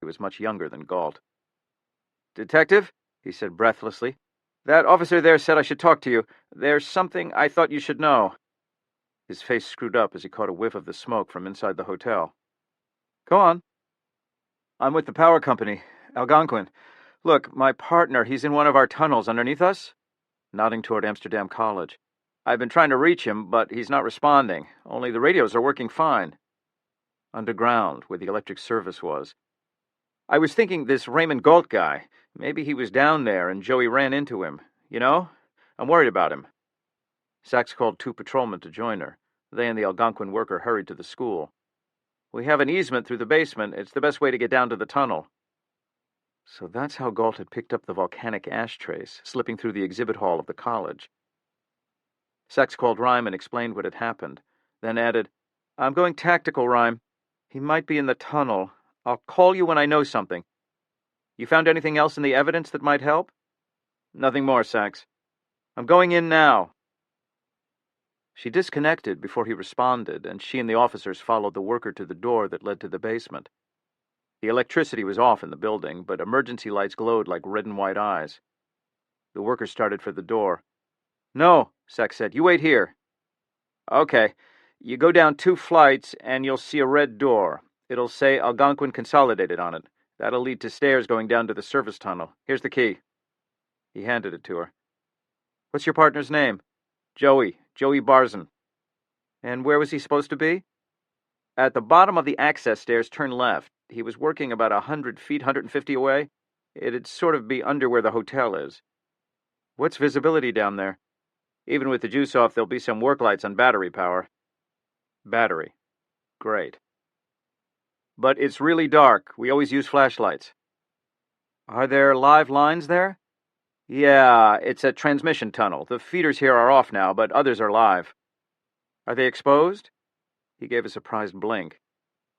He was much younger than Galt. "Detective," he said breathlessly, "that officer there said I should talk to you. There's something I thought you should know." His face screwed up as he caught a whiff of the smoke from inside the hotel. "Go on." "I'm with the power company, Algonquin. Look, my partner, he's in one of our tunnels underneath us," nodding toward Amsterdam College. "I've been trying to reach him, but he's not responding. Only the radios are working fine." Underground, where the electric service was. "I was thinking this Raymond Galt guy. Maybe he was down there and Joey ran into him. You know? I'm worried about him." Sachs called 2 patrolmen to join her. They and the Algonquin worker hurried to the school. "We have an easement through the basement. It's the best way to get down to the tunnel." So that's how Galt had picked up the volcanic ashtrays, slipping through the exhibit hall of the college. Sachs called Rhyme and explained what had happened, then added, "I'm going tactical, Rhyme. He might be in the tunnel. I'll call you when I know something. You found anything else in the evidence that might help?" "Nothing more, Sachs. I'm going in now." She disconnected before he responded, and she and the officers followed the worker to the door that led to the basement. The electricity was off in the building, but emergency lights glowed like red and white eyes. The worker started for the door. "No," Sachs said. "You wait here." "Okay. You go down 2 flights, and you'll see a red door. It'll say Algonquin Consolidated on it. That'll lead to stairs going down to the service tunnel. Here's the key." He handed it to her. "What's your partner's name?" "Joey Barzin." "And where was he supposed to be?" "At the bottom of the access stairs, turn left. He was working about 100 feet, 150 away. It'd sort of be under where the hotel is." "What's visibility down there?" "Even with the juice off, there'll be some work lights on battery power." "Battery. Great. But it's really dark. We always use flashlights." "Are there live lines there?" "Yeah, it's a transmission tunnel. The feeders here are off now, but others are live." "Are they exposed?" He gave a surprised blink.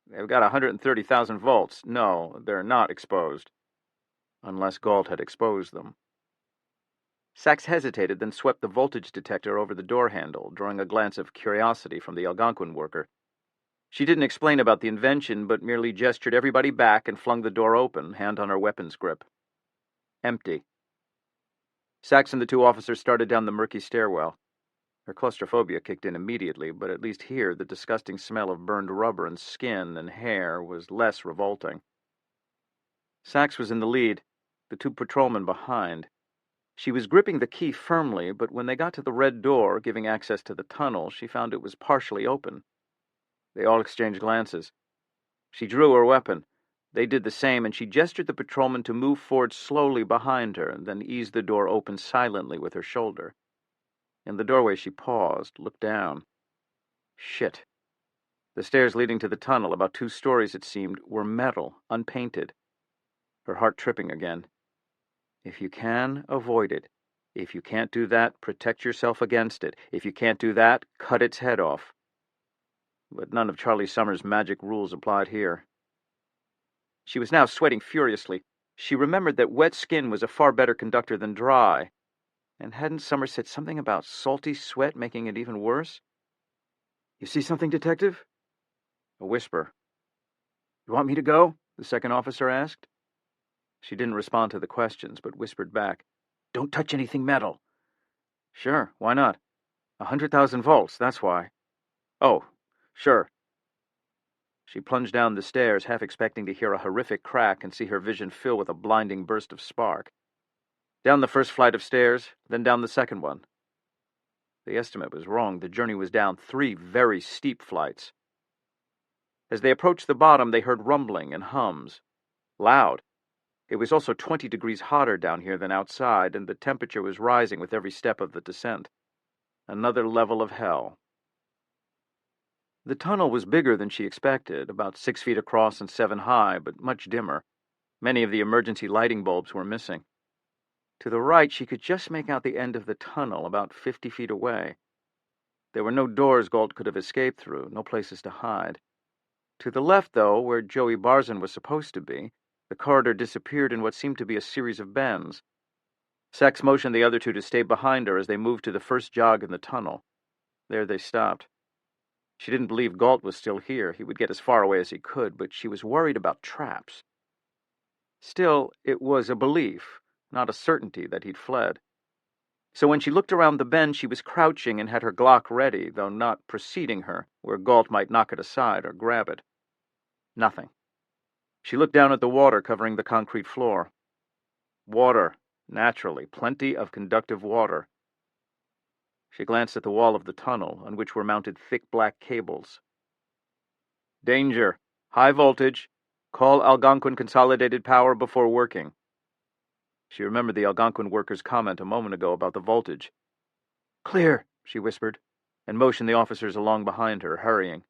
"They've got 130,000 volts. No, they're not exposed." Unless Galt had exposed them. Sachs hesitated, then swept the voltage detector over the door handle, drawing a glance of curiosity from the Algonquin worker. She didn't explain about the invention, but merely gestured everybody back and flung the door open, hand on her weapons grip. Empty. Sachs and the 2 officers started down the murky stairwell. Her claustrophobia kicked in immediately, but at least here the disgusting smell of burned rubber and skin and hair was less revolting. Sachs was in the lead, the 2 patrolmen behind. She was gripping the key firmly, but when they got to the red door giving access to the tunnel, she found it was partially open. They all exchanged glances. She drew her weapon. They did the same, and she gestured the patrolman to move forward slowly behind her, and then eased the door open silently with her shoulder. In the doorway she paused, looked down. Shit. The stairs leading to the tunnel, about 2 stories it seemed, were metal, unpainted. Her heart tripping again. If you can, avoid it. If you can't do that, protect yourself against it. If you can't do that, cut its head off. But none of Charlie Summers' magic rules applied here. She was now sweating furiously. She remembered that wet skin was a far better conductor than dry. And hadn't Summers said something about salty sweat making it even worse? "You see something, Detective?" A whisper. "You want me to go?" the second officer asked. She didn't respond to the questions, but whispered back, "Don't touch anything metal." "Sure, why not? 100,000 volts, that's why." "Oh, sure." She plunged down the stairs, half expecting to hear a horrific crack and see her vision fill with a blinding burst of spark. Down the first flight of stairs, then down the second one. The estimate was wrong. The journey was down 3 very steep flights. As they approached the bottom, they heard rumbling and hums. Loud. It was also 20 degrees hotter down here than outside, and the temperature was rising with every step of the descent. Another level of hell. The tunnel was bigger than she expected, about 6 feet across and 7 high, but much dimmer. Many of the emergency lighting bulbs were missing. To the right, she could just make out the end of the tunnel, about 50 feet away. There were no doors Galt could have escaped through, no places to hide. To the left, though, where Joey Barzin was supposed to be, the corridor disappeared in what seemed to be a series of bends. Sachs motioned the other 2 to stay behind her as they moved to the first jog in the tunnel. There they stopped. She didn't believe Galt was still here. He would get as far away as he could, but she was worried about traps. Still, it was a belief, not a certainty that he'd fled. So when she looked around the bend, she was crouching and had her Glock ready, though not preceding her, where Galt might knock it aside or grab it. Nothing. She looked down at the water covering the concrete floor. Water, naturally, plenty of conductive water. She glanced at the wall of the tunnel, on which were mounted thick black cables. Danger. High voltage. Call Algonquin Consolidated Power before working. She remembered the Algonquin worker's comment a moment ago about the voltage. Clear, she whispered, and motioned the officers along behind her, hurrying.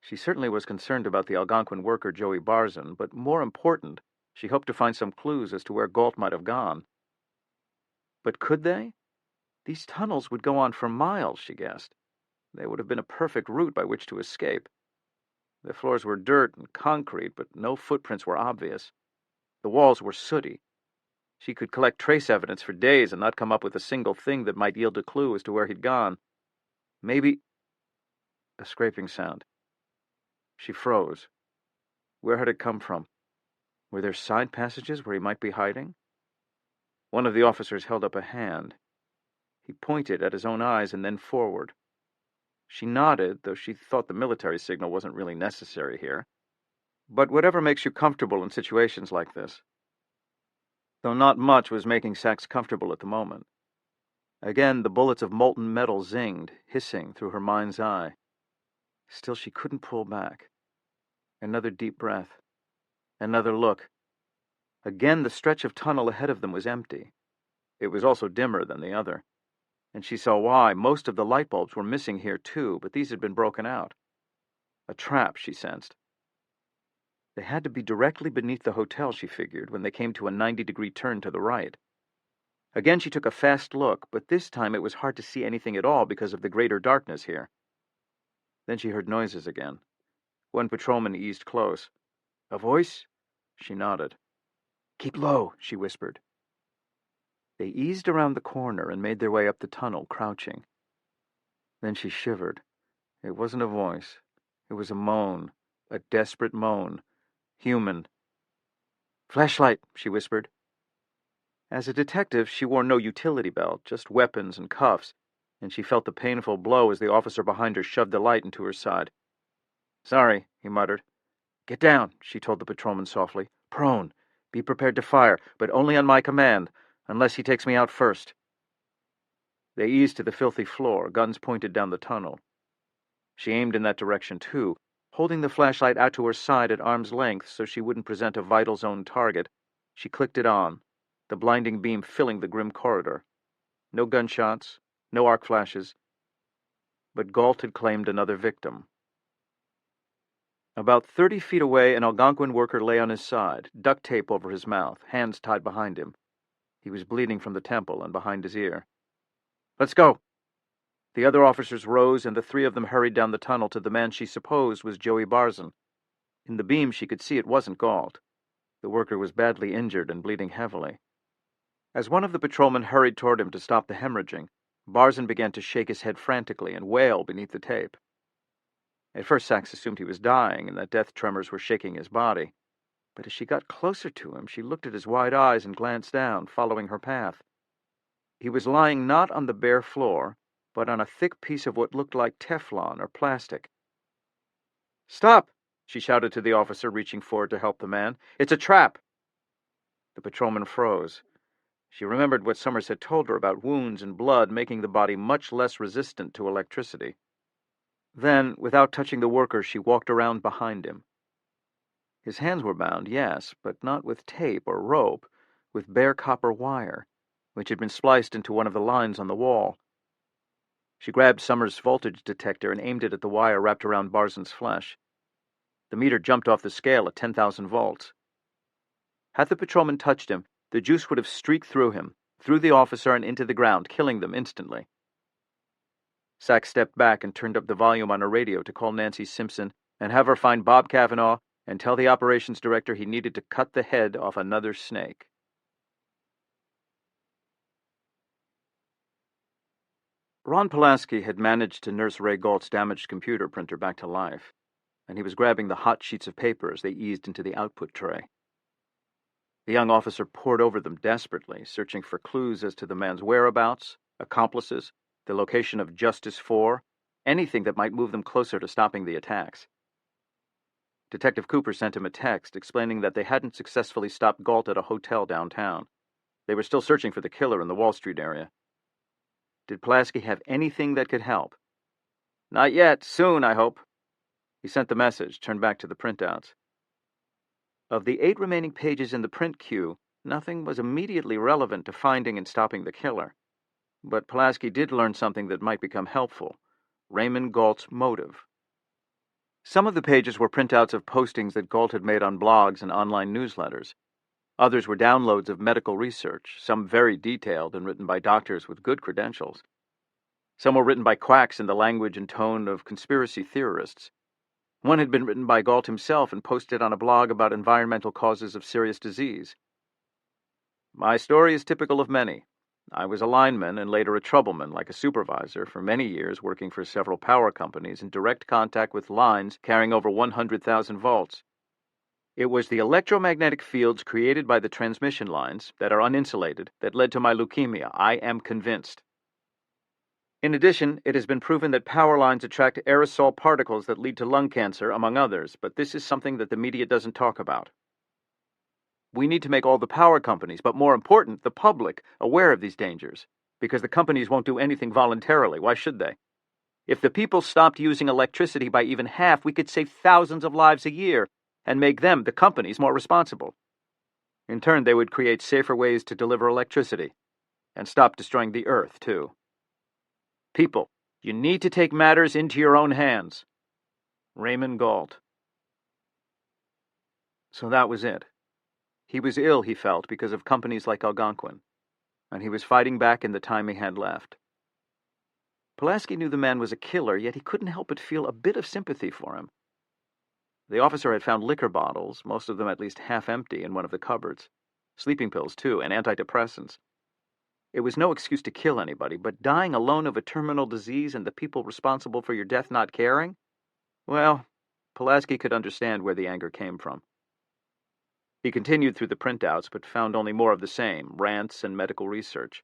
She certainly was concerned about the Algonquin worker, Joey Barzin, but more important, she hoped to find some clues as to where Galt might have gone. But could they? These tunnels would go on for miles, she guessed. They would have been a perfect route by which to escape. The floors were dirt and concrete, but no footprints were obvious. The walls were sooty. She could collect trace evidence for days and not come up with a single thing that might yield a clue as to where he'd gone. Maybe... A scraping sound. She froze. Where had it come from? Were there side passages where he might be hiding? One of the officers held up a hand. He pointed at his own eyes and then forward. She nodded, though she thought the military signal wasn't really necessary here. But whatever makes you comfortable in situations like this. Though not much was making Sachs comfortable at the moment. Again, the bullets of molten metal zinged, hissing through her mind's eye. Still, she couldn't pull back. Another deep breath. Another look. Again, the stretch of tunnel ahead of them was empty. It was also dimmer than the other. And she saw why. Most of the light bulbs were missing here, too, but these had been broken out. A trap, she sensed. They had to be directly beneath the hotel, she figured, when they came to a 90-degree turn to the right. Again, she took a fast look, but this time it was hard to see anything at all because of the greater darkness here. Then she heard noises again. One patrolman eased close. A voice? She nodded. Keep low, she whispered. They eased around the corner and made their way up the tunnel, crouching. Then she shivered. It wasn't a voice. It was a moan, a desperate moan. Human. Flashlight, she whispered. As a detective, she wore no utility belt, just weapons and cuffs, and she felt the painful blow as the officer behind her shoved the light into her side. Sorry, he muttered. Get down, she told the patrolman softly. Prone. Be prepared to fire, but only on my command, unless he takes me out first. They eased to the filthy floor, guns pointed down the tunnel. She aimed in that direction, too, holding the flashlight out to her side at arm's length so she wouldn't present a vital zone target. She clicked it on, the blinding beam filling the grim corridor. No gunshots, no arc flashes. But Galt had claimed another victim. About 30 feet away, an Algonquin worker lay on his side, duct tape over his mouth, hands tied behind him. He was bleeding from the temple and behind his ear. Let's go. The other officers rose, and the three of them hurried down the tunnel to the man she supposed was Joey Barzin. In the beam, she could see it wasn't Galt. The worker was badly injured and bleeding heavily. As one of the patrolmen hurried toward him to stop the hemorrhaging, Barzin began to shake his head frantically and wail beneath the tape. At first, Sachs assumed he was dying and that death tremors were shaking his body. But as she got closer to him, she looked at his wide eyes and glanced down, following her path. He was lying not on the bare floor, but on a thick piece of what looked like Teflon or plastic. Stop! She shouted to the officer, reaching forward to help the man. It's a trap! The patrolman froze. She remembered what Summers had told her about wounds and blood making the body much less resistant to electricity. Then, without touching the worker, she walked around behind him. His hands were bound, yes, but not with tape or rope, with bare copper wire, which had been spliced into one of the lines on the wall. She grabbed Summers' voltage detector and aimed it at the wire wrapped around Barzin's flesh. The meter jumped off the scale at 10,000 volts. Had the patrolman touched him, the juice would have streaked through him, through the officer and into the ground, killing them instantly. Sachs stepped back and turned up the volume on her radio to call Nancy Simpson and have her find Bob Cavanaugh and tell the operations director he needed to cut the head off another snake. Ron Pulaski had managed to nurse Ray Galt's damaged computer printer back to life, and he was grabbing the hot sheets of paper as they eased into the output tray. The young officer pored over them desperately, searching for clues as to the man's whereabouts, accomplices, the location of Justice 4, anything that might move them closer to stopping the attacks. Detective Cooper sent him a text explaining that they hadn't successfully stopped Galt at a hotel downtown. They were still searching for the killer in the Wall Street area. Did Pulaski have anything that could help? Not yet. Soon, I hope. He sent the message, turned back to the printouts. Of the 8 remaining pages in the print queue, nothing was immediately relevant to finding and stopping the killer. But Pulaski did learn something that might become helpful: Raymond Galt's motive. Some of the pages were printouts of postings that Galt had made on blogs and online newsletters. Others were downloads of medical research, some very detailed and written by doctors with good credentials. Some were written by quacks in the language and tone of conspiracy theorists. One had been written by Galt himself and posted on a blog about environmental causes of serious disease. My story is typical of many. I was a lineman and later a troubleman, like a supervisor, for many years working for several power companies in direct contact with lines carrying over 100,000 volts. It was the electromagnetic fields created by the transmission lines that are uninsulated that led to my leukemia, I am convinced. In addition, it has been proven that power lines attract aerosol particles that lead to lung cancer, among others, but this is something that the media doesn't talk about. We need to make all the power companies, but more important, the public, aware of these dangers, because the companies won't do anything voluntarily. Why should they? If the people stopped using electricity by even half, we could save thousands of lives a year and make them, the companies, more responsible. In turn, they would create safer ways to deliver electricity and stop destroying the earth, too. People, you need to take matters into your own hands. Raymond Galt. So that was it. He was ill, he felt, because of companies like Algonquin, and he was fighting back in the time he had left. Pulaski knew the man was a killer, yet he couldn't help but feel a bit of sympathy for him. The officer had found liquor bottles, most of them at least half empty, in one of the cupboards. Sleeping pills, too, and antidepressants. It was no excuse to kill anybody, but dying alone of a terminal disease and the people responsible for your death not caring? Well, Pulaski could understand where the anger came from. He continued through the printouts, but found only more of the same, rants and medical research.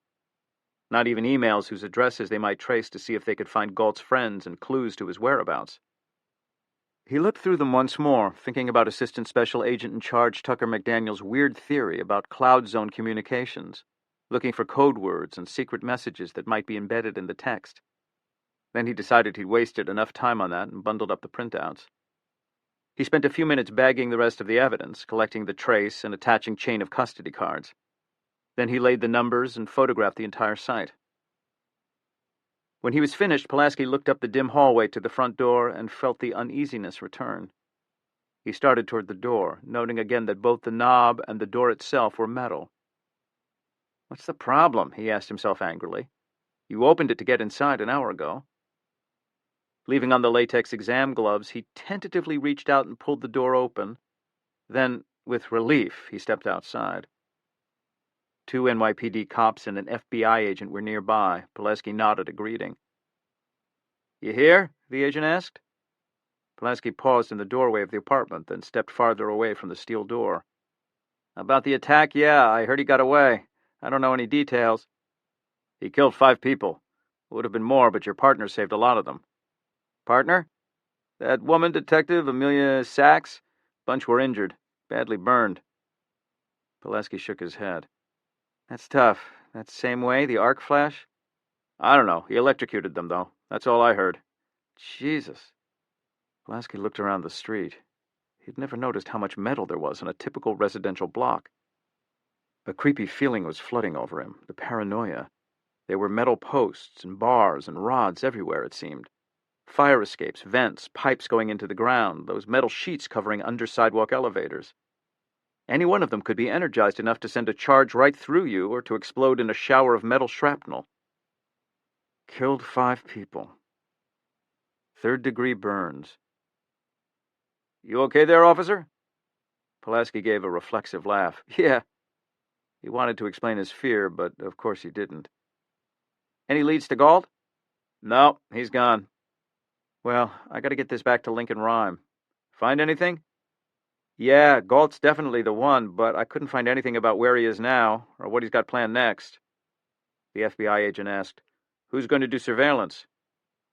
Not even emails whose addresses they might trace to see if they could find Galt's friends and clues to his whereabouts. He looked through them once more, thinking about Assistant Special Agent in Charge Tucker McDaniel's weird theory about cloud zone communications, looking for code words and secret messages that might be embedded in the text. Then he decided he'd wasted enough time on that and bundled up the printouts. He spent a few minutes bagging the rest of the evidence, collecting the trace and attaching chain of custody cards. Then he laid the numbers and photographed the entire site. When he was finished, Pulaski looked up the dim hallway to the front door and felt the uneasiness return. He started toward the door, noting again that both the knob and the door itself were metal. What's the problem? He asked himself angrily. You opened it to get inside an hour ago. Leaving on the latex exam gloves, he tentatively reached out and pulled the door open. Then, with relief, he stepped outside. 2 NYPD cops and an FBI agent were nearby. Pulaski nodded a greeting. You here? The agent asked. Pulaski paused in the doorway of the apartment, then stepped farther away from the steel door. About the attack, yeah, I heard he got away. I don't know any details. He killed 5 people. Would have been more, but your partner saved a lot of them. Partner? That woman detective, Amelia Sachs. Bunch were injured, badly burned. Pulaski shook his head. That's tough. That same way, the arc flash? I don't know. He electrocuted them, though. That's all I heard. Jesus. Pulaski looked around the street. He'd never noticed how much metal there was in a typical residential block. A creepy feeling was flooding over him, the paranoia. There were metal posts and bars and rods everywhere, it seemed. Fire escapes, vents, pipes going into the ground, those metal sheets covering under-sidewalk elevators. Any one of them could be energized enough to send a charge right through you or to explode in a shower of metal shrapnel. Killed 5 people. 3rd-degree burns. You okay there, officer? Pulaski gave a reflexive laugh. Yeah. He wanted to explain his fear, but of course he didn't. Any leads to Galt? No, he's gone. Well, I gotta get this back to Lincoln Rhyme. Find anything? Yeah, Galt's definitely the one, but I couldn't find anything about where he is now, or what he's got planned next. The FBI agent asked, "Who's going to do surveillance?"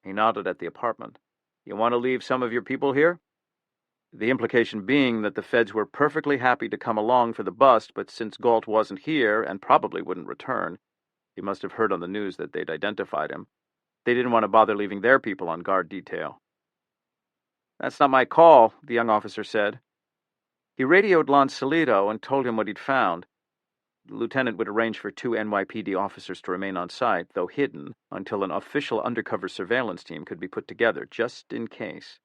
He nodded at the apartment. "You want to leave some of your people here?" The implication being that the feds were perfectly happy to come along for the bust, but since Galt wasn't here, and probably wouldn't return, he must have heard on the news that they'd identified him. They didn't want to bother leaving their people on guard detail. "That's not my call," the young officer said. He radioed Lon Salito and told him what he'd found. The lieutenant would arrange for 2 NYPD officers to remain on site, though hidden, until an official undercover surveillance team could be put together, just in case.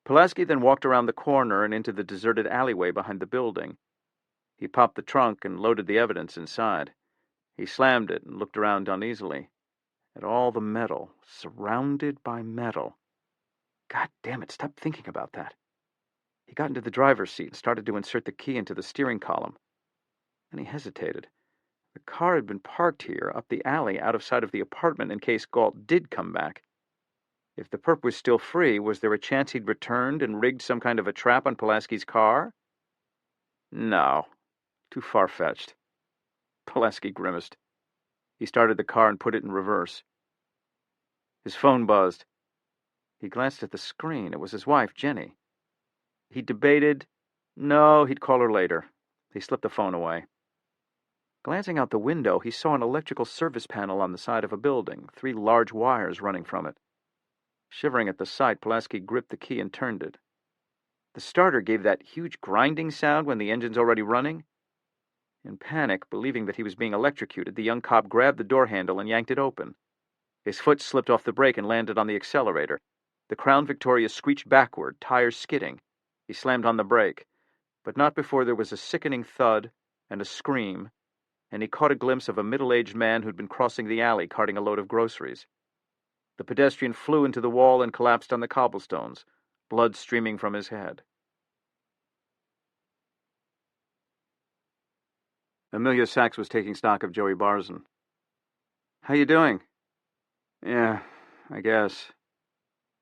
Pulaski then walked around the corner and into the deserted alleyway behind the building. He popped the trunk and loaded the evidence inside. He slammed it and looked around uneasily. At all the metal, surrounded by metal. God damn it, stop thinking about that. He got into the driver's seat and started to insert the key into the steering column. Then he hesitated. The car had been parked here, up the alley, out of sight of the apartment in case Galt did come back. If the perp was still free, was there a chance he'd returned and rigged some kind of a trap on Pulaski's car? No. Too far-fetched. Pulaski grimaced. He started the car and put it in reverse. His phone buzzed. He glanced at the screen. It was his wife, Jenny. He debated. No, he'd call her later. He slipped the phone away. Glancing out the window, he saw an electrical service panel on the side of a building, 3 large wires running from it. Shivering at the sight, Pulaski gripped the key and turned it. The starter gave that huge grinding sound when the engine's already running. In panic, believing that he was being electrocuted, the young cop grabbed the door handle and yanked it open. His foot slipped off the brake and landed on the accelerator. The Crown Victoria screeched backward, tires skidding. He slammed on the brake, but not before there was a sickening thud and a scream, and he caught a glimpse of a middle-aged man who'd been crossing the alley carting a load of groceries. The pedestrian flew into the wall and collapsed on the cobblestones, blood streaming from his head. Amelia Sachs was taking stock of Joey Barzin. "How you doing?" "Yeah, I guess."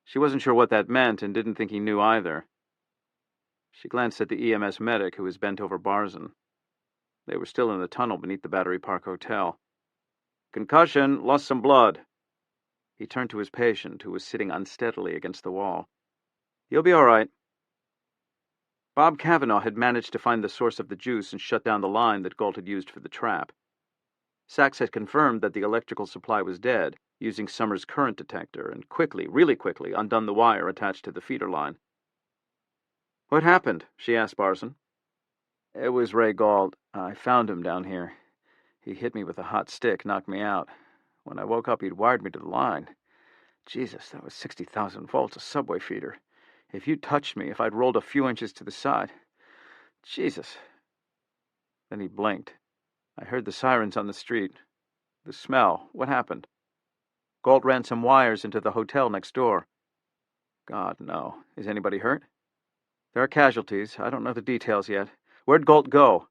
She wasn't sure what that meant and didn't think he knew either. She glanced at the EMS medic who was bent over Barzin. They were still in the tunnel beneath the Battery Park Hotel. "Concussion, lost some blood." He turned to his patient, who was sitting unsteadily against the wall. "You'll be all right." Bob Cavanaugh had managed to find the source of the juice and shut down the line that Galt had used for the trap. Sachs had confirmed that the electrical supply was dead, using Summers' current detector, and quickly, really quickly, undone the wire attached to the feeder line. "What happened?" she asked Barzin. "It was Ray Galt. I found him down here. He hit me with a hot stick, knocked me out. When I woke up, he'd wired me to the line. Jesus, that was 60,000 volts, a subway feeder. If you touched me, if I'd rolled a few inches to the side. Jesus." Then he blinked. "I heard the sirens on the street. The smell. What happened?" "Galt ran some wires into the hotel next door." "God, no. Is anybody hurt?" "There are casualties. I don't know the details yet. Where'd Galt go?"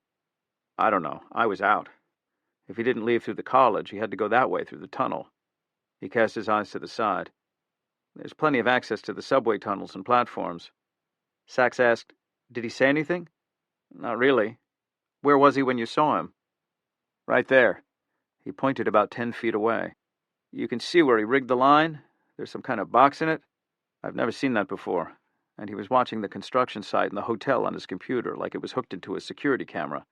"I don't know. I was out. If he didn't leave through the college, he had to go that way through the tunnel." He cast his eyes to the side. "There's plenty of access to the subway tunnels and platforms." Sachs asked, "Did he say anything?" "Not really." "Where was he when you saw him?" "Right there." He pointed about 10 feet away. "You can see where he rigged the line? There's some kind of box in it? I've never seen that before." And he was watching the construction site and the hotel on his computer like it was hooked into a security camera.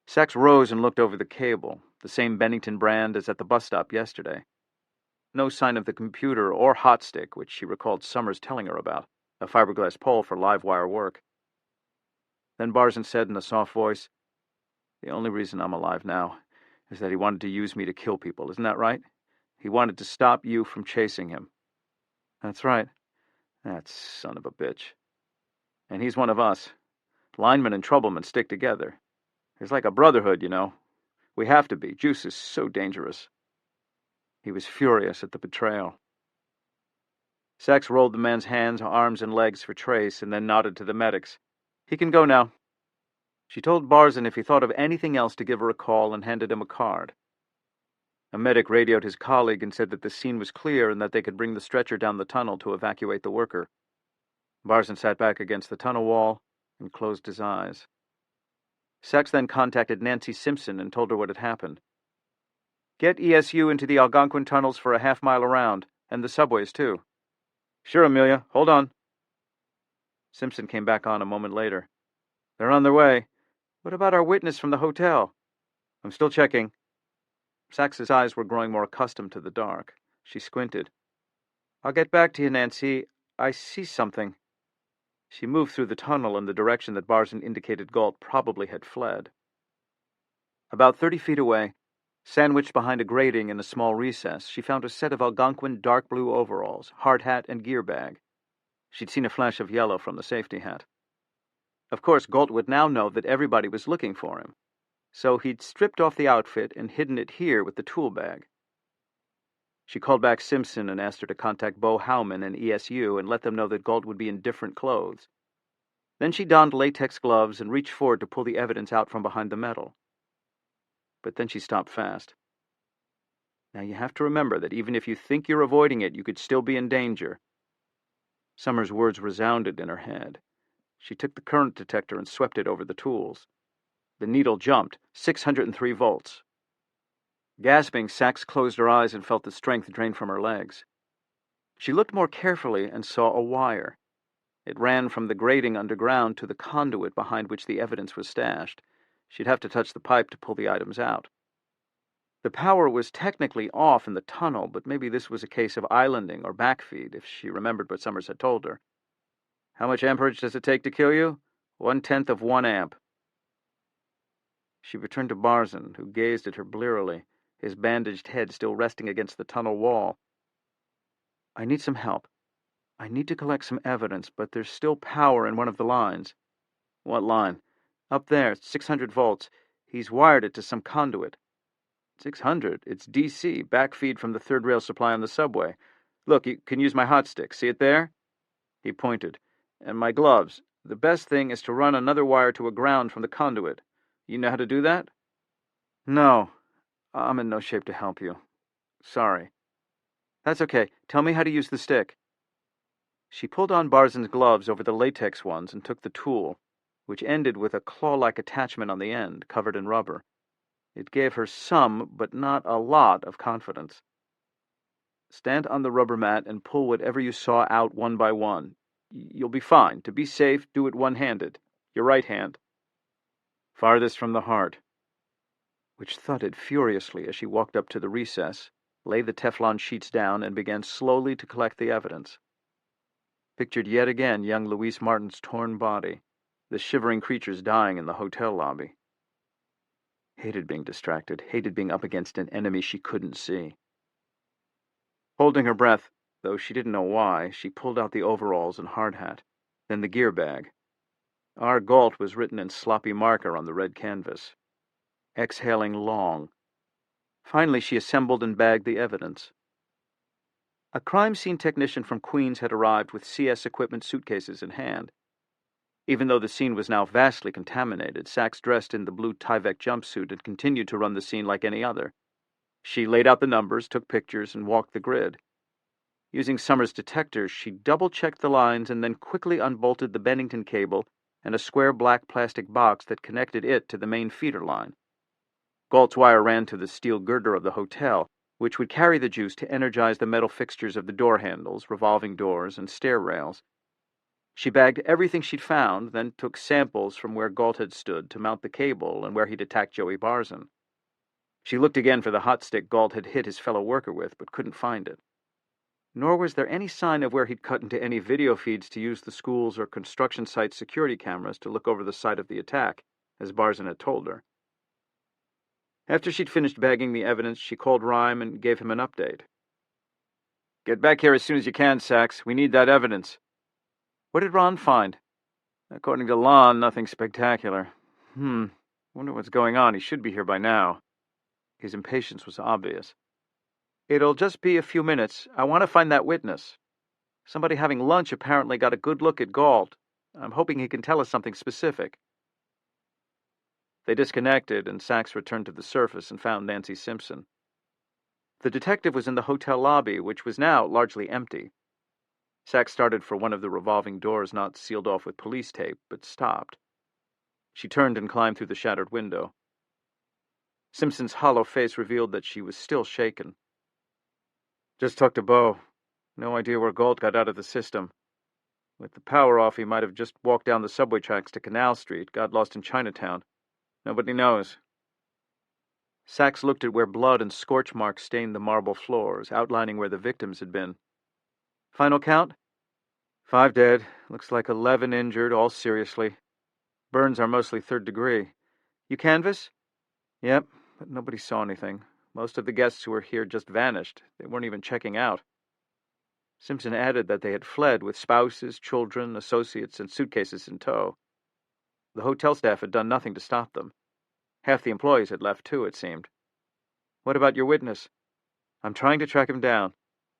Sachs rose and looked over the cable, the same Bennington brand as at the bus stop yesterday. No sign of the computer or hot stick, which she recalled Summers telling her about, a fiberglass pole for live wire work. Then Barzin said in a soft voice, "The only reason I'm alive now is that he wanted to use me to kill people, isn't that right? He wanted to stop you from chasing him." "That's right." "That son of a bitch. And he's one of us. Linemen and troublemen stick together. It's like a brotherhood, you know. We have to be. Juice is so dangerous." He was furious at the betrayal. Sachs rolled the man's hands, arms, and legs for trace, and then nodded to the medics. "He can go now." She told Barzin if he thought of anything else to give her a call and handed him a card. A medic radioed his colleague and said that the scene was clear and that they could bring the stretcher down the tunnel to evacuate the worker. Barson sat back against the tunnel wall and closed his eyes. Sachs then contacted Nancy Simpson and told her what had happened. "Get ESU into the Algonquin tunnels for a half-mile around, and the subways, too." "Sure, Amelia. Hold on." Simpson came back on a moment later. "They're on their way. What about our witness from the hotel?" "I'm still checking." Sachs's eyes were growing more accustomed to the dark. She squinted. "I'll get back to you, Nancy. I see something." She moved through the tunnel in the direction that Barson indicated Galt probably had fled. About 30 feet away, sandwiched behind a grating in a small recess, she found a set of Algonquin dark blue overalls, hard hat, and gear bag. She'd seen a flash of yellow from the safety hat. Of course, Galt would now know that everybody was looking for him, so he'd stripped off the outfit and hidden it here with the tool bag. She called back Simpson and asked her to contact Bo Howman and ESU and let them know that Galt would be in different clothes. Then she donned latex gloves and reached forward to pull the evidence out from behind the metal. But then she stopped fast. Now you have to remember that even if you think you're avoiding it, you could still be in danger. Summers' words resounded in her head. She took the current detector and swept it over the tools. The needle jumped, 603 volts. Gasping, Sachs closed her eyes and felt the strength drain from her legs. She looked more carefully and saw a wire. It ran from the grating underground to the conduit behind which the evidence was stashed. She'd have to touch the pipe to pull the items out. The power was technically off in the tunnel, but maybe this was a case of islanding or backfeed, if she remembered what Summers had told her. "How much amperage does it take to kill you?" 1/10 of 1 amp. She returned to Barson, who gazed at her blearily, his bandaged head still resting against the tunnel wall. "I need some help. I need to collect some evidence, but there's still power in one of the lines." "What line?" "Up there, 600 volts. He's wired it to some conduit." 600? It's DC, backfeed from the third rail supply on the subway. Look, you can use my hot stick. See it there?" He pointed. "And my gloves. The best thing is to run another wire to a ground from the conduit. You know how to do that?" "No. I'm in no shape to help you. Sorry." "That's okay. Tell me how to use the stick." She pulled on Barson's gloves over the latex ones and took the tool, which ended with a claw-like attachment on the end, covered in rubber. It gave her some, but not a lot, of confidence. "Stand on the rubber mat and pull whatever you saw out one by one. You'll be fine. To be safe, do it one-handed. Your right hand." "Farthest from the heart," which thudded furiously as she walked up to the recess, laid the Teflon sheets down, and began slowly to collect the evidence. Pictured yet again young Louise Martin's torn body, the shivering creatures dying in the hotel lobby. Hated being distracted, hated being up against an enemy she couldn't see. Holding her breath, though she didn't know why, she pulled out the overalls and hard hat, then the gear bag. R. Galt was written in sloppy marker on the red canvas. Exhaling long. Finally, she assembled and bagged the evidence. A crime scene technician from Queens had arrived with CS equipment suitcases in hand. Even though the scene was now vastly contaminated, Sachs dressed in the blue Tyvek jumpsuit and continued to run the scene like any other. She laid out the numbers, took pictures, and walked the grid. Using Summers' detectors, she double-checked the lines and then quickly unbolted the Bennington cable and a square black plastic box that connected it to the main feeder line. Galt's wire ran to the steel girder of the hotel, which would carry the juice to energize the metal fixtures of the door handles, revolving doors, and stair rails. She bagged everything she'd found, then took samples from where Galt had stood to mount the cable and where he'd attacked Joey Barson. She looked again for the hot stick Galt had hit his fellow worker with, but couldn't find it. Nor was there any sign of where he'd cut into any video feeds to use the school's or construction site's security cameras to look over the site of the attack, as Barson had told her. After she'd finished bagging the evidence, she called Rhyme and gave him an update. "Get back here as soon as you can, Sachs. We need that evidence." "What did Ron find?" "According to Lon, nothing spectacular. Wonder what's going on. He should be here by now." His impatience was obvious. "It'll just be a few minutes. I want to find that witness. Somebody having lunch apparently got a good look at Galt. I'm hoping he can tell us something specific." They disconnected, and Sachs returned to the surface and found Nancy Simpson. The detective was in the hotel lobby, which was now largely empty. Sachs started for one of the revolving doors not sealed off with police tape, but stopped. She turned and climbed through the shattered window. Simpson's hollow face revealed that she was still shaken. Just talked to Bo. No idea where Galt got out of the system. With the power off, he might have just walked down the subway tracks to Canal Street, got lost in Chinatown. Nobody knows. Sachs looked at where blood and scorch marks stained the marble floors, outlining where the victims had been. Final count? 5 dead. Looks like 11 injured, all seriously. Burns are mostly 3rd degree. You canvass? Yep, but nobody saw anything. Most of the guests who were here just vanished. They weren't even checking out. Simpson added that they had fled with spouses, children, associates, and suitcases in tow. The hotel staff had done nothing to stop them. Half the employees had left, too, it seemed. What about your witness? I'm trying to track him down.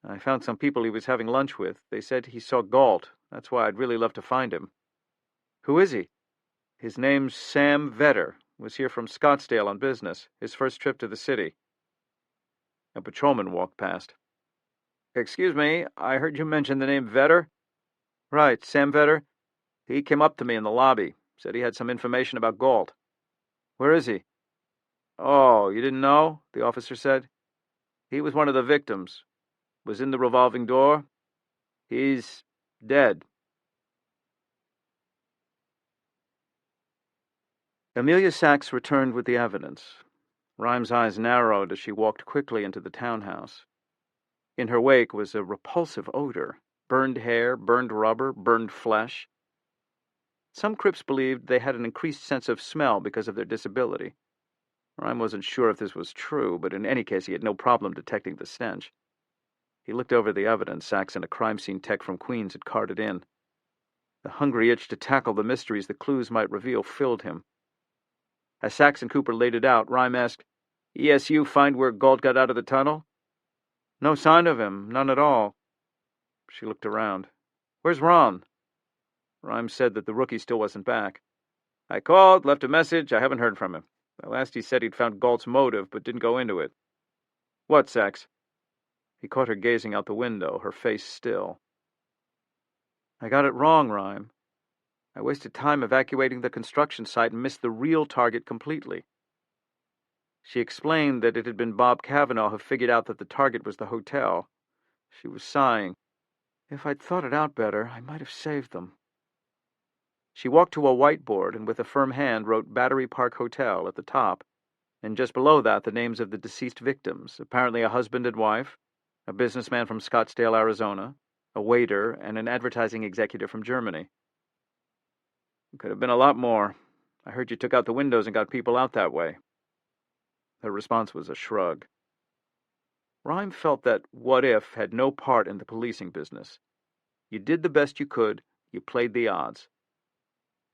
I found some people he was having lunch with. They said he saw Galt. That's why I'd really love to find him. Who is he? His name's Sam Vetter. Was here from Scottsdale on business. His first trip to the city. A patrolman walked past. Excuse me, I heard you mention the name Vetter? Right, Sam Vetter. He came up to me in the lobby. Said he had some information about Galt. Where is he? Oh, you didn't know? The officer said. He was one of the victims. Was in the revolving door. He's dead. Amelia Sachs returned with the evidence. Rhyme's eyes narrowed as she walked quickly into the townhouse. In her wake was a repulsive odor. Burned hair, burned rubber, burned flesh. Some Crips believed they had an increased sense of smell because of their disability. Rhyme wasn't sure if this was true, but in any case he had no problem detecting the stench. He looked over the evidence Sachs and a crime scene tech from Queens had carted in. The hungry itch to tackle the mysteries the clues might reveal filled him. As Sachs and Cooper laid it out, Rhyme asked, ESU find where Galt got out of the tunnel? No sign of him, none at all. She looked around. Where's Ron? Rhyme said that the rookie still wasn't back. I called, left a message, I haven't heard from him. Last he said he'd found Galt's motive, but didn't go into it. What, Sachs? He caught her gazing out the window, her face still. I got it wrong, Rhyme. I wasted time evacuating the construction site and missed the real target completely. She explained that it had been Bob Cavanaugh who figured out that the target was the hotel. She was sighing. If I'd thought it out better, I might have saved them. She walked to a whiteboard and with a firm hand wrote Battery Park Hotel at the top, and just below that the names of the deceased victims, apparently a husband and wife, a businessman from Scottsdale, Arizona, a waiter, and an advertising executive from Germany. Could have been a lot more. I heard you took out the windows and got people out that way. Her response was a shrug. Rhyme felt that what if had no part in the policing business. You did the best you could, you played the odds.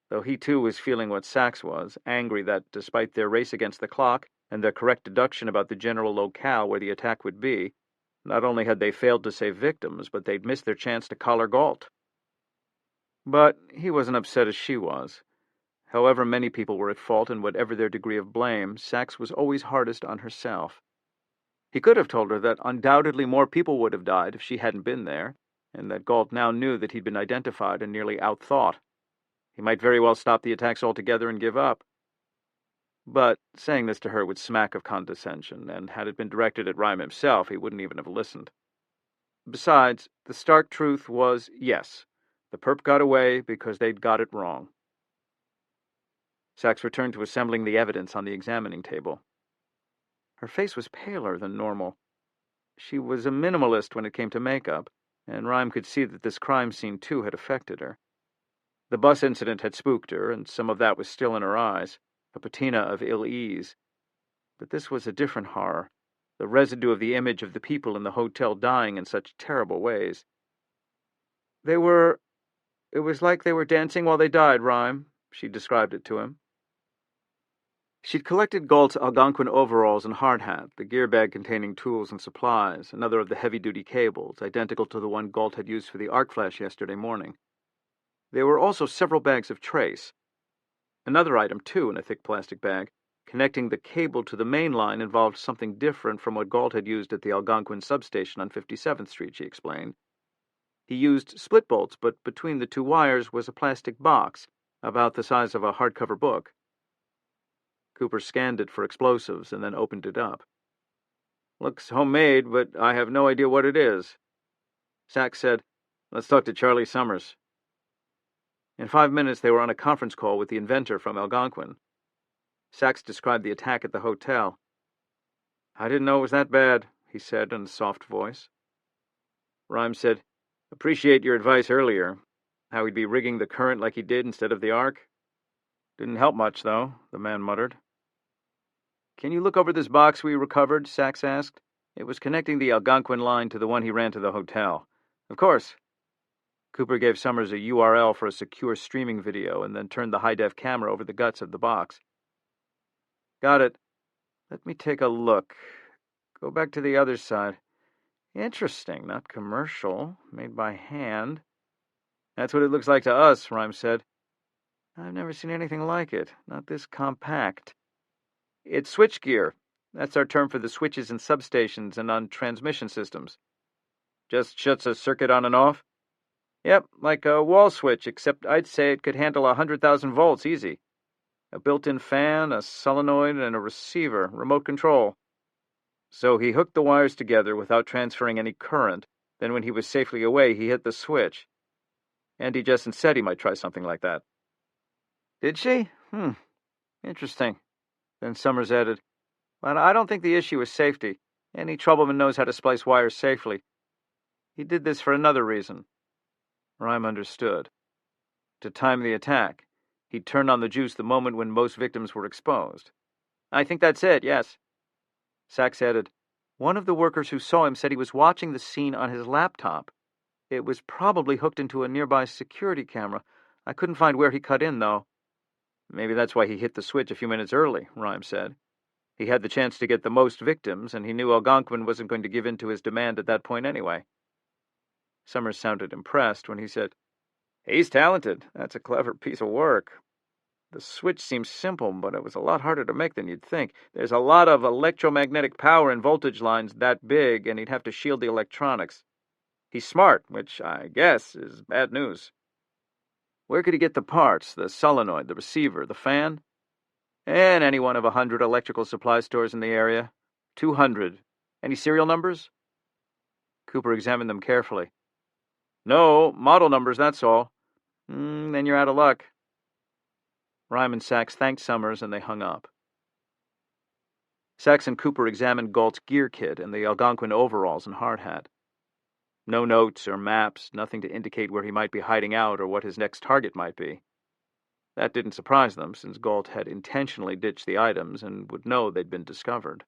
Though he too was feeling what Sachs was, angry that, despite their race against the clock and their correct deduction about the general locale where the attack would be, not only had they failed to save victims, but they'd missed their chance to collar Galt. But he wasn't upset as she was. However many people were at fault and whatever their degree of blame, Sachs was always hardest on herself. He could have told her that undoubtedly more people would have died if she hadn't been there, and that Galt now knew that he'd been identified and nearly outthought. He might very well stop the attacks altogether and give up. But saying this to her would smack of condescension, and had it been directed at Rhyme himself, he wouldn't even have listened. Besides, the stark truth was, yes, the perp got away because they'd got it wrong. Sachs returned to assembling the evidence on the examining table. Her face was paler than normal. She was a minimalist when it came to makeup, and Rhyme could see that this crime scene too had affected her. The bus incident had spooked her, and some of that was still in her eyes, a patina of ill-ease. But this was a different horror, the residue of the image of the people in the hotel dying in such terrible ways. It was like they were dancing while they died, Rhyme, she described it to him. She'd collected Galt's Algonquin overalls and hard hat, the gear bag containing tools and supplies, another of the heavy-duty cables, identical to the one Galt had used for the arc flash yesterday morning. There were also several bags of trace. Another item, too, in a thick plastic bag, connecting the cable to the main line involved something different from what Galt had used at the Algonquin substation on 57th Street, she explained. He used split bolts, but between the two wires was a plastic box, about the size of a hardcover book. Cooper scanned it for explosives and then opened it up. "Looks homemade, but I have no idea what it is." Sachs said, "Let's talk to Charlie Summers." In 5 minutes, they were on a conference call with the inventor from Algonquin. Sachs described the attack at the hotel. "I didn't know it was that bad," he said in a soft voice. Rhyme said, "Appreciate your advice earlier. How he'd be rigging the current like he did instead of the arc. Didn't help much, though," the man muttered. "Can you look over this box we recovered?" Sachs asked. It was connecting the Algonquin line to the one he ran to the hotel. "Of course." Cooper gave Summers a URL for a secure streaming video and then turned the high-def camera over the guts of the box. "Got it. Let me take a look. Go back to the other side. Interesting, not commercial, made by hand." "That's what it looks like to us," Rhyme said. "I've never seen anything like it, not this compact." "It's switchgear. That's our term for the switches in substations and on transmission systems." "Just shuts a circuit on and off?" "Yep, like a wall switch, except I'd say it could handle 100,000 volts easy. A built-in fan, a solenoid, and a receiver, remote control." So he hooked the wires together without transferring any current. Then when he was safely away, he hit the switch. Andy Jessen said he might try something like that. "Did she? Interesting." Then Summers added, "But I don't think the issue is safety. Any troubleman knows how to splice wires safely. He did this for another reason." Rhyme understood. To time the attack. He'd turn on the juice the moment when most victims were exposed. "I think that's it, yes." Sachs added, "One of the workers who saw him said he was watching the scene on his laptop. It was probably hooked into a nearby security camera. I couldn't find where he cut in, though." "Maybe that's why he hit the switch a few minutes early," Rhyme said. "He had the chance to get the most victims, and he knew Algonquin wasn't going to give in to his demand at that point anyway." Summers sounded impressed when he said, "He's talented. That's a clever piece of work. The switch seems simple, but it was a lot harder to make than you'd think. There's a lot of electromagnetic power and voltage lines that big, and he'd have to shield the electronics. He's smart, which I guess is bad news." "Where could he get the parts? The solenoid, the receiver, the fan?" "In any one of 100 electrical supply stores in the area. 200. Any serial numbers?" Cooper examined them carefully. "No, model numbers, that's all." Then you're out of luck." Rhyme and Sachs thanked Summers, and they hung up. Sachs and Cooper examined Galt's gear kit and the Algonquin overalls and hard hat. No notes or maps, nothing to indicate where he might be hiding out or what his next target might be. That didn't surprise them, since Galt had intentionally ditched the items and would know they'd been discovered.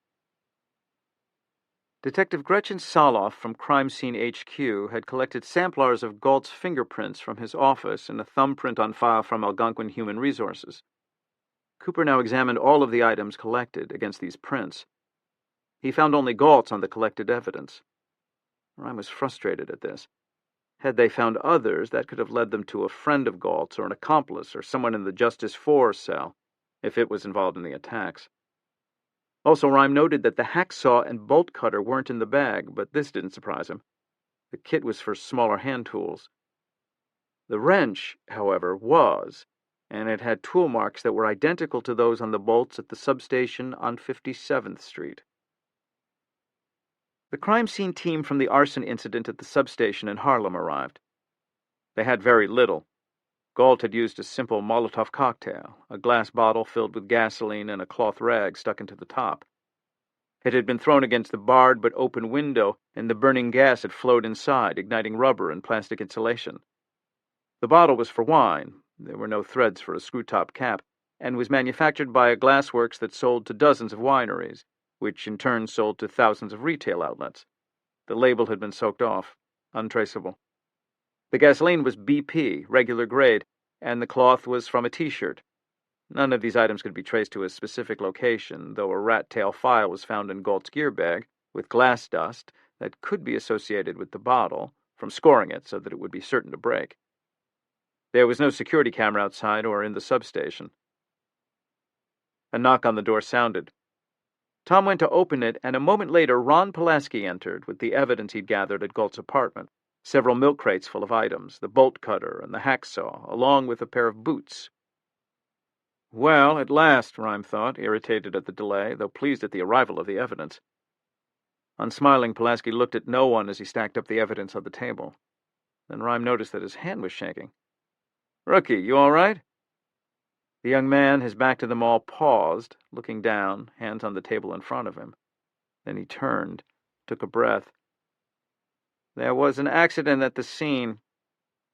Detective Gretchen Soloff from Crime Scene HQ had collected samplars of Galt's fingerprints from his office and a thumbprint on file from Algonquin Human Resources. Cooper now examined all of the items collected against these prints. He found only Galt's on the collected evidence. Rhyme was frustrated at this. Had they found others, that could have led them to a friend of Galt's or an accomplice or someone in the Justice 4 cell, if it was involved in the attacks. Also, Rhyme noted that the hacksaw and bolt cutter weren't in the bag, but this didn't surprise him. The kit was for smaller hand tools. The wrench, however, was, and it had tool marks that were identical to those on the bolts at the substation on 57th Street. The crime scene team from the arson incident at the substation in Harlem arrived. They had very little. Galt had used a simple Molotov cocktail, a glass bottle filled with gasoline and a cloth rag stuck into the top. It had been thrown against the barred but open window, and the burning gas had flowed inside, igniting rubber and plastic insulation. The bottle was for wine. There were no threads for a screw-top cap, and was manufactured by a glassworks that sold to dozens of wineries, which in turn sold to thousands of retail outlets. The label had been soaked off, untraceable. The gasoline was BP, regular grade, and the cloth was from a T-shirt. None of these items could be traced to a specific location, though a rat-tail file was found in Galt's gear bag, with glass dust that could be associated with the bottle, from scoring it so that it would be certain to break. There was no security camera outside or in the substation. A knock on the door sounded. Tom went to open it, and a moment later Ron Pulaski entered with the evidence he'd gathered at Galt's apartment. several milk crates full of items, the bolt cutter and the hacksaw, along with a pair of boots. Well, at last, Rhyme thought, irritated at the delay, though pleased at the arrival of the evidence. Unsmiling, Pulaski looked at no one as he stacked up the evidence on the table. Then Rhyme noticed that his hand was shaking. "Rookie, you all right?" The young man, his back to them all, paused, looking down, hands on the table in front of him. Then he turned, took a breath. "There was an accident at the scene.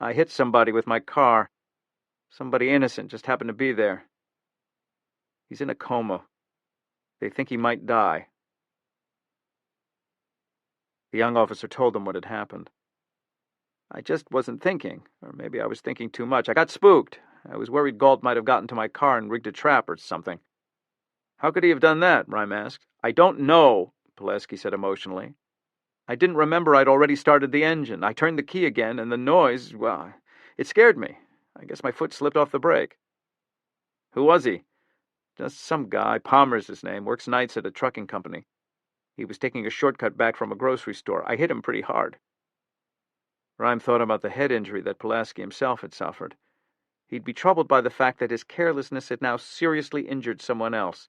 I hit somebody with my car. Somebody innocent just happened to be there. He's in a coma. They think he might die." The young officer told them what had happened. "I just wasn't thinking, or maybe I was thinking too much. I got spooked. I was worried Galt might have gotten to my car and rigged a trap or something." "How could he have done that?" Rhyme asked. "I don't know," Pulaski said emotionally. "I didn't remember I'd already started the engine. I turned the key again, and the noise, well, it scared me. I guess my foot slipped off the brake." "Who was he?" "Just some guy. Palmer's his name. Works nights at a trucking company. He was taking a shortcut back from a grocery store. I hit him pretty hard." Rhyme thought about the head injury that Pulaski himself had suffered. He'd be troubled by the fact that his carelessness had now seriously injured someone else.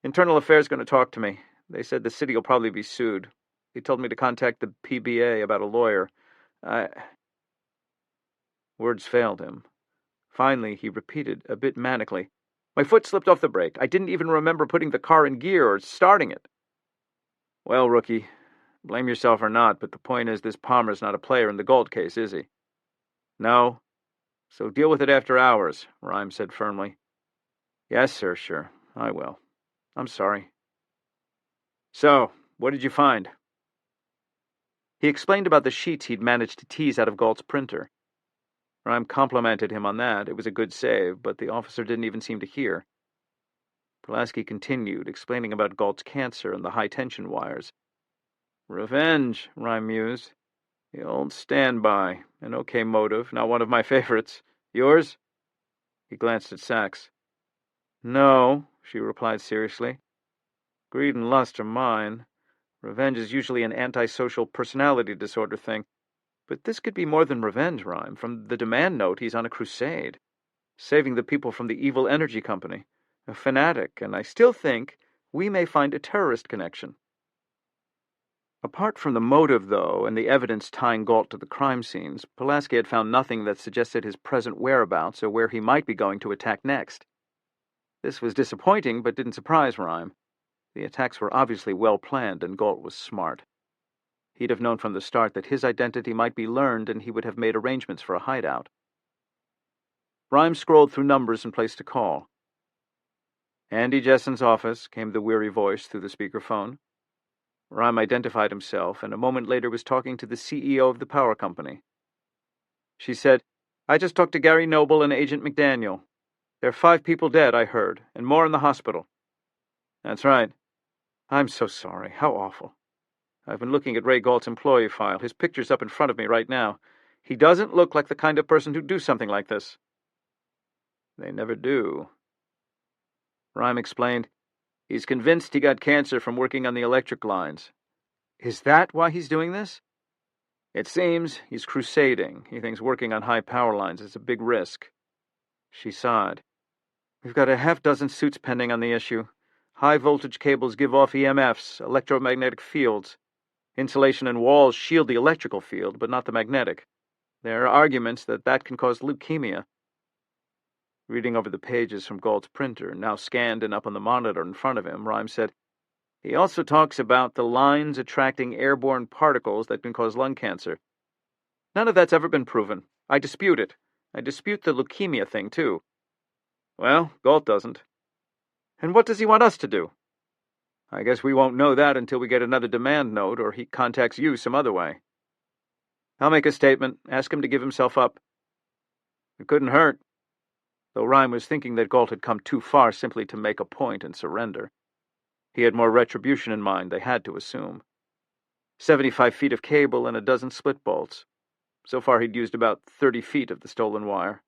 "Internal Affairs going to talk to me. They said the city will probably be sued. They told me to contact the PBA about a lawyer. Words failed him. Finally, he repeated, a bit manically, "My foot slipped off the brake. I didn't even remember putting the car in gear or starting it." "Well, Rookie, blame yourself or not, but the point is this Palmer's not a player in the Galt case, is he?" "No. So deal with it after hours," Rhyme said firmly. "Yes, sir, sure. I will. I'm sorry." "So, what did you find?" He explained about the sheets he'd managed to tease out of Galt's printer. Rhyme complimented him on that. It was a good save, but the officer didn't even seem to hear. Pulaski continued, explaining about Galt's cancer and the high-tension wires. "Revenge," Rhyme mused. "The old standby. An okay motive, not one of my favorites. Yours?" He glanced at Sachs. "No," she replied seriously. "Greed and lust are mine. Revenge is usually an antisocial personality disorder thing. But this could be more than revenge, Rhyme. From the demand note, he's on a crusade, saving the people from the evil energy company. A fanatic, and I still think we may find a terrorist connection." Apart from the motive, though, and the evidence tying Galt to the crime scenes, Pulaski had found nothing that suggested his present whereabouts or where he might be going to attack next. This was disappointing, but didn't surprise Rhyme. The attacks were obviously well planned, and Galt was smart. He'd have known from the start that his identity might be learned, and he would have made arrangements for a hideout. Rhyme scrolled through numbers and placed a call. "Andy Jesson's office," came the weary voice through the speakerphone. Rhyme identified himself, and a moment later was talking to the CEO of the power company. She said, "I just talked to Gary Noble and Agent McDaniel. There are 5 people dead, I heard, and more in the hospital." "That's right." "I'm so sorry. How awful. I've been looking at Ray Galt's employee file. His picture's up in front of me right now. He doesn't look like the kind of person who'd do something like this." "They never do." Rhyme explained, "He's convinced he got cancer from working on the electric lines." "Is that why he's doing this?" "It seems he's crusading. He thinks working on high power lines is a big risk." She sighed. "We've got a half-dozen suits pending on the issue. High-voltage cables give off EMFs, electromagnetic fields. Insulation and walls shield the electrical field, but not the magnetic. There are arguments that can cause leukemia." Reading over the pages from Galt's printer, now scanned and up on the monitor in front of him, Rhyme said, "He also talks about the lines attracting airborne particles that can cause lung cancer. None of that's ever been proven. I dispute it. I dispute the leukemia thing, too." "Well, Galt doesn't." "And what does he want us to do?" "I guess we won't know that until we get another demand note, or he contacts you some other way." "I'll make a statement. Ask him to give himself up." It couldn't hurt. Though Rhyme was thinking that Galt had come too far simply to make a point and surrender. He had more retribution in mind, they had to assume. 75 feet of cable and a dozen split bolts. So far he'd used about 30 feet of the stolen wire.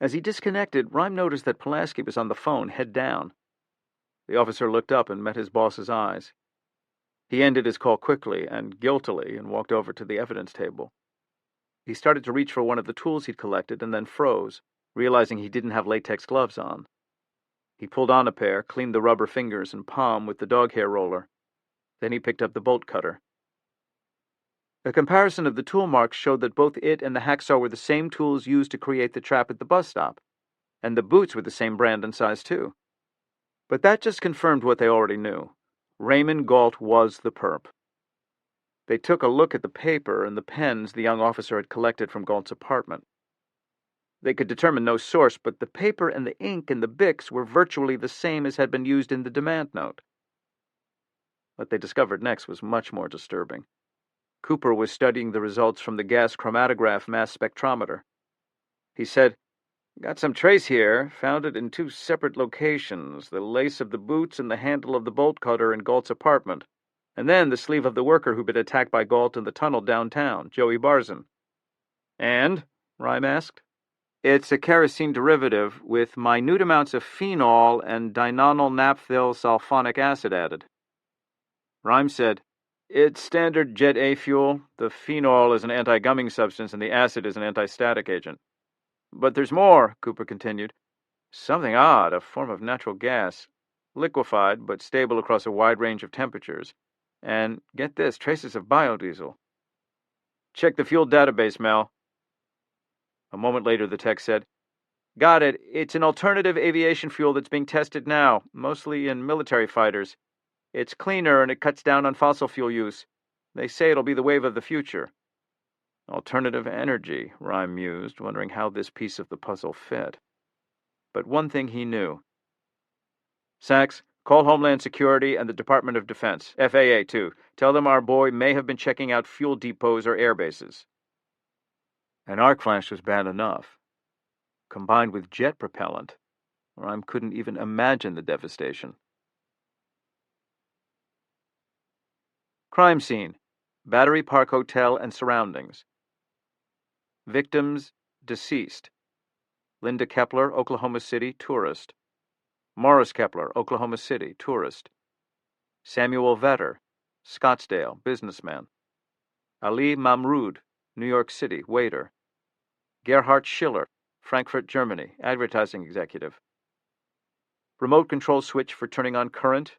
As he disconnected, Rhyme noticed that Pulaski was on the phone, head down. The officer looked up and met his boss's eyes. He ended his call quickly and guiltily and walked over to the evidence table. He started to reach for one of the tools he'd collected and then froze, realizing he didn't have latex gloves on. He pulled on a pair, cleaned the rubber fingers and palm with the dog hair roller. Then he picked up the bolt cutter. A comparison of the tool marks showed that both it and the hacksaw were the same tools used to create the trap at the bus stop, and the boots were the same brand and size too. But that just confirmed what they already knew. Raymond Galt was the perp. They took a look at the paper and the pens the young officer had collected from Galt's apartment. They could determine no source, but the paper and the ink and the Bics were virtually the same as had been used in the demand note. What they discovered next was much more disturbing. Cooper was studying the results from the gas chromatograph mass spectrometer. He said, "Got some trace here, found it in two separate locations, the lace of the boots and the handle of the bolt cutter in Galt's apartment, and then the sleeve of the worker who'd been attacked by Galt in the tunnel downtown, Joey Barzin." "And?" Rhyme asked. "It's a kerosene derivative with minute amounts of phenol and dinonyl naphthyl sulfonic acid added." Rhyme said, "It's standard Jet A fuel. The phenol is an anti-gumming substance and the acid is an anti-static agent." "But there's more," Cooper continued. "Something odd, a form of natural gas. Liquefied, but stable across a wide range of temperatures. And, get this, traces of biodiesel." "Check the fuel database, Mel." A moment later, the tech said, "Got it. It's an alternative aviation fuel that's being tested now, mostly in military fighters. It's cleaner and it cuts down on fossil fuel use. They say it'll be the wave of the future." Alternative energy, Rhyme mused, wondering how this piece of the puzzle fit. But one thing he knew. "Sachs, call Homeland Security and the Department of Defense, FAA too. Tell them our boy may have been checking out fuel depots or air bases." An arc flash was bad enough. Combined with jet propellant, Rhyme couldn't even imagine the devastation. Crime scene: Battery Park Hotel and surroundings. Victims: deceased. Linda Kepler, Oklahoma City, tourist. Morris Kepler, Oklahoma City, tourist. Samuel Vetter, Scottsdale, businessman. Ali Mamrood, New York City, waiter. Gerhard Schiller, Frankfurt, Germany, advertising executive. Remote control switch for turning on current.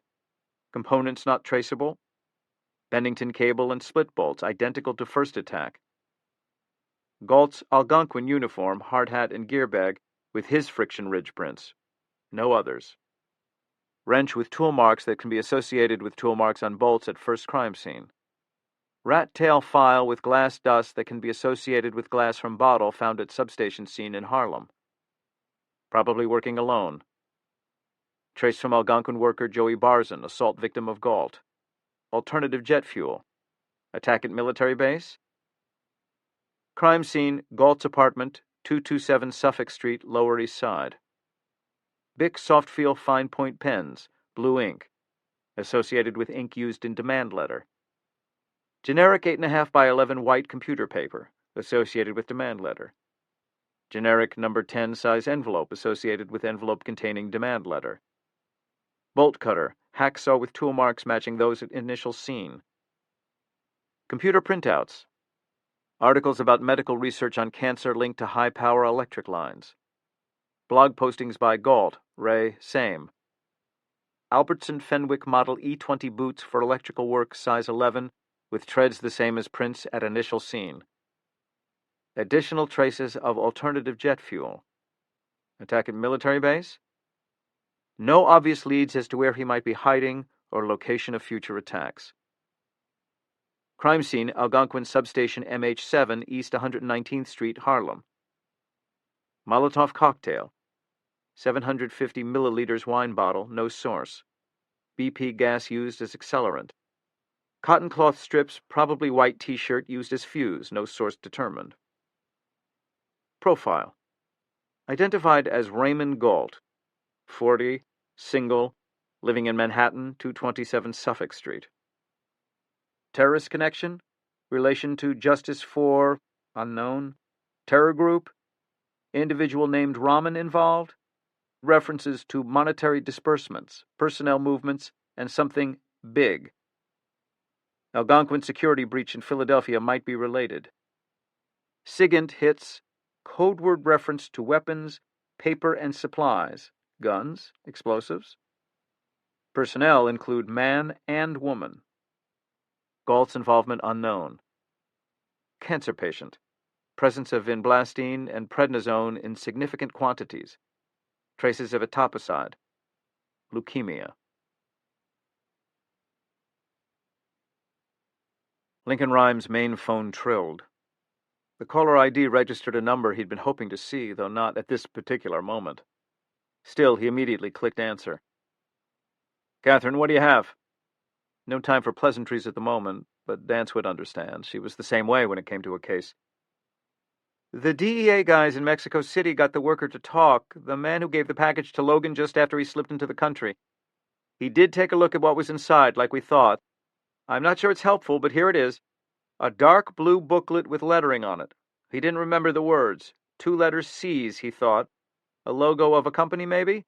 Components not traceable. Bennington cable and split bolts, identical to first attack. Galt's Algonquin uniform, hard hat and gear bag, with his friction ridge prints. No others. Wrench with tool marks that can be associated with tool marks on bolts at first crime scene. Rat tail file with glass dust that can be associated with glass from bottle found at substation scene in Harlem. Probably working alone. Trace from Algonquin worker Joey Barzin, assault victim of Galt. Alternative jet fuel. Attack at military base? Crime scene, Galt's apartment, 227 Suffolk Street, Lower East Side. Bic soft feel fine point pens, blue ink, associated with ink used in demand letter. Generic 8.5 by 11 white computer paper, associated with demand letter. Generic number 10 size envelope, associated with envelope containing demand letter. Bolt cutter, hacksaw with tool marks matching those at initial scene. Computer printouts. Articles about medical research on cancer linked to high-power electric lines. Blog postings by Galt, Ray, same. Albertson Fenwick Model E20 boots for electrical work, size 11, with treads the same as prints at initial scene. Additional traces of alternative jet fuel. Attack at military base? No obvious leads as to where he might be hiding or location of future attacks. Crime scene, Algonquin Substation MH7, East 119th Street, Harlem. Molotov cocktail. 750 milliliters wine bottle, no source. BP gas used as accelerant. Cotton cloth strips, probably white t-shirt used as fuse, no source determined. Profile. Identified as Raymond Galt, 40, single, living in Manhattan, 227 Suffolk Street. Terrorist connection? Relation to Justice for, unknown. Terror group? Individual named Rahman involved? References to monetary disbursements, personnel movements, and something big. Algonquin security breach in Philadelphia might be related. SIGINT hits code word reference to weapons, paper, and supplies, guns, explosives. Personnel include man and woman. Galt's involvement unknown. Cancer patient. Presence of vinblastine and prednisone in significant quantities. Traces of etoposide. Leukemia. Lincoln Rhymes' main phone trilled. The caller ID registered a number he'd been hoping to see, though not at this particular moment. Still, he immediately clicked answer. Catherine, what do you have? No time for pleasantries at the moment, but Dance would understand. She was the same way when it came to a case. The DEA guys in Mexico City got the worker to talk, the man who gave the package to Logan just after he slipped into the country. He did take a look at what was inside, like we thought. I'm not sure it's helpful, but here it is. A dark blue booklet with lettering on it. He didn't remember the words. 2 letters C's, he thought. A logo of a company, maybe?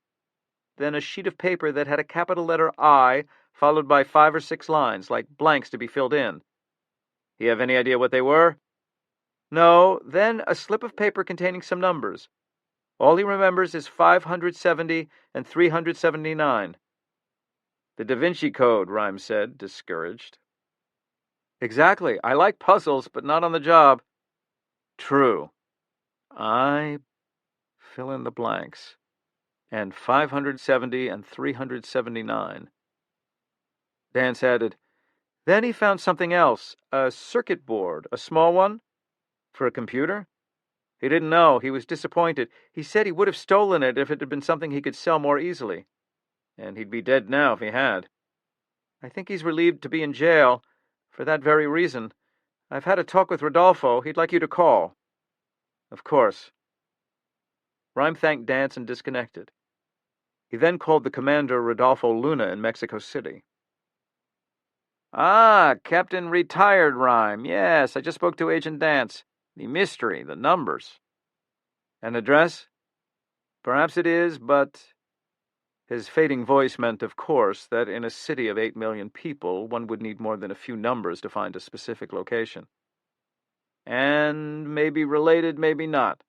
Then a sheet of paper that had a capital letter I, followed by 5 or 6 lines, like blanks to be filled in. You have any idea what they were? No, then a slip of paper containing some numbers. All he remembers is 570 and 379. The Da Vinci Code, Rhymes said, discouraged. Exactly. I like puzzles, but not on the job. True. I fill in the blanks. And 570 and 379. Dance added, Then he found something else, a circuit board, a small one, for a computer. He didn't know. He was disappointed. He said he would have stolen it if it had been something he could sell more easily. And he'd be dead now if he had. I think he's relieved to be in jail, for that very reason. I've had a talk with Rodolfo. He'd like you to call. Of course. Rhyme thanked Dance and disconnected. He then called the commander, Rodolfo Luna, in Mexico City. Ah, Captain Retired Rhyme. Yes, I just spoke to Agent Dance. The mystery, the numbers. An address? Perhaps it is, but... His fading voice meant, of course, that in a city of 8 million people, one would need more than a few numbers to find a specific location. And maybe related, maybe not.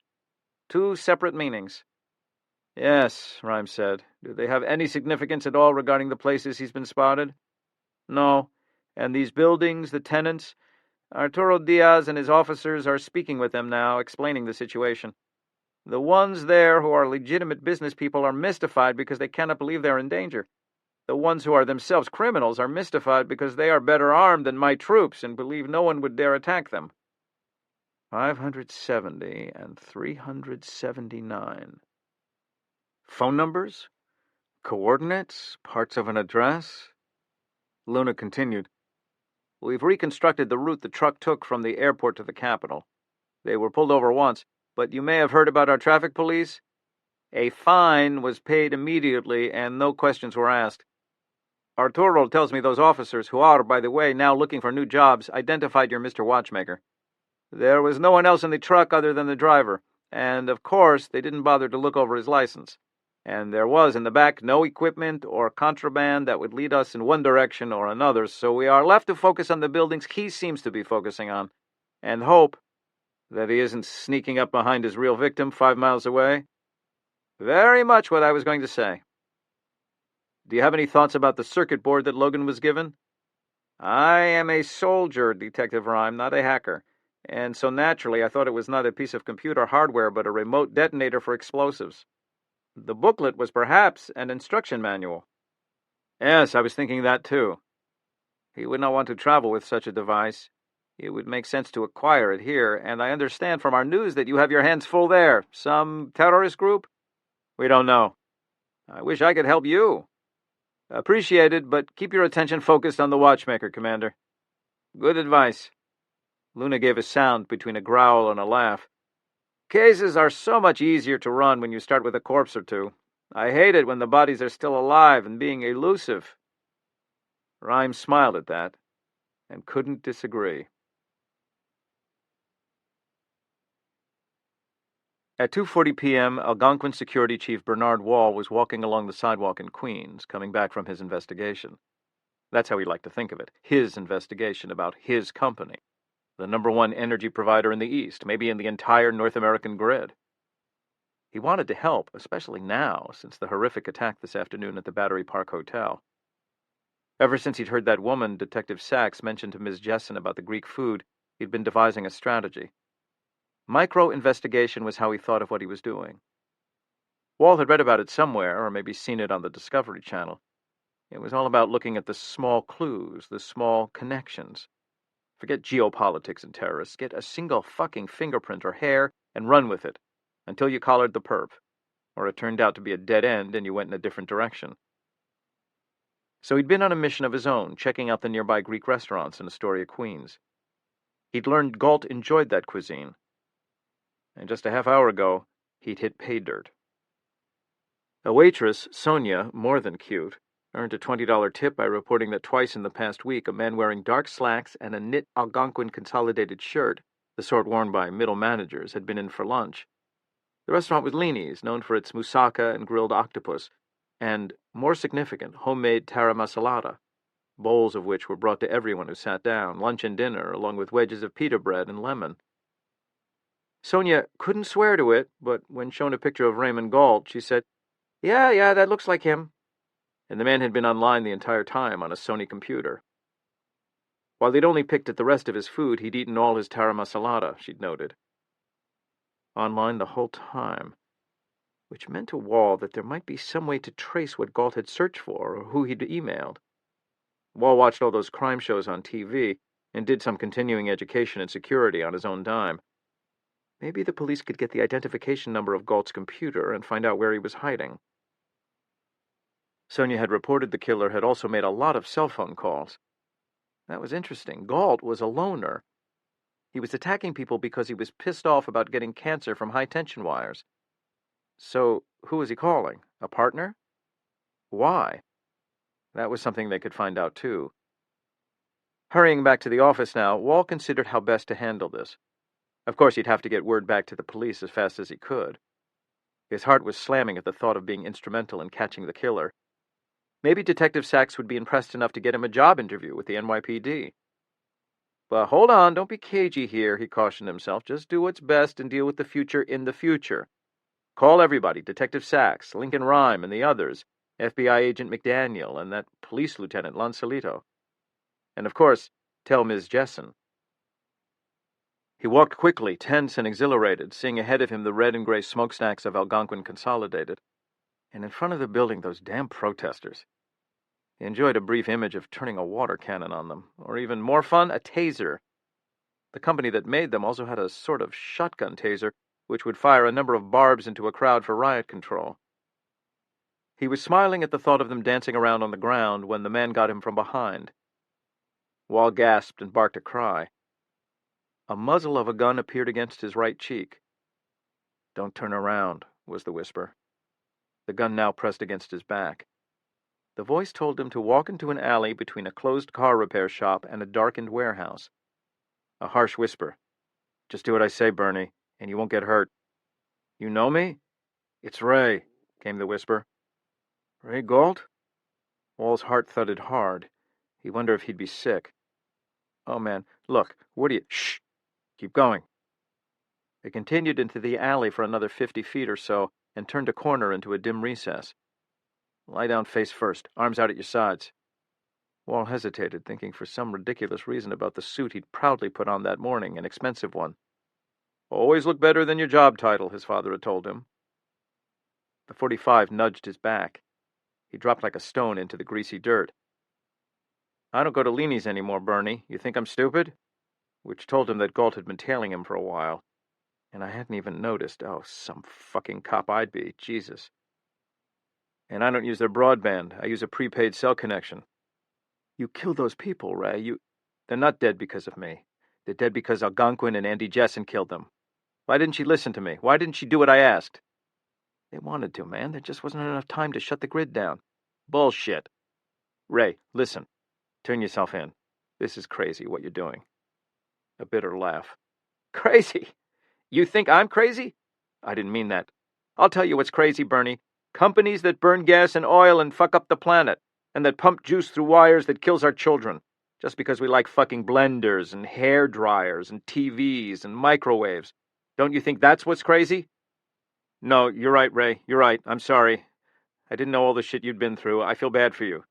2 separate meanings. Yes, Rhyme said. Do they have any significance at all regarding the places he's been spotted? No. And these buildings, the tenants, Arturo Diaz and his officers are speaking with them now, explaining the situation. The ones there who are legitimate business people are mystified because they cannot believe they're in danger. The ones who are themselves criminals are mystified because they are better armed than my troops and believe no one would dare attack them. 570 and 379. Phone numbers? Coordinates? Parts of an address? Luna continued. We've reconstructed the route the truck took from the airport to the capital. They were pulled over once, but you may have heard about our traffic police. A fine was paid immediately and no questions were asked. Arturo tells me those officers, who are, by the way, now looking for new jobs, identified your Mr. Watchmaker. There was no one else in the truck other than the driver, and, of course, they didn't bother to look over his license. And there was in the back no equipment or contraband that would lead us in one direction or another, so we are left to focus on the buildings he seems to be focusing on, and hope that he isn't sneaking up behind his real victim 5 miles away. Very much what I was going to say. Do you have any thoughts about the circuit board that Logan was given? I am a soldier, Detective Rhyme, not a hacker, and so naturally I thought it was not a piece of computer hardware but a remote detonator for explosives. The booklet was perhaps an instruction manual. Yes, I was thinking that too. He would not want to travel with such a device. It would make sense to acquire it here, and I understand from our news that you have your hands full there. Some terrorist group? We don't know. I wish I could help you. Appreciated, but keep your attention focused on the watchmaker, Commander. Good advice. Luna gave a sound between a growl and a laugh. Cases are so much easier to run when you start with a corpse or 2. I hate it when the bodies are still alive and being elusive. Rhyme smiled at that, and couldn't disagree. At 2:40 p.m., Algonquin Security Chief Bernard Wall was walking along the sidewalk in Queens, coming back from his investigation. That's how he liked to think of it. His investigation about his company. The #1 energy provider in the East, maybe in the entire North American grid. He wanted to help, especially now, since the horrific attack this afternoon at the Battery Park Hotel. Ever since he'd heard that woman, Detective Sachs, mention to Ms. Jessen about the Greek food, he'd been devising a strategy. Micro-investigation was how he thought of what he was doing. Wall had read about it somewhere, or maybe seen it on the Discovery Channel. It was all about looking at the small clues, the small connections. Forget geopolitics and terrorists. Get a single fucking fingerprint or hair and run with it, until you collared the perp, or it turned out to be a dead end and you went in a different direction. So he'd been on a mission of his own, checking out the nearby Greek restaurants in Astoria, Queens. He'd learned Galt enjoyed that cuisine. And just a half hour ago, he'd hit pay dirt. A waitress, Sonia, more than cute, earned a $20 tip by reporting that twice in the past week a man wearing dark slacks and a knit Algonquin consolidated shirt, the sort worn by middle managers, had been in for lunch. The restaurant was Lini's, known for its moussaka and grilled octopus, and, more significant, homemade tara masalata, bowls of which were brought to everyone who sat down, lunch and dinner, along with wedges of pita bread and lemon. Sonia couldn't swear to it, but when shown a picture of Raymond Galt, she said, Yeah, that looks like him. And the man had been online the entire time on a Sony computer. While he'd only picked at the rest of his food, he'd eaten all his tara masalata, she'd noted. Online the whole time, which meant to Wall that there might be some way to trace what Galt had searched for or who he'd emailed. Wall watched all those crime shows on TV and did some continuing education in security on his own dime. Maybe the police could get the identification number of Galt's computer and find out where he was hiding. Sonia had reported the killer had also made a lot of cell phone calls. That was interesting. Galt was a loner. He was attacking people because he was pissed off about getting cancer from high-tension wires. So, who was he calling? A partner? Why? That was something they could find out, too. Hurrying back to the office now, Wall considered how best to handle this. Of course, he'd have to get word back to the police as fast as he could. His heart was slamming at the thought of being instrumental in catching the killer. Maybe Detective Sachs would be impressed enough to get him a job interview with the NYPD. But hold on, don't be cagey here, he cautioned himself. Just do what's best and deal with the future in the future. Call everybody, Detective Sachs, Lincoln Rhyme, and the others, FBI Agent McDaniel, and that police lieutenant, Lancelito. And of course, tell Ms. Jessen. He walked quickly, tense and exhilarated, seeing ahead of him the red and gray smokestacks of Algonquin Consolidated, and in front of the building those damn protesters. He enjoyed a brief image of turning a water cannon on them, or even more fun, a taser. The company that made them also had a sort of shotgun taser, which would fire a number of barbs into a crowd for riot control. He was smiling at the thought of them dancing around on the ground when the man got him from behind. Wall gasped and barked a cry. A muzzle of a gun appeared against his right cheek. "Don't turn around," was the whisper. The gun now pressed against his back. The voice told him to walk into an alley between a closed car repair shop and a darkened warehouse. A harsh whisper. "Just do what I say, Bernie, and you won't get hurt." "You know me?" "It's Ray," came the whisper. "Ray Galt?" Wall's heart thudded hard. He wondered if he'd be sick. "Oh, man, look, what do you— Shh! Keep going." They continued into the alley for another 50 feet or so and turned a corner into a dim recess. "Lie down face first, arms out at your sides." Wall hesitated, thinking for some ridiculous reason about the suit he'd proudly put on that morning, an expensive one. "Always look better than your job title," his father had told him. The .45 nudged his back. He dropped like a stone into the greasy dirt. "I don't go to Lini's anymore, Bernie. You think I'm stupid?" Which told him that Galt had been tailing him for a while. And I hadn't even noticed. Oh, some fucking cop I'd be. Jesus. "And I don't use their broadband. I use a prepaid cell connection." "You killed those people, Ray. They're not dead because of me. They're dead because Algonquin and Andy Jessen killed them. Why didn't she listen to me? Why didn't she do what I asked?" "They wanted to, man. There just wasn't enough time to shut the grid down." "Bullshit." "Ray, listen. Turn yourself in. This is crazy, what you're doing." A bitter laugh. "Crazy? You think I'm crazy?" "I didn't mean that. I'll tell you what's crazy, Bernie. Companies that burn gas and oil and fuck up the planet. and that pump juice through wires that kills our children, just because we like fucking blenders and hair dryers and TVs and microwaves. Don't you think that's what's crazy? No, you're right, Ray. You're right. I'm sorry. I didn't know all the shit you'd been through. I feel bad for you.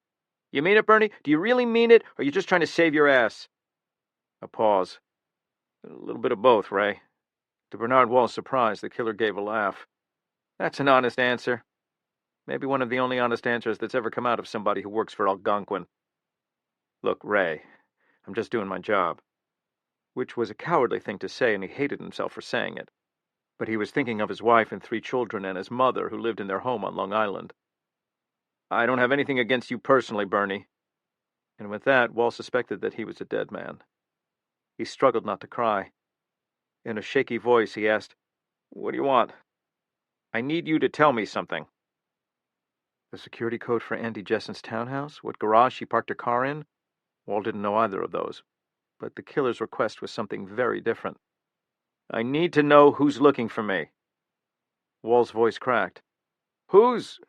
You mean it, Bernie? Do you really mean it, or are you just trying to save your ass? A pause. A little bit of both, Ray. To Bernard Wall's surprise, the killer gave a laugh. That's an honest answer. Maybe one of the only honest answers that's ever come out of somebody who works for Algonquin. Look, Ray, I'm just doing my job. Which was a cowardly thing to say, and he hated himself for saying it. But he was thinking of his wife and 3 children and his mother, who lived in their home on Long Island. I don't have anything against you personally, Bernie. And with that, Wall suspected that he was a dead man. He struggled not to cry. In a shaky voice, he asked, What do you want? I need you to tell me something. The security code for Andy Jesson's townhouse? What garage she parked her car in? Wall didn't know either of those. But the killer's request was something very different. I need to know who's looking for me. Wall's voice cracked. Who's?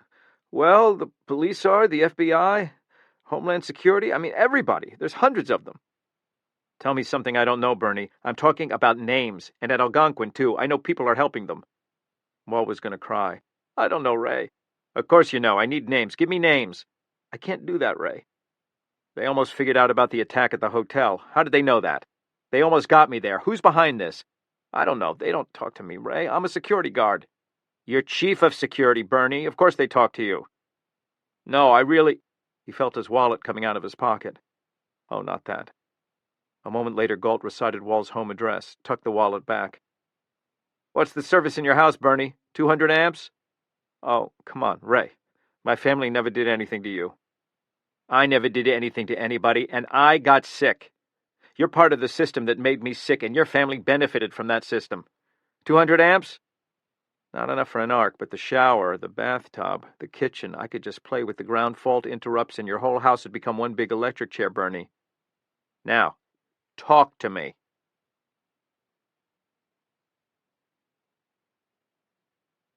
Well, the police are, the FBI, Homeland Security. I mean, everybody. There's hundreds of them. Tell me something I don't know, Bernie. I'm talking about names, and at Algonquin, too. I know people are helping them. Wall was going to cry. I don't know, Ray. Of course you know. I need names. Give me names. I can't do that, Ray. They almost figured out about the attack at the hotel. How did they know that? They almost got me there. Who's behind this? I don't know. They don't talk to me, Ray. I'm a security guard. You're chief of security, Bernie. Of course they talk to you. No, I really... He felt his wallet coming out of his pocket. Oh, not that. A moment later, Galt recited Wall's home address, tucked the wallet back. What's the service in your house, Bernie? 200 amps? Oh, come on, Ray. My family never did anything to you. I never did anything to anybody, and I got sick. You're part of the system that made me sick, and your family benefited from that system. 200 amps? Not enough for an arc, but the shower, the bathtub, the kitchen, I could just play with the ground fault interrupts, and your whole house would become one big electric chair, Bernie. Now, talk to me.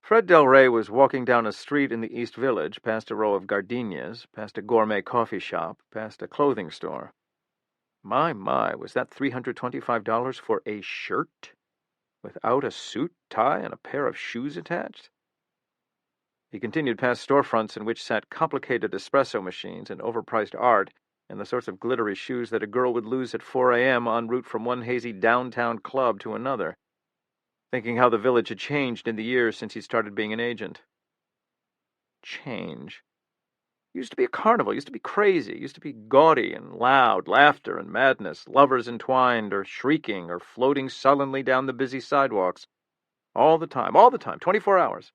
Fred Del Rey was walking down a street in the East Village, past a row of gardenias, past a gourmet coffee shop, past a clothing store. My, was that $325 for a shirt? Without a suit, tie, and a pair of shoes attached? He continued past storefronts in which sat complicated espresso machines and overpriced art, and the sorts of glittery shoes that a girl would lose at 4 a.m. en route from one hazy downtown club to another, thinking how the village had changed in the years since he started being an agent. Change. Used to be a carnival, used to be crazy, used to be gaudy and loud, laughter and madness, lovers entwined or shrieking or floating sullenly down the busy sidewalks. All the time, 24 hours.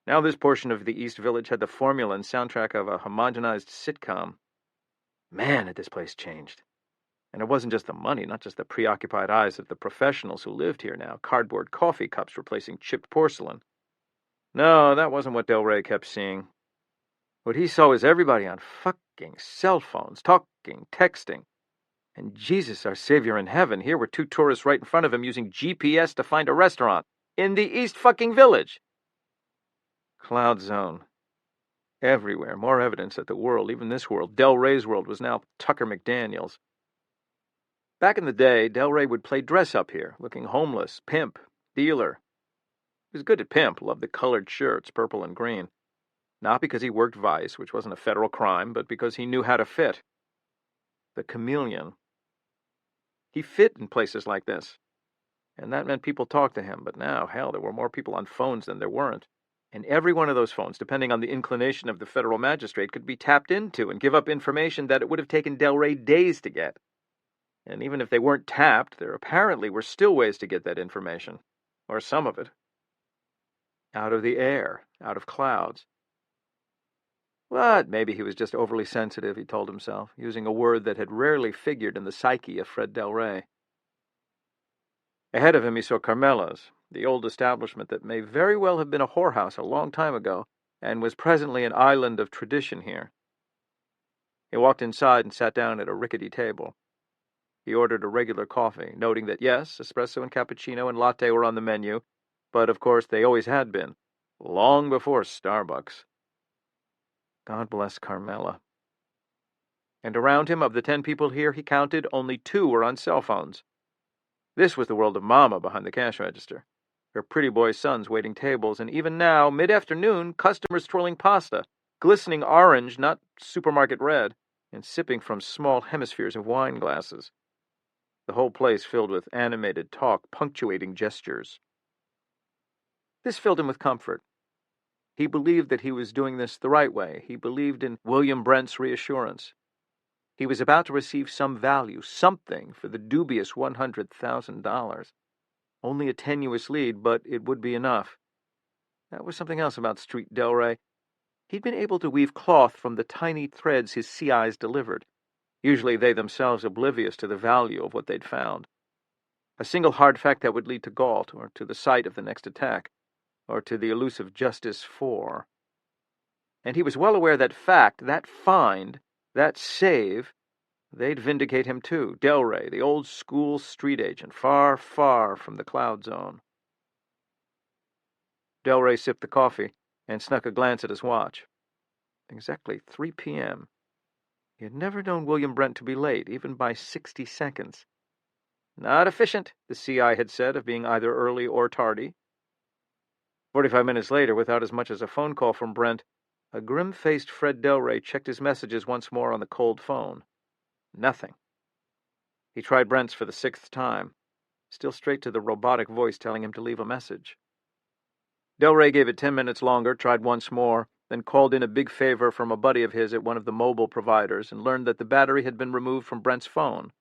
Now this portion of the East Village had the formula and soundtrack of a homogenized sitcom. Man, had this place changed. And it wasn't just the money, not just the preoccupied eyes of the professionals who lived here now, cardboard coffee cups replacing chipped porcelain. No, that wasn't what Del Rey kept seeing. What he saw was everybody on fucking cell phones, talking, texting. And Jesus, our Savior in heaven, here were 2 tourists right in front of him using GPS to find a restaurant. In the East fucking Village! Cloud zone. Everywhere, more evidence that the world, even this world, Del Rey's world, was now Tucker McDaniel's. Back in the day, Del Rey would play dress-up here, looking homeless, pimp, dealer. He was good at pimp, loved the colored shirts, purple and green. Not because he worked vice, which wasn't a federal crime, but because he knew how to fit. The chameleon. He fit in places like this. And that meant people talked to him, but now, hell, there were more people on phones than there weren't. And every one of those phones, depending on the inclination of the federal magistrate, could be tapped into and give up information that it would have taken Del Rey days to get. And even if they weren't tapped, there apparently were still ways to get that information. Or some of it. Out of the air, out of clouds. But maybe he was just overly sensitive, he told himself, using a word that had rarely figured in the psyche of Fred Del Rey. Ahead of him he saw Carmela's, the old establishment that may very well have been a whorehouse a long time ago, and was presently an island of tradition here. He walked inside and sat down at a rickety table. He ordered a regular coffee, noting that yes, espresso and cappuccino and latte were on the menu, but of course they always had been, long before Starbucks. God bless Carmela. And around him, of the 10 people here he counted, only 2 were on cell phones. This was the world of Mama behind the cash register. Her pretty boy sons waiting tables, and even now, mid-afternoon, customers twirling pasta, glistening orange, not supermarket red, and sipping from small hemispheres of wine glasses. The whole place filled with animated talk, punctuating gestures. This filled him with comfort. He believed that he was doing this the right way. He believed in William Brent's reassurance. He was about to receive some value, something, for the dubious $100,000. Only a tenuous lead, but it would be enough. That was something else about Street Delray. He'd been able to weave cloth from the tiny threads his CIs delivered, usually they themselves oblivious to the value of what they'd found. A single hard fact that would lead to Galt, or to the site of the next attack, or to the elusive Justice 4. And he was well aware that fact, that find, that save, they'd vindicate him too. Delray, the old-school street agent, far, far from the cloud zone. Delray sipped the coffee and snuck a glance at his watch. Exactly 3 p.m. He had never known William Brent to be late, even by 60 seconds. Not efficient, the CI had said, of being either early or tardy. 45 minutes later, without as much as a phone call from Brent, a grim-faced Fred Delray checked his messages once more on the cold phone. Nothing. He tried Brent's for the 6th time, still straight to the robotic voice telling him to leave a message. Delray gave it 10 minutes longer, tried once more, then called in a big favor from a buddy of his at one of the mobile providers and learned that the battery had been removed from Brent's phone.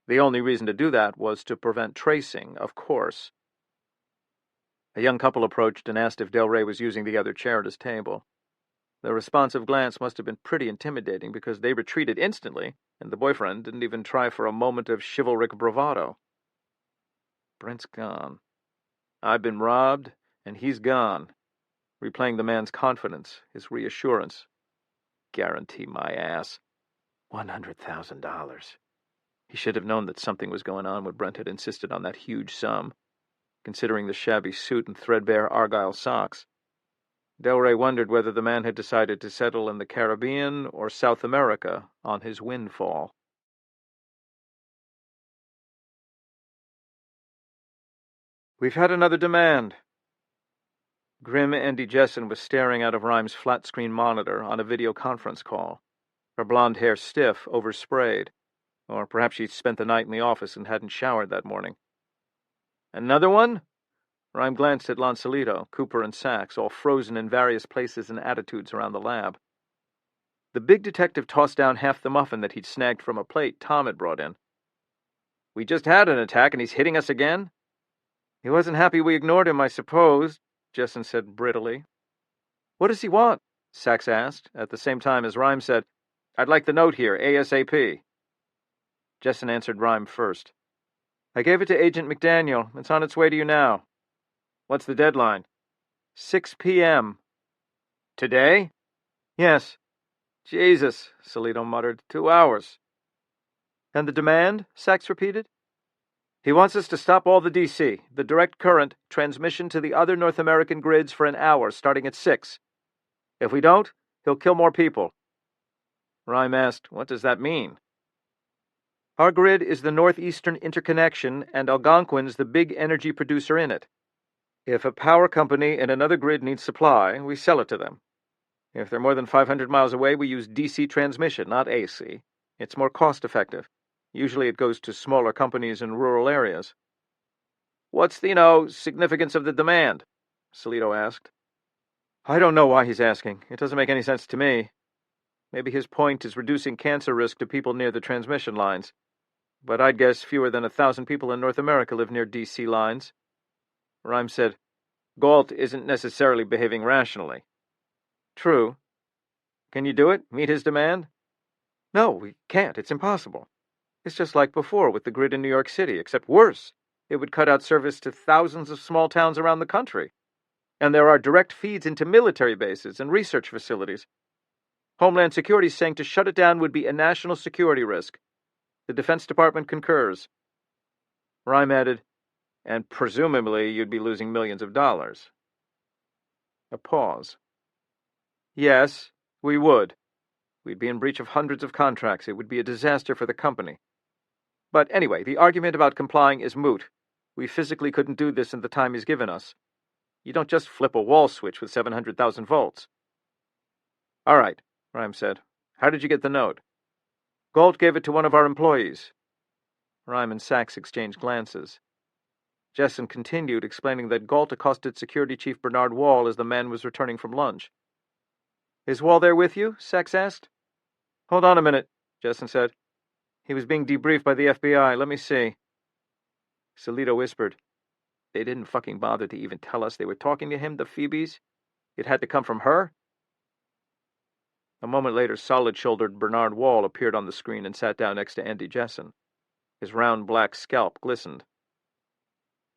The only reason to do that was to prevent tracing, of course. A young couple approached and asked if Delray was using the other chair at his table. The responsive glance must have been pretty intimidating because they retreated instantly, and the boyfriend didn't even try for a moment of chivalric bravado. Brent's gone. I've been robbed, and he's gone. Replaying the man's confidence, his reassurance. Guarantee my ass. $100,000. He should have known that something was going on when Brent had insisted on that huge sum, considering the shabby suit and threadbare argyle socks. Delray wondered whether the man had decided to settle in the Caribbean or South America on his windfall. We've had another demand. Grim Andy Jessen was staring out of Rhyme's flat-screen monitor on a video conference call, her blonde hair stiff, oversprayed, or perhaps she'd spent the night in the office and hadn't showered that morning. Another one? Rhyme glanced at Lancelito, Cooper, and Sachs, all frozen in various places and attitudes around the lab. The big detective tossed down half the muffin that he'd snagged from a plate Tom had brought in. We just had an attack, and he's hitting us again? He wasn't happy we ignored him, I suppose, Jessen said brittily. What does he want? Sachs asked, at the same time as Rhyme said, I'd like the note here, ASAP. Jessen answered Rhyme first. I gave it to Agent McDaniel. It's on its way to you now. What's the deadline? 6 p.m. Today? Yes. Jesus, Salito muttered. 2 hours. And the demand? Sachs repeated. He wants us to stop all the DC, the direct current transmission to the other North American grids for an hour, starting at 6. If we don't, he'll kill more people. Rhyme asked, what does that mean? Our grid is the northeastern interconnection, and Algonquin's the big energy producer in it. If a power company in another grid needs supply, we sell it to them. If they're more than 500 miles away, we use DC transmission, not AC. It's more cost-effective. Usually it goes to smaller companies in rural areas. What's the, significance of the demand? Salito asked. I don't know why he's asking. It doesn't make any sense to me. Maybe his point is reducing cancer risk to people near the transmission lines. But I'd guess fewer than 1,000 people in North America live near DC lines. Rhyme said, Galt isn't necessarily behaving rationally. True. Can you do it? Meet his demand? No, we can't. It's impossible. It's just like before with the grid in New York City, except worse. It would cut out service to thousands of small towns around the country. And there are direct feeds into military bases and research facilities. Homeland Security's saying to shut it down would be a national security risk. The Defense Department concurs. Rhyme added, and presumably you'd be losing millions of dollars. A pause. Yes, we would. We'd be in breach of hundreds of contracts. It would be a disaster for the company. But anyway, the argument about complying is moot. We physically couldn't do this in the time he's given us. You don't just flip a wall switch with 700,000 volts. All right, Rhyme said. How did you get the note? Galt gave it to one of our employees. Rhyme and Sachs exchanged glances. Jessen continued, explaining that Galt accosted Security Chief Bernard Wall as the man was returning from lunch. Is Wall there with you? Sachs asked. Hold on a minute, Jessen said. He was being debriefed by the FBI. Let me see. Salito whispered. They didn't fucking bother to even tell us they were talking to him, the Phoebes. It had to come from her? A moment later, solid-shouldered Bernard Wall appeared on the screen and sat down next to Andy Jessen. His round black scalp glistened.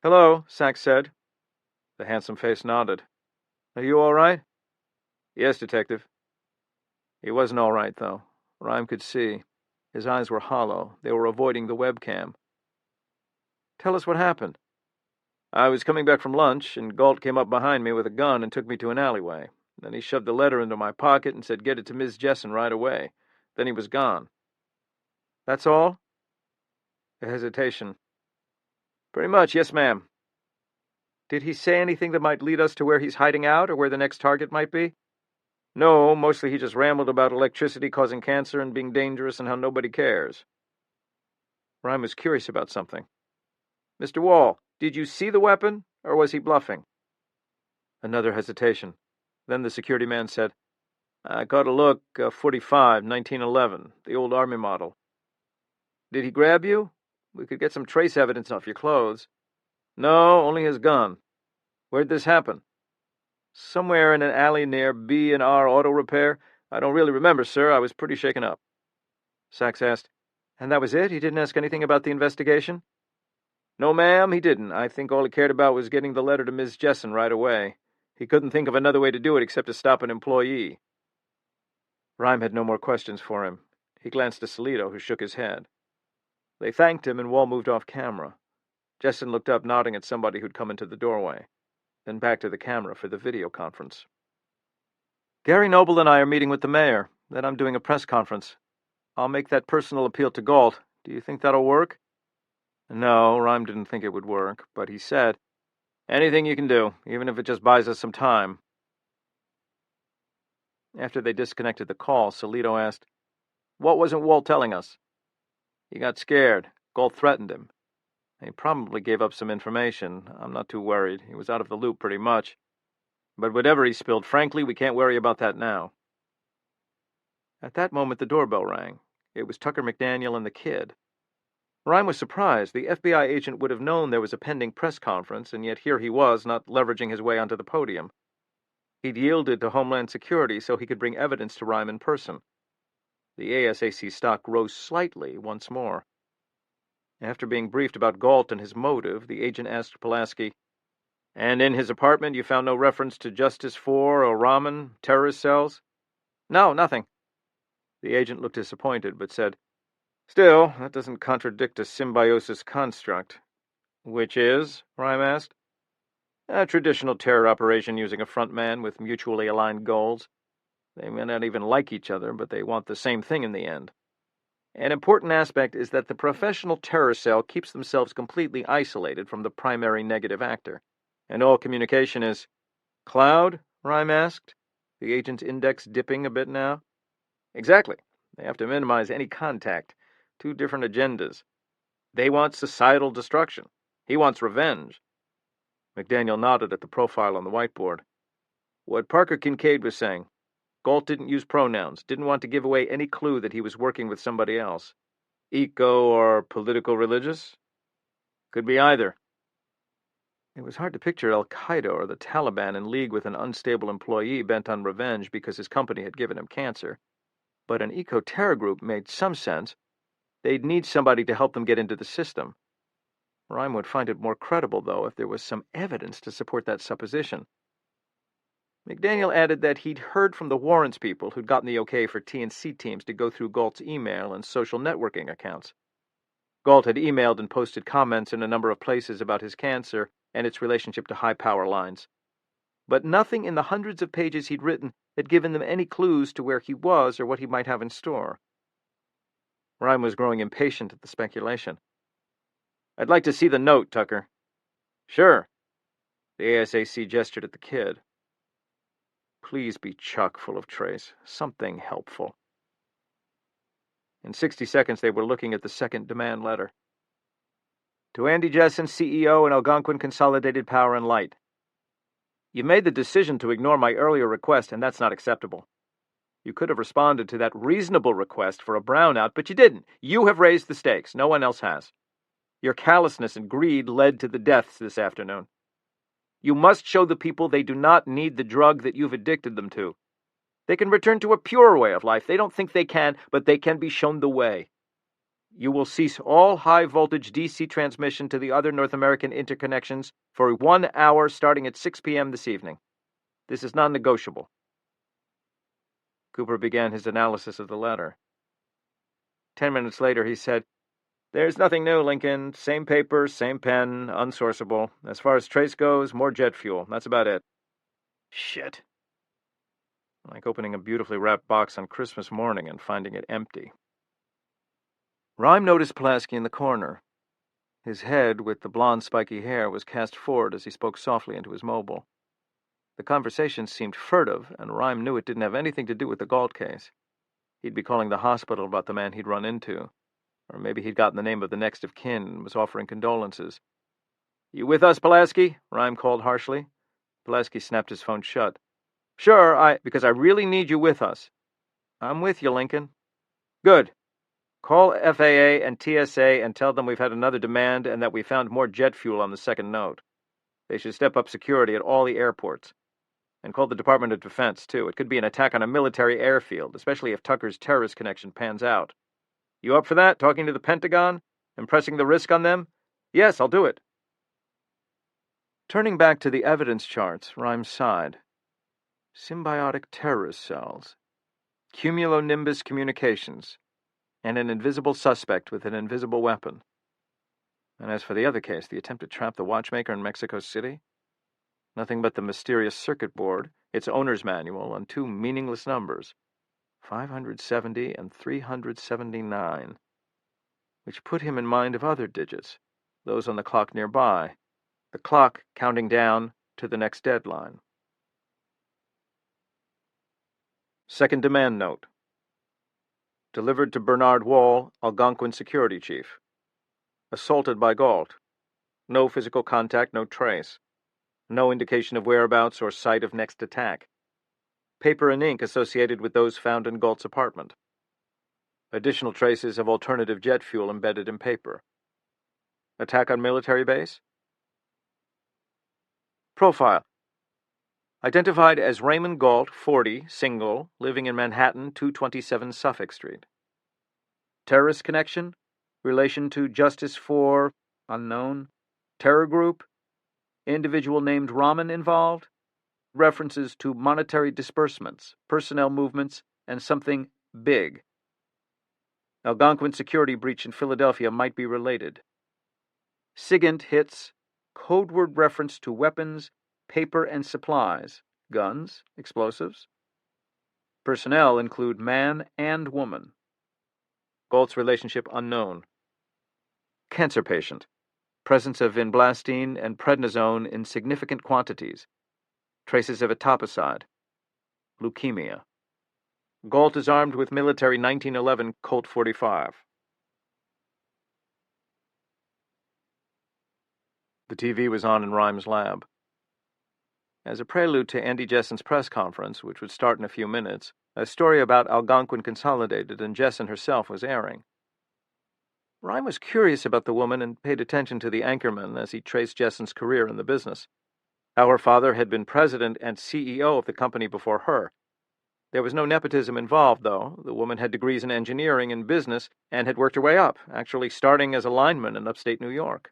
Hello, Sachs said. The handsome face nodded. Are you all right? Yes, Detective. He wasn't all right, though. Rhyme could see. His eyes were hollow. They were avoiding the webcam. Tell us what happened. I was coming back from lunch, and Galt came up behind me with a gun and took me to an alleyway. Then he shoved the letter into my pocket and said, get it to Ms. Jessen right away. Then he was gone. That's all? A hesitation. Pretty much, yes, ma'am. Did he say anything that might lead us to where he's hiding out or where the next target might be? No, mostly he just rambled about electricity causing cancer and being dangerous and how nobody cares. Rhyme was curious about something. Mr. Wall, did you see the weapon, or was he bluffing? Another hesitation. Then the security man said, I caught a look, 45, 1911, the old Army model. Did he grab you? We could get some trace evidence off your clothes. No, only his gun. Where'd this happen? Somewhere in an alley near B&R Auto Repair. I don't really remember, sir. I was pretty shaken up. Sachs asked, And that was it? He didn't ask anything about the investigation? No, ma'am, he didn't. I think all he cared about was getting the letter to Ms. Jessen right away. He couldn't think of another way to do it except to stop an employee. Rhyme had no more questions for him. He glanced at Salito, who shook his head. They thanked him, and Wall moved off camera. Jessen looked up, nodding at somebody who'd come into the doorway, then back to the camera for the video conference. Gary Noble and I are meeting with the mayor. Then I'm doing a press conference. I'll make that personal appeal to Galt. Do you think that'll work? No, Rhyme didn't think it would work, but he said, Anything you can do, even if it just buys us some time. After they disconnected the call, Salito asked, What wasn't Walt telling us? He got scared. Galt threatened him. He probably gave up some information. I'm not too worried. He was out of the loop pretty much. But whatever he spilled, frankly, we can't worry about that now. At that moment, the doorbell rang. It was Tucker McDaniel and the kid. Rhyme was surprised. The FBI agent would have known there was a pending press conference, and yet here he was, not leveraging his way onto the podium. He'd yielded to Homeland Security so he could bring evidence to Rhyme in person. The ASAC stock rose slightly once more. After being briefed about Galt and his motive, the agent asked Pulaski, And in his apartment you found no reference to Justice 4 or Raman, terrorist cells? No, nothing. The agent looked disappointed, but said, Still, that doesn't contradict a symbiosis construct. Which is? Rhyme asked. A traditional terror operation using a front man with mutually aligned goals. They may not even like each other, but they want the same thing in the end. An important aspect is that the professional terror cell keeps themselves completely isolated from the primary negative actor, and all communication is... Cloud? Rhyme asked, the agent's index dipping a bit now. Exactly. They have to minimize any contact. Two different agendas. They want societal destruction. He wants revenge. McDaniel nodded at the profile on the whiteboard. What Parker Kincaid was saying. Galt didn't use pronouns, didn't want to give away any clue that he was working with somebody else. Eco or political-religious? Could be either. It was hard to picture Al-Qaeda or the Taliban in league with an unstable employee bent on revenge because his company had given him cancer. But an eco-terror group made some sense. They'd need somebody to help them get into the system. Rhyme would find it more credible, though, if there was some evidence to support that supposition. McDaniel added that he'd heard from the warrants people who'd gotten the okay for T&C teams to go through Galt's email and social networking accounts. Galt had emailed and posted comments in a number of places about his cancer and its relationship to high-power lines. but nothing in the hundreds of pages he'd written had given them any clues to where he was or what he might have in store. Rhyme was growing impatient at the speculation. "I'd like to see the note, Tucker." "Sure." The ASAC gestured at the kid. "Please be chock full of trace. Something helpful." In 60 seconds, they were looking at the second demand letter. To Andy Jessen, CEO and Algonquin Consolidated Power and Light. You made the decision to ignore my earlier request, and that's not acceptable. You could have responded to that reasonable request for a brownout, but you didn't. You have raised the stakes. No one else has. Your callousness and greed led to the deaths this afternoon. You must show the people they do not need the drug that you've addicted them to. They can return to a pure way of life. They don't think they can, but they can be shown the way. You will cease all high-voltage DC transmission to the other North American interconnections for 1 hour starting at 6 p.m. this evening. This is non-negotiable. Cooper began his analysis of the letter. 10 minutes later, he said, "There's nothing new, Lincoln. Same paper, same pen, unsourceable. As far as trace goes, more jet fuel. That's about it." Shit. Like opening a beautifully wrapped box on Christmas morning and finding it empty. Rhyme noticed Pulaski in the corner. His head, with the blonde spiky hair, was cast forward as he spoke softly into his mobile. The conversation seemed furtive, and Rhyme knew it didn't have anything to do with the Galt case. He'd be calling the hospital about the man he'd run into. Or maybe he'd gotten the name of the next of kin and was offering condolences. "You with us, Pulaski?" Rhyme called harshly. Pulaski snapped his phone shut. "Sure, because I really need you with us." "I'm with you, Lincoln." "Good. Call FAA and TSA and tell them we've had another demand and that we found more jet fuel on the second note. They should step up security at all the airports. And call the Department of Defense, too. It could be an attack on a military airfield, especially if Tucker's terrorist connection pans out. You up for that, talking to the Pentagon? Impressing the risk on them? Yes, I'll do it." Turning back to the evidence charts, Rhyme sighed. Symbiotic terrorist cells. Cumulonimbus communications. And an invisible suspect with an invisible weapon. And as for the other case, the attempt to trap the watchmaker in Mexico City? Nothing but the mysterious circuit board, its owner's manual, and 2 meaningless numbers, 570 and 379, which put him in mind of other digits, those on the clock nearby, the clock counting down to the next deadline. Second demand note. Delivered to Bernard Wall, Algonquin Security Chief. Assaulted by Galt. No physical contact, no trace. No indication of whereabouts or site of next attack. Paper and ink associated with those found in Galt's apartment. Additional traces of alternative jet fuel embedded in paper. Attack on military base? Profile. Identified as Raymond Galt, 40, single, living in Manhattan, 227 Suffolk Street. Terrorist connection? Relation to Justice for, unknown, terror group? Individual named Rahman involved? References to monetary disbursements, personnel movements, and something big. Algonquin security breach in Philadelphia might be related. SIGINT hits, code word reference to weapons, paper and supplies, guns, explosives. Personnel include man and woman. Galt's relationship unknown. Cancer patient. Presence of vinblastine and prednisone in significant quantities. Traces of etoposide. Leukemia. Galt is armed with military 1911 Colt .45. The TV was on in Rhyme's lab. As a prelude to Andy Jessen's press conference, which would start in a few minutes, a story about Algonquin Consolidated and Jessen herself was airing. Rhyme was curious about the woman and paid attention to the anchorman as he traced Jessen's career in the business. How her father had been president and CEO of the company before her. There was no nepotism involved, though. The woman had degrees in engineering and business and had worked her way up, actually starting as a lineman in upstate New York.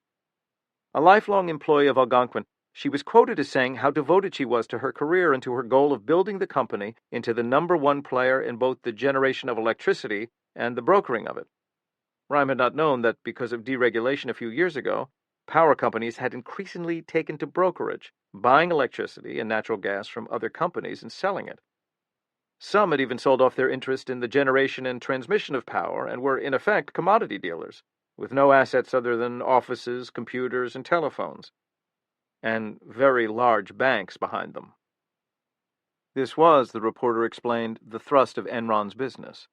A lifelong employee of Algonquin, she was quoted as saying how devoted she was to her career and to her goal of building the company into the #1 player in both the generation of electricity and the brokering of it. Rhyme had not known that because of deregulation a few years ago, power companies had increasingly taken to brokerage, buying electricity and natural gas from other companies and selling it. Some had even sold off their interest in the generation and transmission of power and were, in effect, commodity dealers, with no assets other than offices, computers, and telephones, and very large banks behind them. This was, the reporter explained, the thrust of Enron's business.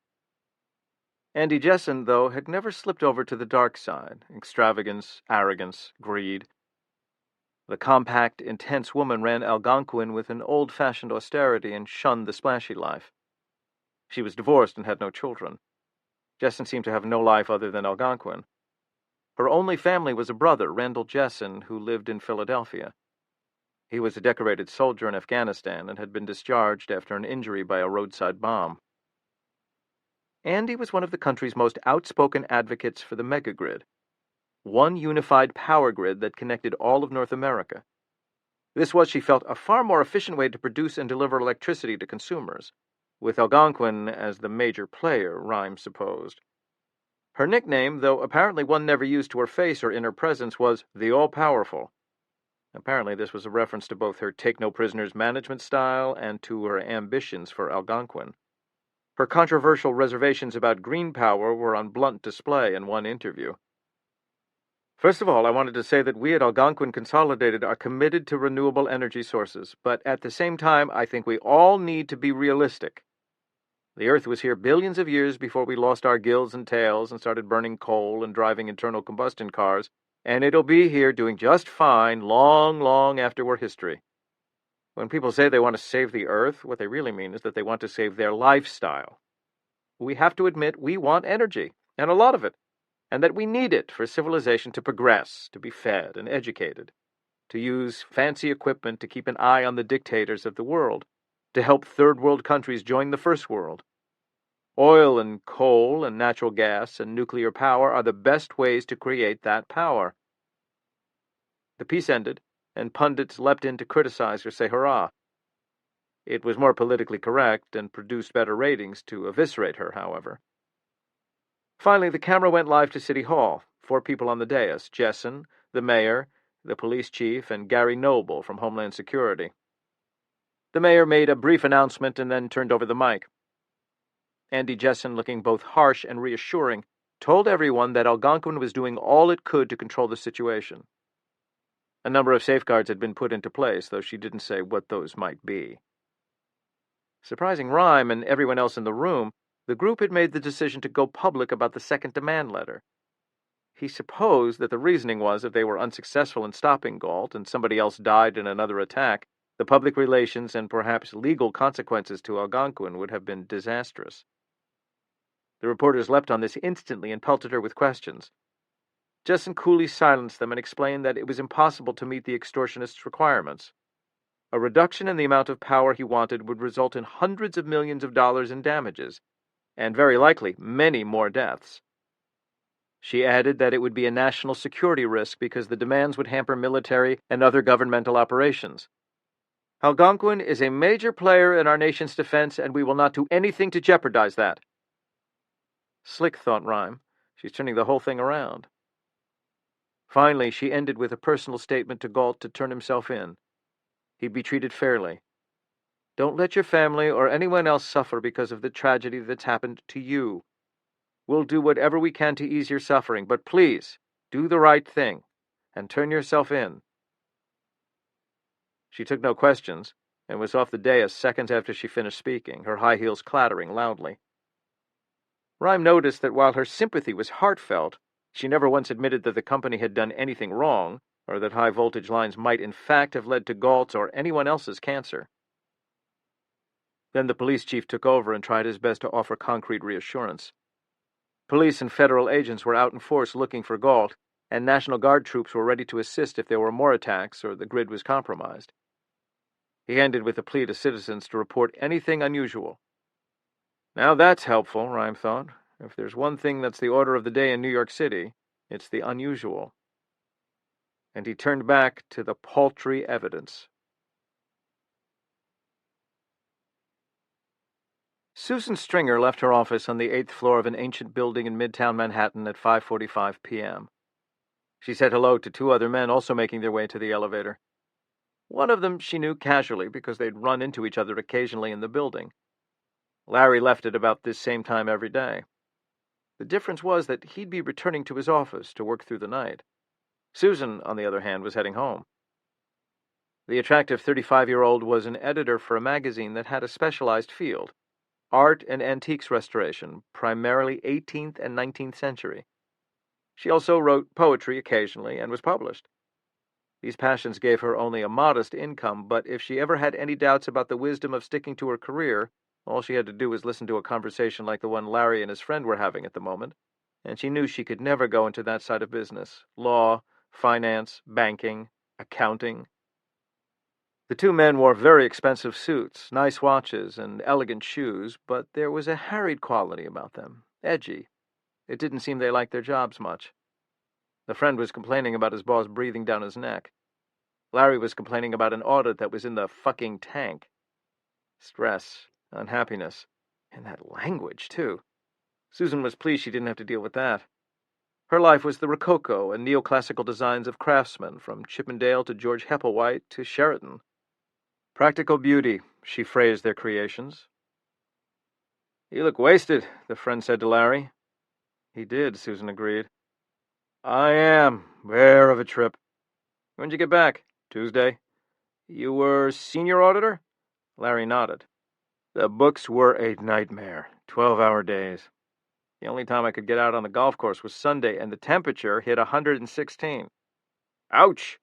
Andy Jessen, though, had never slipped over to the dark side: extravagance, arrogance, greed. The compact, intense woman ran Algonquin with an old-fashioned austerity and shunned the splashy life. She was divorced and had no children. Jessen seemed to have no life other than Algonquin. Her only family was a brother, Randall Jessen, who lived in Philadelphia. He was a decorated soldier in Afghanistan and had been discharged after an injury by a roadside bomb. Andy was one of the country's most outspoken advocates for the megagrid, one unified power grid that connected all of North America. This was, she felt, a far more efficient way to produce and deliver electricity to consumers, with Algonquin as the major player, Rhyme supposed. Her nickname, though apparently one never used to her face or in her presence, was the All-Powerful. Apparently this was a reference to both her take-no-prisoners management style and to her ambitions for Algonquin. Her controversial reservations about green power were on blunt display in one interview. First of all, I wanted to say that we at Algonquin Consolidated are committed to renewable energy sources, but at the same time, I think we all need to be realistic. The Earth was here billions of years before we lost our gills and tails and started burning coal and driving internal combustion cars, and it'll be here doing just fine long, long after we're history. When people say they want to save the Earth, what they really mean is that they want to save their lifestyle. We have to admit we want energy, and a lot of it, and that we need it for civilization to progress, to be fed and educated, to use fancy equipment to keep an eye on the dictators of the world, to help third-world countries join the first world. Oil and coal and natural gas and nuclear power are the best ways to create that power. The piece ended, and pundits leapt in to criticize or say hurrah. It was more politically correct and produced better ratings to eviscerate her, however. Finally, the camera went live to City Hall. 4 people on the dais: Jessen, the mayor, the police chief, and Gary Noble from Homeland Security. The mayor made a brief announcement and then turned over the mic. Andy Jessen, looking both harsh and reassuring, told everyone that Algonquin was doing all it could to control the situation. A number of safeguards had been put into place, though she didn't say what those might be. Surprising Rhyme and everyone else in the room, the group had made the decision to go public about the second demand letter. He supposed that the reasoning was if they were unsuccessful in stopping Galt and somebody else died in another attack, the public relations and perhaps legal consequences to Algonquin would have been disastrous. The reporters leapt on this instantly and pelted her with questions. Jessen coolly silenced them and explained that it was impossible to meet the extortionist's requirements. A reduction in the amount of power he wanted would result in hundreds of millions of dollars in damages, and very likely many more deaths. She added that it would be a national security risk because the demands would hamper military and other governmental operations. Algonquin is a major player in our nation's defense, and we will not do anything to jeopardize that. Slick, thought Rhyme. She's turning the whole thing around. Finally, she ended with a personal statement to Galt to turn himself in. He'd be treated fairly. Don't let your family or anyone else suffer because of the tragedy that's happened to you. We'll do whatever we can to ease your suffering, but please, do the right thing, and turn yourself in. She took no questions, and was off the dais seconds after she finished speaking, her high heels clattering loudly. Rhyme noticed that while her sympathy was heartfelt, she never once admitted that the company had done anything wrong, or that high-voltage lines might in fact have led to Galt's or anyone else's cancer. Then the police chief took over and tried his best to offer concrete reassurance. Police and federal agents were out in force looking for Galt, and National Guard troops were ready to assist if there were more attacks or the grid was compromised. He ended with a plea to citizens to report anything unusual. Now that's helpful, Rhyme thought. If there's one thing that's the order of the day in New York City, it's the unusual. And he turned back to the paltry evidence. Susan Stringer left her office on the 8th floor of an ancient building in Midtown Manhattan at 5:45 p.m. She said hello to two other men also making their way to the elevator. One of them she knew casually because they'd run into each other occasionally in the building. Larry left at about this same time every day. The difference was that he'd be returning to his office to work through the night. Susan, on the other hand, was heading home. The attractive 35-year-old was an editor for a magazine that had a specialized field, art and antiques restoration, primarily 18th and 19th century. She also wrote poetry occasionally and was published. These passions gave her only a modest income, but if she ever had any doubts about the wisdom of sticking to her career, all she had to do was listen to a conversation like the one Larry and his friend were having at the moment, and she knew she could never go into that side of business: law, finance, banking, accounting. The two men wore very expensive suits, nice watches, and elegant shoes, but there was a harried quality about them, edgy. It didn't seem they liked their jobs much. The friend was complaining about his boss breathing down his neck. Larry was complaining about an audit that was in the fucking tank. Stress, unhappiness, and that language, too. Susan was pleased she didn't have to deal with that. Her life was the Rococo and neoclassical designs of craftsmen, from Chippendale to George Hepplewhite to Sheraton. Practical beauty, she phrased their creations. "You look wasted," the friend said to Larry. He did, Susan agreed. "I am. Rare of a trip." "When'd you get back?" "Tuesday." "You were senior auditor?" Larry nodded. "The books were a nightmare. 12-hour days. The only time I could get out on the golf course was Sunday, and the temperature hit 116. Ouch!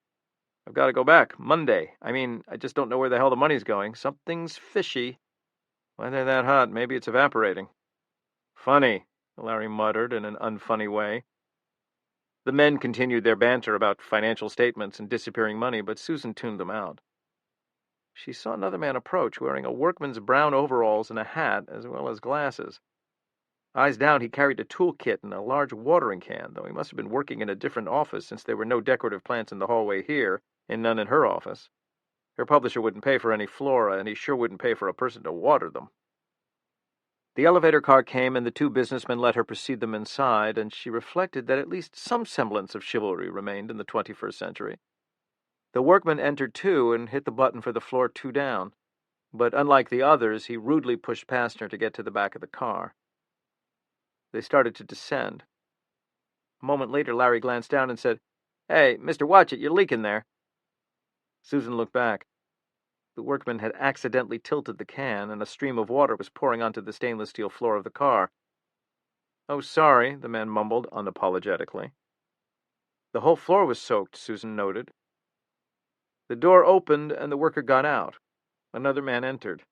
I've got to go back. Monday. I just don't know where the hell the money's going. Something's fishy. Weather that hot, maybe it's evaporating." "Funny," Larry muttered in an unfunny way. The men continued their banter about financial statements and disappearing money, but Susan tuned them out. She saw another man approach, wearing a workman's brown overalls and a hat, as well as glasses. Eyes down, he carried a tool kit and a large watering can, though he must have been working in a different office since there were no decorative plants in the hallway here, and none in her office. Her publisher wouldn't pay for any flora, and he sure wouldn't pay for a person to water them. The elevator car came, and the two businessmen let her precede them inside, and she reflected that at least some semblance of chivalry remained in the 21st century. The workman entered too and hit the button for the floor 2 down, but unlike the others, he rudely pushed past her to get to the back of the car. They started to descend. A moment later, Larry glanced down and said, "Hey, Mr. Watchett, you're leaking there." Susan looked back. The workman had accidentally tilted the can, and a stream of water was pouring onto the stainless steel floor of the car. "Oh, sorry," the man mumbled unapologetically. The whole floor was soaked, Susan noted. The door opened, and the worker got out. Another man entered.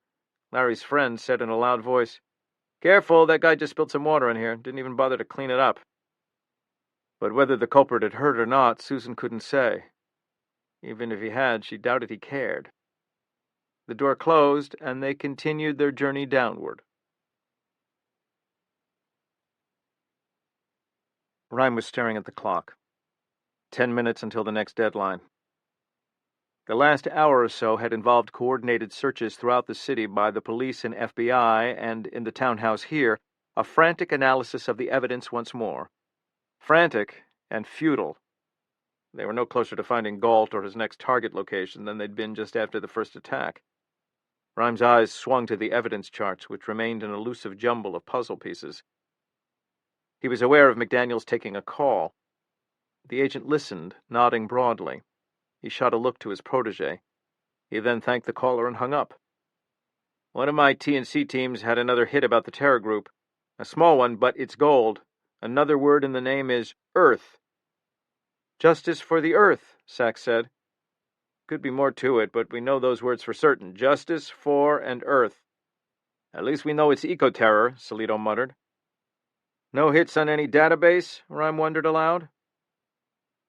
Larry's friend said in a loud voice, "Careful, that guy just spilled some water in here. Didn't even bother to clean it up." But whether the culprit had heard or not, Susan couldn't say. Even if he had, she doubted he cared. The door closed, and they continued their journey downward. Rhyme was staring at the clock. 10 minutes until the next deadline. The last hour or so had involved coordinated searches throughout the city by the police and FBI, and in the townhouse here, a frantic analysis of the evidence once more. Frantic and futile. They were no closer to finding Galt or his next target location than they'd been just after the first attack. Rhyme's eyes swung to the evidence charts, which remained an elusive jumble of puzzle pieces. He was aware of McDaniels taking a call. The agent listened, nodding broadly. He shot a look to his protege. He then thanked the caller and hung up. "One of my T&C teams had another hit about the terror group. A small one, but it's gold. Another word in the name is Earth." "Justice for the Earth," Sachs said. "Could be more to it, but we know those words for certain. Justice for and Earth." "At least we know it's eco-terror," Solito muttered. "No hits on any database?" Rhyme wondered aloud.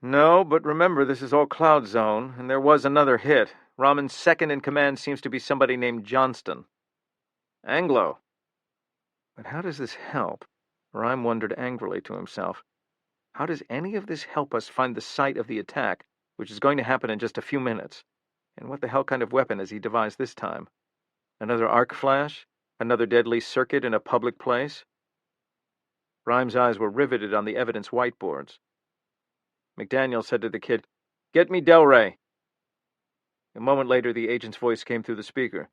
"No, but remember, this is all cloud zone, and there was another hit. Rahman's second in command seems to be somebody named Johnston." "Anglo." But how does this help? Rhyme wondered angrily to himself. How does any of this help us find the site of the attack, which is going to happen in just a few minutes? And what the hell kind of weapon has he devised this time? Another arc flash? Another deadly circuit in a public place? Rhyme's eyes were riveted on the evidence whiteboards. McDaniel said to the kid, "Get me Delray." A moment later, the agent's voice came through the speaker.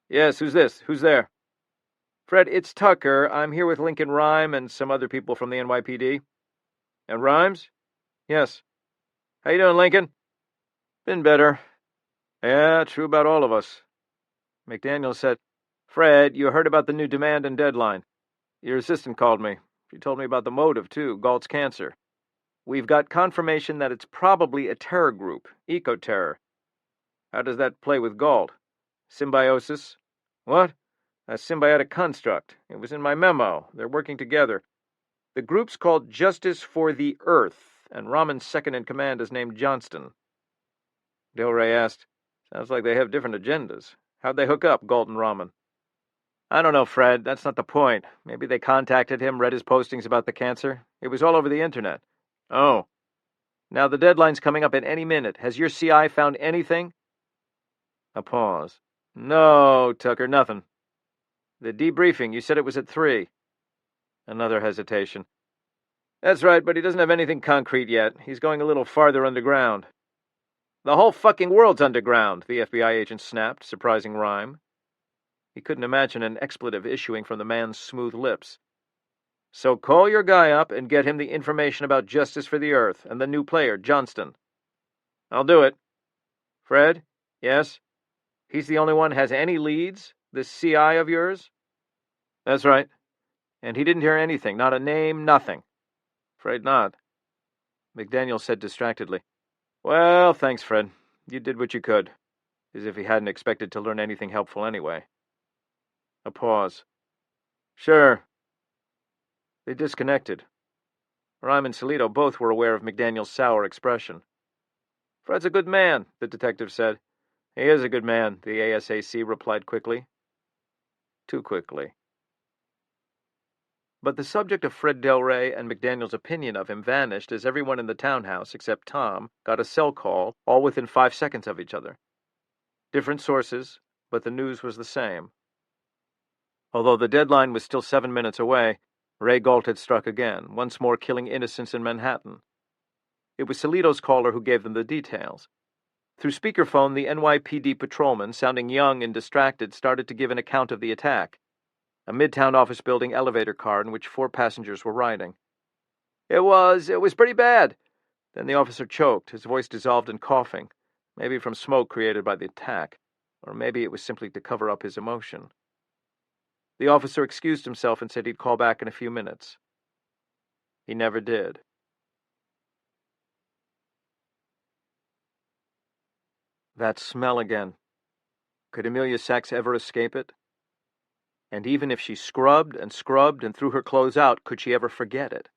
"Yes, who's this? Who's there?" "Fred, it's Tucker. I'm here with Lincoln Rhyme and some other people from the NYPD. "And Rhymes?" "Yes." "How you doing, Lincoln?" "Been better." "Yeah, true about all of us." McDaniel said, "Fred, you heard about the new demand and deadline. Your assistant called me. She told me about the motive, too, Galt's cancer. We've got confirmation that it's probably a terror group, eco-terror. How does that play with Galt? Symbiosis?" "What?" "A symbiotic construct. It was in my memo. They're working together. The group's called Justice for the Earth, and Rahman's second in command is named Johnston." Delray asked, "Sounds like they have different agendas. How'd they hook up, Galt and Rahman?" "I don't know, Fred. That's not the point. Maybe they contacted him, read his postings about the cancer. It was all over the internet." "Oh. Now the deadline's coming up at any minute. Has your CI found anything?" A pause. "No, Tucker, nothing." "The debriefing, you said it was at 3. Another hesitation. "That's right, but he doesn't have anything concrete yet. He's going a little farther underground." "The whole fucking world's underground," the FBI agent snapped, surprising Rhyme. He couldn't imagine an expletive issuing from the man's smooth lips. "So call your guy up and get him the information about Justice for the Earth and the new player, Johnston." "I'll do it." "Fred?" "Yes?" "He's the only one has any leads? This CI of yours?" "That's right." "And he didn't hear anything, not a name, nothing?" "Afraid not." McDaniel said distractedly, "Well, thanks, Fred. You did what you could." As if he hadn't expected to learn anything helpful anyway. A pause. "Sure." They disconnected. Rhyme and Salito both were aware of McDaniel's sour expression. "Fred's a good man," the detective said. "He is a good man," the ASAC replied quickly. Too quickly. But the subject of Fred Delray and McDaniel's opinion of him vanished as everyone in the townhouse, except Tom, got a cell call, all within 5 seconds of each other. Different sources, but the news was the same. Although the deadline was still 7 minutes away, Ray Galt had struck again, once more killing innocents in Manhattan. It was Salito's caller who gave them the details. Through speakerphone, the NYPD patrolman, sounding young and distracted, started to give an account of the attack. A midtown office building elevator car in which 4 passengers were riding. It was pretty bad." Then the officer choked, his voice dissolved in coughing, maybe from smoke created by the attack, or maybe it was simply to cover up his emotion. The officer excused himself and said he'd call back in a few minutes. He never did. That smell again. Could Amelia Sachs ever escape it? And even if she scrubbed and threw her clothes out, could she ever forget it?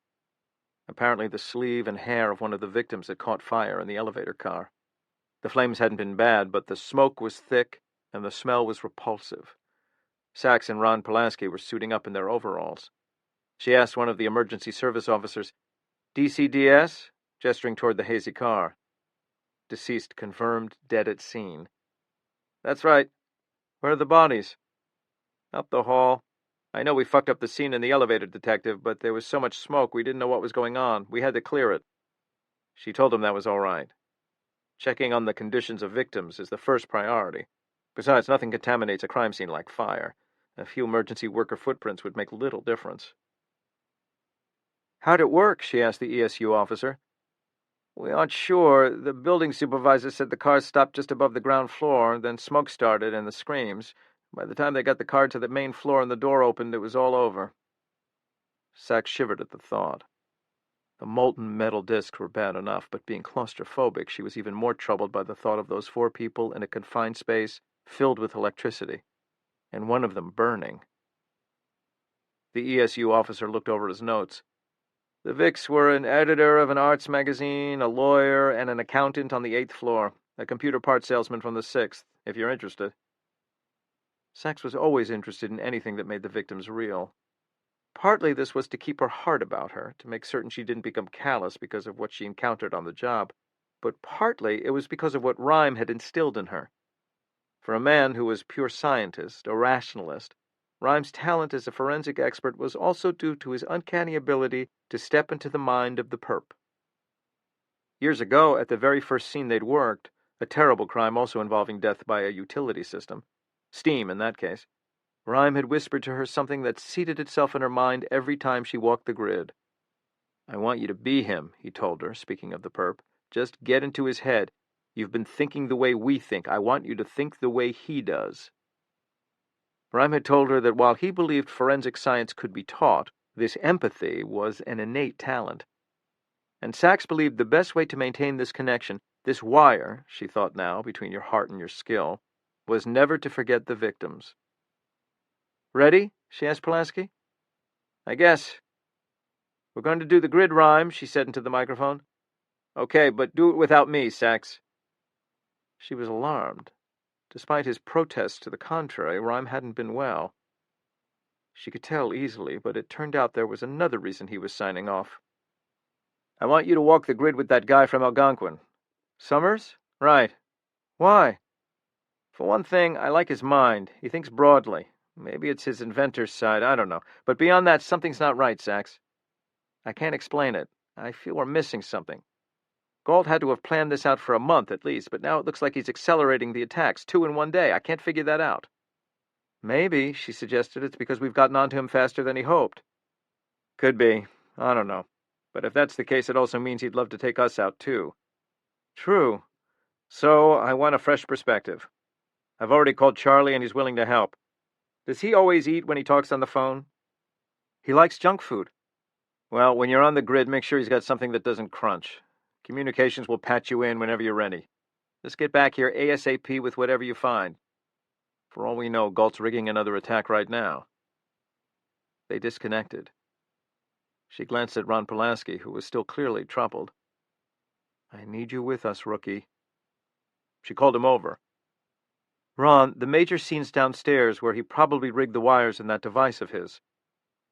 Apparently the sleeve and hair of one of the victims had caught fire in the elevator car. The flames hadn't been bad, but the smoke was thick and the smell was repulsive. Sachs and Ron Pulaski were suiting up in their overalls. She asked one of the emergency service officers, "DCDS?" gesturing toward the hazy car. Deceased confirmed, dead at scene. "That's right. Where are the bodies?" "Up the hall. I know we fucked up the scene in the elevator, detective, but there was so much smoke we didn't know what was going on. We had to clear it." She told him that was all right. Checking on the conditions of victims is the first priority. Besides, nothing contaminates a crime scene like fire. A few emergency worker footprints would make little difference. "How'd it work?" she asked the ESU officer. "We aren't sure. The building supervisor said the car stopped just above the ground floor, then smoke started and the screams. By the time they got the car to the main floor and the door opened, it was all over." Sachs shivered at the thought. The molten metal discs were bad enough, but being claustrophobic, she was even more troubled by the thought of those 4 people in a confined space filled with electricity, and one of them burning. The ESU officer looked over his notes. "The Vicks were an editor of an arts magazine, a lawyer, and an accountant on the 8th floor, a computer parts salesman from the 6th, if you're interested." Sachs was always interested in anything that made the victims real. Partly this was to keep her heart about her, to make certain she didn't become callous because of what she encountered on the job, but partly it was because of what Rhyme had instilled in her. For a man who was pure scientist, a rationalist, Rhyme's talent as a forensic expert was also due to his uncanny ability to step into the mind of the perp. Years ago, at the very first scene they'd worked, a terrible crime also involving death by a utility system, steam in that case, Rhyme had whispered to her something that seated itself in her mind every time she walked the grid. "I want you to be him," he told her, speaking of the perp. "Just get into his head. You've been thinking the way we think. I want you to think the way he does." Rhyme had told her that while he believed forensic science could be taught, this empathy was an innate talent. And Sachs believed the best way to maintain this connection, this wire, she thought now, between your heart and your skill, was never to forget the victims. "Ready?" she asked Pulaski. "I guess." "We're going to do the grid rhyme," she said into the microphone. "Okay, but do it without me, Sachs." She was alarmed. Despite his protests to the contrary, Rhyme hadn't been well. She could tell easily, but it turned out there was another reason he was signing off. "I want you to walk the grid with that guy from Algonquin." "Summers?" "Right." "Why?" "For one thing, I like his mind. He thinks broadly. Maybe it's his inventor's side, I don't know. But beyond that, something's not right, Sachs. I can't explain it. I feel we're missing something. Galt had to have planned this out for a month at least, but now it looks like he's accelerating the attacks, 2 in one day. I can't figure that out." "Maybe," she suggested, "it's because we've gotten onto him faster than he hoped." "Could be. I don't know. But if that's the case, it also means he'd love to take us out, too." "True. So I want a fresh perspective. I've already called Charlie, and he's willing to help. Does he always eat when he talks on the phone?" "He likes junk food." "Well, when you're on the grid, make sure he's got something that doesn't crunch. Communications will patch you in whenever you're ready. Just get back here ASAP with whatever you find. For all we know, Galt's rigging another attack right now." They disconnected. She glanced at Ron Pulaski, who was still clearly troubled. "I need you with us, rookie." She called him over. "Ron, the major scene's downstairs where he probably rigged the wires in that device of his."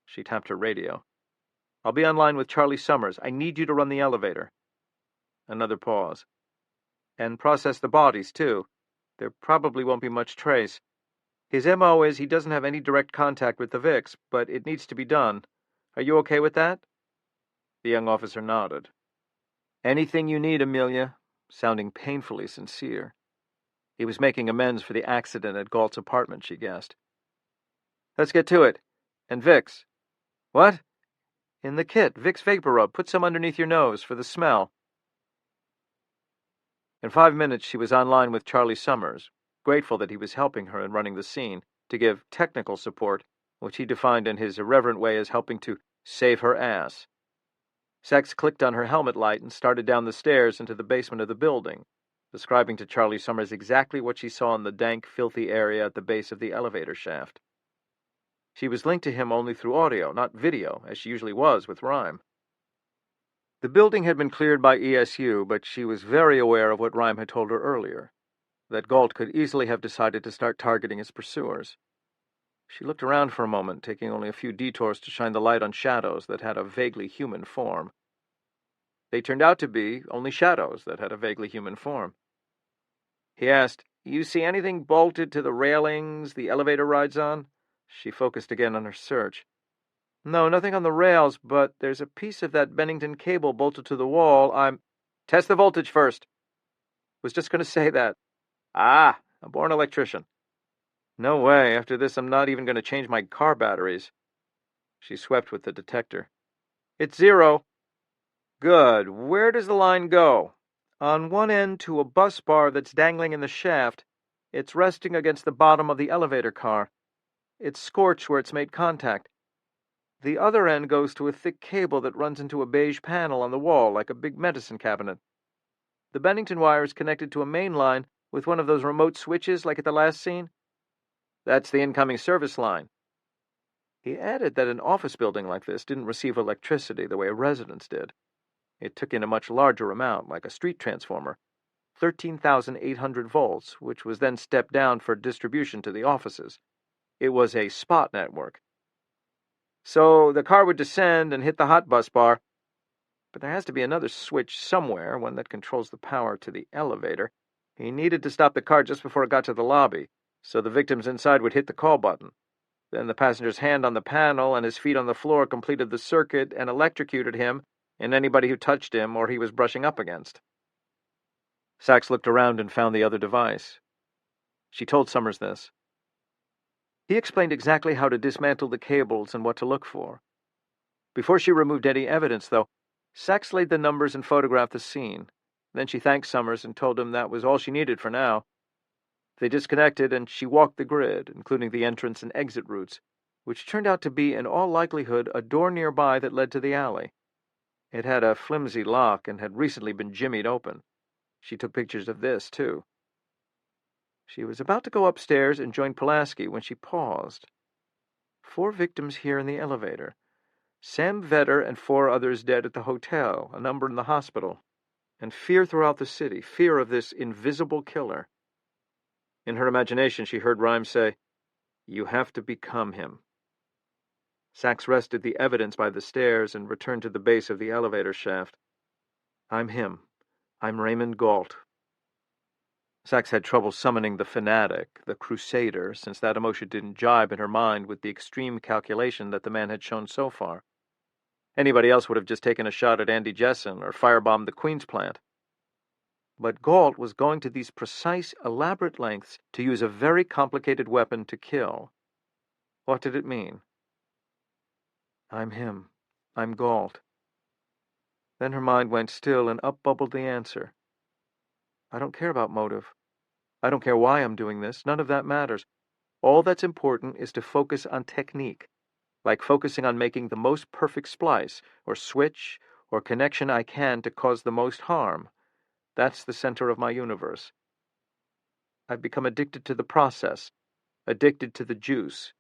She tapped her radio. "I'll be online with Charlie Summers. I need you to run the elevator." Another pause. "And process the bodies, too. There probably won't be much trace. His MO is he doesn't have any direct contact with the Vics, but it needs to be done. Are you okay with that?" The young officer nodded. "Anything you need, Amelia," sounding painfully sincere. He was making amends for the accident at Galt's apartment, she guessed. "Let's get to it. And Vicks." "What?" "In the kit, Vicks Vapor Rub. Put some underneath your nose for the smell." In 5 minutes she was online with Charlie Summers, grateful that he was helping her in running the scene, to give technical support, which he defined in his irreverent way as helping to save her ass. Sachs clicked on her helmet light and started down the stairs into the basement of the building, describing to Charlie Summers exactly what she saw in the dank, filthy area at the base of the elevator shaft. She was linked to him only through audio, not video, as she usually was with Rhyme. The building had been cleared by ESU, but she was very aware of what Rhyme had told her earlier, that Galt could easily have decided to start targeting his pursuers. She looked around for a moment, taking only a few detours to shine the light on shadows that had a vaguely human form. They turned out to be only shadows that had a vaguely human form. He asked, "You see anything bolted to the railings the elevator rides on?" She focused again on her search. "No, nothing on the rails, but there's a piece of that Bennington cable bolted to the wall. Test the voltage first." "Was just going to say that." "Ah, a born electrician." "No way. After this, I'm not even going to change my car batteries." She swept with the detector. "It's 0. "Good. Where does the line go?" "On one end to a bus bar that's dangling in the shaft. It's resting against the bottom of the elevator car. It's scorched where it's made contact. The other end goes to a thick cable that runs into a beige panel on the wall like a big medicine cabinet. The Bennington wire is connected to a main line with one of those remote switches like at the last scene." "That's the incoming service line." He added that an office building like this didn't receive electricity the way a residence did. It took in a much larger amount, like a street transformer, 13,800 volts, which was then stepped down for distribution to the offices. It was a spot network. "So the car would descend and hit the hot bus bar. But there has to be another switch somewhere, one that controls the power to the elevator. He needed to stop the car just before it got to the lobby, so the victims inside would hit the call button. Then the passenger's hand on the panel and his feet on the floor completed the circuit and electrocuted him, in anybody who touched him or he was brushing up against. Sachs looked around and found the other device. She told Summers this. He explained exactly how to dismantle the cables and what to look for. Before she removed any evidence, though, Sachs laid the numbers and photographed the scene. Then she thanked Summers and told him that was all she needed for now. They disconnected, and she walked the grid, including the entrance and exit routes, which turned out to be, in all likelihood, a door nearby that led to the alley. It had a flimsy lock and had recently been jimmied open. She took pictures of this, too. She was about to go upstairs and join Pulaski when she paused. 4 victims here in the elevator. Sam Vetter and 4 others dead at the hotel, a number in the hospital. And fear throughout the city, fear of this invisible killer. In her imagination, she heard Rhyme say, "You have to become him." Sachs rested the evidence by the stairs and returned to the base of the elevator shaft. "I'm him. I'm Raymond Galt." Sachs had trouble summoning the fanatic, the crusader, since that emotion didn't jibe in her mind with the extreme calculation that the man had shown so far. Anybody else would have just taken a shot at Andy Jessen or firebombed the Queen's plant. But Galt was going to these precise, elaborate lengths to use a very complicated weapon to kill. What did it mean? I'm him. I'm Galt. Then her mind went still and up bubbled the answer. I don't care about motive. I don't care why I'm doing this. None of that matters. All that's important is to focus on technique, like focusing on making the most perfect splice, or switch, or connection I can to cause the most harm. That's the center of my universe. I've become addicted to the process, addicted to the juice.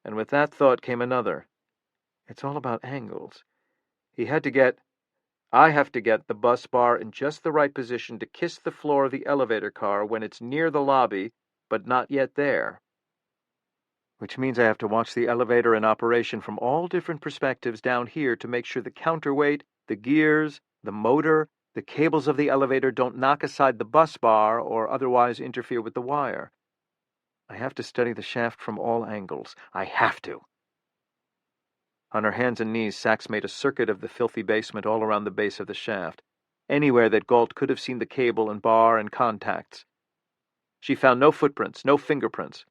And with that thought came another. It's all about angles. I have to get the bus bar in just the right position to kiss the floor of the elevator car when it's near the lobby, but not yet there. Which means I have to watch the elevator in operation from all different perspectives down here to make sure the counterweight, the gears, the motor, the cables of the elevator don't knock aside the bus bar or otherwise interfere with the wire. I have to study the shaft from all angles. I have to. On her hands and knees, Sachs made a circuit of the filthy basement all around the base of the shaft, anywhere that Galt could have seen the cable and bar and contacts. She found no footprints, no fingerprints,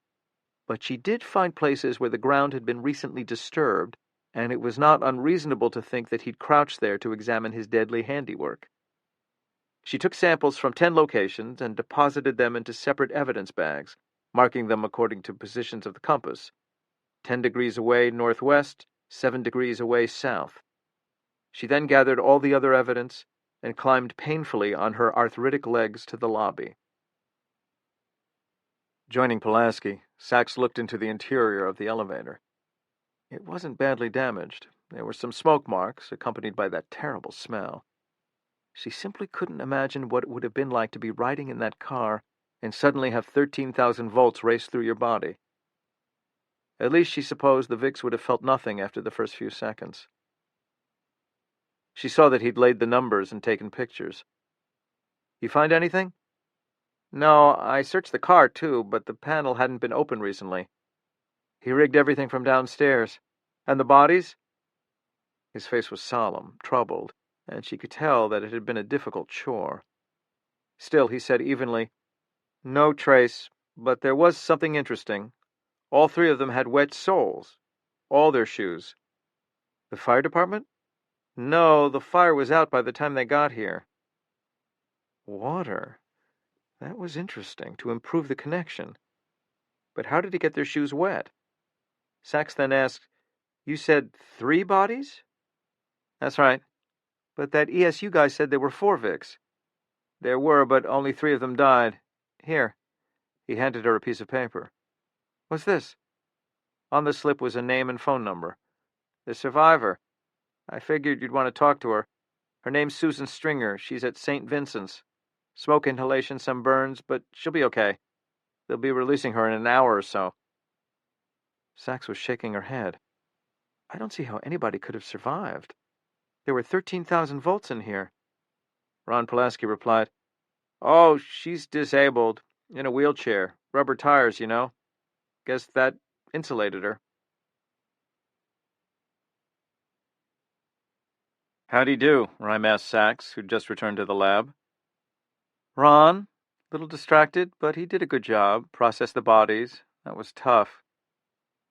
but she did find places where the ground had been recently disturbed, and it was not unreasonable to think that he'd crouched there to examine his deadly handiwork. She took samples from 10 locations and deposited them into separate evidence bags, marking them according to positions of the compass. 10 degrees away northwest, 7 degrees away south. She then gathered all the other evidence and climbed painfully on her arthritic legs to the lobby. Joining Pulaski, Sachs looked into the interior of the elevator. It wasn't badly damaged. There were some smoke marks, accompanied by that terrible smell. She simply couldn't imagine what it would have been like to be riding in that car and suddenly have 13,000 volts race through your body. At least she supposed the Vicks would have felt nothing after the first few seconds. She saw that he'd laid the numbers and taken pictures. You find anything? No, I searched the car, too, but the panel hadn't been opened recently. He rigged everything from downstairs. And the bodies? His face was solemn, troubled, and she could tell that it had been a difficult chore. Still, he said evenly, No trace, but there was something interesting. All 3 of them had wet soles. All their shoes. The fire department? No, the fire was out by the time they got here. Water. That was interesting, to improve the connection. But how did he get their shoes wet? Sachs then asked, You said 3 bodies? That's right. But that ESU guy said there were 4 Vicks. There were, but only 3 of them died. Here. He handed her a piece of paper. What's this? On the slip was a name and phone number. The survivor. I figured you'd want to talk to her. Her name's Susan Stringer. She's at St. Vincent's. Smoke inhalation, some burns, but she'll be okay. They'll be releasing her in an hour or so. Sachs was shaking her head. I don't see how anybody could have survived. There were 13,000 volts in here. Ron Pulaski replied, Oh, she's disabled. In a wheelchair. Rubber tires, you know. Guess that insulated her. Howdy do, Rhyme asked Sachs, who'd just returned to the lab. Ron, little distracted, but he did a good job, processed the bodies. That was tough.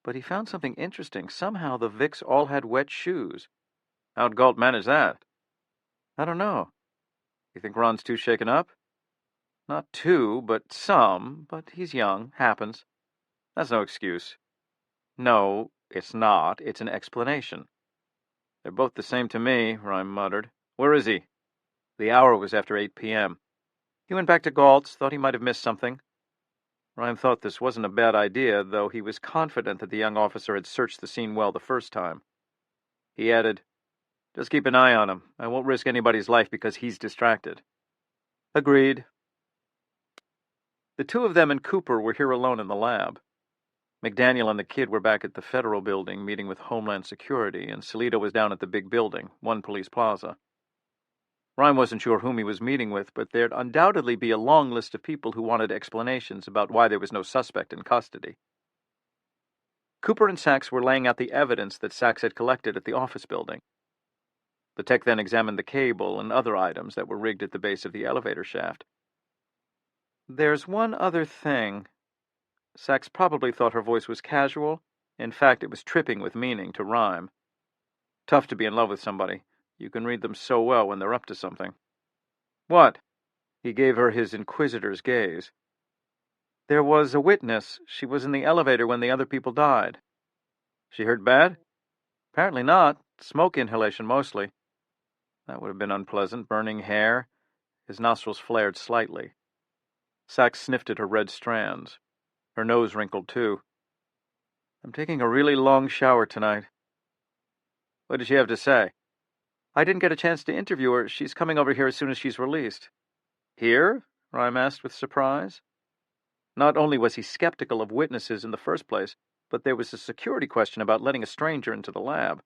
But he found something interesting. Somehow the Vicks all had wet shoes. How'd Galt manage that? I don't know. You think Ron's too shaken up? Not too, but some. But he's young. Happens. That's no excuse. No, it's not. It's an explanation. They're both the same to me, Rhyme muttered. Where is he? The hour was after 8 p.m. He went back to Galt's, thought he might have missed something. Rhyme thought this wasn't a bad idea, though he was confident that the young officer had searched the scene well the first time. He added, Just keep an eye on him. I won't risk anybody's life because he's distracted. Agreed. The two of them and Cooper were here alone in the lab. McDaniel and the kid were back at the Federal Building meeting with Homeland Security, and Salito was down at the big building, One Police Plaza. Rhyme wasn't sure whom he was meeting with, but there'd undoubtedly be a long list of people who wanted explanations about why there was no suspect in custody. Cooper and Sachs were laying out the evidence that Sachs had collected at the office building. The tech then examined the cable and other items that were rigged at the base of the elevator shaft. There's one other thing. Sachs probably thought her voice was casual. In fact, it was tripping with meaning to Rhyme. Tough to be in love with somebody. You can read them so well when they're up to something. What? He gave her his inquisitor's gaze. There was a witness. She was in the elevator when the other people died. She hurt bad? Apparently not. Smoke inhalation mostly. That would have been unpleasant. Burning hair. His nostrils flared slightly. Sachs sniffed at her red strands. Her nose wrinkled too. I'm taking a really long shower tonight. What did she have to say? I didn't get a chance to interview her. She's coming over here as soon as she's released. Here? Rhyme asked with surprise. Not only was he skeptical of witnesses in the first place, but there was a security question about letting a stranger into the lab.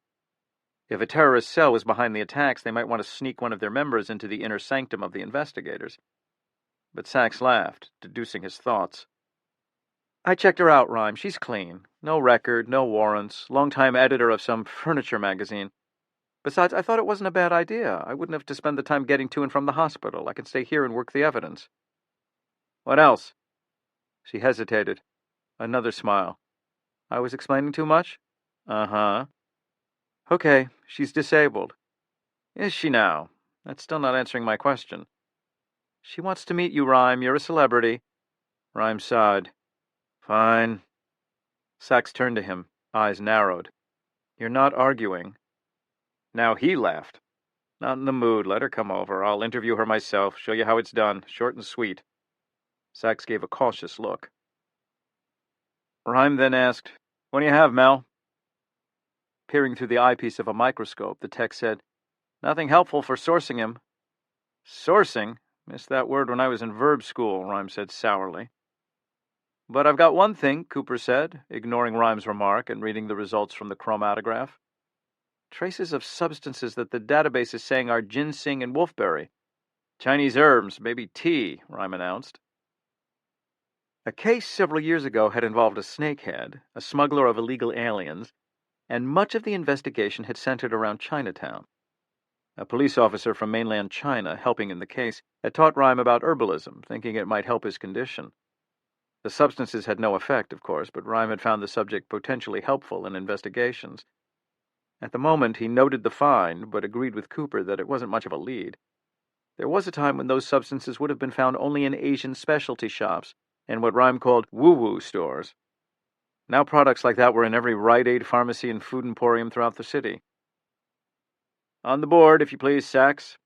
If a terrorist cell was behind the attacks, they might want to sneak one of their members into the inner sanctum of the investigators. But Sachs laughed, deducing his thoughts. I checked her out, Rhyme. She's clean. No record, no warrants, longtime editor of some furniture magazine. Besides, I thought it wasn't a bad idea. I wouldn't have to spend the time getting to and from the hospital. I can stay here and work the evidence. What else? She hesitated. Another smile. I was explaining too much? Uh-huh. Okay, she's disabled. Is she now? That's still not answering my question. She wants to meet you, Rhyme. You're a celebrity. Rhyme sighed. Fine. Sachs turned to him, eyes narrowed. You're not arguing. Now he laughed. Not in the mood. Let her come over. I'll interview her myself, show you how it's done. Short and sweet. Sachs gave a cautious look. Rhyme then asked, What do you have, Mel? Peering through the eyepiece of a microscope, the tech said, Nothing helpful for sourcing him. Sourcing? Missed that word when I was in verb school, Rhyme said sourly. But I've got one thing, Cooper said, ignoring Rhyme's remark and reading the results from the chromatograph. Traces of substances that the database is saying are ginseng and wolfberry. Chinese herbs, maybe tea, Rhyme announced. A case several years ago had involved a snakehead, a smuggler of illegal aliens, and much of the investigation had centered around Chinatown. A police officer from mainland China, helping in the case, had taught Rhyme about herbalism, thinking it might help his condition. The substances had no effect, of course, but Rhyme had found the subject potentially helpful in investigations. At the moment, he noted the find, but agreed with Cooper that it wasn't much of a lead. There was a time when those substances would have been found only in Asian specialty shops and what Rhyme called woo-woo stores. Now products like that were in every Rite Aid pharmacy and food emporium throughout the city. On the board, if you please, Sachs.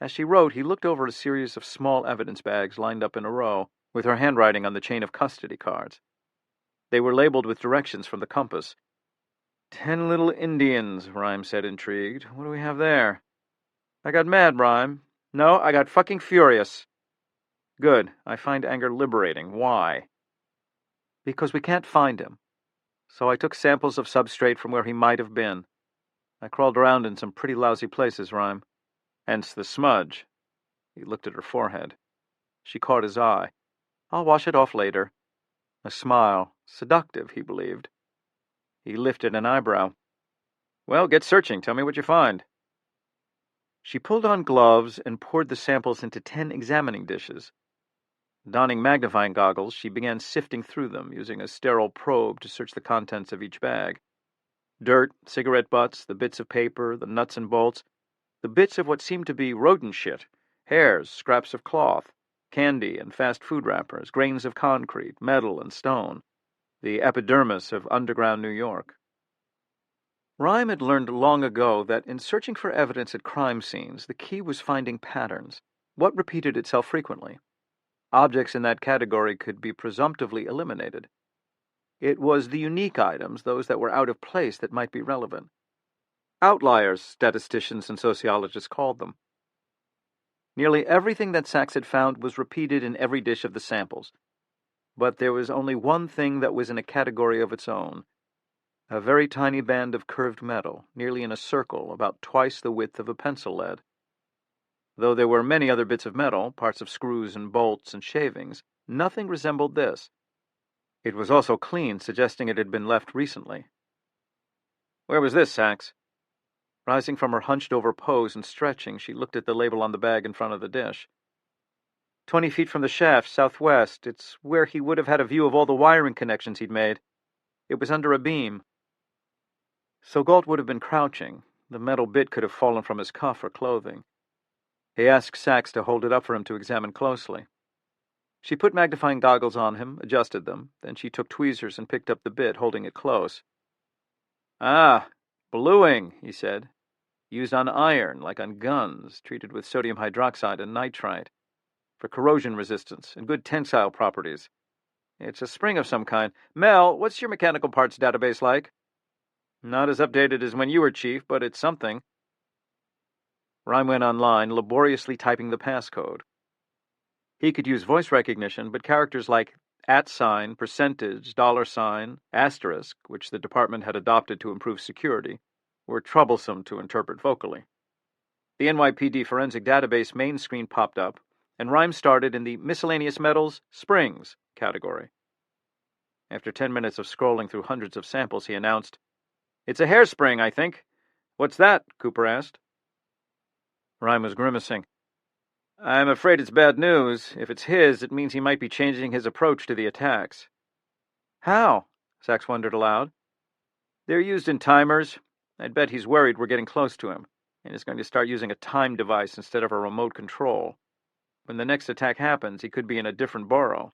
As she wrote, he looked over a series of small evidence bags lined up in a row, with her handwriting on the chain of custody cards. They were labeled with directions from the compass. 10 little Indians, Rhyme said, intrigued. What do we have there? I got mad, Rhyme. No, I got fucking furious. Good. I find anger liberating. Why? Because we can't find him. So I took samples of substrate from where he might have been. I crawled around in some pretty lousy places, Rhyme. Hence the smudge. He looked at her forehead. She caught his eye. I'll wash it off later. A smile. Seductive, he believed. He lifted an eyebrow. Well, get searching. Tell me what you find. She pulled on gloves and poured the samples into 10 examining dishes. Donning magnifying goggles, she began sifting through them, using a sterile probe to search the contents of each bag. Dirt, cigarette butts, the bits of paper, the nuts and bolts, the bits of what seemed to be rodent shit, hairs, scraps of cloth, candy and fast food wrappers, grains of concrete, metal and stone, the epidermis of underground New York. Rhyme had learned long ago that in searching for evidence at crime scenes, the key was finding patterns, what repeated itself frequently. Objects in that category could be presumptively eliminated. It was the unique items, those that were out of place, that might be relevant. Outliers, statisticians and sociologists called them. Nearly everything that Sachs had found was repeated in every dish of the samples. But there was only one thing that was in a category of its own. A very tiny band of curved metal, nearly in a circle, about twice the width of a pencil lead. Though there were many other bits of metal, parts of screws and bolts and shavings, nothing resembled this. It was also clean, suggesting it had been left recently. "Where was this, Sachs?" Rising from her hunched-over pose and stretching, she looked at the label on the bag in front of the dish. 20 feet from the shaft, southwest. It's where he would have had a view of all the wiring connections he'd made. It was under a beam. So Galt would have been crouching. The metal bit could have fallen from his cuff or clothing. He asked Sachs to hold it up for him to examine closely. She put magnifying goggles on him, adjusted them, then she took tweezers and picked up the bit, holding it close. "Ah, bluing," he said. "Used on iron, like on guns, treated with sodium hydroxide and nitrite, for corrosion resistance and good tensile properties. It's a spring of some kind. Mel, what's your mechanical parts database like?" "Not as updated as when you were chief, but it's something." Rhyme went online, laboriously typing the passcode. He could use voice recognition, but characters like @sign, percentage, $sign, asterisk, which the department had adopted to improve security, were troublesome to interpret vocally. The NYPD forensic database main screen popped up, and Rhyme started in the miscellaneous metals, springs category. After 10 minutes of scrolling through hundreds of samples, he announced, "It's a hairspring, I think." "What's that?" Cooper asked. Rhyme was grimacing. "I'm afraid it's bad news. If it's his, it means he might be changing his approach to the attacks." "How?" Sachs wondered aloud. "They're used in timers. I'd bet he's worried we're getting close to him, and is going to start using a time device instead of a remote control. When the next attack happens, he could be in a different borough."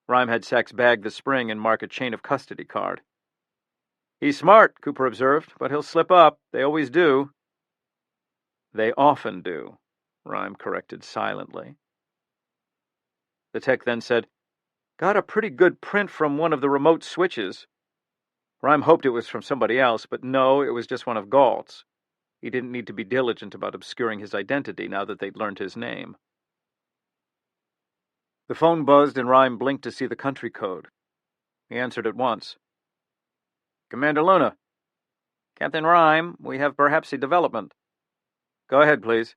Rhyme had Sachs bag the spring and mark a chain of custody card. "He's smart," Cooper observed, "but he'll slip up. They always do." "They often do," Rhyme corrected silently. The tech then said, "Got a pretty good print from one of the remote switches." Rhyme hoped it was from somebody else, but no, it was just one of Galt's. He didn't need to be diligent about obscuring his identity now that they'd learned his name. The phone buzzed and Rhyme blinked to see the country code. He answered at once. "Commander Luna." "Captain Rhyme, we have perhaps a development." "Go ahead, please."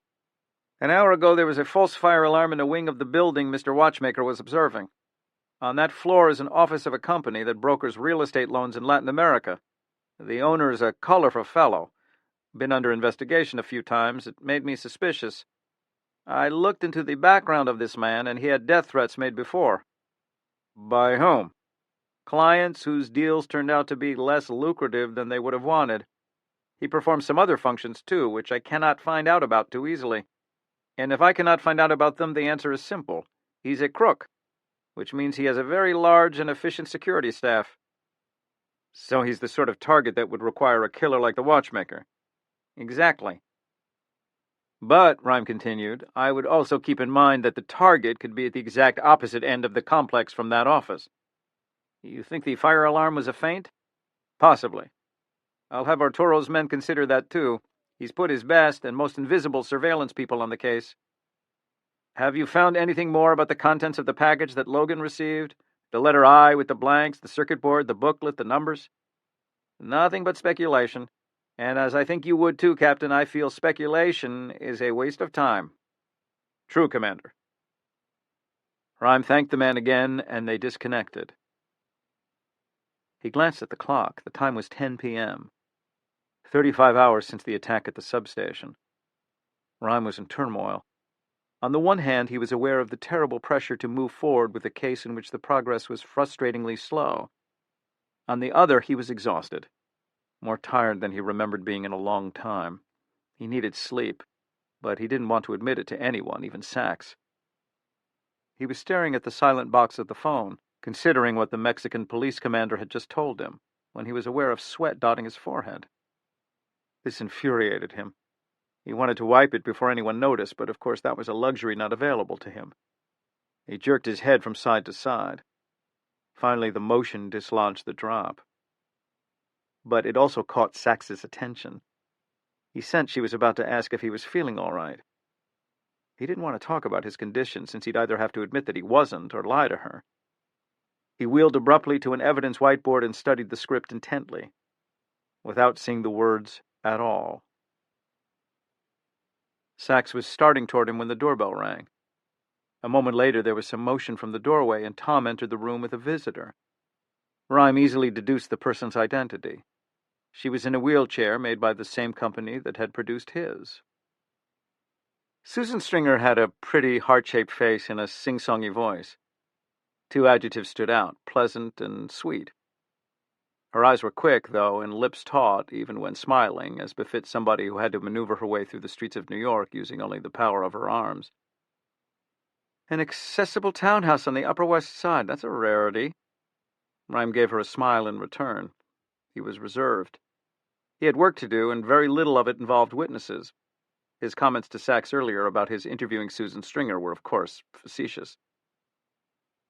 "An hour ago there was a false fire alarm in a wing of the building Mr. Watchmaker was observing. On that floor is an office of a company that brokers real estate loans in Latin America. The owner is a colorful fellow. Been under investigation a few times. It made me suspicious. I looked into the background of this man, and he had death threats made before." "By whom?" "Clients whose deals turned out to be less lucrative than they would have wanted. He performs some other functions, too, which I cannot find out about too easily. And if I cannot find out about them, the answer is simple. He's a crook, which means he has a very large and efficient security staff." "So he's the sort of target that would require a killer like the Watchmaker." "Exactly." "But," Rhyme continued, "I would also keep in mind that the target could be at the exact opposite end of the complex from that office." "You think the fire alarm was a feint?" "Possibly. I'll have Arturo's men consider that, too. He's put his best and most invisible surveillance people on the case." "Have you found anything more about the contents of the package that Logan received? The letter I with the blanks, the circuit board, the booklet, the numbers?" "Nothing but speculation. And as I think you would too, Captain, I feel speculation is a waste of time." "True, Commander." Rhyme thanked the man again, and they disconnected. He glanced at the clock. The time was 10 p.m. 35 hours since the attack at the substation. Rhyme was in turmoil. On the one hand, he was aware of the terrible pressure to move forward with a case in which the progress was frustratingly slow. On the other, he was exhausted, more tired than he remembered being in a long time. He needed sleep, but he didn't want to admit it to anyone, even Sachs. He was staring at the silent box of the phone, considering what the Mexican police commander had just told him, when he was aware of sweat dotting his forehead. This infuriated him. He wanted to wipe it before anyone noticed, but of course that was a luxury not available to him. He jerked his head from side to side. Finally, the motion dislodged the drop. But it also caught Sax's attention. He sensed she was about to ask if he was feeling all right. He didn't want to talk about his condition, since he'd either have to admit that he wasn't or lie to her. He wheeled abruptly to an evidence whiteboard and studied the script intently, without seeing the words at all. Sachs was starting toward him when the doorbell rang. A moment later, there was some motion from the doorway, and Tom entered the room with a visitor. Rhyme easily deduced the person's identity. She was in a wheelchair made by the same company that had produced his. Susan Stringer had a pretty heart-shaped face and a sing-songy voice. Two adjectives stood out: pleasant and sweet. Her eyes were quick, though, and lips taut, even when smiling, as befits somebody who had to maneuver her way through the streets of New York using only the power of her arms. An accessible townhouse on the Upper West Side. That's a rarity. Rhyme gave her a smile in return. He was reserved. He had work to do, and very little of it involved witnesses. His comments to Sachs earlier about his interviewing Susan Stringer were, of course, facetious.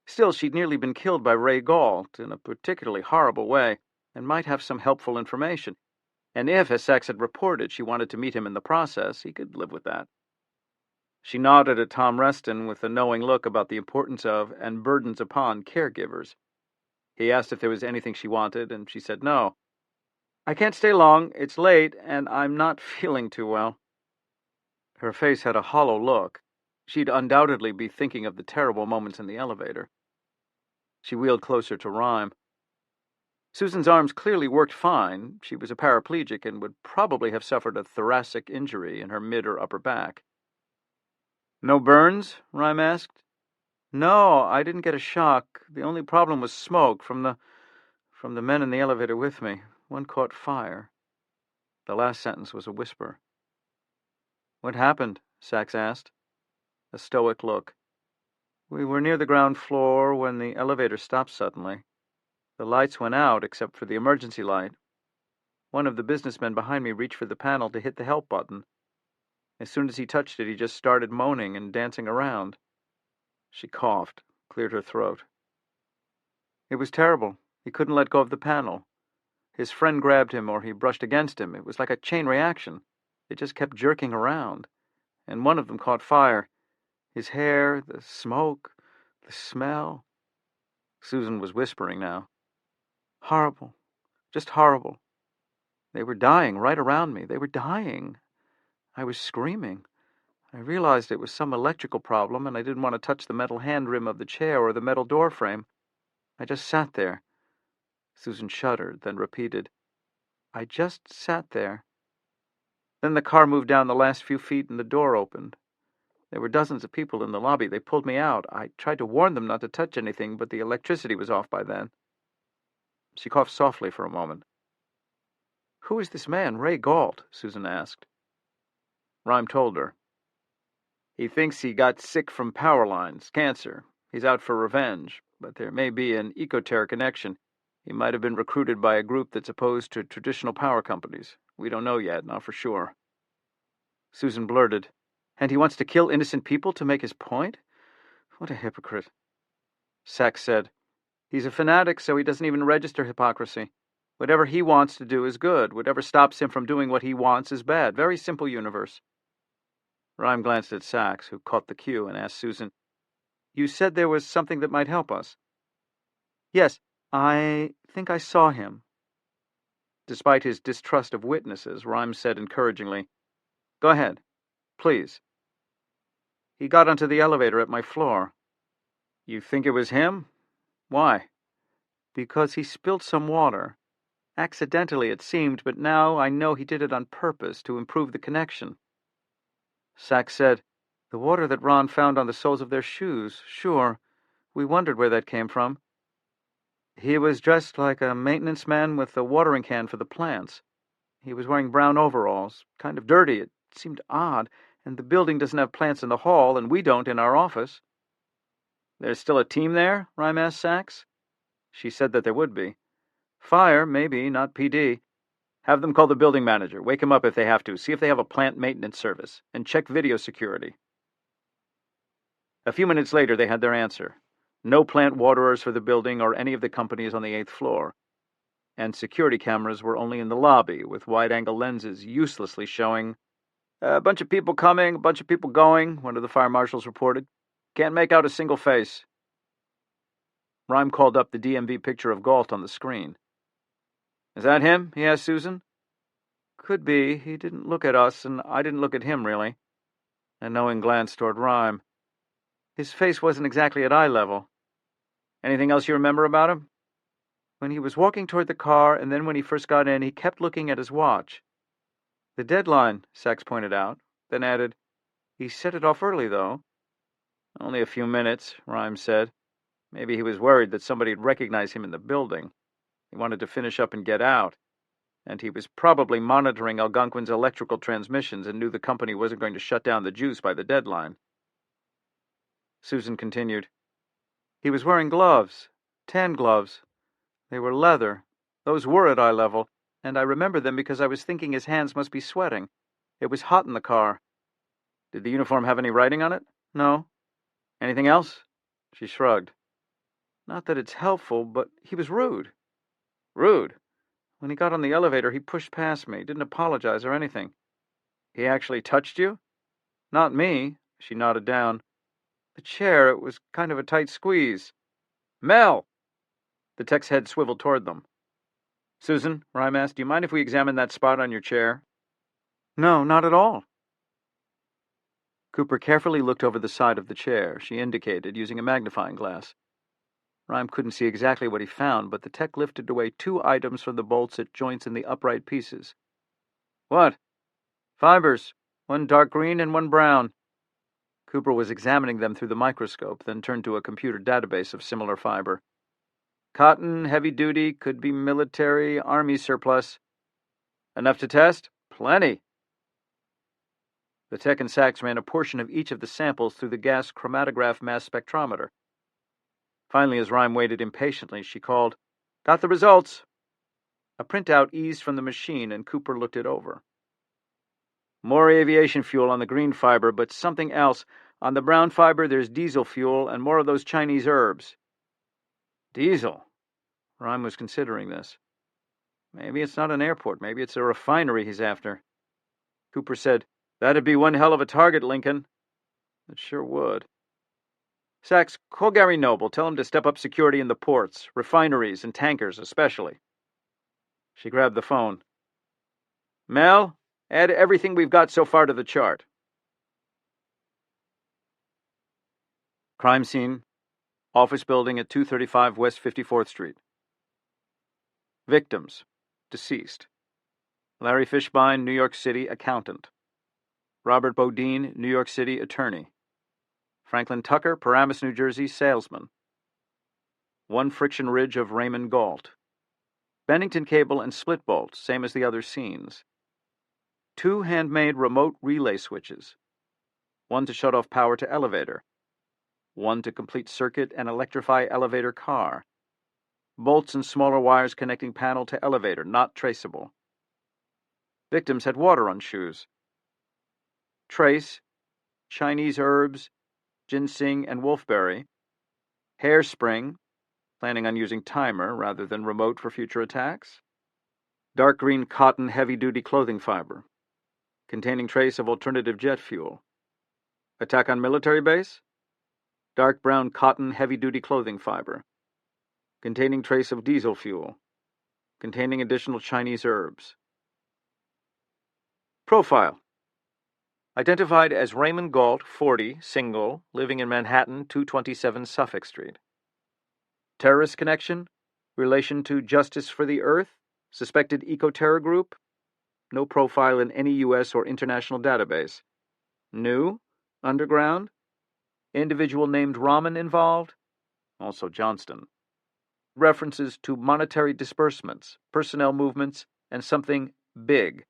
Still, she'd nearly been killed by Ray Galt in a particularly horrible way, and might have some helpful information. And if, as Sachs had reported, she wanted to meet him in the process, he could live with that. She nodded at Tom Reston with a knowing look about the importance of and burdens upon caregivers. He asked if there was anything she wanted, and she said no. "I can't stay long. It's late, and I'm not feeling too well." Her face had a hollow look. She'd undoubtedly be thinking of the terrible moments in the elevator. She wheeled closer to Rhyme. Susan's arms clearly worked fine. She was a paraplegic and would probably have suffered a thoracic injury in her mid or upper back. "No burns?" Rhyme asked. "No, I didn't get a shock. The only problem was smoke from the men in the elevator with me. One caught fire." The last sentence was a whisper. "What happened?" Sachs asked. A stoic look. "We were near the ground floor when the elevator stopped suddenly. The lights went out except for the emergency light. One of the businessmen behind me reached for the panel to hit the help button. As soon as he touched it, he just started moaning and dancing around." She coughed, cleared her throat. "It was terrible. He couldn't let go of the panel. His friend grabbed him or he brushed against him. It was like a chain reaction. It just kept jerking around. And one of them caught fire. His hair, the smoke, the smell." Susan was whispering now. "Horrible. Just horrible. They were dying right around me. They were dying. I was screaming. I realized it was some electrical problem, and I didn't want to touch the metal hand rim of the chair or the metal door frame. I just sat there." Susan shuddered, then repeated, "I just sat there." Then the car moved down the last few feet and the door opened. There were dozens of people in the lobby. They pulled me out. I tried to warn them not to touch anything, but the electricity was off by then. She coughed softly for a moment. "Who is this man, Ray Galt?" Susan asked. Rhyme told her. "He thinks he got sick from power lines, cancer. He's out for revenge, but there may be an ecoterror connection. He might have been recruited by a group that's opposed to traditional power companies. We don't know yet, not for sure." Susan blurted, "And he wants to kill innocent people to make his point? What a hypocrite." Sachs said, "He's a fanatic, so he doesn't even register hypocrisy. Whatever he wants to do is good. Whatever stops him from doing what he wants is bad. Very simple universe." Rhyme glanced at Sachs, who caught the cue, and asked Susan, "You said there was something that might help us." "Yes, I think I saw him." Despite his distrust of witnesses, Rhyme said encouragingly, "Go ahead, please." "He got onto the elevator at my floor." "You think it was him? Why?" "Because he spilled some water. Accidentally, it seemed, but now I know he did it on purpose to improve the connection." Sachs said, "The water that Ron found on the soles of their shoes, sure. We wondered where that came from. He was dressed like a maintenance man with a watering can for the plants. He was wearing brown overalls, kind of dirty. It seemed odd, and the building doesn't have plants in the hall, and we don't in our office." "There's still a team there?" Rhyme asked Sachs. She said that there would be. "Fire, maybe, not PD. Have them call the building manager. Wake him up if they have to. See if they have a plant maintenance service. And check video security." A few minutes later, they had their answer. No plant waterers for the building or any of the companies on the 8th floor. And security cameras were only in the lobby, with wide-angle lenses uselessly showing, "A bunch of people coming, a bunch of people going," one of the fire marshals reported. "Can't make out a single face." Rhyme called up the DMV picture of Galt on the screen. "Is that him?" he asked Susan. "Could be. He didn't look at us, and I didn't look at him, really." A knowing glance toward Rhyme. "His face wasn't exactly at eye level." "Anything else you remember about him?" "When he was walking toward the car, and then when he first got in, he kept looking at his watch." "The deadline," Sachs pointed out, then added, "He set it off early, though." "Only a few minutes," Rhyme said. "Maybe he was worried that somebody'd recognize him in the building. He wanted to finish up and get out. And he was probably monitoring Algonquin's electrical transmissions and knew the company wasn't going to shut down the juice by the deadline." Susan continued, "He was wearing gloves, tan gloves. They were leather. Those were at eye level, and I remember them because I was thinking his hands must be sweating. It was hot in the car." "Did the uniform have any writing on it?" "No." "Anything else?" She shrugged. "Not that it's helpful, but he was rude." "Rude?" "When he got on the elevator, he pushed past me, didn't apologize or anything." "He actually touched you?" "Not me." She nodded down. "The chair, it was kind of a tight squeeze." "Mel!" The tech's head swiveled toward them. "Susan," Rhyme asked, "do you mind if we examine that spot on your chair?" "No, not at all." Cooper carefully looked over the side of the chair she indicated using a magnifying glass. Rhyme couldn't see exactly what he found, but the tech lifted away 2 items from the bolts at joints in the upright pieces. "What?" "Fibers. One dark green and one brown." Cooper was examining them through the microscope, then turned to a computer database of similar fiber. "Cotton, heavy duty, could be military, army surplus." "Enough to test?" "Plenty." The tech and Sachs ran a portion of each of the samples through the gas chromatograph mass spectrometer. Finally, as Rhyme waited impatiently, she called, "Got the results." A printout eased from the machine, and Cooper looked it over. "More aviation fuel on the green fiber, but something else. On the brown fiber, there's diesel fuel and more of those Chinese herbs." "Diesel?" Rhyme was considering this. "Maybe it's not an airport. Maybe it's a refinery he's after." Cooper said, "That'd be one hell of a target, Lincoln." "It sure would." "Sachs, call Gary Noble. Tell him to step up security in the ports, refineries, and tankers especially." She grabbed the phone. "Mel, add everything we've got so far to the chart." Crime scene, office building at 235 West 54th Street. Victims, deceased. Larry Fishbein, New York City, accountant. Robert Bodine, New York City, attorney. Franklin Tucker, Paramus, New Jersey, salesman. One friction ridge of Raymond Galt. Bennington cable and split bolts, same as the other scenes. 2 handmade remote relay switches. One to shut off power to elevator. One to complete circuit and electrify elevator car. Bolts and smaller wires connecting panel to elevator, not traceable. Victims had water on shoes. Trace, Chinese herbs, ginseng and wolfberry. Hairspring, planning on using timer rather than remote for future attacks. Dark green cotton heavy-duty clothing fiber, containing trace of alternative jet fuel. Attack on military base? Dark brown cotton heavy-duty clothing fiber, containing trace of diesel fuel, containing additional Chinese herbs. Profile. Identified as Raymond Galt, 40, single, living in Manhattan, 227 Suffolk Street. Terrorist connection? Relation to Justice for the Earth? Suspected eco-terror group? No profile in any U.S. or international database. New? Underground? Individual named Raman involved? Also Johnston. References to monetary disbursements, personnel movements, and something big.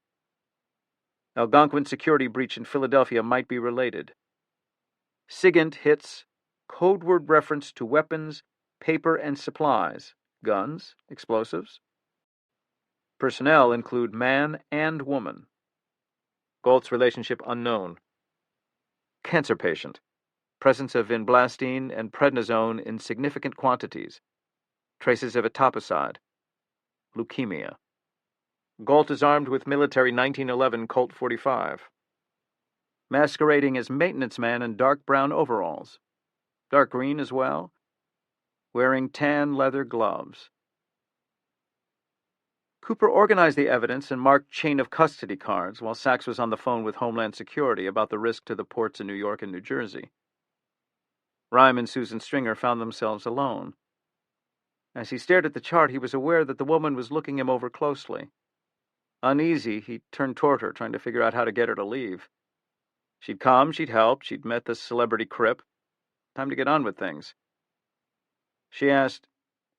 Algonquin security breach in Philadelphia might be related. SIGINT hits code word reference to weapons, paper, and supplies, guns, explosives. Personnel include man and woman. Galt's relationship unknown. Cancer patient. Presence of vinblastine and prednisone in significant quantities. Traces of etopicide. Leukemia. Galt is armed with military 1911 Colt .45. Masquerading as maintenance man in dark brown overalls. Dark green as well. Wearing tan leather gloves. Cooper organized the evidence and marked chain of custody cards while Sachs was on the phone with Homeland Security about the risk to the ports in New York and New Jersey. Rhyme and Susan Stringer found themselves alone. As he stared at the chart, he was aware that the woman was looking him over closely. Uneasy, he turned toward her, trying to figure out how to get her to leave. She'd come, she'd helped, she'd met the celebrity crip. Time to get on with things. She asked,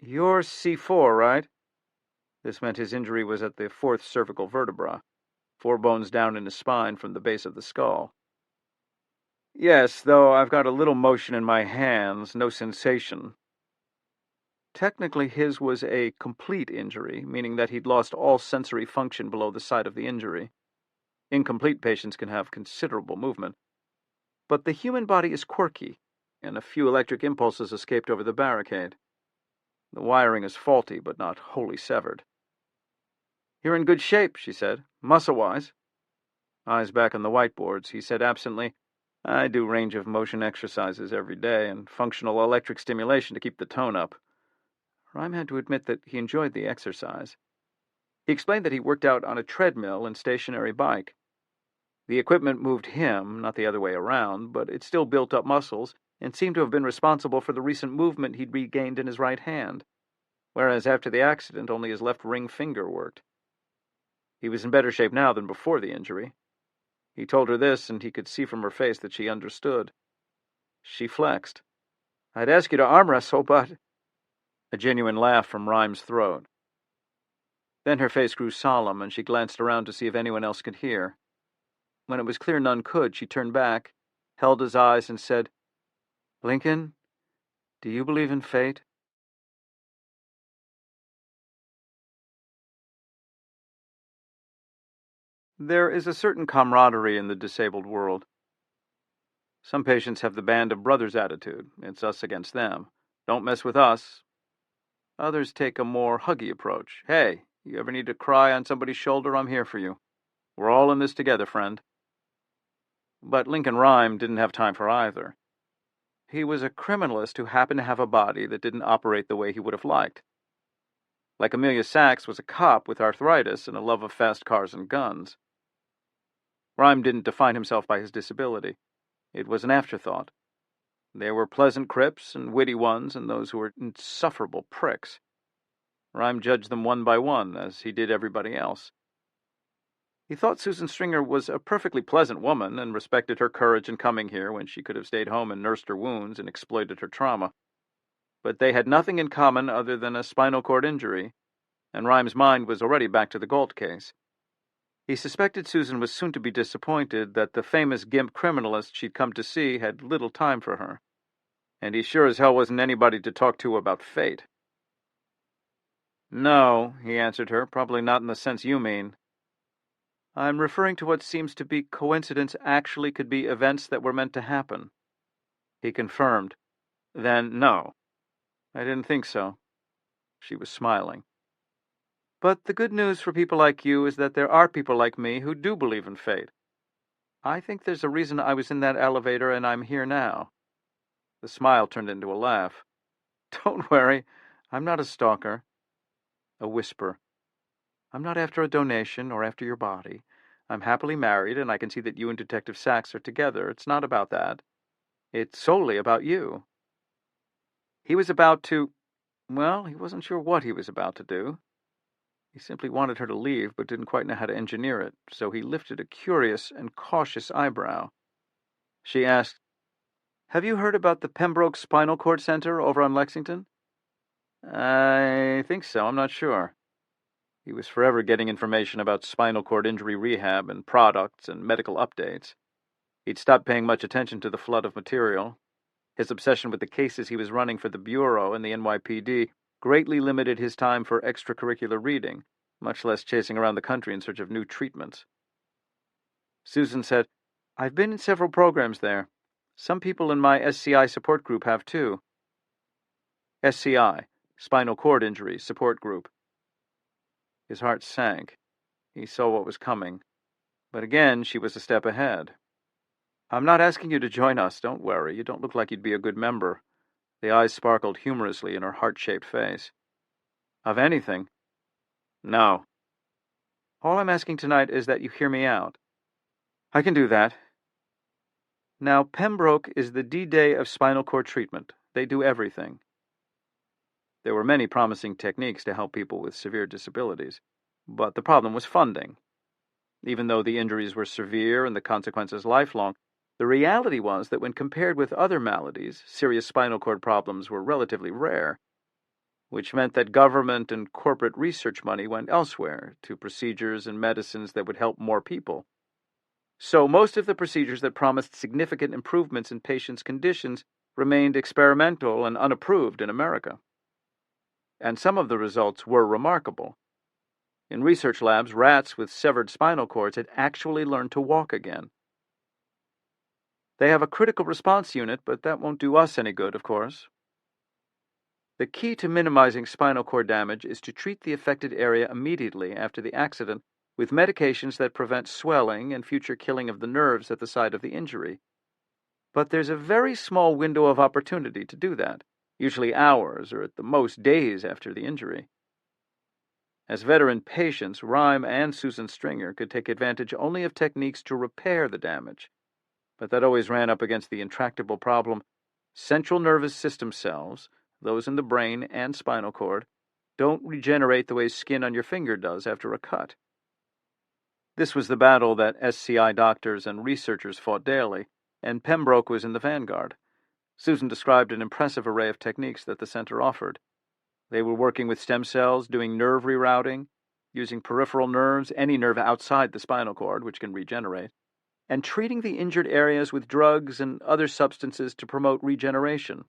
"You're C4, right?" This meant his injury was at the fourth cervical vertebra, 4 bones down in his spine from the base of the skull. "Yes, though I've got a little motion in my hands, no sensation." Technically, his was a complete injury, meaning that he'd lost all sensory function below the site of the injury. Incomplete patients can have considerable movement. But the human body is quirky, and a few electric impulses escaped over the barricade. The wiring is faulty, but not wholly severed. "You're in good shape," she said, "muscle-wise." Eyes back on the whiteboards, he said absently, "I do range of motion exercises every day and functional electric stimulation to keep the tone up." Rhyme had to admit that he enjoyed the exercise. He explained that he worked out on a treadmill and stationary bike. The equipment moved him, not the other way around, but it still built up muscles and seemed to have been responsible for the recent movement he'd regained in his right hand, whereas after the accident only his left ring finger worked. He was in better shape now than before the injury. He told her this, and he could see from her face that she understood. She flexed. "I'd ask you to arm wrestle, but—" A genuine laugh from Rhyme's throat. Then her face grew solemn, and she glanced around to see if anyone else could hear. When it was clear none could, she turned back, held his eyes, and said, "Lincoln, do you believe in fate?" There is a certain camaraderie in the disabled world. Some patients have the band of brothers attitude. It's us against them. Don't mess with us. Others take a more huggy approach. Hey, you ever need to cry on somebody's shoulder? I'm here for you. We're all in this together, friend. But Lincoln Rhyme didn't have time for either. He was a criminalist who happened to have a body that didn't operate the way he would have liked. Like Amelia Sachs was a cop with arthritis and a love of fast cars and guns. Rhyme didn't define himself by his disability. It was an afterthought. There were pleasant crips and witty ones and those who were insufferable pricks. Rhyme judged them one by one, as he did everybody else. He thought Susan Stringer was a perfectly pleasant woman and respected her courage in coming here when she could have stayed home and nursed her wounds and exploited her trauma. But they had nothing in common other than a spinal cord injury, and Rhyme's mind was already back to the Galt case. He suspected Susan was soon to be disappointed that the famous gimp criminalist she'd come to see had little time for her, and he sure as hell wasn't anybody to talk to about fate. "No," he answered her, "probably not in the sense you mean. I'm referring to what seems to be coincidence actually could be events that were meant to happen." He confirmed. "Then, no. I didn't think so." She was smiling. "But the good news for people like you is that there are people like me who do believe in fate. I think there's a reason I was in that elevator and I'm here now." The smile turned into a laugh. "Don't worry, I'm not a stalker." A whisper. "I'm not after a donation or after your body. I'm happily married, and I can see that you and Detective Sachs are together. It's not about that. It's solely about you." He was about to... Well, he wasn't sure what he was about to do. He simply wanted her to leave, but didn't quite know how to engineer it, so he lifted a curious and cautious eyebrow. She asked, "Have you heard about the Pembroke Spinal Cord Center over on Lexington?" "I think so. I'm not sure." He was forever getting information about spinal cord injury rehab and products and medical updates. He'd stopped paying much attention to the flood of material. His obsession with the cases he was running for the Bureau and the NYPD greatly limited his time for extracurricular reading, much less chasing around the country in search of new treatments. Susan said, "I've been in several programs there. Some people in my SCI support group have too." SCI, Spinal Cord Injury Support Group. His heart sank. He saw what was coming. But again, she was a step ahead. "I'm not asking you to join us, don't worry. You don't look like you'd be a good member." The eyes sparkled humorously in her heart-shaped face. "Of anything?" "No. All I'm asking tonight is that you hear me out." "I can do that." Now, Pembroke is the D-Day of spinal cord treatment. They do everything. There were many promising techniques to help people with severe disabilities, but the problem was funding. Even though the injuries were severe and the consequences lifelong, the reality was that when compared with other maladies, serious spinal cord problems were relatively rare, which meant that government and corporate research money went elsewhere to procedures and medicines that would help more people. So most of the procedures that promised significant improvements in patients' conditions remained experimental and unapproved in America. And some of the results were remarkable. In research labs, rats with severed spinal cords had actually learned to walk again. They have a critical response unit, but that won't do us any good, of course. The key to minimizing spinal cord damage is to treat the affected area immediately after the accident with medications that prevent swelling and future killing of the nerves at the site of the injury. But there's a very small window of opportunity to do that, usually hours or at the most days after the injury. As veteran patients, Rhyme and Susan Stringer could take advantage only of techniques to repair the damage, but that always ran up against the intractable problem: central nervous system cells, those in the brain and spinal cord, don't regenerate the way skin on your finger does after a cut. This was the battle that SCI doctors and researchers fought daily, and Pembroke was in the vanguard. Susan described an impressive array of techniques that the center offered. They were working with stem cells, doing nerve rerouting, using peripheral nerves, any nerve outside the spinal cord, which can regenerate, and treating the injured areas with drugs and other substances to promote regeneration.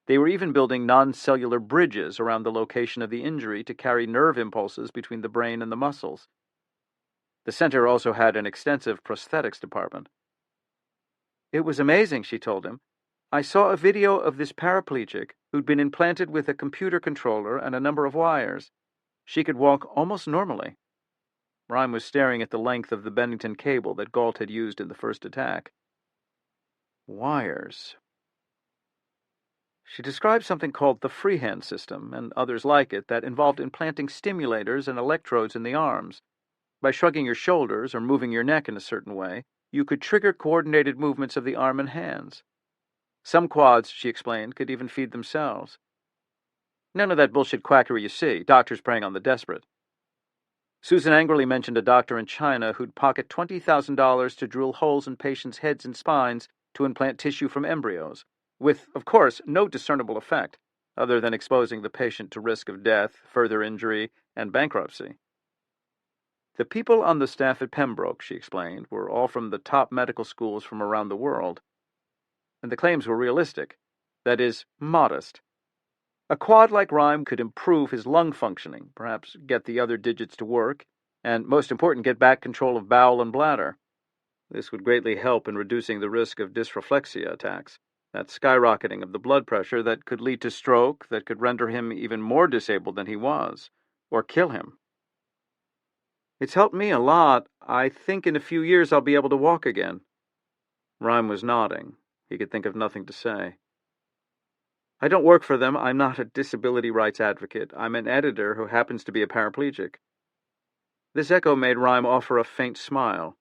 They were even building non-cellular bridges around the location of the injury to carry nerve impulses between the brain and the muscles. The center also had an extensive prosthetics department. "It was amazing," she told him. "I saw a video of this paraplegic who'd been implanted with a computer controller and a number of wires. She could walk almost normally." Rhyme was staring at the length of the Bennington cable that Galt had used in the first attack. Wires. She described something called the freehand system, and others like it, that involved implanting stimulators and electrodes in the arms. By shrugging your shoulders or moving your neck in a certain way, you could trigger coordinated movements of the arm and hands. Some quads, she explained, could even feed themselves. None of that bullshit quackery you see, doctors preying on the desperate. Susan angrily mentioned a doctor in China who'd pocket $20,000 to drill holes in patients' heads and spines to implant tissue from embryos, with, of course, no discernible effect, other than exposing the patient to risk of death, further injury, and bankruptcy. The people on the staff at Pembroke, she explained, were all from the top medical schools from around the world, and the claims were realistic, that is, modest. A quad like Rhyme could improve his lung functioning, perhaps get the other digits to work, and, most important, get back control of bowel and bladder. This would greatly help in reducing the risk of dysreflexia attacks, that skyrocketing of the blood pressure that could lead to stroke, that could render him even more disabled than he was, or kill him. "It's helped me a lot. I think in a few years I'll be able to walk again." Rhyme was nodding. He could think of nothing to say. "I don't work for them. I'm not a disability rights advocate. I'm an editor who happens to be a paraplegic." This echo made Rhyme offer a faint smile.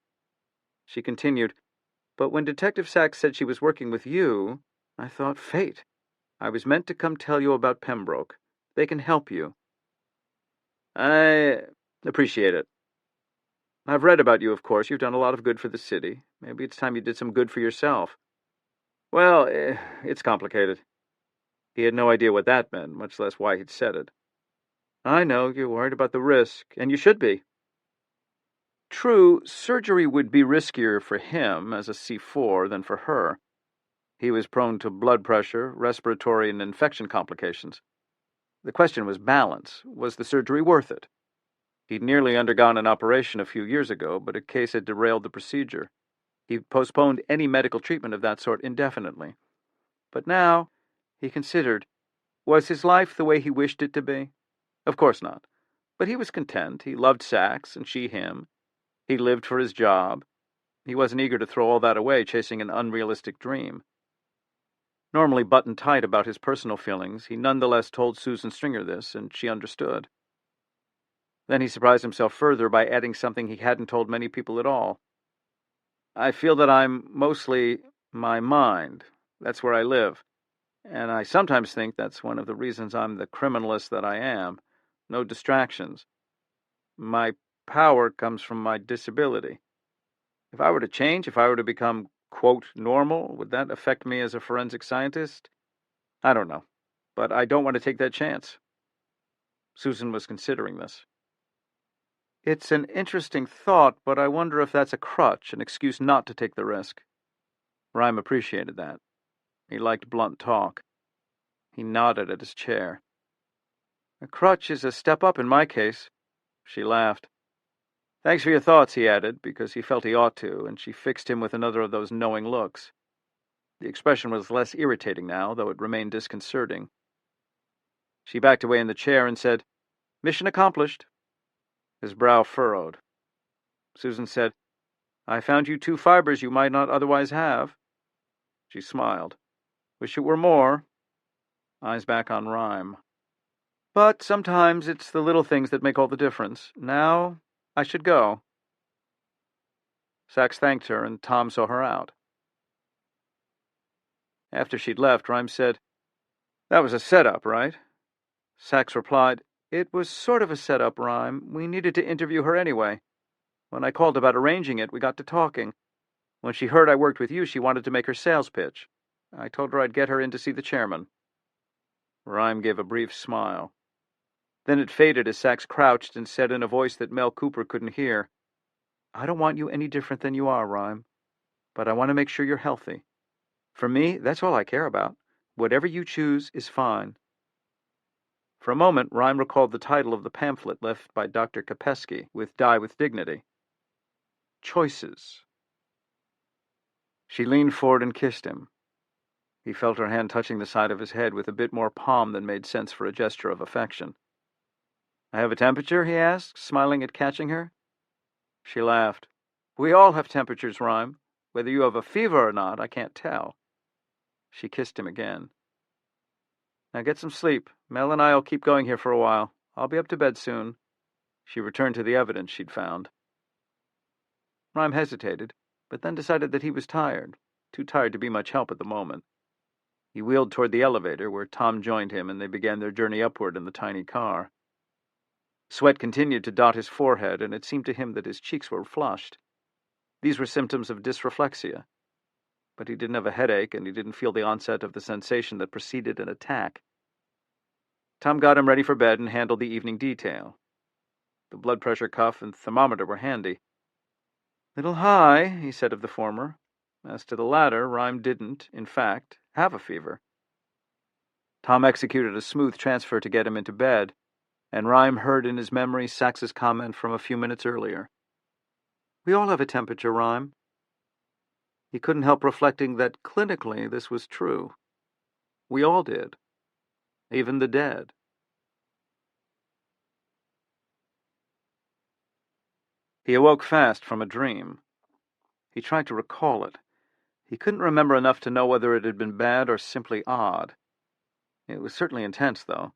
She continued, "But when Detective Sachs said she was working with you, I thought, fate. I was meant to come tell you about Pembroke. They can help you." "I appreciate it." I've read about you, of course. You've done a lot of good for the city. Maybe it's time you did some good for yourself. Well, it's complicated. He had no idea what that meant, much less why he'd said it. I know, you're worried about the risk, and you should be. True, surgery would be riskier for him as a C4 than for her. He was prone to blood pressure, respiratory, and infection complications. The question was balance. Was the surgery worth it? He'd nearly undergone an operation a few years ago, but a case had derailed the procedure. He postponed any medical treatment of that sort indefinitely. But now, he considered, was his life the way he wished it to be? Of course not. But he was content. He loved Sachs, and she him. He lived for his job. He wasn't eager to throw all that away chasing an unrealistic dream. Normally buttoned tight about his personal feelings, he nonetheless told Susan Stringer this, and she understood. Then he surprised himself further by adding something he hadn't told many people at all. I feel that I'm mostly my mind. That's where I live. And I sometimes think that's one of the reasons I'm the criminalist that I am. No distractions. My power comes from my disability. If I were to change, if I were to become, quote, normal, would that affect me as a forensic scientist? I don't know. But I don't want to take that chance. Susan was considering this. It's an interesting thought, but I wonder if that's a crutch, an excuse not to take the risk. Rhyme appreciated that. He liked blunt talk. He nodded at his chair. A crutch is a step up in my case. She laughed. Thanks for your thoughts, he added, because he felt he ought to, and she fixed him with another of those knowing looks. The expression was less irritating now, though it remained disconcerting. She backed away in the chair and said, Mission accomplished. His brow furrowed. Susan said, I found you 2 fibers you might not otherwise have. She smiled. Wish it were more. Eyes back on Rhyme. But sometimes it's the little things that make all the difference. Now, I should go. Sachs thanked her, and Tom saw her out. After she'd left, Rhyme said, That was a setup, right? Sachs replied, It was sort of a setup, Rhyme. We needed to interview her anyway. When I called about arranging it, we got to talking. When she heard I worked with you, she wanted to make her sales pitch. I told her I'd get her in to see the chairman. Rhyme gave a brief smile. Then it faded as Sachs crouched and said in a voice that Mel Cooper couldn't hear, I don't want you any different than you are, Rhyme, but I want to make sure you're healthy. For me, that's all I care about. Whatever you choose is fine. For a moment, Rhyme recalled the title of the pamphlet left by Dr. Kopesky with Die with Dignity. Choices. She leaned forward and kissed him. He felt her hand touching the side of his head with a bit more palm than made sense for a gesture of affection. I have a temperature? He asked, smiling at catching her. She laughed. We all have temperatures, Rhyme. Whether you have a fever or not, I can't tell. She kissed him again. Now get some sleep. Mel and I'll keep going here for a while. I'll be up to bed soon. She returned to the evidence she'd found. Rhyme hesitated, but then decided that he was tired, too tired to be much help at the moment. He wheeled toward the elevator, where Tom joined him, and they began their journey upward in the tiny car. Sweat continued to dot his forehead, and it seemed to him that his cheeks were flushed. These were symptoms of dysreflexia. But he didn't have a headache, and he didn't feel the onset of the sensation that preceded an attack. Tom got him ready for bed and handled the evening detail. The blood pressure cuff and thermometer were handy. Little high, he said of the former. As to the latter, Rhyme didn't, in fact, have a fever. Tom executed a smooth transfer to get him into bed, and Rhyme heard in his memory Sax's comment from a few minutes earlier. We all have a temperature, Rhyme. He couldn't help reflecting that clinically this was true. We all did. Even the dead. He awoke fast from a dream. He tried to recall it. He couldn't remember enough to know whether it had been bad or simply odd. It was certainly intense, though.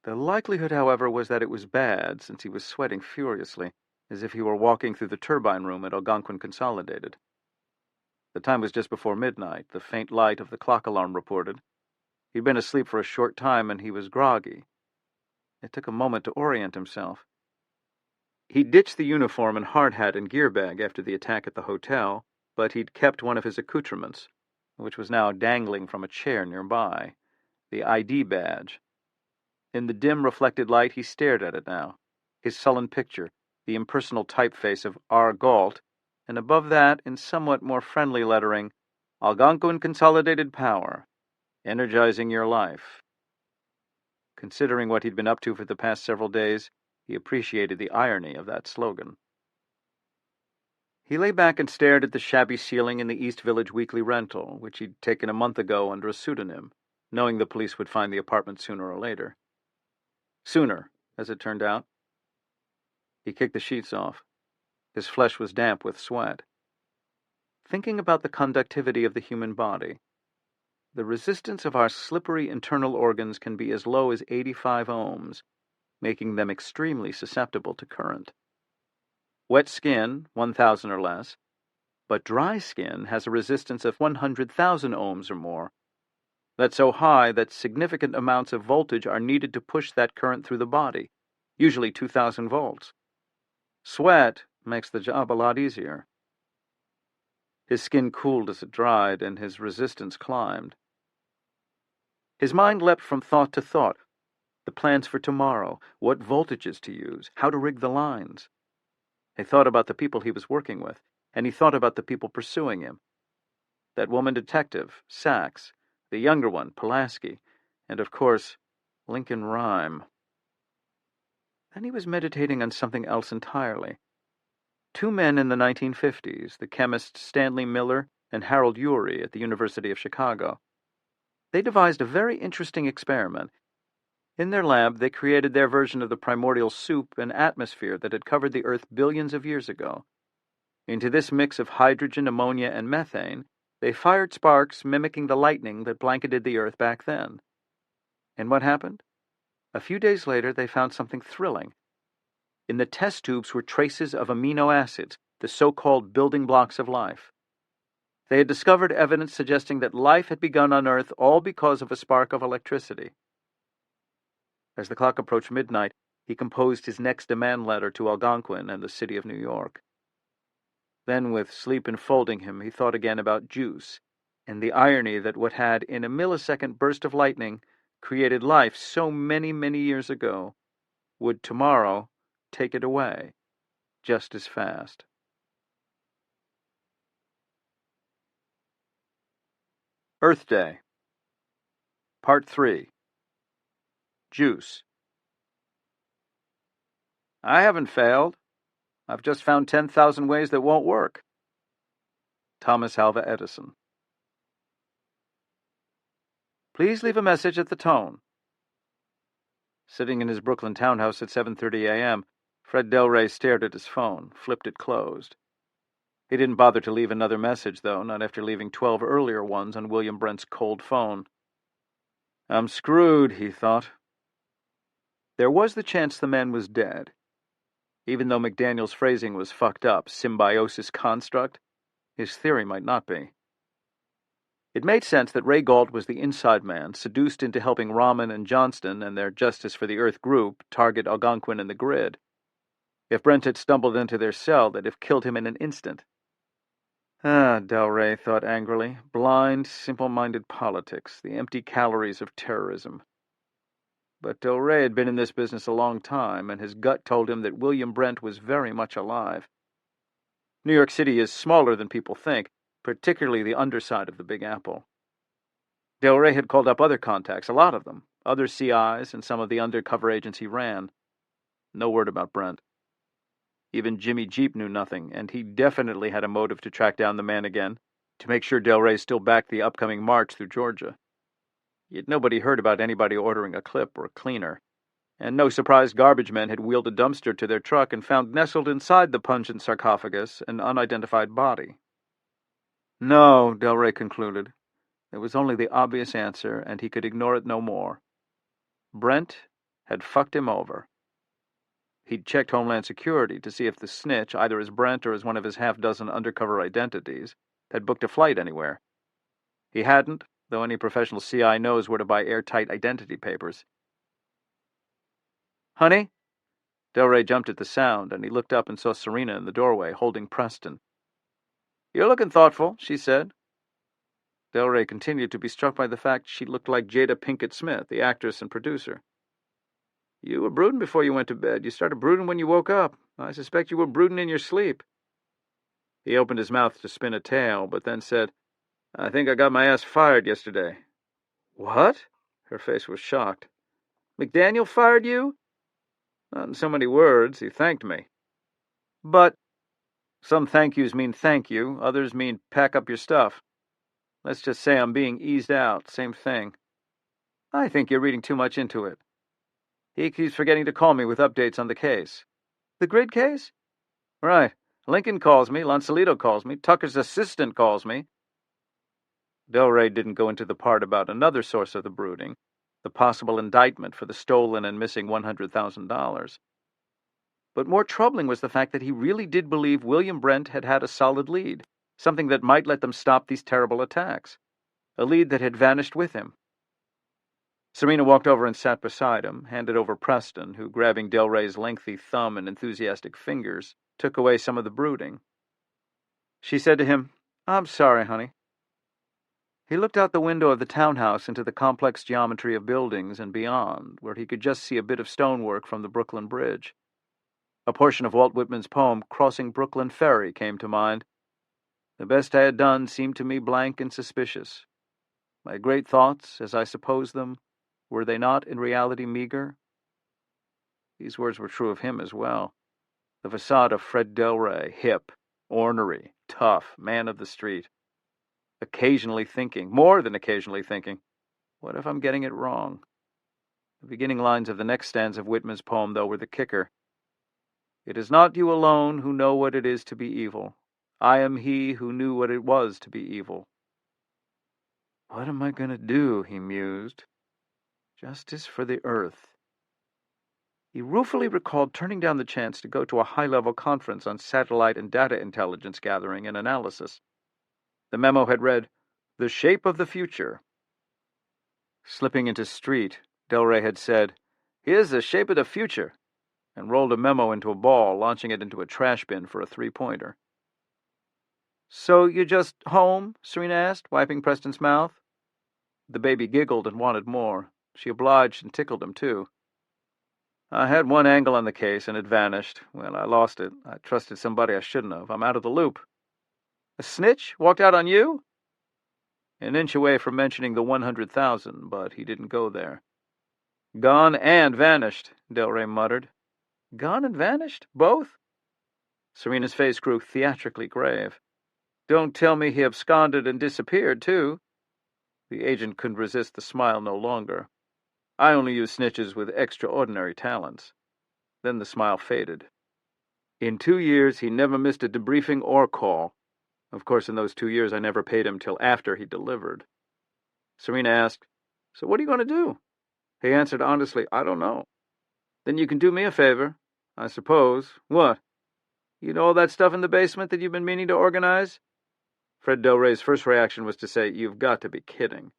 The likelihood, however, was that it was bad, since he was sweating furiously, as if he were walking through the turbine room at Algonquin Consolidated. The time was just before midnight, the faint light of the clock alarm reported. He'd been asleep for a short time, and he was groggy. It took a moment to orient himself. He'd ditched the uniform and hard hat and gear bag after the attack at the hotel, but he'd kept one of his accoutrements, which was now dangling from a chair nearby, the ID badge. In the dim, reflected light, he stared at it now, his sullen picture, the impersonal typeface of R. Galt, and above that, in somewhat more friendly lettering, Algonquin Consolidated Power, energizing your life. Considering what he'd been up to for the past several days, he appreciated the irony of that slogan. He lay back and stared at the shabby ceiling in the East Village weekly rental, which he'd taken a month ago under a pseudonym, knowing the police would find the apartment sooner or later. Sooner, as it turned out. He kicked the sheets off. His flesh was damp with sweat. Thinking about the conductivity of the human body, the resistance of our slippery internal organs can be as low as 85 ohms, making them extremely susceptible to current. Wet skin, 1,000 or less, but dry skin has a resistance of 100,000 ohms or more. That's so high that significant amounts of voltage are needed to push that current through the body, usually 2,000 volts. Sweat makes the job a lot easier. His skin cooled as it dried, and his resistance climbed. His mind leapt from thought to thought. The plans for tomorrow, what voltages to use, how to rig the lines. He thought about the people he was working with, and he thought about the people pursuing him. That woman detective, Sachs, the younger one, Pulaski, and, of course, Lincoln Rhyme. Then he was meditating on something else entirely. Two men in the 1950s, the chemists Stanley Miller and Harold Urey at the University of Chicago. They devised a very interesting experiment. In their lab, they created their version of the primordial soup and atmosphere that had covered the Earth billions of years ago. Into this mix of hydrogen, ammonia, and methane, they fired sparks mimicking the lightning that blanketed the Earth back then. And what happened? A few days later, they found something thrilling. In the test tubes were traces of amino acids, the so-called building blocks of life. They had discovered evidence suggesting that life had begun on Earth all because of a spark of electricity. As the clock approached midnight, he composed his next demand letter to Algonquin and the city of New York. Then, with sleep enfolding him, he thought again about juice, and the irony that what had, in a millisecond burst of lightning, created life so many, many years ago, would tomorrow take it away, just as fast. Earth Day. Part 3. Juice. I haven't failed. I've just found 10,000 ways that won't work. Thomas Alva Edison. Please leave a message at the tone. Sitting in his Brooklyn townhouse at 7:30 a.m., Fred Del Rey stared at his phone, flipped it closed. He didn't bother to leave another message, though, not after leaving 12 earlier ones on William Brent's cold phone. I'm screwed, he thought. There was the chance the man was dead. Even though McDaniel's phrasing was fucked up, symbiosis construct, his theory might not be. It made sense that Ray Galt was the inside man, seduced into helping Rahman and Johnston and their Justice for the Earth group target Algonquin and the grid. If Brent had stumbled into their cell, they'd have killed him in an instant. Del Rey thought angrily. Blind, simple-minded politics, the empty calories of terrorism. But Del Rey had been in this business a long time, and his gut told him that William Brent was very much alive. New York City is smaller than people think, particularly the underside of the Big Apple. Del Rey had called up other contacts, a lot of them, other CIs and some of the undercover agents he ran. No word about Brent. Even Jimmy Jeep knew nothing, and he definitely had a motive to track down the man again, to make sure Del Rey still backed the upcoming march through Georgia. Yet nobody heard about anybody ordering a clip or a cleaner, and no surprise garbage men had wheeled a dumpster to their truck and found nestled inside the pungent sarcophagus an unidentified body. No, Del Rey concluded. There was only the obvious answer, and he could ignore it no more. Brent had fucked him over. He'd checked Homeland Security to see if the snitch, either as Brent or as one of his half-dozen undercover identities, had booked a flight anywhere. He hadn't, though any professional CI knows where to buy airtight identity papers. Honey? Delray jumped at the sound, and he looked up and saw Serena in the doorway, holding Preston. "You're looking thoughtful," she said. Delray continued to be struck by the fact she looked like Jada Pinkett Smith, the actress and producer. "You were brooding before you went to bed. You started brooding when you woke up. I suspect you were brooding in your sleep." He opened his mouth to spin a tale, but then said, "I think I got my ass fired yesterday." "What?" Her face was shocked. "McDaniel fired you?" "Not in so many words. He thanked me." "But—" "Some thank yous mean thank you, others mean pack up your stuff. Let's just say I'm being eased out. Same thing." "I think you're reading too much into it." "He keeps forgetting to call me with updates on the case." "The grid case?" "Right. Lincoln calls me, Lancelito calls me, Tucker's assistant calls me." Delray didn't go into the part about another source of the brooding, the possible indictment for the stolen and missing $100,000. But more troubling was the fact that he really did believe William Brent had had a solid lead, something that might let them stop these terrible attacks, a lead that had vanished with him. Serena walked over and sat beside him, handed over Preston, who, grabbing Delray's lengthy thumb and enthusiastic fingers, took away some of the brooding. She said to him, "I'm sorry, honey." He looked out the window of the townhouse into the complex geometry of buildings and beyond, where he could just see a bit of stonework from the Brooklyn Bridge. A portion of Walt Whitman's poem, Crossing Brooklyn Ferry, came to mind. The best I had done seemed to me blank and suspicious. My great thoughts, as I supposed them, were they not in reality meager? These words were true of him as well. The facade of Fred Delray, hip, ornery, tough, man of the street. Occasionally thinking, more than occasionally thinking, what if I'm getting it wrong? The beginning lines of the next stanza of Whitman's poem, though, were the kicker. "It is not you alone who know what it is to be evil. I am he who knew what it was to be evil." What am I going to do? He mused. Justice for the earth. He ruefully recalled turning down the chance to go to a high-level conference on satellite and data intelligence gathering and analysis. The memo had read, "The shape of the future." Slipping into street, Delray had said, "Here's the shape of the future," and rolled a memo into a ball, launching it into a trash bin for a three-pointer. "So you're just home?" Serena asked, wiping Preston's mouth. The baby giggled and wanted more. She obliged and tickled him, too. "I had one angle on the case, and it vanished. Well, I lost it. I trusted somebody I shouldn't have. I'm out of the loop." "A snitch? Walked out on you?" An inch away from mentioning the 100,000, but he didn't go there. "Gone and vanished," Delray muttered. "Gone and vanished? Both?" Serena's face grew theatrically grave. "Don't tell me he absconded and disappeared, too." The agent couldn't resist the smile no longer. "I only use snitches with extraordinary talents." Then the smile faded. "In 2 years, he never missed a debriefing or call. Of course, in those 2 years, I never paid him till after he delivered." Serena asked, "So what are you going to do?" He answered honestly, "I don't know." "Then you can do me a favor, I suppose." "What?" "You know all that stuff in the basement that you've been meaning to organize?" Fred Delray's first reaction was to say, "You've got to be kidding."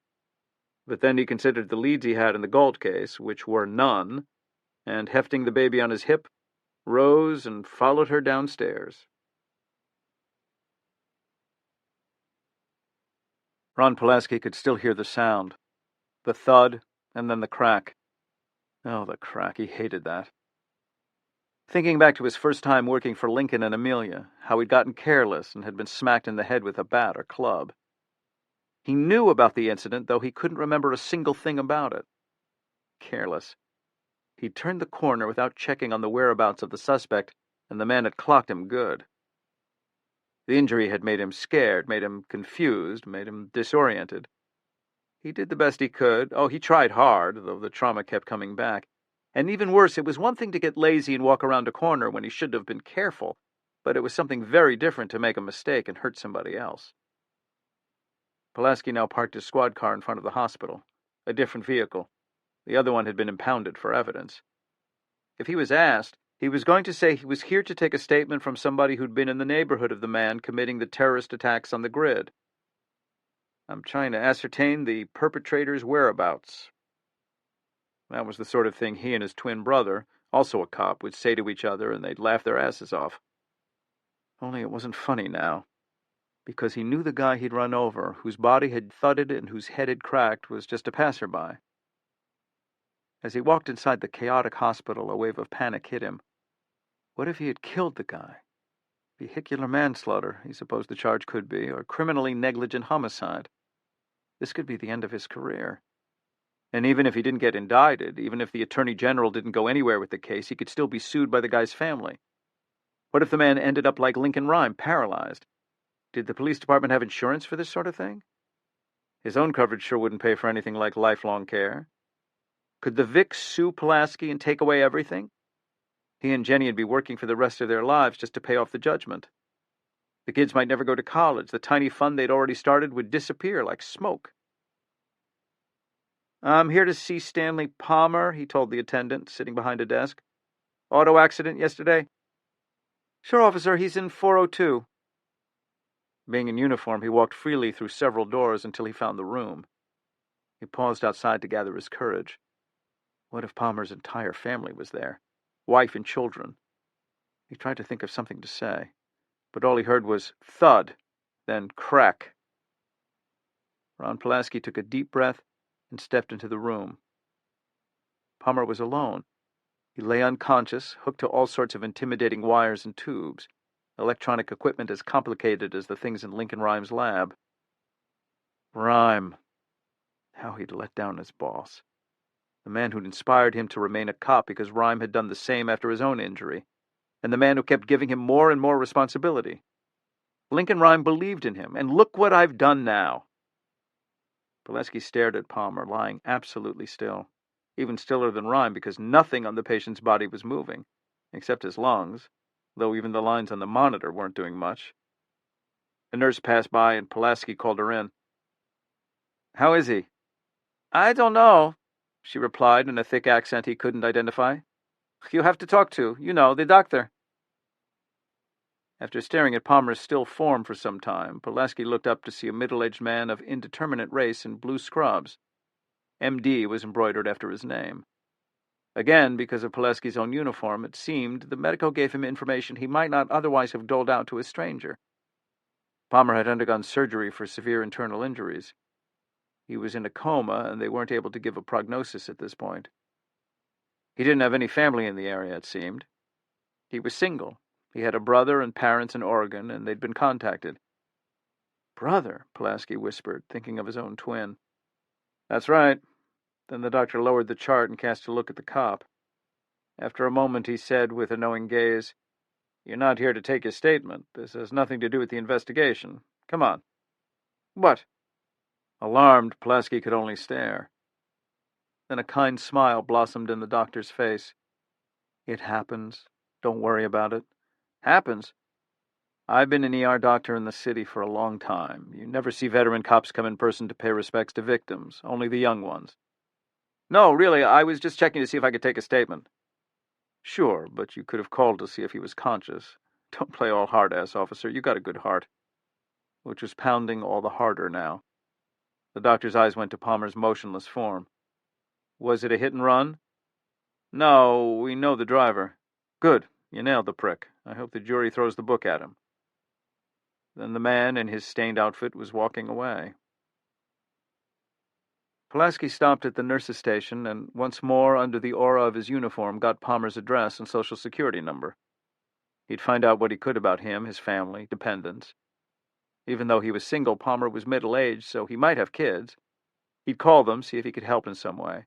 But then he considered the leads he had in the Galt case, which were none, and hefting the baby on his hip, rose and followed her downstairs. Ron Pulaski could still hear the sound. The thud, and then the crack. Oh, the crack. He hated that. Thinking back to his first time working for Lincoln and Amelia, how he'd gotten careless and had been smacked in the head with a bat or club. He knew about the incident, though he couldn't remember a single thing about it. Careless. He'd turned the corner without checking on the whereabouts of the suspect, and the man had clocked him good. The injury had made him scared, made him confused, made him disoriented. He did the best he could. Oh, he tried hard, though the trauma kept coming back. And even worse, it was one thing to get lazy and walk around a corner when he should have been careful, but it was something very different to make a mistake and hurt somebody else. Pulaski now parked his squad car in front of the hospital. A different vehicle. The other one had been impounded for evidence. If he was asked, he was going to say he was here to take a statement from somebody who'd been in the neighborhood of the man committing the terrorist attacks on the grid. "I'm trying to ascertain the perpetrator's whereabouts." That was the sort of thing he and his twin brother, also a cop, would say to each other, and they'd laugh their asses off. Only it wasn't funny now, because he knew the guy he'd run over, whose body had thudded and whose head had cracked, was just a passerby. As he walked inside the chaotic hospital, a wave of panic hit him. What if he had killed the guy? Vehicular manslaughter, he supposed the charge could be, or criminally negligent homicide. This could be the end of his career. And even if he didn't get indicted, even if the Attorney General didn't go anywhere with the case, he could still be sued by the guy's family. What if the man ended up like Lincoln Rhyme, paralyzed? Did the police department have insurance for this sort of thing? His own coverage sure wouldn't pay for anything like lifelong care. Could the Vics sue Pulaski and take away everything? He and Jenny would be working for the rest of their lives just to pay off the judgment. The kids might never go to college. The tiny fund they'd already started would disappear like smoke. "I'm here to see Stanley Palmer," he told the attendant, sitting behind a desk. "Auto accident yesterday?" "Sure, officer. He's in 402. Being in uniform, he walked freely through several doors until he found the room. He paused outside to gather his courage. What if Palmer's entire family was there? Wife and children. He tried to think of something to say, but all he heard was thud, then crack. Ron Pulaski took a deep breath and stepped into the room. Palmer was alone. He lay unconscious, hooked to all sorts of intimidating wires and tubes, electronic equipment as complicated as the things in Lincoln Rhyme's lab. Rhyme. How he'd let down his boss. The man who'd inspired him to remain a cop because Rhyme had done the same after his own injury, and the man who kept giving him more and more responsibility. Lincoln Rhyme believed in him, and look what I've done now. Pulaski stared at Palmer, lying absolutely still, even stiller than Rhyme because nothing on the patient's body was moving, except his lungs, though even the lines on the monitor weren't doing much. A nurse passed by, and Pulaski called her in. "How is he?" "I don't know," she replied in a thick accent he couldn't identify. "You have to talk to, the doctor." After staring at Palmer's still form for some time, Pulaski looked up to see a middle-aged man of indeterminate race in blue scrubs. M.D. was embroidered after his name. Again, because of Pulaski's own uniform, it seemed the medico gave him information he might not otherwise have doled out to a stranger. Palmer had undergone surgery for severe internal injuries. He was in a coma, and they weren't able to give a prognosis at this point. He didn't have any family in the area, it seemed. He was single. He had a brother and parents in Oregon, and they'd been contacted. "Brother," Pulaski whispered, thinking of his own twin. "That's right." Then the doctor lowered the chart and cast a look at the cop. After a moment, he said with a knowing gaze, "You're not here to take his statement. This has nothing to do with the investigation. Come on." "What?" Alarmed, Pulaski could only stare. Then a kind smile blossomed in the doctor's face. "It happens. Don't worry about it." "Happens?" "I've been an ER doctor in the city for a long time. You never see veteran cops come in person to pay respects to victims, only the young ones." "No, really, I was just checking to see if I could take a statement." "Sure, but you could have called to see if he was conscious. Don't play all hard-ass, officer. You got a good heart." Which was pounding all the harder now. The doctor's eyes went to Palmer's motionless form. "Was it a hit and run?" "No, we know the driver." "Good. You nailed the prick. I hope the jury throws the book at him." Then the man in his stained outfit was walking away. Pulaski stopped at the nurse's station and once more, under the aura of his uniform, got Palmer's address and social security number. He'd find out what he could about him, his family, dependents. Even though he was single, Palmer was middle-aged, so he might have kids. He'd call them, see if he could help in some way.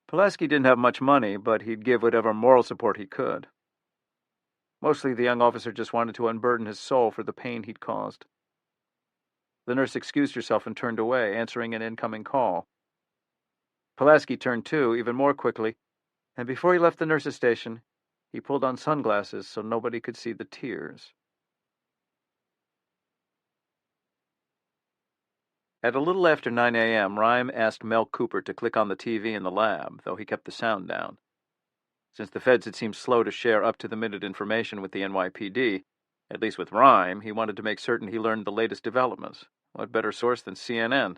Pulaski didn't have much money, but he'd give whatever moral support he could. Mostly the young officer just wanted to unburden his soul for the pain he'd caused. The nurse excused herself and turned away, answering an incoming call. Pulaski turned too, even more quickly, and before he left the nurse's station, he pulled on sunglasses so nobody could see the tears. At a little after 9 a.m., Rhyme asked Mel Cooper to click on the TV in the lab, though he kept the sound down. Since the feds had seemed slow to share up-to-the-minute information with the NYPD, at least with Rhyme, he wanted to make certain he learned the latest developments. What better source than CNN?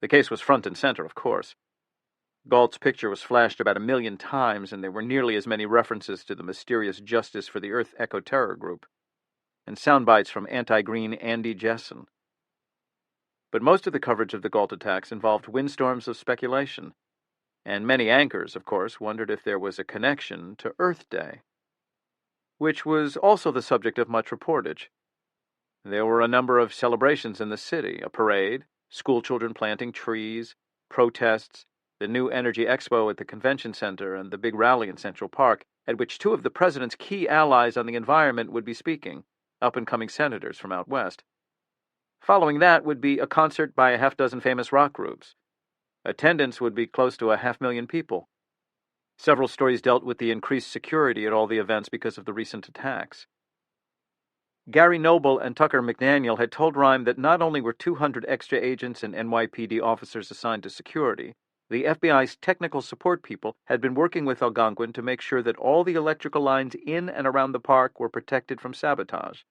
The case was front and center, of course. Galt's picture was flashed about 1,000,000 times, and there were nearly as many references to the mysterious Justice for the Earth Eco-Terror Group, and sound bites from anti-green Andy Jessen. But most of the coverage of the Galt attacks involved windstorms of speculation, and many anchors, of course, wondered if there was a connection to Earth Day, which was also the subject of much reportage. There were a number of celebrations in the city, a parade, schoolchildren planting trees, protests, the new Energy Expo at the Convention Center, and the big rally in Central Park, at which two of the president's key allies on the environment would be speaking, up-and-coming senators from out west. Following that would be a concert by a half-dozen famous rock groups. Attendance would be close to 500,000 people. Several stories dealt with the increased security at all the events because of the recent attacks. Gary Noble and Tucker McDaniel had told Rhyme that not only were 200 extra agents and NYPD officers assigned to security, the FBI's technical support people had been working with Algonquin to make sure that all the electrical lines in and around the park were protected from sabotage.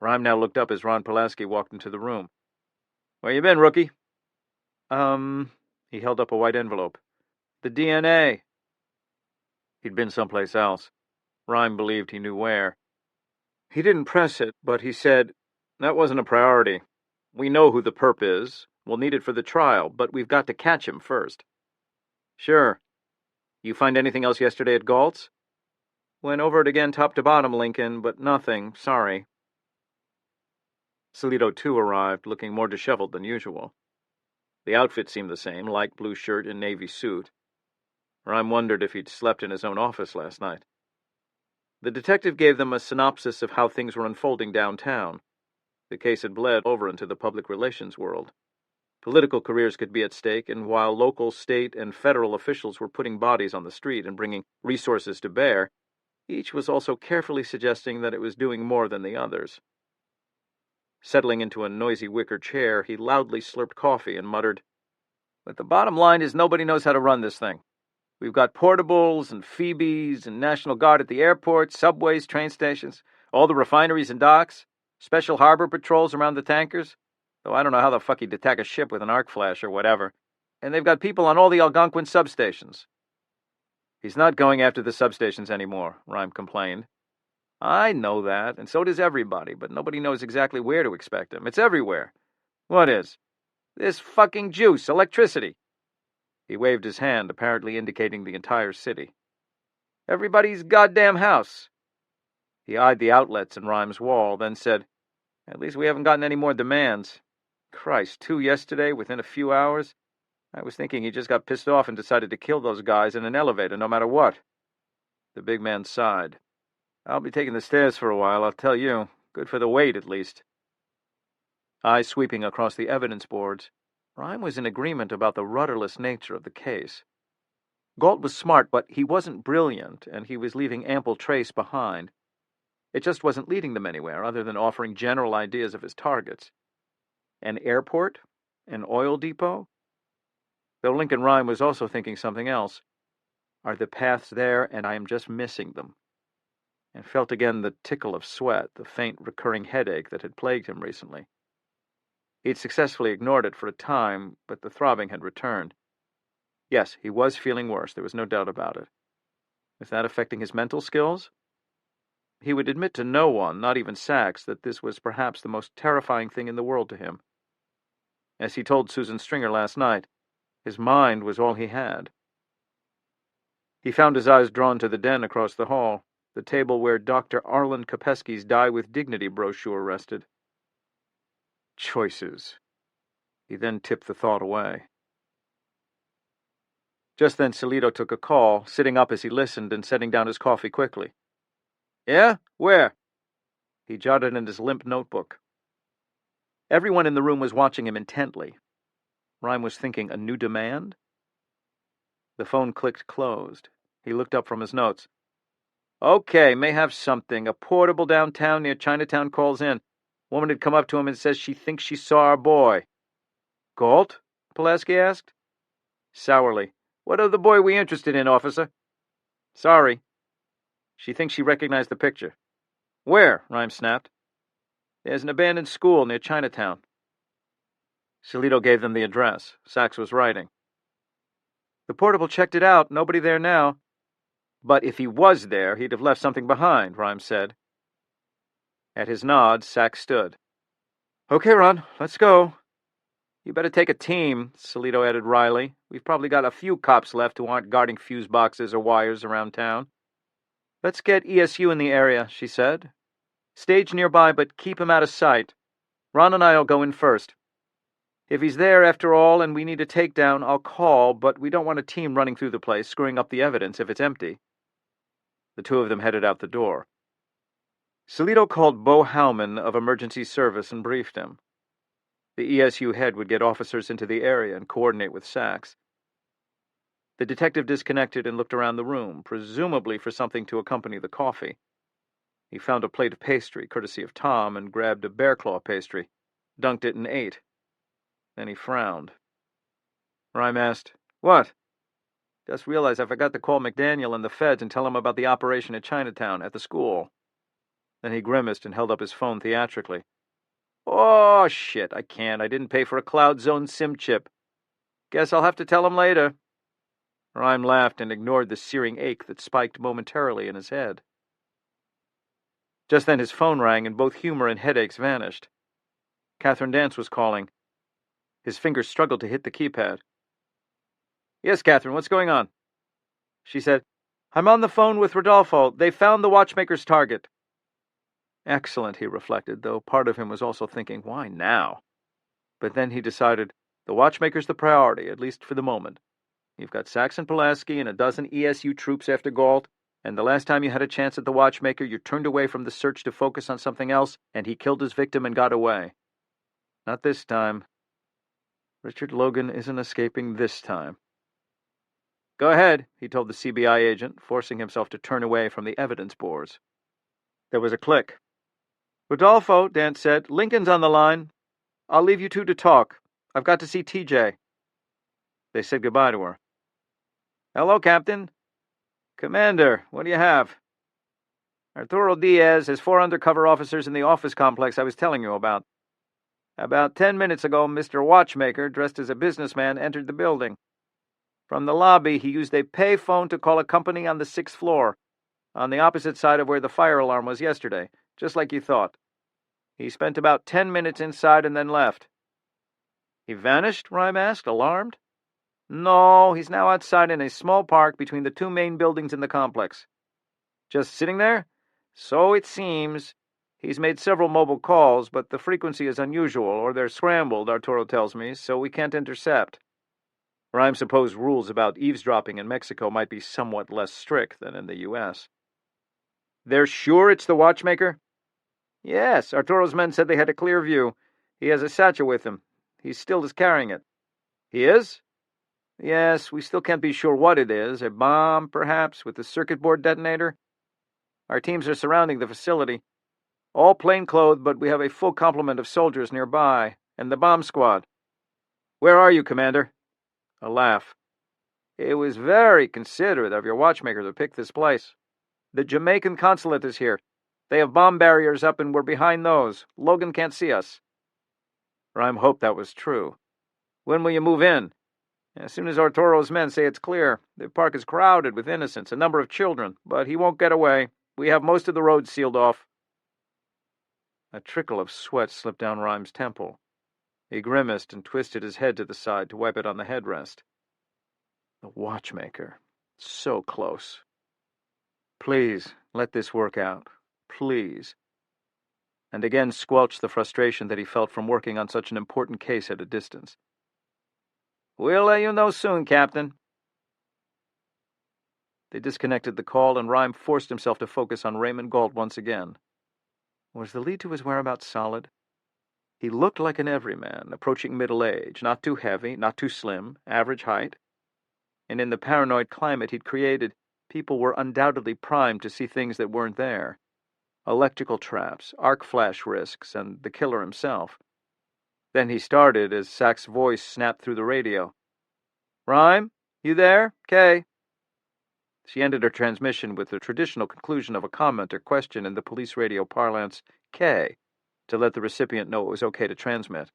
Rhyme now looked up as Ron Pulaski walked into the room. "Where you been, rookie?" He held up a white envelope. "The DNA." He'd been someplace else. Rhyme believed he knew where. He didn't press it, but he said, "That wasn't a priority. We know who the perp is. We'll need it for the trial, but we've got to catch him first." "Sure. You find anything else yesterday at Galt's?" "Went over it again top to bottom, Lincoln, but nothing, sorry." Salito, too, arrived, looking more disheveled than usual. The outfit seemed the same, light blue shirt and navy suit. Rhyme wondered if he'd slept in his own office last night. The detective gave them a synopsis of how things were unfolding downtown. The case had bled over into the public relations world. Political careers could be at stake, and while local, state, and federal officials were putting bodies on the street and bringing resources to bear, each was also carefully suggesting that it was doing more than the others. Settling into a noisy wicker chair, he loudly slurped coffee and muttered, "But the bottom line is nobody knows how to run this thing. We've got portables and Phoebes and National Guard at the airports, subways, train stations, all the refineries and docks, special harbor patrols around the tankers, though I don't know how the fuck you'd attack a ship with an arc flash or whatever, and they've got people on all the Algonquin substations." "He's not going after the substations anymore," Rhyme complained. "I know that, and so does everybody, but nobody knows exactly where to expect him. It's everywhere." "What is?" "This fucking juice, electricity." He waved his hand, apparently indicating the entire city. "Everybody's goddamn house." He eyed the outlets in Rhyme's wall, then said, "At least we haven't gotten any more demands. Christ, 2 yesterday, within a few hours. I was thinking he just got pissed off and decided to kill those guys in an elevator, no matter what." The big man sighed. "I'll be taking the stairs for a while, I'll tell you. Good for the weight, at least." Eyes sweeping across the evidence boards, Rhyme was in agreement about the rudderless nature of the case. Galt was smart, but he wasn't brilliant, and he was leaving ample trace behind. It just wasn't leading them anywhere, other than offering general ideas of his targets. An airport? An oil depot? Though Lincoln Rhyme was also thinking something else. Are the paths there, and I am just missing them? And felt again the tickle of sweat, the faint recurring headache that had plagued him recently. He'd successfully ignored it for a time, but the throbbing had returned. Yes, he was feeling worse, there was no doubt about it. Was that affecting his mental skills? He would admit to no one, not even Sachs, that this was perhaps the most terrifying thing in the world to him. As he told Susan Stringer last night, his mind was all he had. He found his eyes drawn to the den across the hall, the table where Dr. Arlen Kopesky's Die with Dignity brochure rested. Choices. He then tipped the thought away. Just then Salito took a call, sitting up as he listened and setting down his coffee quickly. "Yeah? Where?" He jotted in his limp notebook. Everyone in the room was watching him intently. Rhyme was thinking, a new demand? The phone clicked closed. He looked up from his notes. "Okay, may have something. A portable downtown near Chinatown calls in. Woman had come up to him and says she thinks she saw our boy." "Galt?" Pulaski asked. Sourly. "What of the boy we interested in, officer?" "Sorry." "She thinks she recognized the picture." "Where?" Rhyme snapped. "There's an abandoned school near Chinatown." Salito gave them the address. Sachs was writing. The portable checked it out. Nobody there now. But if he was there, he'd have left something behind, Rhyme said. At his nod, Sachs stood. Okay, Ron, let's go. You better take a team, Salito added wryly. We've probably got a few cops left who aren't guarding fuse boxes or wires around town. Let's get ESU in the area, she said. Stage nearby, but keep him out of sight. Ron and I'll go in first. If he's there after all and we need a takedown, I'll call, but we don't want a team running through the place, screwing up the evidence if it's empty. The two of them headed out the door. Salito called Bo Howman of emergency service and briefed him. The ESU head would get officers into the area and coordinate with Sachs. The detective disconnected and looked around the room, presumably for something to accompany the coffee. He found a plate of pastry, courtesy of Tom, and grabbed a bear claw pastry, dunked it and ate. Then he frowned. Rhyme asked, What? Just realized I forgot to call McDaniel and the feds and tell him about the operation at Chinatown, at the school. Then he grimaced and held up his phone theatrically. Oh, shit, I can't. I didn't pay for a Cloud Zone SIM chip. Guess I'll have to tell him later. Rhyme laughed and ignored the searing ache that spiked momentarily in his head. Just then his phone rang and both humor and headaches vanished. Catherine Dance was calling. His fingers struggled to hit the keypad. Yes, Catherine, what's going on? She said, I'm on the phone with Rodolfo. They found the watchmaker's target. Excellent, he reflected, though part of him was also thinking, why now? But then he decided, the watchmaker's the priority, at least for the moment. You've got Sachs and Pulaski and a dozen ESU troops after Galt, and the last time you had a chance at the watchmaker, you turned away from the search to focus on something else, and he killed his victim and got away. Not this time. Richard Logan isn't escaping this time. Go ahead, he told the CBI agent, forcing himself to turn away from the evidence boards. There was a click. Rodolfo, Dance said, Lincoln's on the line. I'll leave you two to talk. I've got to see TJ. They said goodbye to her. Hello, Captain. Commander, what do you have? Arturo Diaz has 4 undercover officers in the office complex I was telling you about. About 10 minutes ago, Mr. Watchmaker, dressed as a businessman, entered the building. From the lobby, he used a pay phone to call a company on the 6th floor, on the opposite side of where the fire alarm was yesterday, just like you thought. He spent about 10 minutes inside and then left. He vanished? Rhyme asked, alarmed. No, he's now outside in a small park between the 2 main buildings in the complex. Just sitting there? So it seems. He's made several mobile calls, but the frequency is unusual, or they're scrambled, Arturo tells me, so we can't intercept. Rhyme supposed rules about eavesdropping in Mexico might be somewhat less strict than in the U.S. They're sure it's the watchmaker? Yes, Arturo's men said they had a clear view. He has a satchel with him. He still is carrying it. He is? Yes, we still can't be sure what it is. A bomb, perhaps, with a circuit board detonator? Our teams are surrounding the facility. All plainclothed, but we have a full complement of soldiers nearby, and the bomb squad. Where are you, Commander? A laugh. It was very considerate of your watchmaker to pick this place. The Jamaican consulate is here. They have bomb barriers up and we're behind those. Logan can't see us. Rhyme hoped that was true. When will you move in? As soon as Arturo's men say it's clear. The park is crowded with innocents, a number of children, but he won't get away. We have most of the roads sealed off. A trickle of sweat slipped down Rhyme's temple. He grimaced and twisted his head to the side to wipe it on the headrest. The watchmaker. So close. Please, let this work out. Please. And again squelched the frustration that he felt from working on such an important case at a distance. We'll let you know soon, Captain. They disconnected the call, and Rhyme forced himself to focus on Raymond Galt once again. Was the lead to his whereabouts solid? He looked like an everyman, approaching middle age, not too heavy, not too slim, average height. And in the paranoid climate he'd created, people were undoubtedly primed to see things that weren't there. Electrical traps, arc flash risks, and the killer himself. Then he started as Sachs' voice snapped through the radio. Rhyme, you there? Kay. She ended her transmission with the traditional conclusion of a comment or question in the police radio parlance, K, to let the recipient know it was okay to transmit.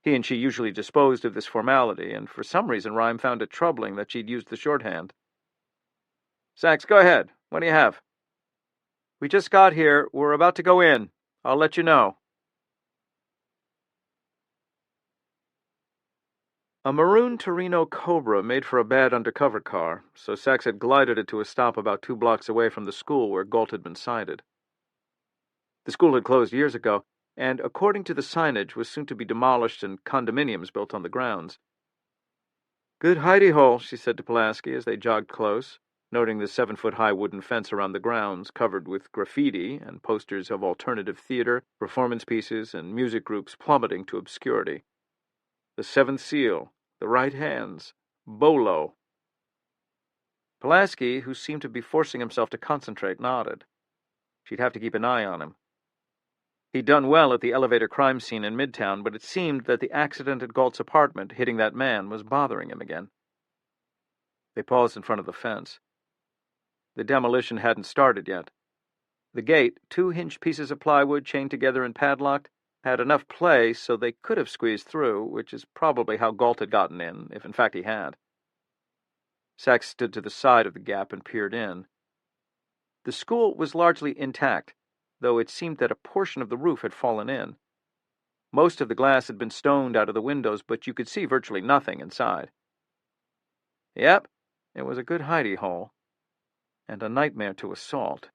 He and she usually disposed of this formality, and for some reason Rhyme found it troubling that she'd used the shorthand. "Sachs, go ahead. What do you have?" "We just got here. We're about to go in. I'll let you know." A maroon Torino Cobra made for a bad undercover car, so Sachs had glided it to a stop about 2 blocks away from the school where Galt had been sighted. The school had closed years ago, and according to the signage was soon to be demolished and condominiums built on the grounds. "Good hidey-hole," she said to Pulaski as they jogged close, noting the 7-foot-high wooden fence around the grounds covered with graffiti and posters of alternative theater, performance pieces, and music groups plummeting to obscurity. The Seventh Seal, the Right Hands, Bolo. Pulaski, who seemed to be forcing himself to concentrate, nodded. She'd have to keep an eye on him. He'd done well at the elevator crime scene in Midtown, but it seemed that the accident at Galt's apartment hitting that man was bothering him again. They paused in front of the fence. The demolition hadn't started yet. The gate, 2 hinged pieces of plywood chained together and padlocked, had enough play so they could have squeezed through, which is probably how Galt had gotten in, if in fact he had. Sachs stood to the side of the gap and peered in. The school was largely intact, though it seemed that a portion of the roof had fallen in. Most of the glass had been stoned out of the windows, but you could see virtually nothing inside. Yep, it was a good hidey-hole, and a nightmare to assault.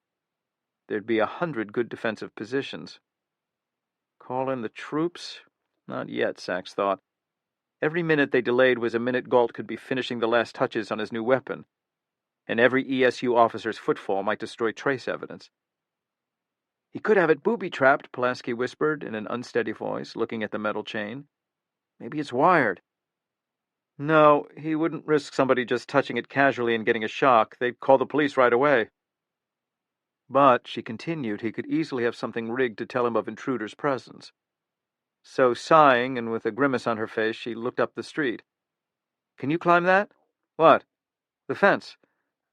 There'd be 100 good defensive positions. Call in the troops? Not yet, Sachs thought. Every minute they delayed was a minute Galt could be finishing the last touches on his new weapon, and every ESU officer's footfall might destroy trace evidence. "He could have it booby-trapped," Pulaski whispered in an unsteady voice, looking at the metal chain. "Maybe it's wired." "No, he wouldn't risk somebody just touching it casually and getting a shock. They'd call the police right away." But, she continued, he could easily have something rigged to tell him of intruders' presence. So, sighing and with a grimace on her face, she looked up the street. "Can you climb that?" "What?" "The fence.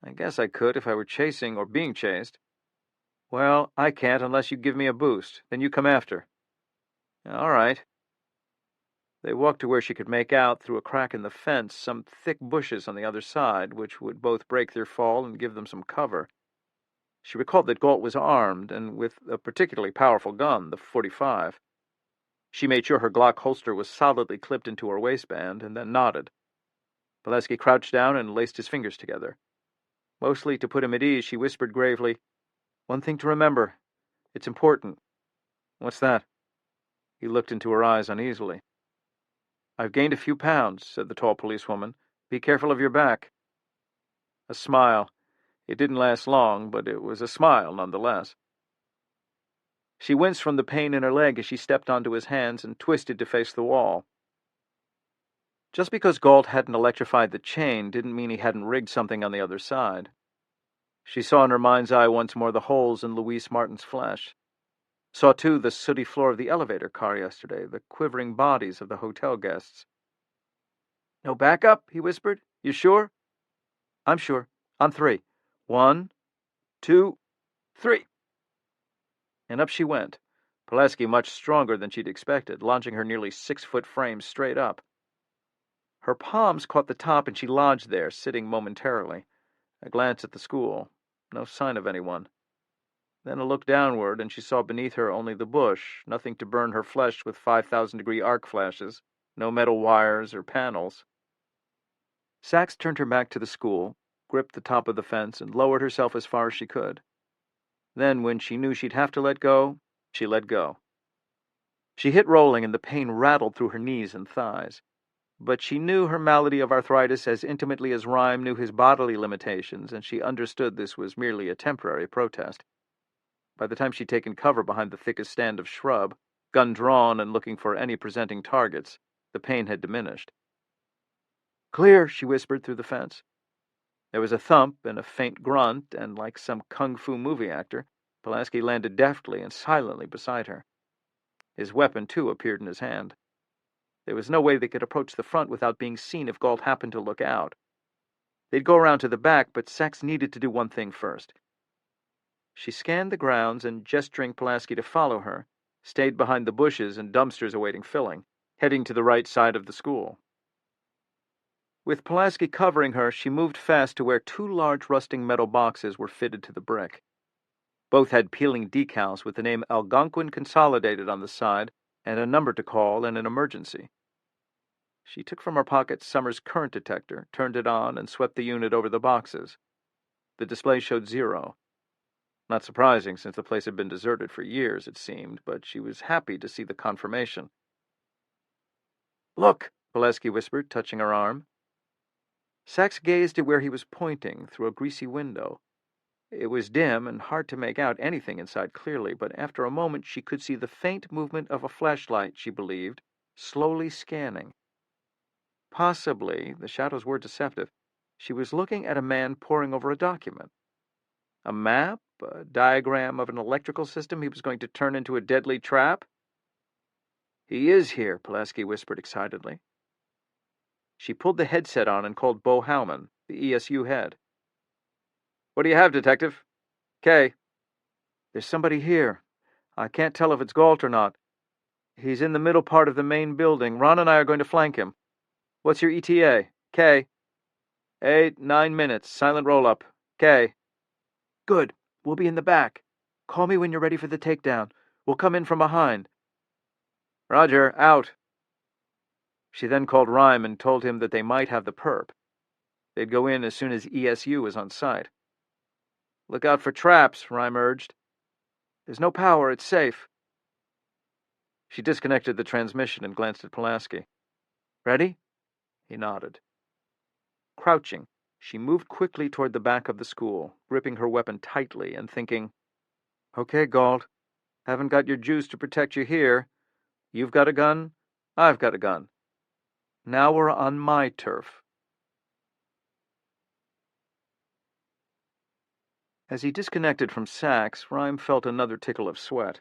I guess I could if I were chasing or being chased." "Well, I can't unless you give me a boost. Then you come after." "All right." They walked to where she could make out, through a crack in the fence, some thick bushes on the other side, which would both break their fall and give them some cover. She recalled that Galt was armed, and with a particularly powerful gun, the .45. She made sure her Glock holster was solidly clipped into her waistband, and then nodded. Pulaski crouched down and laced his fingers together. Mostly to put him at ease, she whispered gravely, "One thing to remember. It's important." "What's that?" He looked into her eyes uneasily. "I've gained a few pounds," said the tall policewoman. "Be careful of your back." A smile. It didn't last long, but it was a smile nonetheless. She winced from the pain in her leg as she stepped onto his hands and twisted to face the wall. Just because Galt hadn't electrified the chain didn't mean he hadn't rigged something on the other side. She saw in her mind's eye once more the holes in Louise Martin's flesh. Saw, too, the sooty floor of the elevator car yesterday, the quivering bodies of the hotel guests. "No backup?" he whispered. "You sure?" "I'm sure. On 3. 1, 2, 3. And up she went, Pulaski much stronger than she'd expected, launching her nearly 6-foot frame straight up. Her palms caught the top and she lodged there, sitting momentarily. A glance at the school. No sign of anyone. Then a look downward, and she saw beneath her only the bush, nothing to burn her flesh with 5,000-degree arc flashes, no metal wires or panels. Sachs turned her back to the school, gripped the top of the fence, and lowered herself as far as she could. Then, when she knew she'd have to let go, she let go. She hit rolling, and the pain rattled through her knees and thighs. But she knew her malady of arthritis as intimately as Rhyme knew his bodily limitations, and she understood this was merely a temporary protest. By the time she'd taken cover behind the thickest stand of shrub, gun drawn and looking for any presenting targets, the pain had diminished. "Clear," she whispered through the fence. There was a thump and a faint grunt, and like some kung fu movie actor, Pulaski landed deftly and silently beside her. His weapon, too, appeared in his hand. There was no way they could approach the front without being seen if Galt happened to look out. They'd go around to the back, but Sachs needed to do one thing first. She scanned the grounds and, gesturing Pulaski to follow her, stayed behind the bushes and dumpsters awaiting filling. heading to the right side of the school. With Pulaski covering her, she moved fast to where two large rusting metal boxes were fitted to the brick. Both had peeling decals with the name Algonquin Consolidated on the side and a number to call in an emergency. She took from her pocket Summers' current detector, turned it on, and swept the unit over the boxes. The display showed 0. Not surprising, since the place had been deserted for years, it seemed, but she was happy to see the confirmation. "Look," Pulaski whispered, touching her arm. Sachs gazed at where he was pointing, through a greasy window. It was dim and hard to make out anything inside clearly, but after a moment she could see the faint movement of a flashlight, she believed, slowly scanning. Possibly, the shadows were deceptive, she was looking at a man poring over a document. A map? A diagram of an electrical system he was going to turn into a deadly trap? "He is here," Pulaski whispered excitedly. She pulled the headset on and called Bo Howman, the ESU head. "What do you have, Detective?" "Kay." "There's somebody here. I can't tell if it's Galt or not. He's in the middle part of the main building. Ron and I are going to flank him. What's your ETA?" "Kay." 9 minutes. Silent roll-up. Kay." "Good. We'll be in the back. Call me when you're ready for the takedown. We'll come in from behind." "Roger. Out." She then called Rhyme and told him that they might have the perp. They'd go in as soon as ESU was on site. "Look out for traps," Rhyme urged. "There's no power. It's safe." She disconnected the transmission and glanced at Pulaski. "Ready?" He nodded. Crouching, she moved quickly toward the back of the school, gripping her weapon tightly and thinking, "Okay, Galt, haven't got your juice to protect you here. You've got a gun, I've got a gun. Now we're on my turf." As he disconnected from Sachs, Rhyme felt another tickle of sweat.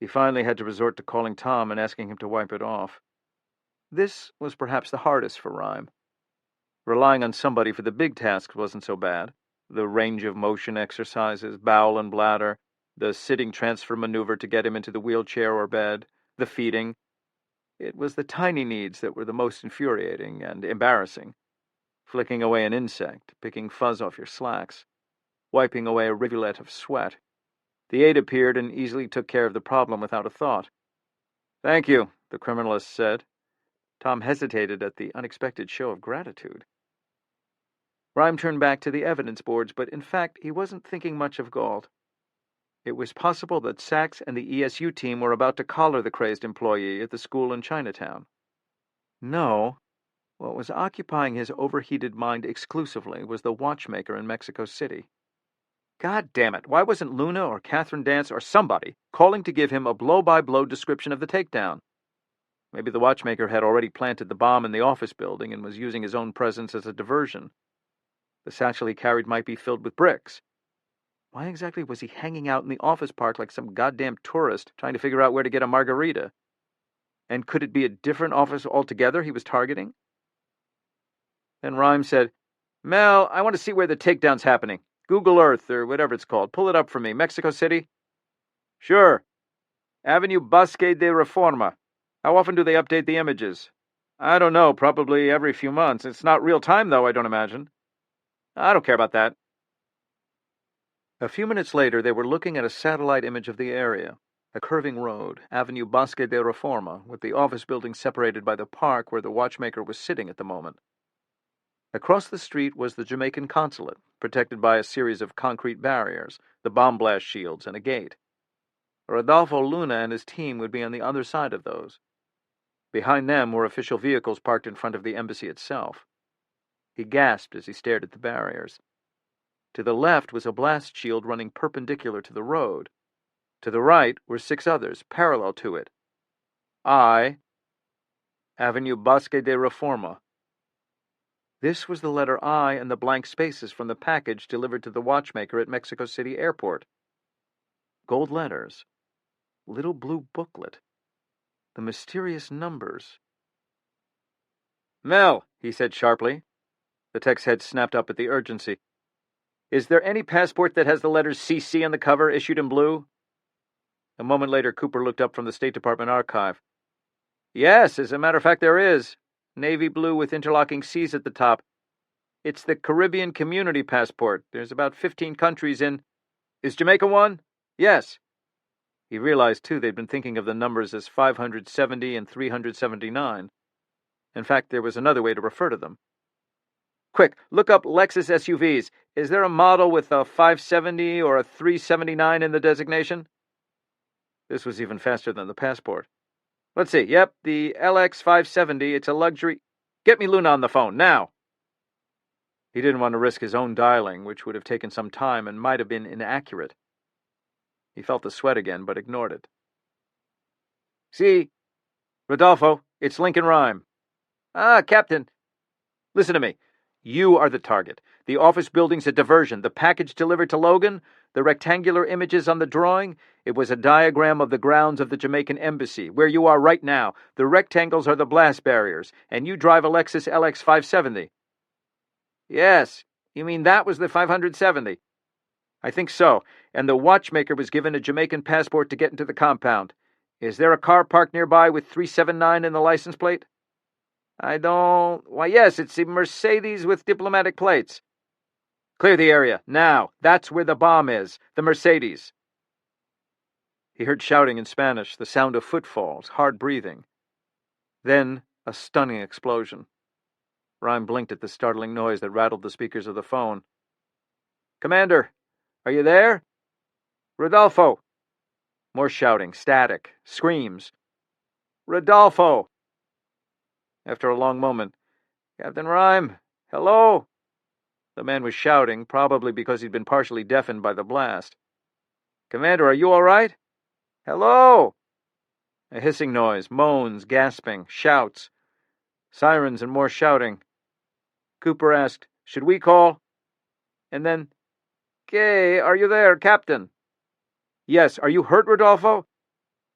He finally had to resort to calling Tom and asking him to wipe it off. This was perhaps the hardest for Rhyme. Relying on somebody for the big tasks wasn't so bad. The range of motion exercises, bowel and bladder, the sitting transfer maneuver to get him into the wheelchair or bed, the feeding. It was the tiny needs that were the most infuriating and embarrassing. Flicking away an insect, picking fuzz off your slacks, wiping away a rivulet of sweat. The aide appeared and easily took care of the problem without a thought. "Thank you," the criminalist said. Tom hesitated at the unexpected show of gratitude. Rhyme turned back to the evidence boards, but in fact he wasn't thinking much of Galt. It was possible that Sachs and the ESU team were about to collar the crazed employee at the school in Chinatown. No, what was occupying his overheated mind exclusively was the watchmaker in Mexico City. God damn it, why wasn't Luna or Catherine Dance or somebody calling to give him a blow-by-blow description of the takedown? Maybe the watchmaker had already planted the bomb in the office building and was using his own presence as a diversion. The satchel he carried might be filled with bricks. Why exactly was he hanging out in the office park like some goddamn tourist trying to figure out where to get a margarita? And could it be a different office altogether he was targeting? Then Rhyme said, "Mel, I want to see where the takedown's happening. Google Earth, or whatever it's called. Pull it up for me. Mexico City?" "Sure. Avenue Bosque de Reforma. How often do they update the images?" "I don't know. Probably every few months. It's not real time, though, I don't imagine." "I don't care about that." A few minutes later, they were looking at a satellite image of the area. A curving road, Avenue Bosque de Reforma, with the office building separated by the park where the watchmaker was sitting at the moment. Across the street was the Jamaican consulate, protected by a series of concrete barriers, the bomb blast shields, and a gate. Rodolfo Luna and his team would be on the other side of those. Behind them were official vehicles parked in front of the embassy itself. He gasped as he stared at the barriers. To the left was a blast shield running perpendicular to the road. To the right were 6 others, parallel to it. Avenue Bosque de Reforma. This was the letter I and the blank spaces from the package delivered to the watchmaker at Mexico City Airport. Gold letters. Little blue booklet. The mysterious numbers. "Mel," he said sharply. The tech's head snapped up at the urgency. "Is there any passport that has the letters CC on the cover, issued in blue?" A moment later, Cooper looked up from the State Department archive. Yes, as a matter of fact, there is. Navy blue with interlocking C's at the top. It's the Caribbean Community Passport. There's about 15 countries in. Is Jamaica one? Yes. He realized, too, they'd been thinking of the numbers as 570 and 379. In fact, there was another way to refer to them. Quick, look up Lexus SUVs. Is there a model with a 570 or a 379 in the designation? This was even faster than the passport. Let's see. Yep, the LX 570. It's a luxury. Get me Luna on the phone, now! He didn't want to risk his own dialing, which would have taken some time and might have been inaccurate. He felt the sweat again, but ignored it. See, Rodolfo, it's Lincoln Rhyme. Ah, Captain. Listen to me. You are the target. The office building's a diversion. The package delivered to Logan, the rectangular images on the drawing, it was a diagram of the grounds of the Jamaican embassy, where you are right now. The rectangles are the blast barriers, and you drive a Lexus LX 570. Yes, you mean that was the 570? I think so, and the watchmaker was given a Jamaican passport to get into the compound. Is there a car parked nearby with 379 in the license plate? Why, yes, it's a Mercedes with diplomatic plates. Clear the area, now. That's where the bomb is, the Mercedes. He heard shouting in Spanish, the sound of footfalls, hard breathing. Then a stunning explosion. Rhyme blinked at the startling noise that rattled the speakers of the phone. Commander, are you there? Rodolfo. More shouting, static, screams. Rodolfo. After a long moment, Captain Rhyme, hello? The man was shouting, probably because he'd been partially deafened by the blast. Commander, are you all right? Hello? A hissing noise, moans, gasping, shouts. Sirens and more shouting. Cooper asked, should we call? And then, Kay, are you there, Captain? Yes, are you hurt, Rodolfo?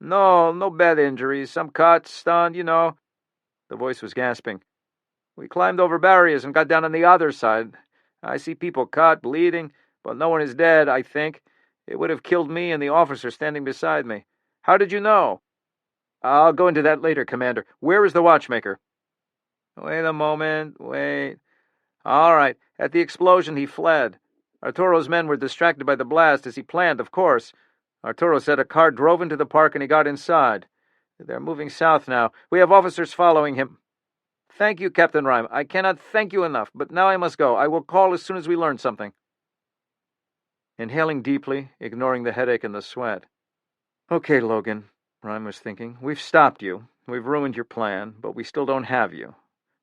No, no bad injuries. Some cuts, stunned, you know. The voice was gasping. We climbed over barriers and got down on the other side. I see people cut, bleeding, but no one is dead, I think. It would have killed me and the officer standing beside me. How did you know? I'll go into that later, Commander. Where is the watchmaker? Wait a moment, wait. All right. At the explosion, he fled. Arturo's men were distracted by the blast, as he planned, of course. Arturo said a car drove into the park and he got inside. They're moving south now. We have officers following him. Thank you, Captain Rhyme. I cannot thank you enough, but now I must go. I will call as soon as we learn something. Inhaling deeply, ignoring the headache and the sweat. Okay, Logan, Rhyme was thinking. We've stopped you. We've ruined your plan, but we still don't have you.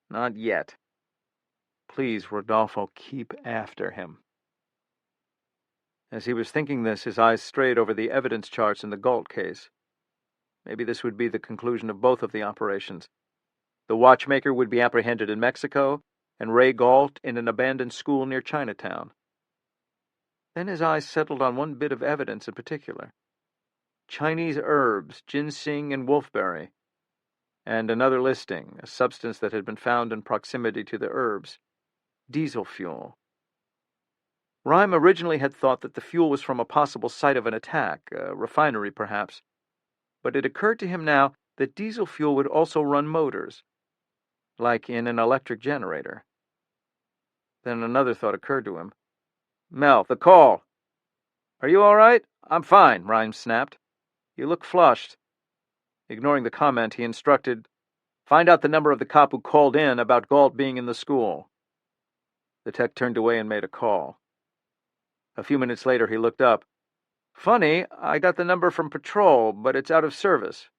Not yet. Please, Rodolfo, keep after him. As he was thinking this, his eyes strayed over the evidence charts in the Galt case. Maybe this would be the conclusion of both of the operations. The watchmaker would be apprehended in Mexico, and Ray Galt in an abandoned school near Chinatown. Then his eyes settled on one bit of evidence in particular. Chinese herbs, ginseng and wolfberry, and another listing, a substance that had been found in proximity to the herbs, diesel fuel. Rhyme originally had thought that the fuel was from a possible site of an attack, a refinery perhaps, but it occurred to him now that diesel fuel would also run motors, like in an electric generator. Then another thought occurred to him. Mel, the call. Are you all right? I'm fine, Rhyme snapped. You look flushed. Ignoring the comment, he instructed, find out the number of the cop who called in about Galt being in the school. The tech turned away and made a call. A few minutes later, he looked up. Funny, I got the number from patrol, but it's out of service.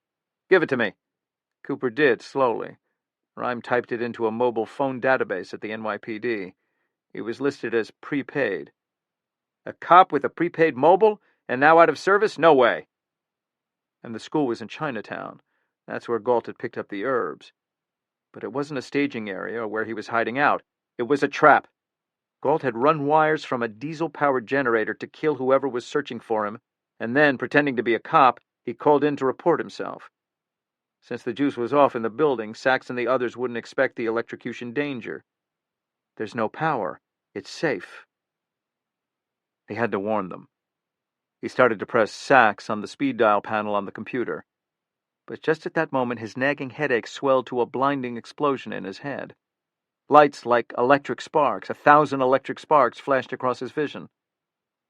Give it to me. Cooper did, slowly. Rhyme typed it into a mobile phone database at the NYPD. It was listed as prepaid. A cop with a prepaid mobile, and now out of service? No way. And the school was in Chinatown. That's where Galt had picked up the herbs. But it wasn't a staging area or where he was hiding out. It was a trap. Galt had run wires from a diesel-powered generator to kill whoever was searching for him, and then, pretending to be a cop, he called in to report himself. Since the juice was off in the building, Sachs and the others wouldn't expect the electrocution danger. There's no power. It's safe. He had to warn them. He started to press Sachs on the speed dial panel on the computer. But just at that moment, his nagging headache swelled to a blinding explosion in his head. Lights like electric sparks, 1,000 electric sparks, flashed across his vision.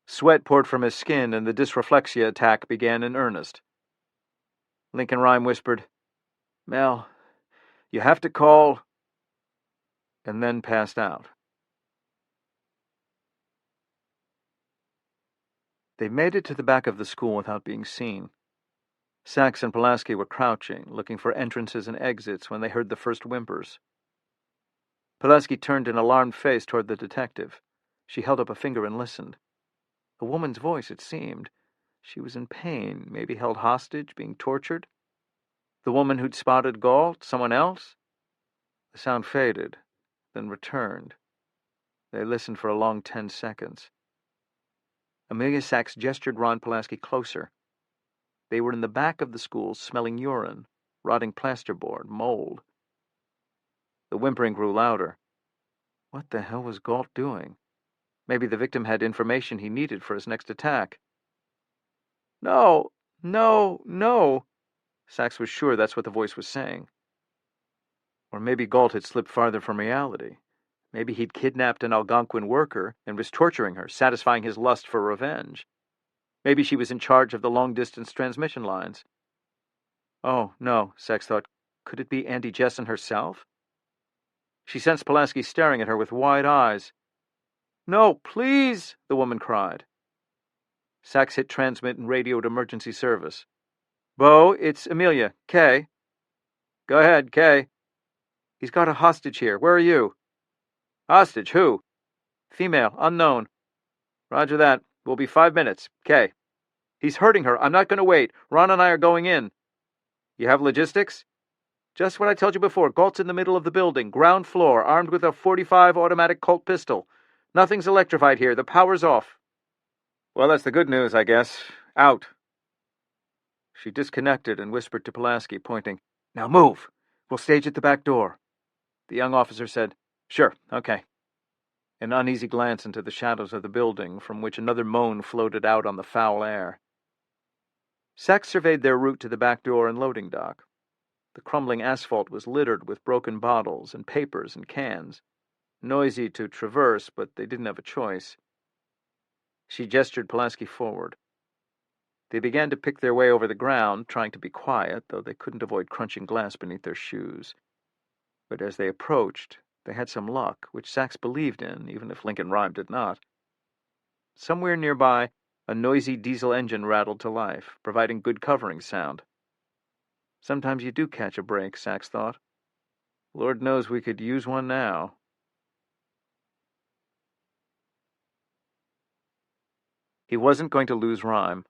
Sweat poured from his skin, and the dysreflexia attack began in earnest. Lincoln Rhyme whispered, "Mel, you have to call," and then passed out. They made it to the back of the school without being seen. Sachs and Pulaski were crouching, looking for entrances and exits when they heard the first whimpers. Pulaski turned an alarmed face toward the detective. She held up a finger and listened. A woman's voice, it seemed. She was in pain, maybe held hostage, being tortured. The woman who'd spotted Galt? Someone else? The sound faded, then returned. They listened for a long 10 seconds. Amelia Sachs gestured Ron Pulaski closer. They were in the back of the school, smelling urine, rotting plasterboard, mold. The whimpering grew louder. What the hell was Galt doing? Maybe the victim had information he needed for his next attack. No, no, no. Sachs was sure that's what the voice was saying. Or maybe Galt had slipped farther from reality. Maybe he'd kidnapped an Algonquin worker and was torturing her, satisfying his lust for revenge. Maybe she was in charge of the long-distance transmission lines. Oh, no, Sachs thought. Could it be Auntie Jesson herself? She sensed Pulaski staring at her with wide eyes. "No, please," the woman cried. Sachs hit transmit and radioed emergency service. "Bo, it's Amelia. Kay." "Go ahead, Kay." "He's got a hostage here. Where are you?" "Hostage? Who?" "Female, unknown." "Roger that. We'll be 5 minutes. Kay." "He's hurting her. I'm not going to wait. Ron and I are going in." "You have logistics?" "Just what I told you before. Galt's in the middle of the building, ground floor, armed with a .45 automatic Colt pistol. Nothing's electrified here. The power's off." "Well, that's the good news, I guess. Out." She disconnected and whispered to Pulaski, pointing. "Now move. We'll stage at the back door." The young officer said, "Sure, okay." An uneasy glance into the shadows of the building, from which another moan floated out on the foul air. Sachs surveyed their route to the back door and loading dock. The crumbling asphalt was littered with broken bottles and papers and cans. Noisy to traverse, but they didn't have a choice. She gestured Pulaski forward. They began to pick their way over the ground, trying to be quiet, though they couldn't avoid crunching glass beneath their shoes. But as they approached, they had some luck, which Sachs believed in, even if Lincoln Rhyme did not. Somewhere nearby, a noisy diesel engine rattled to life, providing good covering sound. Sometimes you do catch a break, Sachs thought. Lord knows we could use one now. He wasn't going to lose Rhyme.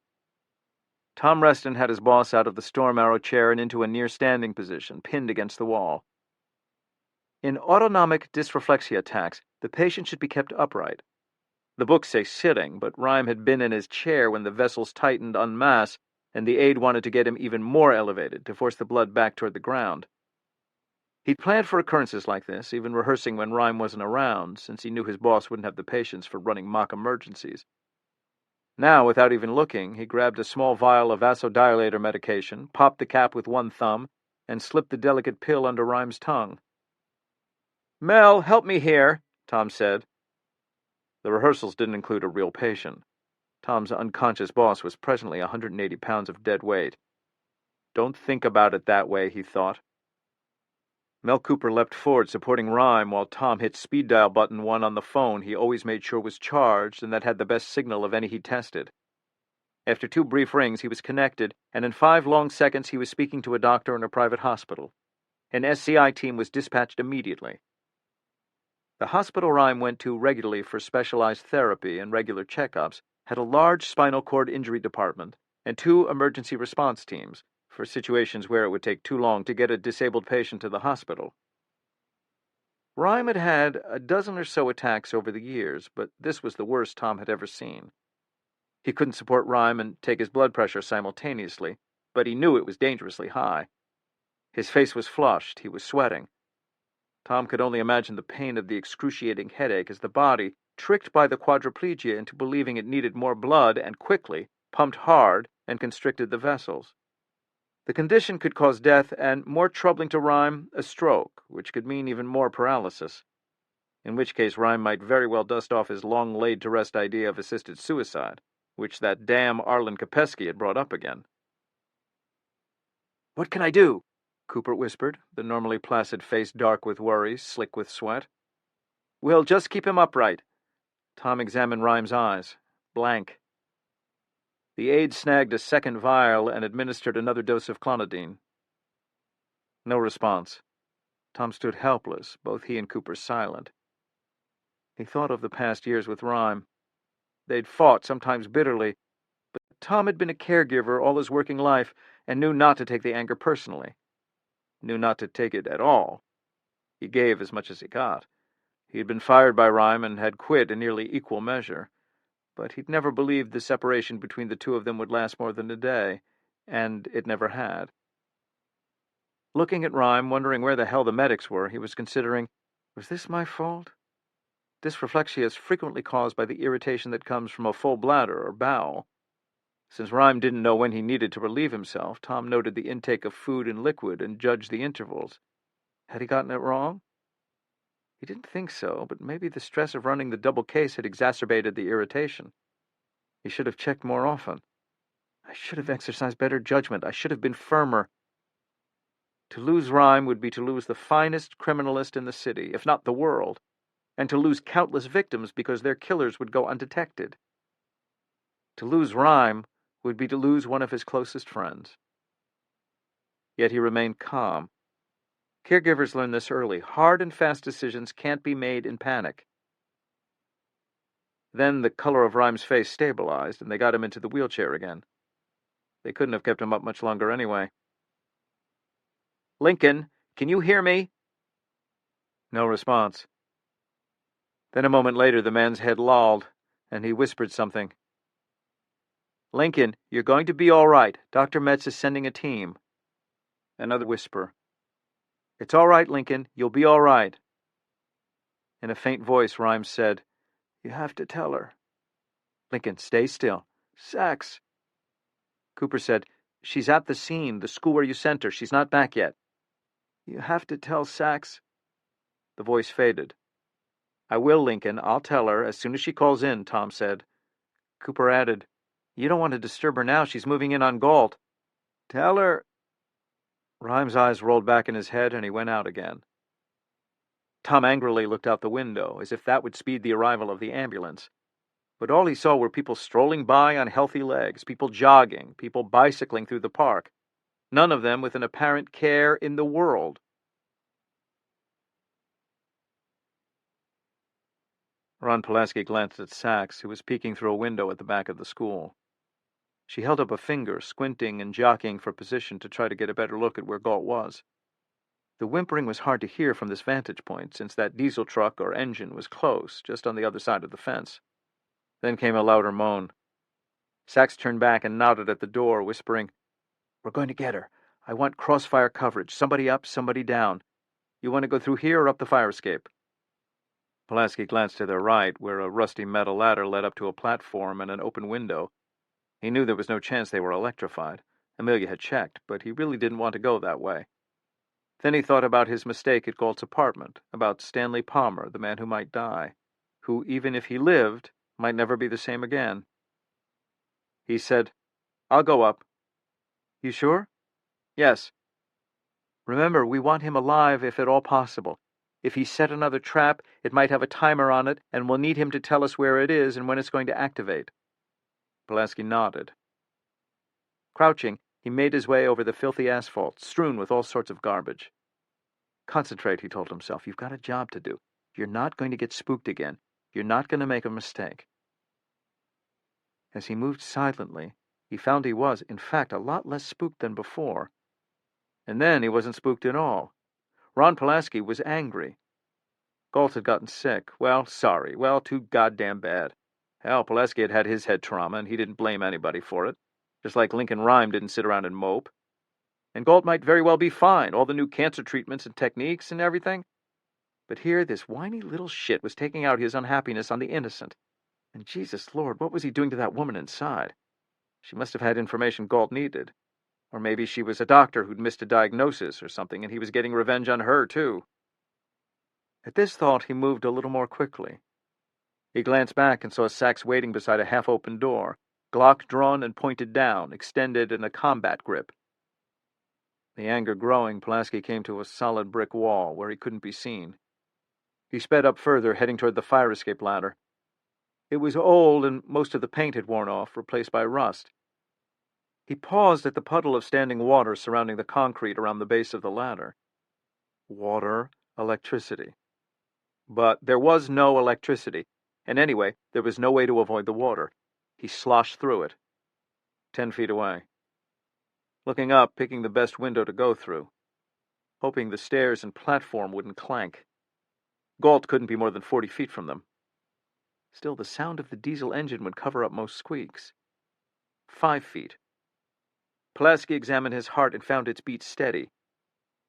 Tom Reston had his boss out of the storm arrow chair and into a near-standing position, pinned against the wall. In autonomic dysreflexia attacks, the patient should be kept upright. The books say sitting, but Rhyme had been in his chair when the vessels tightened en masse, and the aide wanted to get him even more elevated to force the blood back toward the ground. He'd planned for occurrences like this, even rehearsing when Rhyme wasn't around, since he knew his boss wouldn't have the patience for running mock emergencies. Now, without even looking, he grabbed a small vial of vasodilator medication, popped the cap with one thumb, and slipped the delicate pill under Rhyme's tongue. "Mel, help me here," Tom said. The rehearsals didn't include a real patient. Tom's unconscious boss was presently 180 pounds of dead weight. Don't think about it that way, he thought. Mel Cooper leapt forward, supporting Rhyme, while Tom hit speed dial button 1 on the phone he always made sure was charged and that had the best signal of any he tested. After 2 brief rings, he was connected, and in 5 long seconds he was speaking to a doctor in a private hospital. An SCI team was dispatched immediately. The hospital Rhyme went to regularly for specialized therapy and regular checkups had a large spinal cord injury department and 2 emergency response teams for situations where it would take too long to get a disabled patient to the hospital. Rhyme had had a dozen or so attacks over the years, but this was the worst Tom had ever seen. He couldn't support Rhyme and take his blood pressure simultaneously, but he knew it was dangerously high. His face was flushed, he was sweating. Tom could only imagine the pain of the excruciating headache as the body, tricked by the quadriplegia into believing it needed more blood and quickly, pumped hard and constricted the vessels. The condition could cause death, and, more troubling to Rhyme, a stroke, which could mean even more paralysis. In which case Rhyme might very well dust off his long-laid-to-rest idea of assisted suicide, which that damn Arlen Kopesky had brought up again. "What can I do?" Cooper whispered, the normally placid face dark with worry, slick with sweat. "We'll just keep him upright." Tom examined Rhyme's eyes. Blank. The aide snagged a second vial and administered another dose of clonidine. No response. Tom stood helpless, both he and Cooper silent. He thought of the past years with Rhyme. They'd fought, sometimes bitterly, but Tom had been a caregiver all his working life and knew not to take the anger personally. Knew not to take it at all. He gave as much as he got. He had been fired by Rhyme and had quit in nearly equal measure. But he'd never believed the separation between the two of them would last more than a day, and it never had. Looking at Rhyme, wondering where the hell the medics were, he was considering, was this my fault? Dysreflexia is frequently caused by the irritation that comes from a full bladder or bowel. Since Rhyme didn't know when he needed to relieve himself, Tom noted the intake of food and liquid and judged the intervals. Had he gotten it wrong? He didn't think so, but maybe the stress of running the double case had exacerbated the irritation. He should have checked more often. I should have exercised better judgment. I should have been firmer. To lose Rhyme would be to lose the finest criminalist in the city, if not the world, and to lose countless victims because their killers would go undetected. To lose Rhyme would be to lose one of his closest friends. Yet he remained calm. Caregivers learn this early. Hard and fast decisions can't be made in panic. Then the color of Rhyme's face stabilized, and they got him into the wheelchair again. They couldn't have kept him up much longer anyway. "Lincoln, can you hear me?" No response. Then a moment later the man's head lolled, and he whispered something. "Lincoln, you're going to be all right. Dr. Metz is sending a team." Another whisper. "It's all right, Lincoln. You'll be all right." In a faint voice, Rhyme said, "You have to tell her." Lincoln, "Stay still." "Sachs." Cooper said, "She's at the scene, the school where you sent her. She's not back yet." "You have to tell Sachs." The voice faded. "I will, Lincoln. I'll tell her as soon as she calls in," Tom said. Cooper added, "You don't want to disturb her now. She's moving in on Galt." "Tell her." Rhyme's eyes rolled back in his head, and he went out again. Tom angrily looked out the window, as if that would speed the arrival of the ambulance. But all he saw were people strolling by on healthy legs, people jogging, people bicycling through the park, none of them with an apparent care in the world. Ron Pulaski glanced at Sachs, who was peeking through a window at the back of the school. She held up a finger, squinting and jockeying for position to try to get a better look at where Galt was. The whimpering was hard to hear from this vantage point, since that diesel truck or engine was close, just on the other side of the fence. Then came a louder moan. Sachs turned back and nodded at the door, whispering, "We're going to get her. I want crossfire coverage. Somebody up, somebody down. You want to go through here or up the fire escape?" Pulaski glanced to their right, where a rusty metal ladder led up to a platform and an open window. He knew there was no chance they were electrified. Amelia had checked, but he really didn't want to go that way. Then he thought about his mistake at Galt's apartment, about Stanley Palmer, the man who might die, who, even if he lived, might never be the same again. He said, "I'll go up." "You sure?" "Yes." "Remember, we want him alive if at all possible. If he set another trap, it might have a timer on it, and we'll need him to tell us where it is and when it's going to activate." Pulaski nodded. Crouching, he made his way over the filthy asphalt, strewn with all sorts of garbage. "Concentrate," he told himself. "You've got a job to do. You're not going to get spooked again. You're not going to make a mistake." As he moved silently, he found he was, in fact, a lot less spooked than before. And then he wasn't spooked at all. Ron Pulaski was angry. Galt had gotten sick. Well, sorry. Well, too goddamn bad. Hell, Pulaski had had his head trauma, and he didn't blame anybody for it. Just like Lincoln Rhyme didn't sit around and mope. And Galt might very well be fine, all the new cancer treatments and techniques and everything. But here, this whiny little shit was taking out his unhappiness on the innocent. And Jesus Lord, what was he doing to that woman inside? She must have had information Galt needed. Or maybe she was a doctor who'd missed a diagnosis or something, and he was getting revenge on her, too. At this thought, he moved a little more quickly. He glanced back and saw Sachs waiting beside a half-open door, Glock drawn and pointed down, extended in a combat grip. The anger growing, Pulaski came to a solid brick wall where he couldn't be seen. He sped up further, heading toward the fire escape ladder. It was old, and most of the paint had worn off, replaced by rust. He paused at the puddle of standing water surrounding the concrete around the base of the ladder. Water, electricity. But there was no electricity, and anyway, there was no way to avoid the water. He sloshed through it. 10 feet away. Looking up, picking the best window to go through. Hoping the stairs and platform wouldn't clank. Galt couldn't be more than 40 feet from them. Still, the sound of the diesel engine would cover up most squeaks. 5 feet. Pulaski examined his heart and found its beat steady.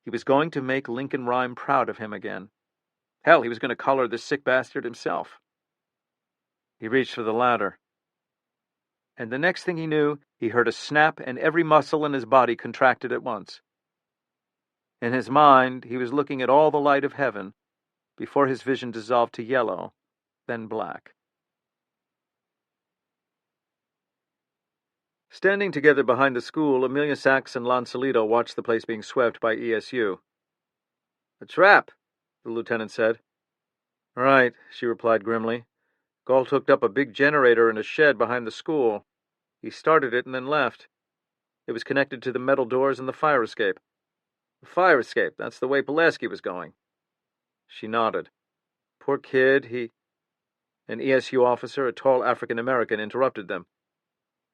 He was going to make Lincoln Rhyme proud of him again. Hell, he was going to collar this sick bastard himself. He reached for the ladder. And the next thing he knew, he heard a snap and every muscle in his body contracted at once. In his mind, he was looking at all the light of heaven before his vision dissolved to yellow, then black. Standing together behind the school, Amelia Sachs and Lon Solito watched the place being swept by ESU. "A trap," the lieutenant said. "Right," she replied grimly. "Galt hooked up a big generator in a shed behind the school. He started it and then left. It was connected to the metal doors and the fire escape." "The fire escape, that's the way Pulaski was going." She nodded. "Poor kid, he—" An ESU officer, a tall African-American, interrupted them.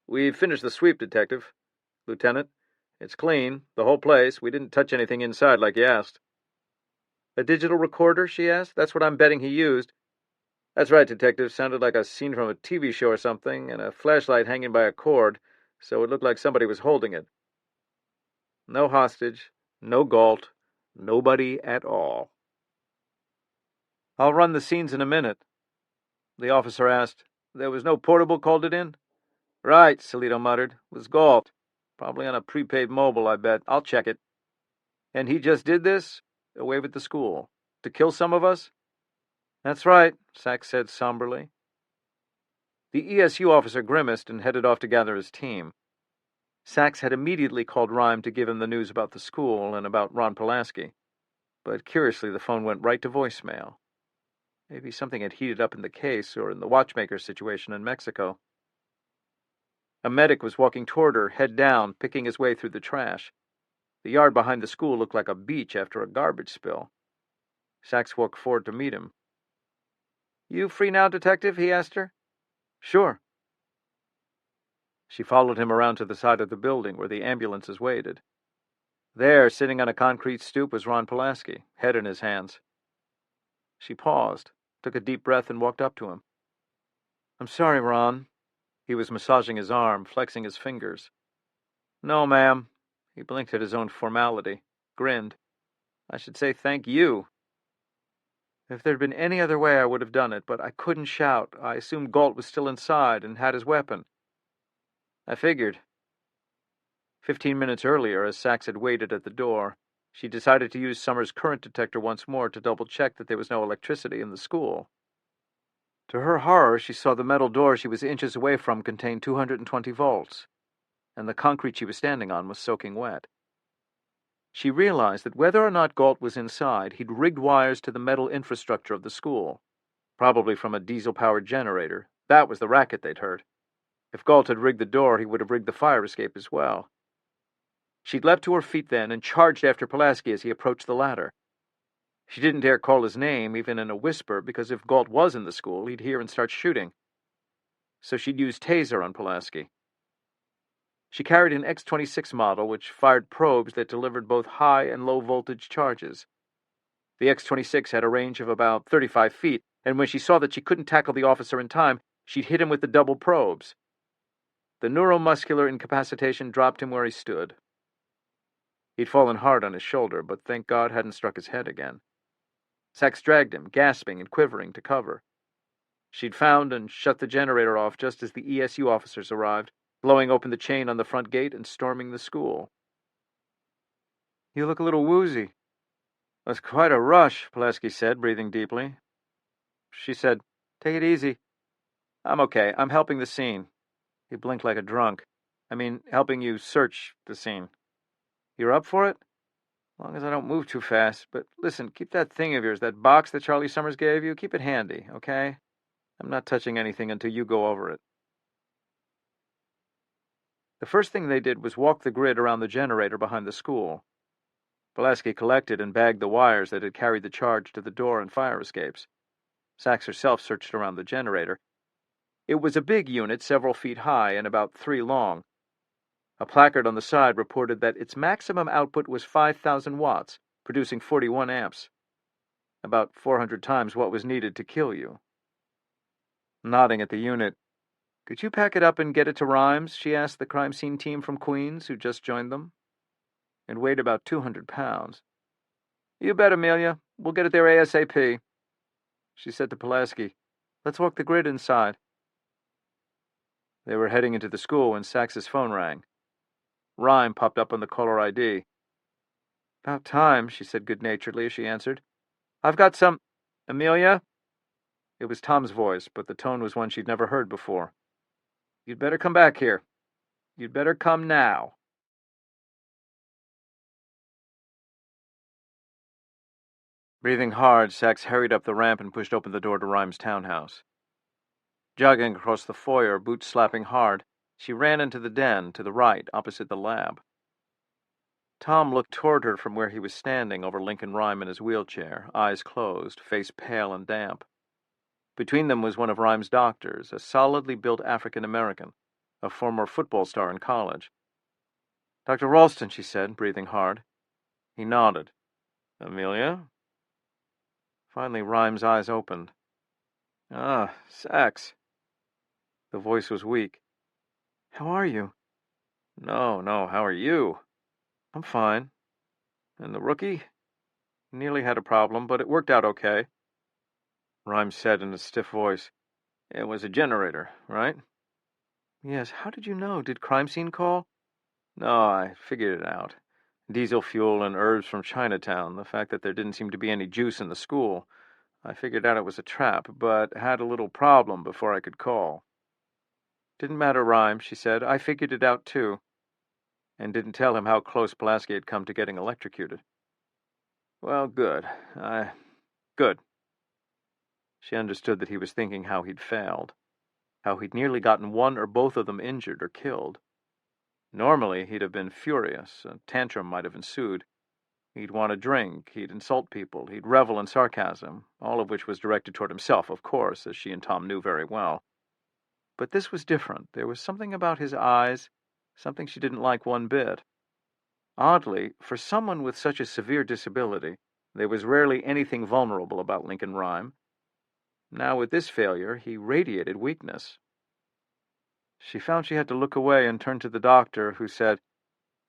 "We've finished the sweep, Detective. Lieutenant, it's clean, the whole place. We didn't touch anything inside like you asked." "A digital recorder?" she asked. "That's what I'm betting he used." "That's right, Detective. Sounded like a scene from a TV show or something, and a flashlight hanging by a cord, so it looked like somebody was holding it. No hostage, no Galt, nobody at all." "I'll run the scenes in a minute." The officer asked, "There was no portable called it in?" "Right," Solito muttered. "It was Galt. Probably on a prepaid mobile, I bet. I'll check it." "And he just did this? Away with the school. To kill some of us?" "That's right," Sachs said somberly. The ESU officer grimaced and headed off to gather his team. Sachs had immediately called Rhyme to give him the news about the school and about Ron Pulaski. But curiously, the phone went right to voicemail. Maybe something had heated up in the case or in the watchmaker situation in Mexico. A medic was walking toward her, head down, picking his way through the trash. The yard behind the school looked like a beach after a garbage spill. Sachs walked forward to meet him. "You free now, Detective?" he asked her. "Sure." She followed him around to the side of the building where the ambulances waited. There, sitting on a concrete stoop, was Ron Pulaski, head in his hands. She paused, took a deep breath, and walked up to him. "I'm sorry, Ron." He was massaging his arm, flexing his fingers. "No, ma'am." He blinked at his own formality, grinned. "I should say thank you. If there'd been any other way, I would have done it, but I couldn't shout. I assumed Galt was still inside and had his weapon." "I figured." 15 minutes earlier, as Sachs had waited at the door, she decided to use Summers' current detector once more to double-check that there was no electricity in the school. To her horror, she saw the metal door she was inches away from contained 220 volts, and the concrete she was standing on was soaking wet. She realized that whether or not Galt was inside, he'd rigged wires to the metal infrastructure of the school, probably from a diesel-powered generator. That was the racket they'd heard. If Galt had rigged the door, he would have rigged the fire escape as well. She'd leapt to her feet then and charged after Pulaski as he approached the ladder. She didn't dare call his name, even in a whisper, because if Galt was in the school, he'd hear and start shooting. So she'd use taser on Pulaski. She carried an X-26 model, which fired probes that delivered both high and low voltage charges. The X-26 had a range of about 35 feet, and when she saw that she couldn't tackle the officer in time, she'd hit him with the double probes. The neuromuscular incapacitation dropped him where he stood. He'd fallen hard on his shoulder, but thank God hadn't struck his head again. Sachs dragged him, gasping and quivering, to cover. She'd found and shut the generator off just as the ESU officers arrived, blowing open the chain on the front gate and storming the school. "You look a little woozy." "It was quite a rush," Pulaski said, breathing deeply. She said, "Take it easy." "I'm okay. I'm helping the scene." He blinked like a drunk. "I mean, helping you search the scene." "You're up for it?" "As long as I don't move too fast. But listen, keep that thing of yours, that box that Charlie Summers gave you, keep it handy, okay? I'm not touching anything until you go over it." The first thing they did was walk the grid around the generator behind the school. Pulaski collected and bagged the wires that had carried the charge to the door and fire escapes. Sachs herself searched around the generator. It was a big unit, several feet high and about 3 long. A placard on the side reported that its maximum output was 5,000 watts, producing 41 amps. About 400 times what was needed to kill you. Nodding at the unit, "Could you pack it up and get it to Rhymes?" she asked the crime scene team from Queens, who just joined them. It weighed about 200 pounds. "You bet, Amelia. We'll get it there ASAP." She said to Pulaski, "Let's walk the grid inside." They were heading into the school when Sax's phone rang. Rhyme popped up on the caller ID. "About time," she said good-naturedly as she answered. "I've got some—" "Amelia?" It was Tom's voice, but the tone was one she'd never heard before. "You'd better come back here. You'd better come now." Breathing hard, Sachs hurried up the ramp and pushed open the door to Rhymes' townhouse. Jogging across the foyer, boots slapping hard, she ran into the den to the right, opposite the lab. Tom looked toward her from where he was standing over Lincoln Rhyme in his wheelchair, eyes closed, face pale and damp. Between them was one of Rhyme's doctors, a solidly built African-American, a former football star in college. "Dr. Ralston," she said, breathing hard. He nodded. "Amelia?" Finally, Rhyme's eyes opened. "Ah, Sachs." The voice was weak. "How are you?" No, how are you?" "I'm fine." "And the rookie?" "Nearly had a problem, but it worked out okay." Rhymes said in a stiff voice, "It was a generator, right?" "Yes. How did you know? Did crime scene call?" "No, I figured it out. Diesel fuel and herbs from Chinatown, the fact that there didn't seem to be any juice in the school. I figured out it was a trap, but had a little problem before I could call." "Didn't matter, Rhyme," she said. "I figured it out, too." And didn't tell him how close Pulaski had come to getting electrocuted. "Well, good. Good." She understood that he was thinking how he'd failed, how he'd nearly gotten one or both of them injured or killed. Normally, he'd have been furious. A tantrum might have ensued. He'd want a drink, he'd insult people, he'd revel in sarcasm, all of which was directed toward himself, of course, as she and Tom knew very well. But this was different. There was something about his eyes, something she didn't like one bit. Oddly, for someone with such a severe disability, there was rarely anything vulnerable about Lincoln Rhyme. Now, with this failure, he radiated weakness. She found she had to look away and turn to the doctor, who said,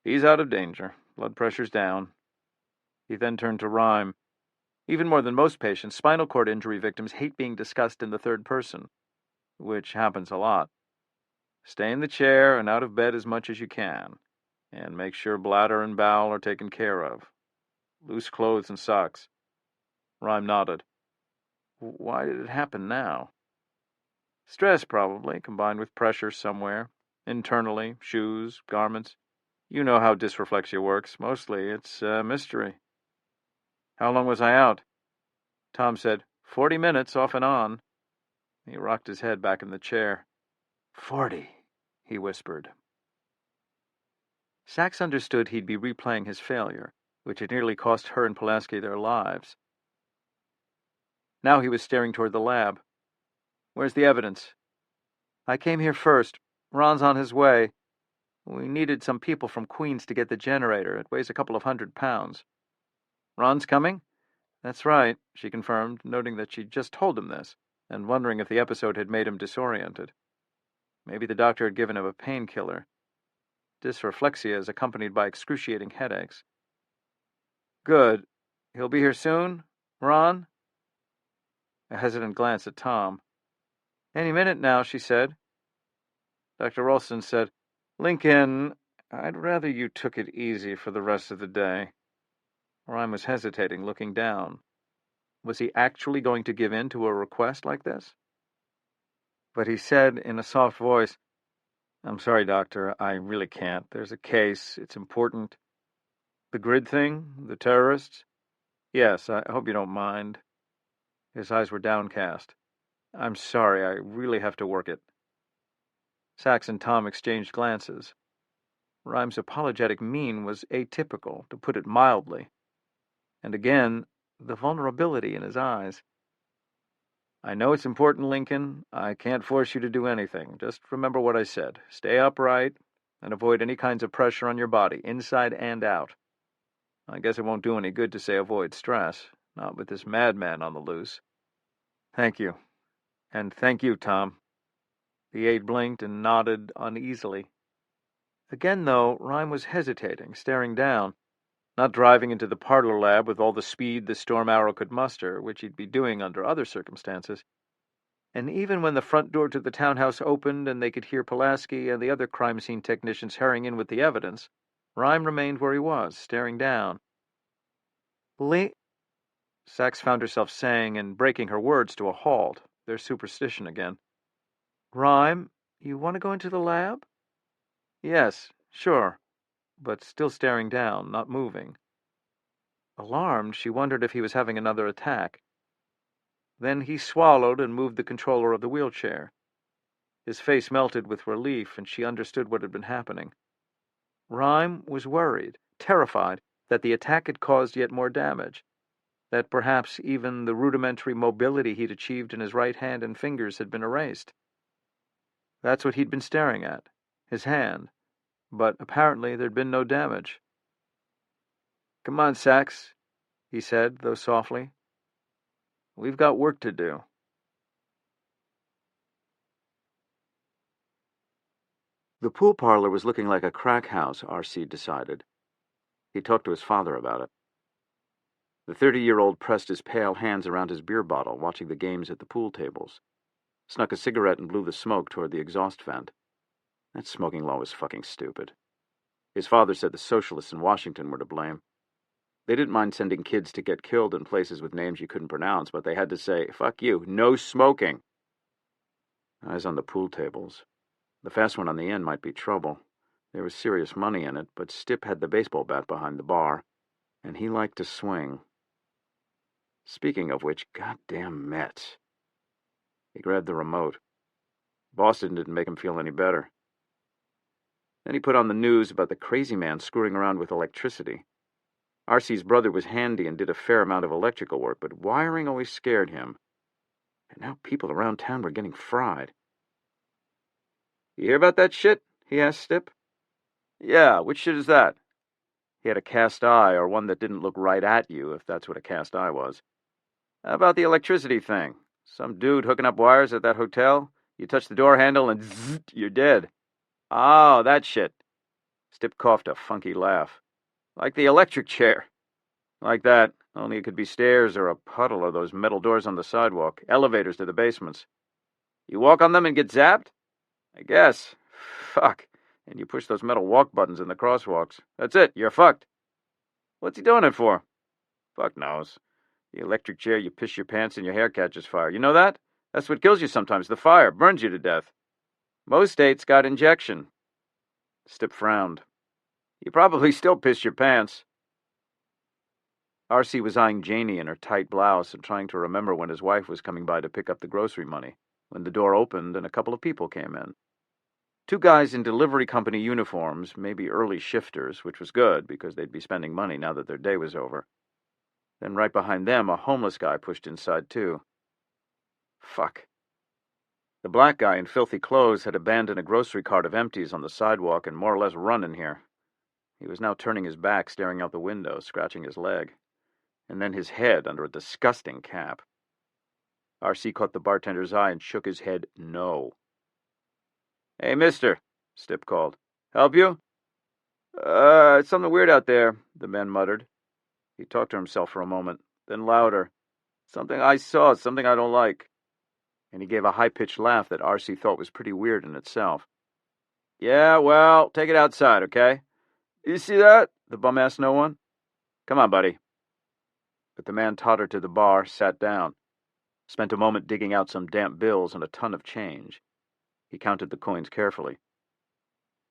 "He's out of danger. Blood pressure's down." He then turned to Rhyme. Even more than most patients, spinal cord injury victims hate being discussed in the third person, which happens a lot. "Stay in the chair and out of bed as much as you can, and make sure bladder and bowel are taken care of. Loose clothes and socks." Rhyme nodded. "Why did it happen now?" "Stress, probably, combined with pressure somewhere. Internally, shoes, garments. You know how dysreflexia works. Mostly, it's a mystery." "How long was I out?" Tom said, 40 minutes, off and on." He rocked his head back in the chair. 40, he whispered. Sachs understood he'd be replaying his failure, which had nearly cost her and Pulaski their lives. Now he was staring toward the lab. "Where's the evidence?" "I came here first. Ron's on his way. We needed some people from Queens to get the generator. It weighs a couple of 100 pounds. "Ron's coming?" "That's right," she confirmed, noting that she'd just told him this, and wondering if the episode had made him disoriented. Maybe the doctor had given him a painkiller. Dysreflexia is accompanied by excruciating headaches. "Good. He'll be here soon? Ron?" A hesitant glance at Tom. "Any minute now," she said. Dr. Ralston said, Lincoln, I'd rather you took it easy for the rest of the day. Rhyme was hesitating, looking down. Was he actually going to give in to a request like this? But he said in a soft voice, I'm sorry, Doctor, I really can't. There's a case. It's important. The grid thing? The terrorists? Yes, I hope you don't mind. His eyes were downcast. I'm sorry, I really have to work it. Sachs and Tom exchanged glances. Rhyme's apologetic mien was atypical, to put it mildly. And again, the vulnerability in his eyes. I know it's important, Lincoln. I can't force you to do anything. Just remember what I said. Stay upright and avoid any kinds of pressure on your body, inside and out. I guess it won't do any good to say avoid stress, not with this madman on the loose. Thank you. And thank you, Tom. The aide blinked and nodded uneasily. Again, though, Rhyme was hesitating, staring down, not driving into the parlor lab with all the speed the storm arrow could muster, which he'd be doing under other circumstances. And even when the front door to the townhouse opened and they could hear Pulaski and the other crime scene technicians hurrying in with the evidence, Rhyme remained where he was, staring down. Sachs found herself saying and breaking her words to a halt, their superstition again. Rhyme, you want to go into the lab? Yes, sure, but still staring down, not moving. Alarmed, she wondered if he was having another attack. Then he swallowed and moved the controller of the wheelchair. His face melted with relief, and she understood what had been happening. Rhyme was worried, terrified, that the attack had caused yet more damage, that perhaps even the rudimentary mobility he'd achieved in his right hand and fingers had been erased. That's what he'd been staring at, his hand, but apparently there'd been no damage. Come on, Sachs, he said, though softly. We've got work to do. The pool parlor was looking like a crack house, R.C. decided. He talked to his father about it. The 30-year-old pressed his pale hands around his beer bottle, watching the games at the pool tables. Snuck a cigarette and blew the smoke toward the exhaust vent. That smoking law was fucking stupid. His father said the socialists in Washington were to blame. They didn't mind sending kids to get killed in places with names you couldn't pronounce, but they had to say, fuck you, no smoking. Eyes on the pool tables. The fast one on the end might be trouble. There was serious money in it, but Stipp had the baseball bat behind the bar, and he liked to swing. Speaking of which, goddamn Mets. He grabbed the remote. Boston didn't make him feel any better. Then he put on the news about the crazy man screwing around with electricity. R.C.'s brother was handy and did a fair amount of electrical work, but wiring always scared him. And now people around town were getting fried. You hear about that shit? He asked Stipp. Yeah, which shit is that? He had a cast eye, or one that didn't look right at you, if that's what a cast eye was. How about the electricity thing? Some dude hooking up wires at that hotel? You touch the door handle and zzz, you're dead. Oh, that shit. Stipp coughed a funky laugh. Like the electric chair. Like that, only it could be stairs or a puddle or those metal doors on the sidewalk, elevators to the basements. You walk on them and get zapped? I guess. Fuck. And you push those metal walk buttons in the crosswalks. That's it, you're fucked. What's he doing it for? Fuck knows. The electric chair, you piss your pants and your hair catches fire. You know that? That's what kills you sometimes. The fire burns you to death. Most states got injection. Stipp frowned. You probably still piss your pants. R.C. was eyeing Janie in her tight blouse and trying to remember when his wife was coming by to pick up the grocery money, when the door opened and a couple of people came in. Two guys in delivery company uniforms, maybe early shifters, which was good because they'd be spending money now that their day was over. Then right behind them, a homeless guy pushed inside too. Fuck. The black guy in filthy clothes had abandoned a grocery cart of empties on the sidewalk and more or less run in here. He was now turning his back, staring out the window, scratching his leg. And then his head under a disgusting cap. R.C. caught the bartender's eye and shook his head no. Hey, mister, Stipp called. Help you? It's something weird out there, the man muttered. He talked to himself for a moment, then louder. Something I saw, something I don't like. And he gave a high-pitched laugh that R.C. thought was pretty weird in itself. Yeah, well, take it outside, okay? You see that? The bum asked no one. Come on, buddy. But the man tottered to the bar, sat down, spent a moment digging out some damp bills and a ton of change. He counted the coins carefully.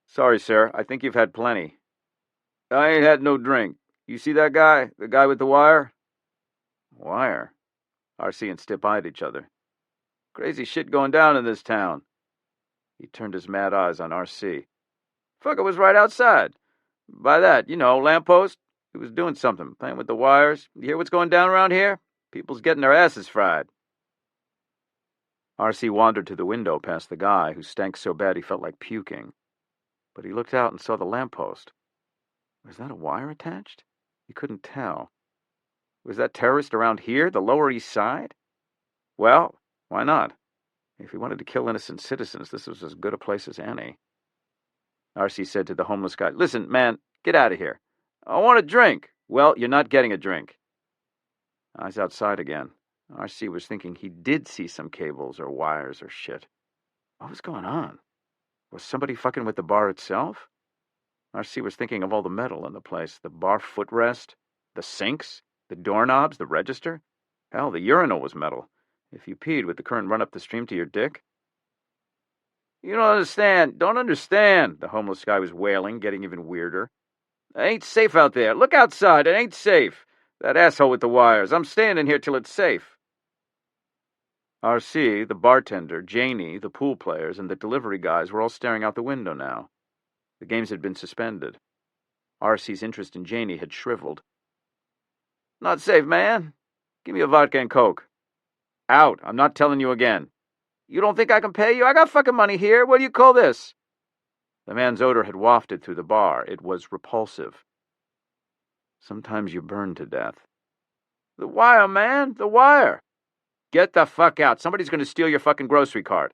Sorry, sir, I think you've had plenty. I ain't had no drink. You see that guy? The guy with the wire? Wire? R.C. and Stip eyed each other. Crazy shit going down in this town. He turned his mad eyes on R.C. Fucker was right outside. By that, lamppost. He was doing something, playing with the wires. You hear what's going down around here? People's getting their asses fried. R.C. wandered to the window past the guy, who stank so bad he felt like puking. But he looked out and saw the lamppost. Was that a wire attached? He couldn't tell. Was that terrorist around here, the Lower East Side? Well, why not? If he wanted to kill innocent citizens, this was as good a place as any. R.C. said to the homeless guy, Listen, man, get out of here. I want a drink. Well, you're not getting a drink. Eyes outside again. R.C. was thinking he did see some cables or wires or shit. What was going on? Was somebody fucking with the bar itself? R.C. was thinking of all the metal in the place. The bar footrest, the sinks, the doorknobs, the register. Hell, the urinal was metal. If you peed, would the current run up the stream to your dick? You don't understand, the homeless guy was wailing, getting even weirder. It ain't safe out there. Look outside, it ain't safe. That asshole with the wires. I'm staying in here till it's safe. R.C., the bartender, Janie, the pool players, and the delivery guys were all staring out the window now. The games had been suspended. R.C.'s interest in Janie had shriveled. Not safe, man. Give me a vodka and Coke. Out. I'm not telling you again. You don't think I can pay you? I got fucking money here. What do you call this? The man's odor had wafted through the bar. It was repulsive. Sometimes you burn to death. The wire, man. The wire. Get the fuck out. Somebody's going to steal your fucking grocery cart.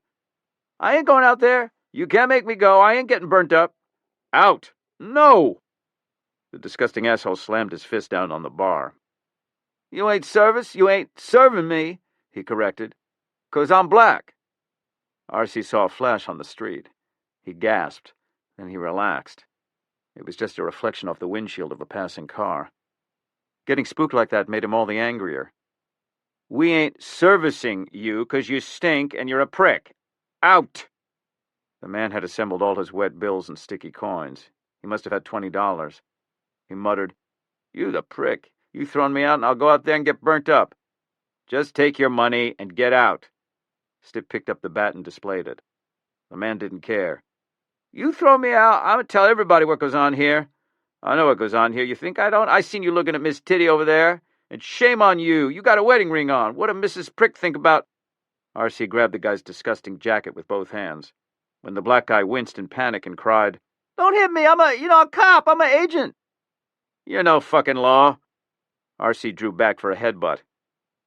I ain't going out there. You can't make me go. I ain't getting burnt up. Out. No. The disgusting asshole slammed his fist down on the bar. You ain't serving me, he corrected. 'Cause I'm black. R.C. saw a flash on the street. He gasped. Then he relaxed. It was just a reflection off the windshield of a passing car. Getting spooked like that made him all the angrier. We ain't servicing you 'cause you stink and you're a prick. Out! The man had assembled all his wet bills and sticky coins. He must have had $20. He muttered, You the prick. You thrown me out and I'll go out there and get burnt up. Just take your money and get out. Stip picked up the bat and displayed it. The man didn't care. You throw me out, I'm going to tell everybody what goes on here. I know what goes on here. You think I don't? I seen you looking at Miss Titty over there. And shame on you. You got a wedding ring on. What did Mrs. Prick think about... R.C. grabbed the guy's disgusting jacket with both hands. When the black guy winced in panic and cried, Don't hit me. I'm a cop. I'm an agent. You're no fucking law. R.C. drew back for a headbutt.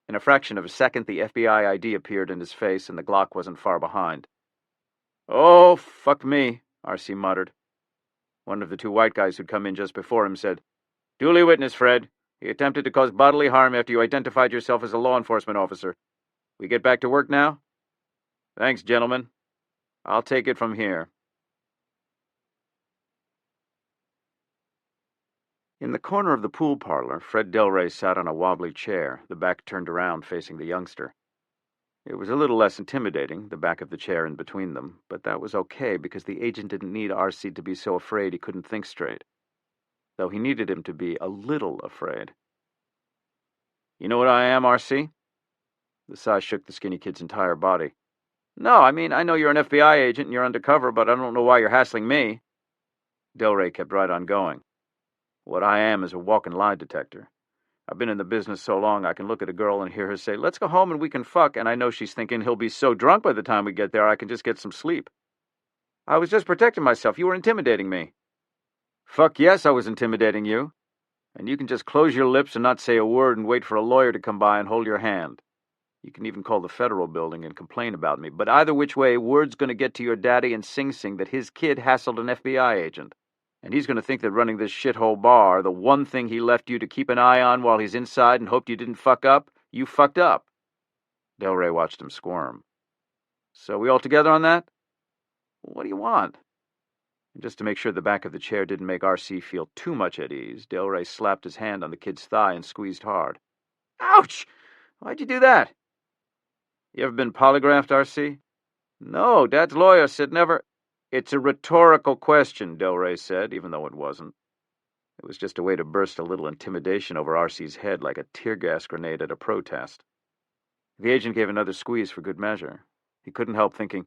In a fraction of a second, the FBI ID appeared in his face, and the Glock wasn't far behind. Oh, fuck me, R.C. muttered. One of the two white guys who'd come in just before him said, Duly witnessed, Fred. He attempted to cause bodily harm after you identified yourself as a law enforcement officer. We get back to work now? Thanks, gentlemen. I'll take it from here. In the corner of the pool parlor, Fred Delray sat on a wobbly chair, the back turned around facing the youngster. It was a little less intimidating, the back of the chair in between them, but that was okay because the agent didn't need R.C. to be so afraid he couldn't think straight. Though he needed him to be a little afraid. You know what I am, R.C.? The sigh shook the skinny kid's entire body. No, I know you're an FBI agent and you're undercover, but I don't know why you're hassling me. Delray kept right on going. What I am is a walking lie detector. I've been in the business so long I can look at a girl and hear her say, Let's go home and we can fuck, and I know she's thinking he'll be so drunk by the time we get there I can just get some sleep. I was just protecting myself. You were intimidating me. Fuck yes, I was intimidating you. And you can just close your lips and not say a word and wait for a lawyer to come by and hold your hand. You can even call the federal building and complain about me. But either which way, word's going to get to your daddy in Sing Sing that his kid hassled an FBI agent. And he's going to think that running this shithole bar, the one thing he left you to keep an eye on while he's inside and hoped you didn't fuck up, you fucked up. Delray watched him squirm. So we all together on that? What do you want? And just to make sure the back of the chair didn't make R.C. feel too much at ease, Delray slapped his hand on the kid's thigh and squeezed hard. Ouch! Why'd you do that? You ever been polygraphed, R.C.? No, Dad's lawyer said never. It's a rhetorical question, Delray said, even though it wasn't. It was just a way to burst a little intimidation over R.C.'s head like a tear gas grenade at a protest. The agent gave another squeeze for good measure. He couldn't help thinking,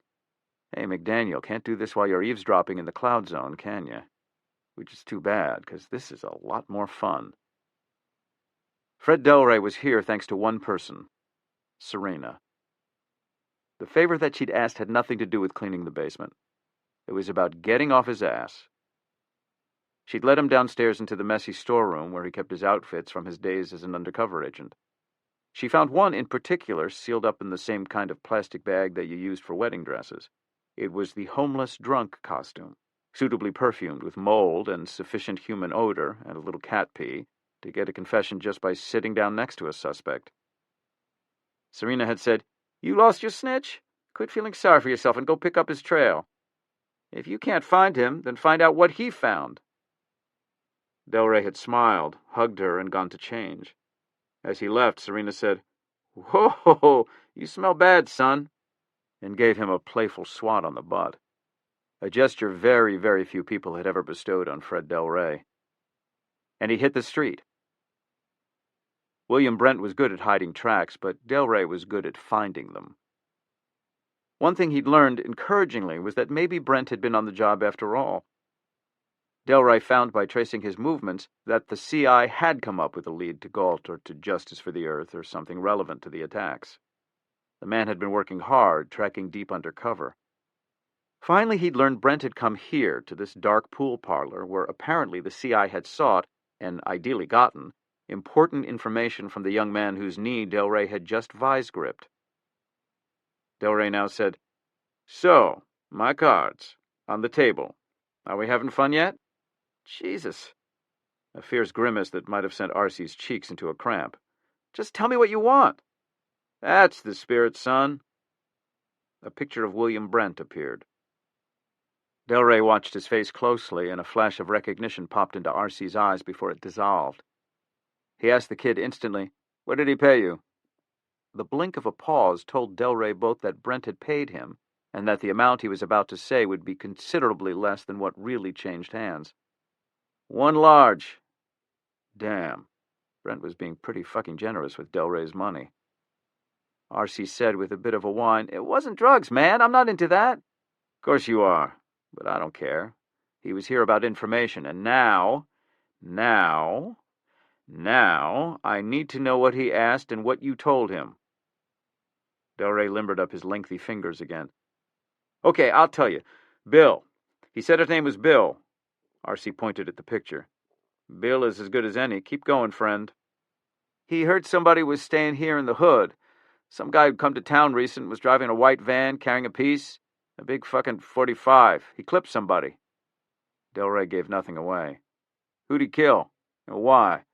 hey, McDaniel, can't do this while you're eavesdropping in the cloud zone, can you? Which is too bad, because this is a lot more fun. Fred Delray was here thanks to one person, Serena. The favor that she'd asked had nothing to do with cleaning the basement. It was about getting off his ass. She'd led him downstairs into the messy storeroom where he kept his outfits from his days as an undercover agent. She found one in particular sealed up in the same kind of plastic bag that you used for wedding dresses. It was the homeless drunk costume, suitably perfumed with mold and sufficient human odor and a little cat pee to get a confession just by sitting down next to a suspect. Serena had said, "You lost your snitch? Quit feeling sorry for yourself and go pick up his trail. If you can't find him, then find out what he found." Delray had smiled, hugged her, and gone to change. As he left, Serena said, "Whoa, you smell bad, son," and gave him a playful swat on the butt, a gesture very, very few people had ever bestowed on Fred Delray. And he hit the street. William Brent was good at hiding tracks, but Delray was good at finding them. One thing he'd learned encouragingly was that maybe Brent had been on the job after all. Delray found by tracing his movements that the CI had come up with a lead to Galt or to Justice for the Earth or something relevant to the attacks. The man had been working hard, tracking deep undercover. Finally, he'd learned Brent had come here to this dark pool parlor where apparently the CI had sought, and ideally gotten, important information from the young man whose knee Delray had just vise-gripped. Delray now said, "So, my cards, on the table. Are we having fun yet?" Jesus. A fierce grimace that might have sent R.C.'s cheeks into a cramp. "Just tell me what you want." "That's the spirit, son." A picture of William Brent appeared. Delray watched his face closely, and a flash of recognition popped into R.C.'s eyes before it dissolved. He asked the kid instantly, "What did he pay you?" The blink of a pause told Delray both that Brent had paid him, and that the amount he was about to say would be considerably less than what really changed hands. "One large." Damn. Brent was being pretty fucking generous with Delray's money. R.C. said with a bit of a whine, "It wasn't drugs, man. I'm not into that." "Of course you are, but I don't care. He was here about information, and now, I need to know what he asked and what you told him." Delray limbered up his lengthy fingers again. "Okay, I'll tell you. Bill. He said his name was Bill." R.C. pointed at the picture. "Bill is as good as any. Keep going, friend." "He heard somebody was staying here in the hood. Some guy who'd come to town recent was driving a white van, carrying a piece. A big fucking .45. He clipped somebody." Delray gave nothing away. "Who'd he kill? And why?"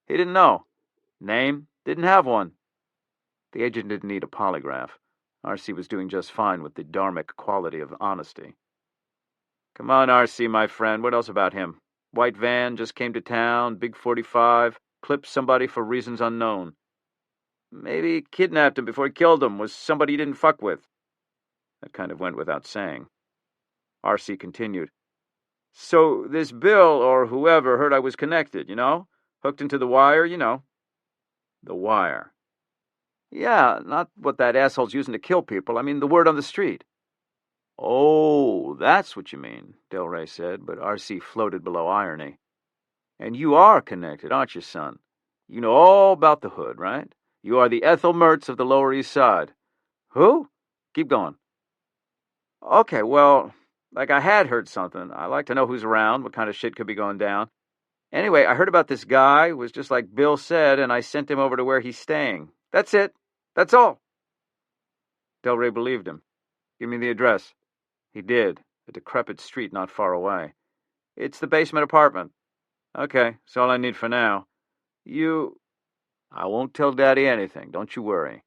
"He didn't know. Name? Didn't have one." The agent didn't need a polygraph. R.C. was doing just fine with the dharmic quality of honesty. "Come on, R.C., my friend. What else about him? White van, just came to town, big .45, clipped somebody for reasons unknown. Maybe he kidnapped him before he killed him, was somebody he didn't fuck with." That kind of went without saying. R.C. continued. "So this Bill, or whoever, heard I was connected, you know? Hooked into the wire, you know." "The wire?" "Yeah, not what that asshole's using to kill people. I mean the word on the street." "Oh, that's what you mean," Delray said, but R.C. floated below irony. "And you are connected, aren't you, son? You know all about the hood, right? You are the Ethel Mertz of the Lower East Side." "Who?" "Keep going." "Okay, well, like I had heard something. I like to know who's around, what kind of shit could be going down. Anyway, I heard about this guy, was just like Bill said, and I sent him over to where he's staying. That's it. That's all." Delray believed him. "Give me the address." He did, a decrepit street not far away. "It's the basement apartment." "Okay, that's all I need for now. You—" "I won't tell Daddy anything, don't you worry.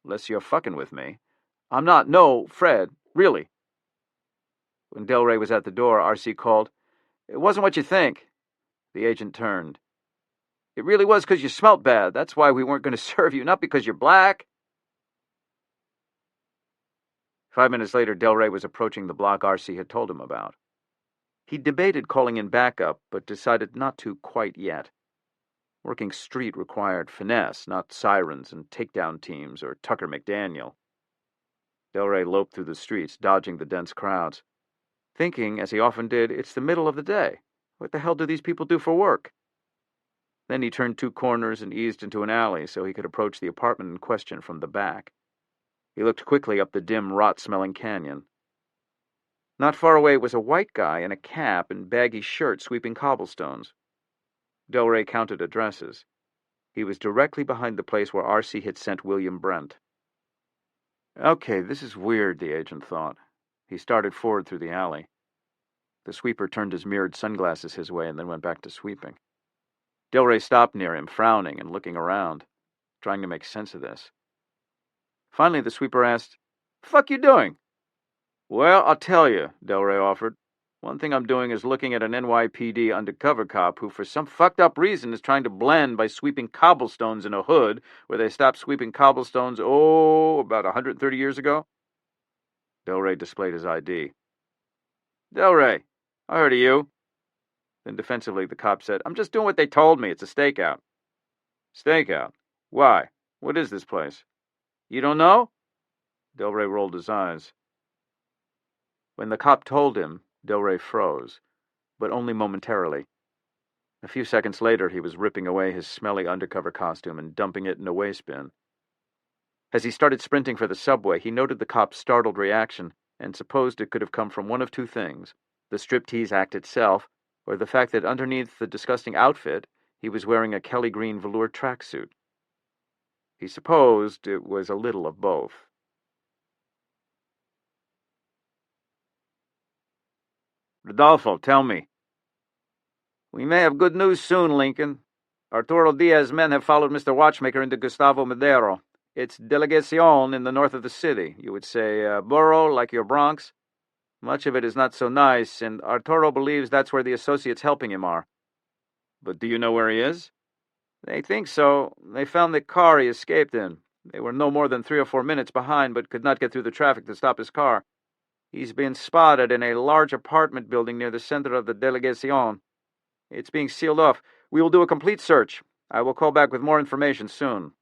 Unless you're fucking with me." "I'm not, no, Fred, really." When Delray was at the door, R.C. called, "It wasn't what you think." The agent turned. "It really was because you smelt bad. That's why we weren't going to serve you, not because you're black." 5 minutes later, Delray was approaching the block R.C. had told him about. He debated calling in backup, but decided not to quite yet. Working street required finesse, not sirens and takedown teams or Tucker McDaniel. Delray loped through the streets, dodging the dense crowds. Thinking, as he often did, it's the middle of the day. What the hell do these people do for work? Then he turned 2 corners and eased into an alley so he could approach the apartment in question from the back. He looked quickly up the dim, rot-smelling canyon. Not far away was a white guy in a cap and baggy shirt sweeping cobblestones. Delray counted addresses. He was directly behind the place where R.C. had sent William Brent. Okay, this is weird, the agent thought. He started forward through the alley. The sweeper turned his mirrored sunglasses his way and then went back to sweeping. Delray stopped near him, frowning and looking around, trying to make sense of this. Finally, the sweeper asked, "Fuck you doing?" "Well, I'll tell you," Delray offered. "One thing I'm doing is looking at an NYPD undercover cop who, for some fucked up reason, is trying to blend by sweeping cobblestones in a hood where they stopped sweeping cobblestones, about 130 years ago." Delray displayed his ID. "Delray, I heard of you." Then defensively, the cop said, "I'm just doing what they told me. It's a stakeout." "Stakeout? Why? What is this place?" "You don't know?" Delray rolled his eyes. When the cop told him, Delray froze, but only momentarily. A few seconds later, he was ripping away his smelly undercover costume and dumping it in a waste bin. As he started sprinting for the subway, he noted the cop's startled reaction and supposed it could have come from one of 2 things: the striptease act itself, or the fact that underneath the disgusting outfit, he was wearing a Kelly green velour tracksuit. He supposed it was a little of both. "Rodolfo, tell me." "We may have good news soon, Lincoln. Arturo Diaz's men have followed Mr. Watchmaker into Gustavo Madero. It's Delegacion in the north of the city. You would say borough, like your Bronx. Much of it is not so nice, and Arturo believes that's where the associates helping him are." "But do you know where he is?" "They think so. They found the car he escaped in. They were no more than 3 or 4 minutes behind, but could not get through the traffic to stop his car. He's been spotted in a large apartment building near the center of the Delegacion. It's being sealed off. We will do a complete search. I will call back with more information soon."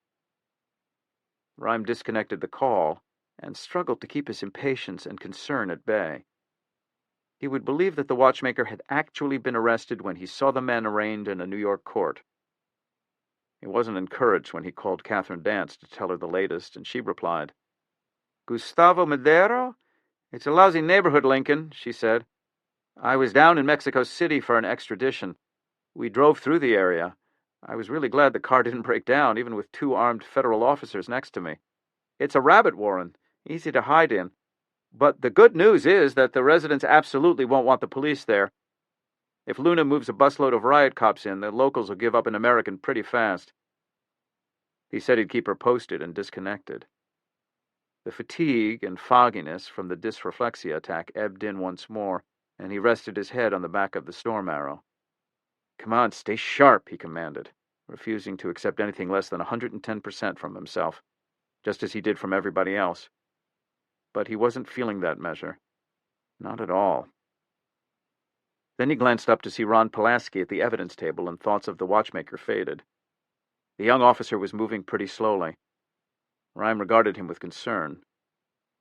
Rhyme disconnected the call and struggled to keep his impatience and concern at bay. He would believe that the watchmaker had actually been arrested when he saw the men arraigned in a New York court. He wasn't encouraged when he called Catherine Dance to tell her the latest, and she replied, "Gustavo Madero? It's a lousy neighborhood, Lincoln," she said. "I was down in Mexico City for an extradition. We drove through the area. I was really glad the car didn't break down, even with 2 armed federal officers next to me. It's a rabbit warren, easy to hide in. But the good news is that the residents absolutely won't want the police there. If Luna moves a busload of riot cops in, the locals will give up an American pretty fast." He said he'd keep her posted and disconnected. The fatigue and fogginess from the dysreflexia attack ebbed in once more, and he rested his head on the back of the storm arrow. "Come on, stay sharp," he commanded, refusing to accept anything less than 110% from himself, just as he did from everybody else. But he wasn't feeling that measure. Not at all. Then he glanced up to see Ron Pulaski at the evidence table, and thoughts of the watchmaker faded. The young officer was moving pretty slowly. Rhyme regarded him with concern.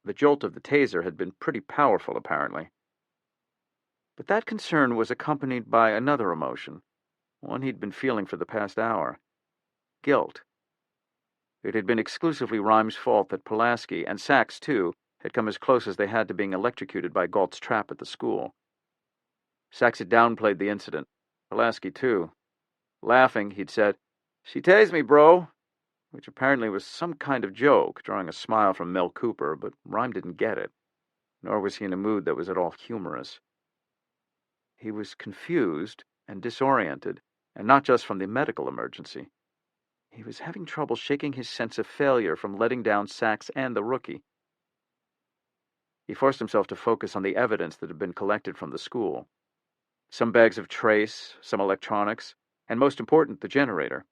The jolt of the taser had been pretty powerful, apparently. But that concern was accompanied by another emotion, one he'd been feeling for the past hour: guilt. It had been exclusively Rhyme's fault that Pulaski, and Sachs too, had come as close as they had to being electrocuted by Galt's trap at the school. Sachs had downplayed the incident. Pulaski too. Laughing, he'd said, "She tased me, bro," which apparently was some kind of joke, drawing a smile from Mel Cooper, but Rhyme didn't get it, nor was he in a mood that was at all humorous. He was confused and disoriented, and not just from the medical emergency. He was having trouble shaking his sense of failure from letting down Sachs and the rookie. He forced himself to focus on the evidence that had been collected from the school. Some bags of trace, some electronics, and most important, the generator.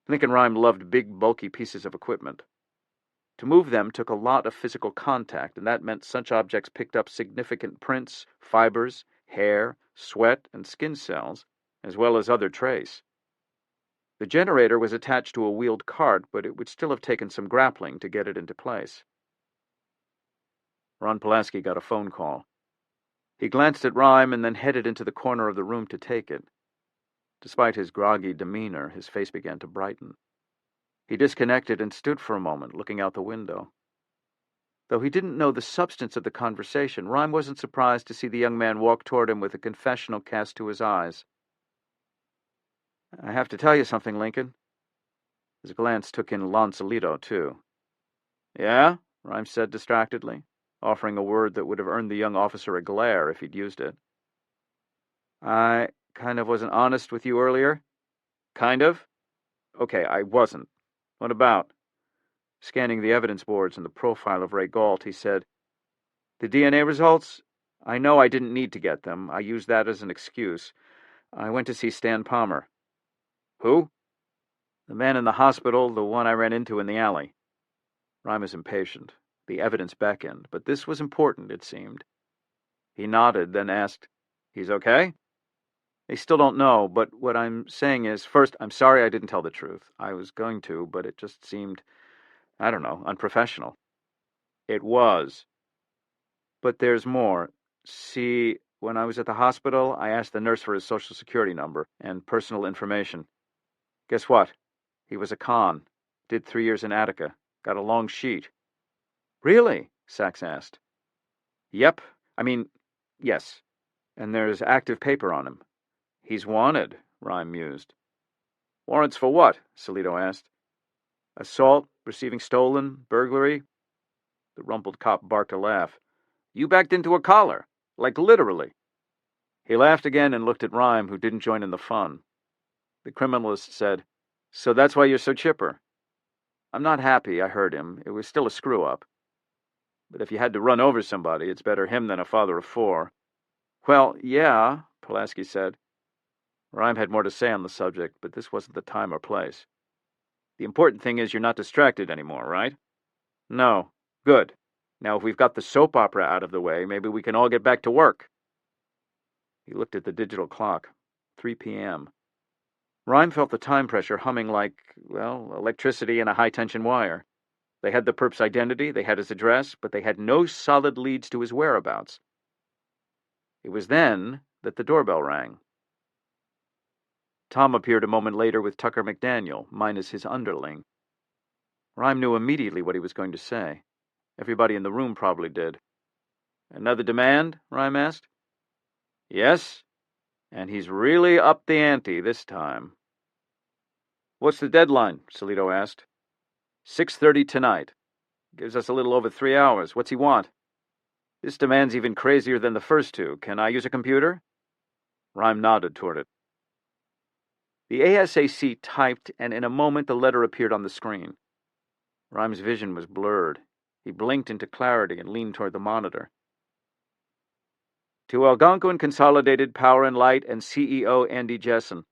Lincoln Rhyme loved big, bulky pieces of equipment. To move them took a lot of physical contact, and that meant such objects picked up significant prints, fibers, hair, sweat, and skin cells, as well as other trace. The generator was attached to a wheeled cart, but it would still have taken some grappling to get it into place. Ron Pulaski got a phone call. He glanced at Rhyme and then headed into the corner of the room to take it. Despite his groggy demeanor, his face began to brighten. He disconnected and stood for a moment, looking out the window. Though he didn't know the substance of the conversation, Rhyme wasn't surprised to see the young man walk toward him with a confessional cast to his eyes. "I have to tell you something, Lincoln." His glance took in Lon Solito, too. "Yeah?" Rhyme said distractedly, offering a word that would have earned the young officer a glare if he'd used it. "I kind of wasn't honest with you earlier." "Kind of?" "Okay, I wasn't. What about?" Scanning the evidence boards and the profile of Ray Galt, he said, "The DNA results? I know I didn't need to get them. I used that as an excuse. I went to see Stan Palmer." "Who?" "The man in the hospital, the one I ran into in the alley." Rhyme was impatient. The evidence beckoned, but this was important, it seemed. He nodded, then asked, "He's okay?" "They still don't know, but what I'm saying is, first, I'm sorry I didn't tell the truth. I was going to, but it just seemed, I don't know, unprofessional." "It was." "But there's more. See, when I was at the hospital, I asked the nurse for his Social Security number and personal information. Guess what? He was a con. Did 3 years in Attica. Got a long sheet." "Really?" Sachs asked. "Yep. Yes. And there's active paper on him." "He's wanted," Rhyme mused. "Warrants for what?" Solito asked. "Assault, receiving stolen, burglary." The rumpled cop barked a laugh. "You backed into a collar. Like literally." He laughed again and looked at Rhyme, who didn't join in the fun. The criminalist said, "So that's why you're so chipper." "I'm not happy I hurt him. It was still a screw-up. But if you had to run over somebody, it's better him than a father of 4. "Well, yeah," Pulaski said. Rhyme had more to say on the subject, but this wasn't the time or place. "The important thing is you're not distracted anymore, right?" "No." "Good. Now, if we've got the soap opera out of the way, maybe we can all get back to work." He looked at the digital clock. 3 p.m. Rhyme felt the time pressure humming like, well, electricity in a high-tension wire. They had the perp's identity, they had his address, but they had no solid leads to his whereabouts. It was then that the doorbell rang. Tom appeared a moment later with Tucker McDaniel, minus his underling. Rhyme knew immediately what he was going to say. Everybody in the room probably did. "Another demand?" Rhyme asked. "Yes, and he's really upped the ante this time." "What's the deadline?" Solito asked. 6:30 tonight. Gives us a little over 3 hours. What's he want?" "This demand's even crazier than the first two. Can I use a computer?" Rhyme nodded toward it. The ASAC typed, and in a moment the letter appeared on the screen. Rhyme's vision was blurred. He blinked into clarity and leaned toward the monitor. "To Algonquin Consolidated Power and Light and CEO Andy Jessen.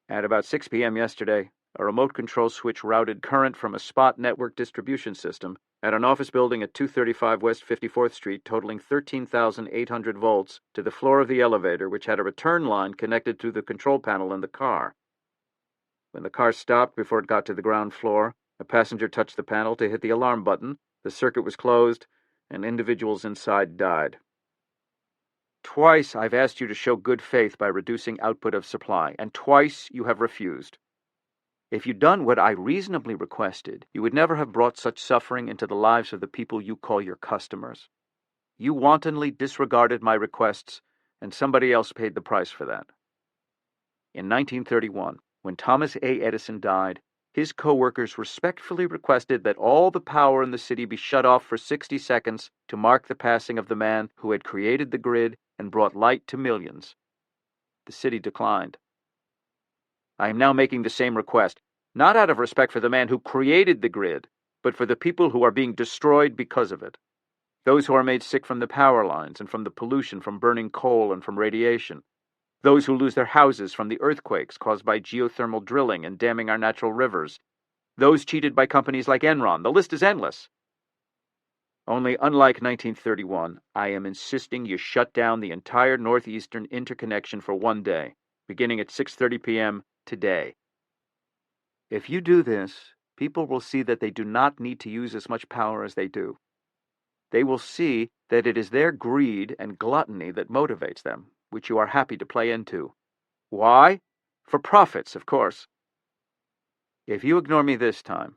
At about 6 p.m. yesterday, a remote control switch routed current from a spot network distribution system at an office building at 235 West 54th Street totaling 13,800 volts to the floor of the elevator, which had a return line connected to the control panel in the car. When the car stopped before it got to the ground floor, a passenger touched the panel to hit the alarm button, the circuit was closed, and individuals inside died. Twice I've asked you to show good faith by reducing output of supply, and twice you have refused. If you'd done what I reasonably requested, you would never have brought such suffering into the lives of the people you call your customers. You wantonly disregarded my requests, and somebody else paid the price for that. In 1931, when Thomas A. Edison died, his co-workers respectfully requested that all the power in the city be shut off for 60 seconds to mark the passing of the man who had created the grid and brought light to millions. The city declined. I am now making the same request, not out of respect for the man who created the grid, but for the people who are being destroyed because of it. Those who are made sick from the power lines and from the pollution from burning coal and from radiation. Those who lose their houses from the earthquakes caused by geothermal drilling and damming our natural rivers. Those cheated by companies like Enron. The list is endless. Only, unlike 1931, I am insisting you shut down the entire northeastern interconnection for one day, beginning at 6:30 p.m. today. If you do this, people will see that they do not need to use as much power as they do. They will see that it is their greed and gluttony that motivates them, which you are happy to play into. Why? For profits, of course. If you ignore me this time,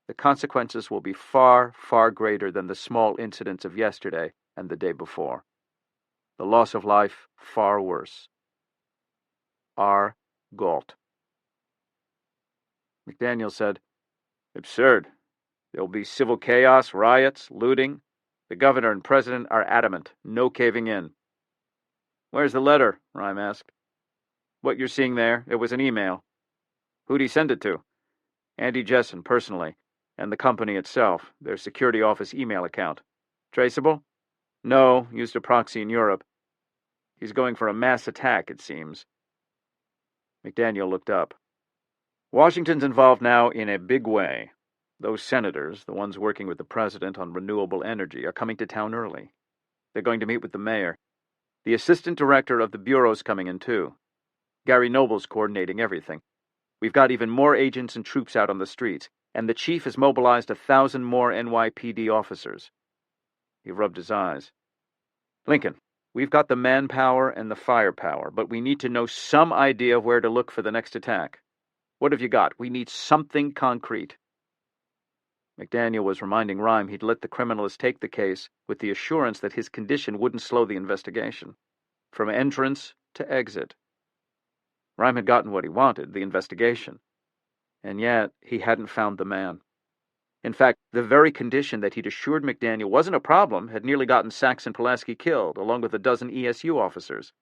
the consequences will be far, far greater than the small incidents of yesterday and the day before. The loss of life far worse. R. Galt. McDaniel said, "Absurd. There will be civil chaos, riots, looting. The governor and president are adamant. No caving in." "Where's the letter?" Rhyme asked. "What you're seeing there, it was an email." "Who'd he send it to?" "Andy Jessen, personally, and the company itself, their security office email account." "Traceable?" "No, used a proxy in Europe. He's going for a mass attack, it seems." McDaniel looked up. "Washington's involved now in a big way. Those senators, the ones working with the president on renewable energy, are coming to town early. They're going to meet with the mayor. The assistant director of the bureau's coming in, too. Gary Noble's coordinating everything. We've got even more agents and troops out on the streets, and the chief has mobilized 1,000 more NYPD officers." He rubbed his eyes. "Lincoln, we've got the manpower and the firepower, but we need to know some idea of where to look for the next attack. What have you got? We need something concrete." McDaniel was reminding Rhyme he'd let the criminalist take the case with the assurance that his condition wouldn't slow the investigation. From entrance to exit. Rhyme had gotten what he wanted, the investigation. And yet, he hadn't found the man. In fact, the very condition that he'd assured McDaniel wasn't a problem had nearly gotten Sachs and Pulaski killed, along with a dozen ESU officers.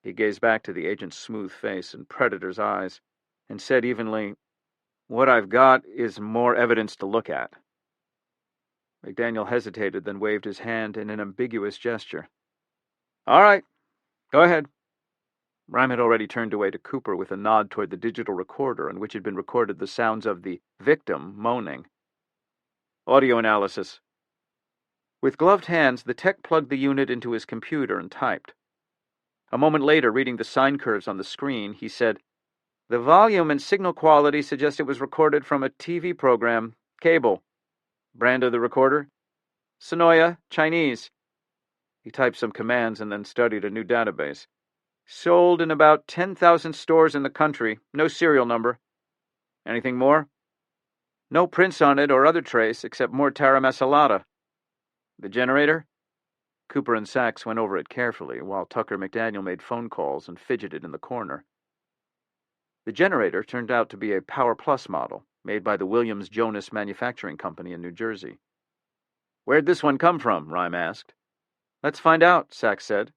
He gazed back to the agent's smooth face and Predator's eyes, and said evenly, "What I've got is more evidence to look at." McDaniel hesitated, then waved his hand in an ambiguous gesture. "All right, go ahead." Rhyme had already turned away to Cooper with a nod toward the digital recorder on which had been recorded the sounds of the victim moaning. "Audio analysis." With gloved hands, the tech plugged the unit into his computer and typed. A moment later, reading the sine curves on the screen, he said, "The volume and signal quality suggest it was recorded from a TV program, cable. Brand of the recorder? Sonoya, Chinese." He typed some commands and then studied a new database. "Sold in about 10,000 stores in the country. No serial number." "Anything more?" "No prints on it or other trace, except more Terra Macellata." "The generator?" Cooper and Sachs went over it carefully, while Tucker McDaniel made phone calls and fidgeted in the corner. The generator turned out to be a Power Plus model, made by the Williams Jonas Manufacturing Company in New Jersey. "Where'd this one come from?" Rhyme asked. "Let's find out," Sachs said.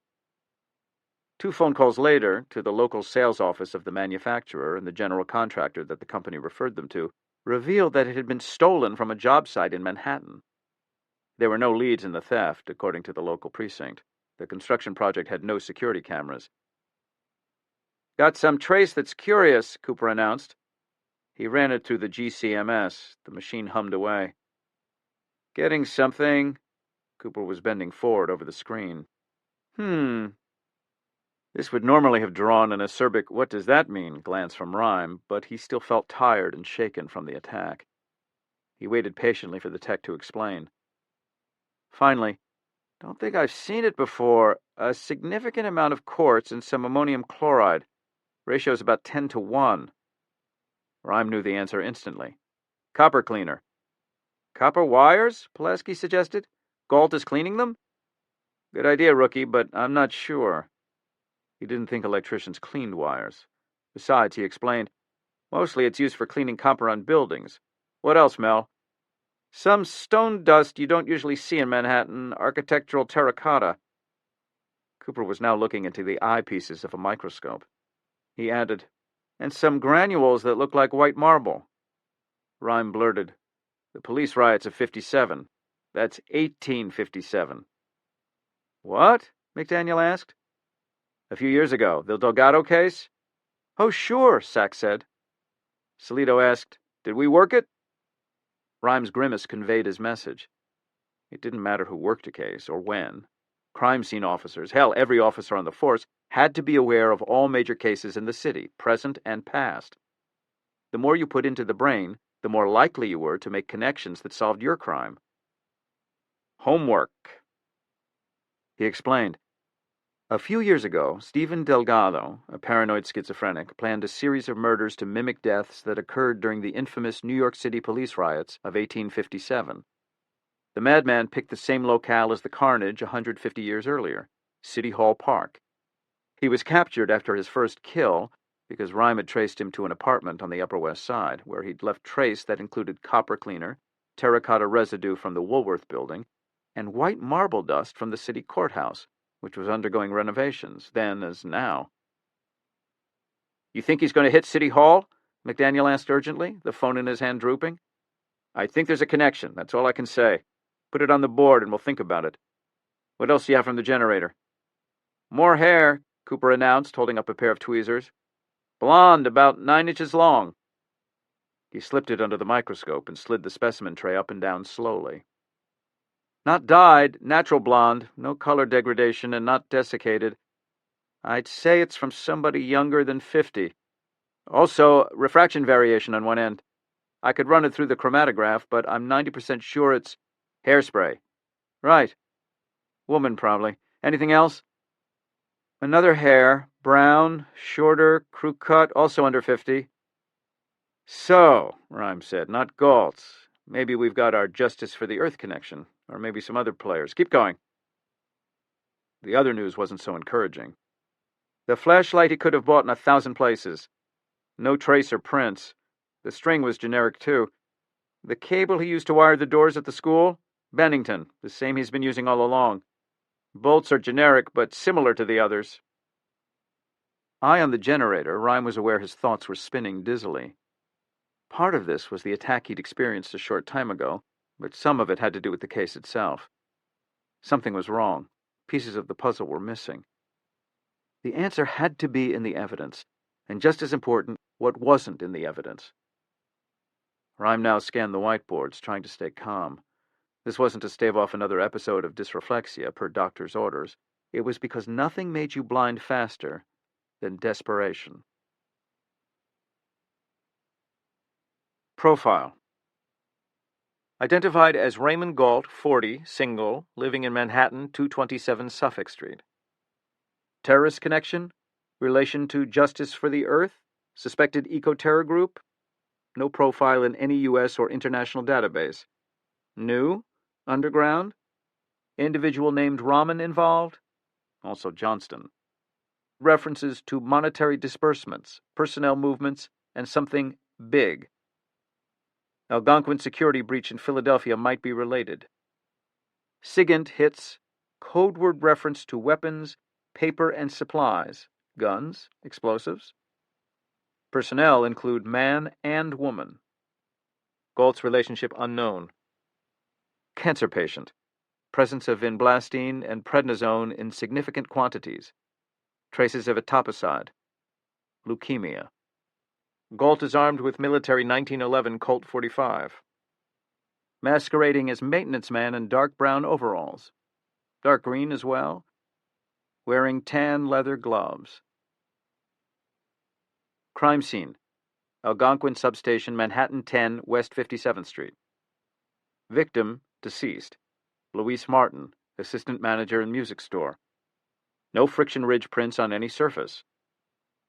2 phone calls later, to the local sales office of the manufacturer and the general contractor that the company referred them to, revealed that it had been stolen from a job site in Manhattan. There were no leads in the theft, according to the local precinct. The construction project had no security cameras. "Got some trace that's curious," Cooper announced. He ran it through the GCMS. The machine hummed away. "Getting something." Cooper was bending forward over the screen. This would normally have drawn an acerbic "what does that mean" glance from Rhyme, but he still felt tired and shaken from the attack. He waited patiently for the tech to explain. Finally, "Don't think I've seen it before. A significant amount of quartz and some ammonium chloride. Ratio's about 10 to 1. Rhyme knew the answer instantly. "Copper cleaner." "Copper wires?" Pulaski suggested. "Galt is cleaning them?" "Good idea, rookie, but I'm not sure." He didn't think electricians cleaned wires. Besides, he explained, "Mostly it's used for cleaning copper on buildings. What else, Mel?" "Some stone dust you don't usually see in Manhattan, architectural terracotta." Cooper was now looking into the eyepieces of a microscope. He added, "And some granules that look like white marble." Rhyme blurted, "The police riots of '57. That's 1857. What? McDaniel asked. A few years ago, the Delgado case? Oh, sure, Sachs said. Salito asked, Did we work it? Rhyme's grimace conveyed his message. It didn't matter who worked a case or when. Crime scene officers, hell, every officer on the force, had to be aware of all major cases in the city, present and past. The more you put into the brain, the more likely you were to make connections that solved your crime. Homework. He explained. A few years ago, Stephen Delgado, a paranoid schizophrenic, planned a series of murders to mimic deaths that occurred during the infamous New York City police riots of 1857. The madman picked the same locale as the carnage 150 years earlier, City Hall Park. He was captured after his first kill because Rhyme had traced him to an apartment on the Upper West Side, where he'd left trace that included copper cleaner, terracotta residue from the Woolworth building, and white marble dust from the city courthouse, which was undergoing renovations, then as now. You think he's going to hit City Hall? McDaniel asked urgently, the phone in his hand drooping. I think there's a connection, that's all I can say. Put it on the board and we'll think about it. What else do you have from the generator? More hair, Cooper announced, holding up a pair of tweezers. Blonde, about 9 inches long. He slipped it under the microscope and slid the specimen tray up and down slowly. Not dyed, natural blonde, no color degradation, and not desiccated. I'd say it's from somebody younger than 50. Also, refraction variation on one end. I could run it through the chromatograph, but I'm 90% sure it's hairspray. Right. Woman, probably. Anything else? Another hair, brown, shorter, crew cut, also under 50. So, Rhyme said, not Galt's. Maybe we've got our Justice for the Earth connection, or maybe some other players. Keep going. The other news wasn't so encouraging. The flashlight he could have bought in 1,000 places. No trace or prints. The string was generic, too. The cable he used to wire the doors at the school? Bennington, the same he's been using all along. Bolts are generic, but similar to the others. Eye on the generator, Rhyme was aware his thoughts were spinning dizzily. Part of this was the attack he'd experienced a short time ago, but some of it had to do with the case itself. Something was wrong. Pieces of the puzzle were missing. The answer had to be in the evidence, and just as important, what wasn't in the evidence. Rhyme now scanned the whiteboards, trying to stay calm. This wasn't to stave off another episode of dysreflexia per doctor's orders. It was because nothing made you blind faster than desperation. Profile. Identified as Raymond Galt, 40, single, living in Manhattan, 227 Suffolk Street. Terrorist connection? Relation to Justice for the Earth? Suspected eco-terror group? No profile in any U.S. or international database. New? Underground? Individual named Rahman involved? Also Johnston. References to monetary disbursements, personnel movements, and something big. Algonquin security breach in Philadelphia might be related. SIGINT hits code word reference to weapons, paper, and supplies, guns, explosives. Personnel include man and woman. Galt's relationship unknown. Cancer patient. Presence of vinblastine and prednisone in significant quantities. Traces of etoposide. Leukemia. Galt is armed with military 1911 Colt .45. Masquerading as maintenance man in dark brown overalls. Dark green as well. Wearing tan leather gloves. Crime scene. Algonquin Substation, Manhattan 10, West 57th Street. Victim, deceased. Luis Martin, assistant manager in music store. No friction ridge prints on any surface.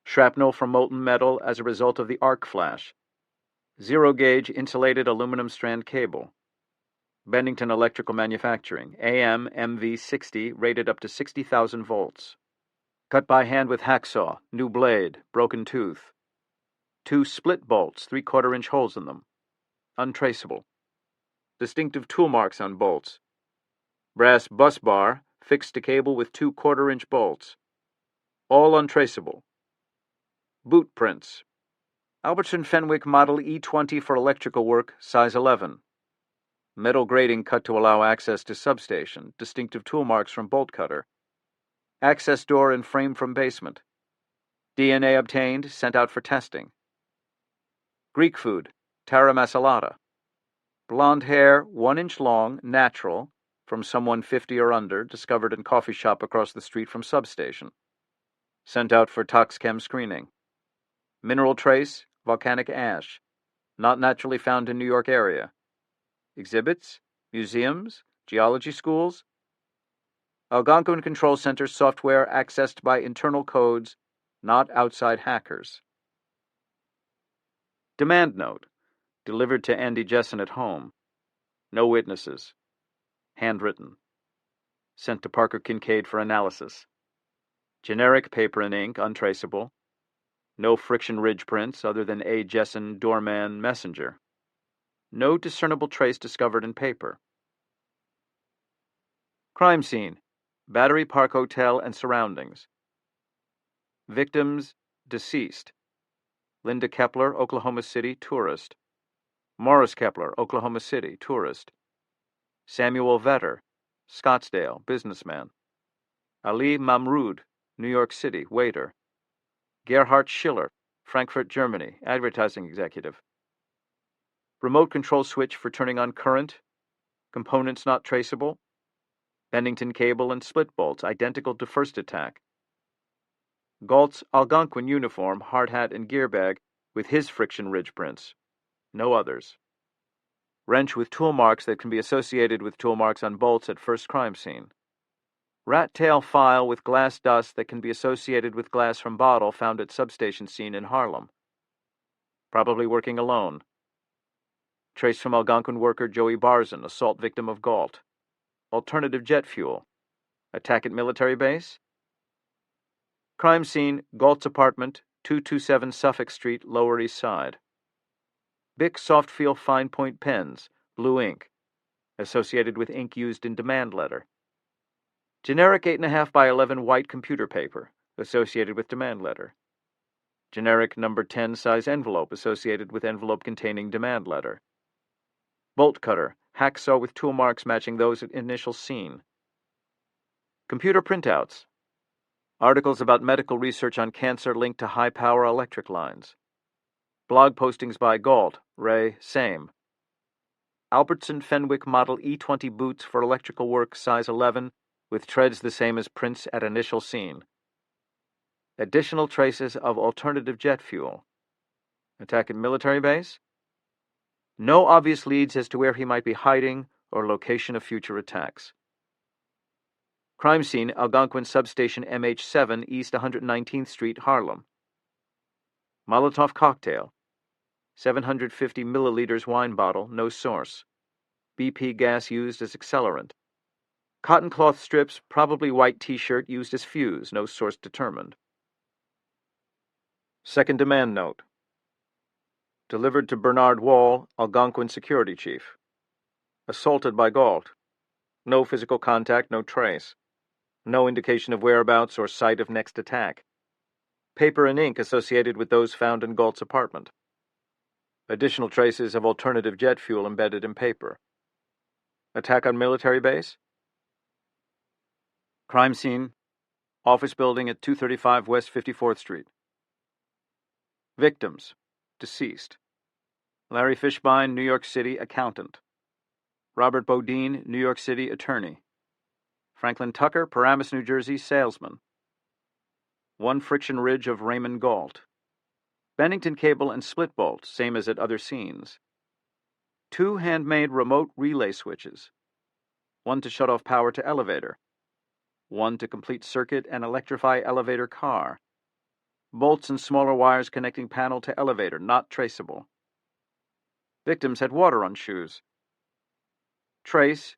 Shrapnel from molten metal as a result of the arc flash. Zero-gauge insulated aluminum strand cable. Bennington Electrical Manufacturing, AM MV60, rated up to 60,000 volts. Cut by hand with hacksaw, new blade, broken tooth. 2 split bolts, 3/4-inch holes in them. Untraceable. Distinctive tool marks on bolts. Brass bus bar, fixed to cable with 2 1/4-inch bolts. All untraceable. Boot prints. Albertson Fenwick Model E20 for electrical work, size 11. Metal grating cut to allow access to substation. Distinctive tool marks from bolt cutter. Access door and frame from basement. DNA obtained, sent out for testing. Greek food, tara masalata. Blonde hair, 1 inch long, natural, from someone 50 or under, discovered in coffee shop across the street from substation. Sent out for toxchem screening. Mineral trace, volcanic ash. Not naturally found in New York area. Exhibits, museums, geology schools. Algonquin Control Center software accessed by internal codes, not outside hackers. Demand note, delivered to Andy Jessen at home. No witnesses. Handwritten. Sent to Parker Kincaid for analysis. Generic paper and ink, untraceable. No friction ridge prints other than A. Jessen, doorman, messenger. No discernible trace discovered in paper. Crime scene, Battery Park Hotel and surroundings. Victims, deceased. Linda Kepler, Oklahoma City, tourist. Morris Kepler, Oklahoma City, tourist. Samuel Vetter, Scottsdale, businessman. Ali Mamrud, New York City, waiter. Gerhard Schiller, Frankfurt, Germany, advertising executive. Remote control switch for turning on current. Components not traceable. Bennington cable and split bolts, identical to first attack. Galt's Algonquin uniform, hard hat, and gear bag with his friction ridge prints. No others. Wrench with tool marks that can be associated with tool marks on bolts at first crime scene. Rat tail file with glass dust that can be associated with glass from bottle found at substation scene in Harlem. Probably working alone. Trace from Algonquin worker Joey Barzan, assault victim of Galt. Alternative jet fuel. Attack at military base. Crime scene, Galt's apartment, 227 Suffolk Street, Lower East Side. Bic soft feel fine point pens, blue ink, associated with ink used in demand letter. Generic 8.5 by 11 white computer paper, associated with demand letter. Generic number 10 size envelope, associated with envelope containing demand letter. Bolt cutter, hacksaw with tool marks matching those at initial scene. Computer printouts. Articles about medical research on cancer linked to high-power electric lines. Blog postings by Galt, Ray, same. Albertson Fenwick Model E20 boots for electrical work, size 11, with treads the same as prints at initial scene. Additional traces of alternative jet fuel. Attack at military base? No obvious leads as to where he might be hiding or location of future attacks. Crime scene, Algonquin Substation MH7, East 119th Street, Harlem. Molotov cocktail. 750 milliliters wine bottle, no source. BP gas used as accelerant. Cotton cloth strips, probably white t-shirt used as fuse, no source determined. Second demand note. Delivered to Bernard Wall, Algonquin security chief. Assaulted by Galt. No physical contact, no trace. No indication of whereabouts or site of next attack. Paper and ink associated with those found in Galt's apartment. Additional traces of alternative jet fuel embedded in paper. Attack on military base? Crime scene, office building at 235 West 54th Street. Victims, deceased. Larry Fishbein, New York City, accountant. Robert Bodine, New York City, attorney. Franklin Tucker, Paramus, New Jersey, salesman. One friction ridge of Raymond Galt. Bennington cable and split bolt, same as at other scenes. 2 handmade remote relay switches. 1 to shut off power to elevator. 1 to complete circuit and electrify elevator car. Bolts and smaller wires connecting panel to elevator, not traceable. Victims had water on shoes. Trace,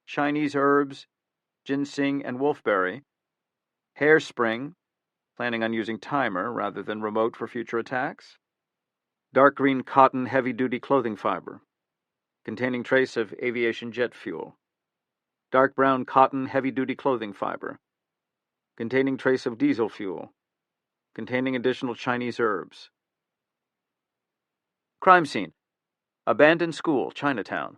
Chinese herbs, ginseng and wolfberry. Hairspring, planning on using timer rather than remote for future attacks. Dark green cotton heavy-duty clothing fiber, containing trace of aviation jet fuel. Dark brown cotton heavy-duty clothing fiber, containing trace of diesel fuel, containing additional Chinese herbs. Crime scene, abandoned school, Chinatown.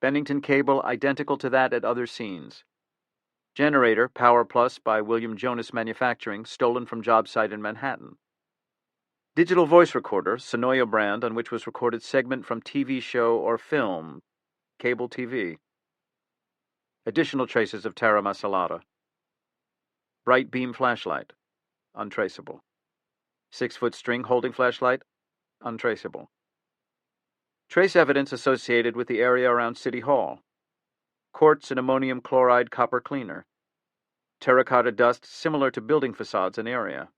Bennington cable identical to that at other scenes. Generator, Power Plus by William Jonas Manufacturing, stolen from job site in Manhattan. Digital voice recorder, Sonoya brand, on which was recorded segment from TV show or film, cable TV. Additional traces of Terra Masalata. Bright beam flashlight, untraceable. 6-foot string holding flashlight, untraceable. Trace evidence associated with the area around City Hall. Quartz and ammonium chloride copper cleaner. Terracotta dust similar to building facades in area.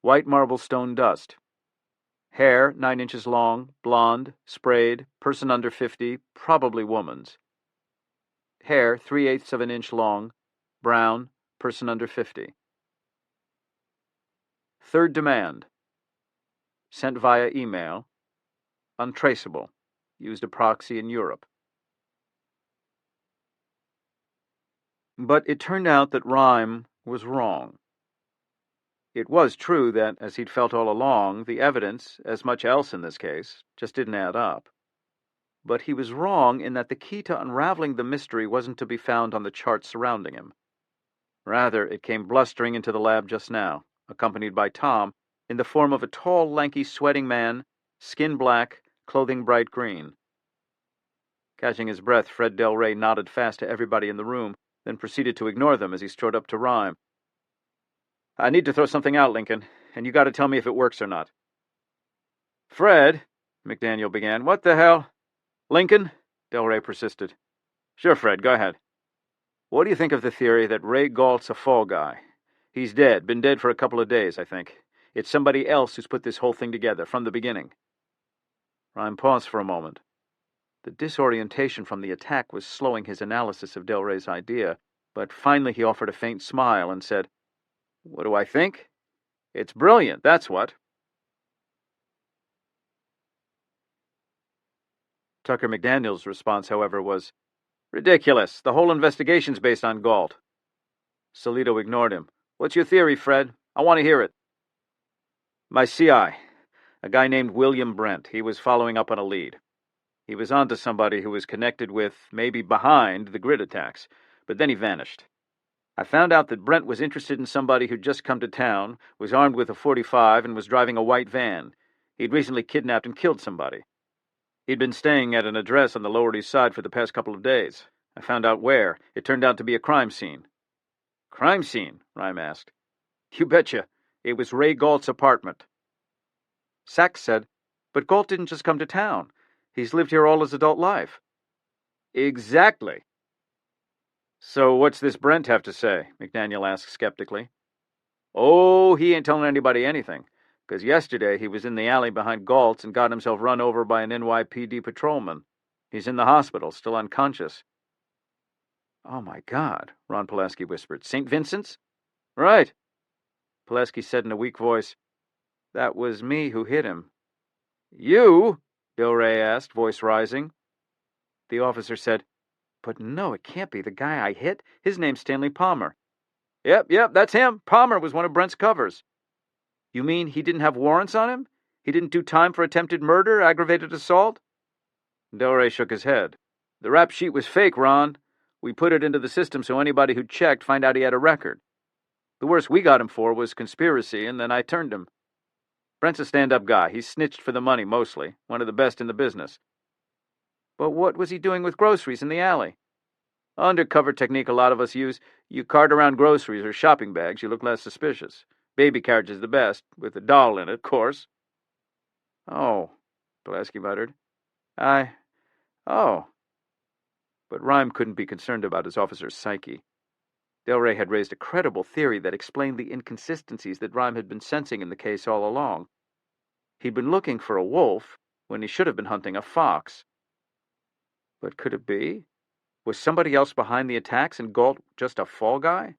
White marble stone dust. Hair 9 inches long, blonde, sprayed, person under 50, probably woman's. Hair 3/8 of an inch long, brown, person under 50. Third demand. Sent via email. Untraceable. Used a proxy in Europe. But it turned out that Rhyme was wrong. It was true that, as he'd felt all along, the evidence, as much else in this case, just didn't add up. But he was wrong in that the key to unraveling the mystery wasn't to be found on the charts surrounding him. Rather, it came blustering into the lab just now, accompanied by Tom, in the form of a tall, lanky, sweating man, skin black, clothing bright green. Catching his breath, Fred Del Rey nodded fast to everybody in the room, then proceeded to ignore them as he strode up to Rhyme. "I need to throw something out, Lincoln, and you got to tell me if it works or not." "Fred," McDaniel began. "What the hell?" "Lincoln," Del Rey persisted. "Sure, Fred, go ahead." "What do you think of the theory that Ray Galt's a fall guy? He's dead, been dead for a couple of days, I think. It's somebody else who's put this whole thing together, from the beginning." Rhyme paused for a moment. The disorientation from the attack was slowing his analysis of Del Rey's idea, but finally he offered a faint smile and said, "What do I think? It's brilliant, that's what." Tucker McDaniel's response, however, was, "Ridiculous. The whole investigation's based on Galt." Solito ignored him. "What's your theory, Fred? I want to hear it." "My CI, a guy named William Brent. He was following up on a lead. He was onto somebody who was connected with, maybe behind, the grid attacks, but then he vanished. I found out that Brent was interested in somebody who'd just come to town, was armed with a .45, and was driving a white van. He'd recently kidnapped and killed somebody. He'd been staying at an address on the Lower East Side for the past couple of days. I found out where. It turned out to be a crime scene." "Crime scene?" Rhyme asked. "You betcha. It was Ray Galt's apartment." Sachs said, "But Galt didn't just come to town. He's lived here all his adult life." "Exactly." "So what's this Brent have to say?" McDaniel asked skeptically. "Oh, he ain't telling anybody anything, because yesterday he was in the alley behind Galt's and got himself run over by an NYPD patrolman. He's in the hospital, still unconscious." "Oh, my God," Ron Pulaski whispered. "St. Vincent's?" "Right." Pulaski said in a weak voice, "That was me who hit him." "You?" Del Rey asked, voice rising. The officer said, "But no, it can't be the guy I hit. His name's Stanley Palmer." Yep, that's him. Palmer was one of Brent's covers." "You mean he didn't have warrants on him? He didn't do time for attempted murder, aggravated assault?" Del Rey shook his head. "The rap sheet was fake, Ron. We put it into the system so anybody who checked find out he had a record. The worst we got him for was conspiracy, and then I turned him. Brent's a stand-up guy. He's snitched for the money, mostly. One of the best in the business." "But what was he doing with groceries in the alley?" "Undercover technique a lot of us use. You cart around groceries or shopping bags, you look less suspicious. Baby carriage is the best, with a doll in it, of course." "Oh," Pulaski muttered. Oh." But Rhyme couldn't be concerned about his officer's psyche. Del Rey had raised a credible theory that explained the inconsistencies that Rhyme had been sensing in the case all along. He'd been looking for a wolf when he should have been hunting a fox. But could it be? Was somebody else behind the attacks and Galt just a fall guy?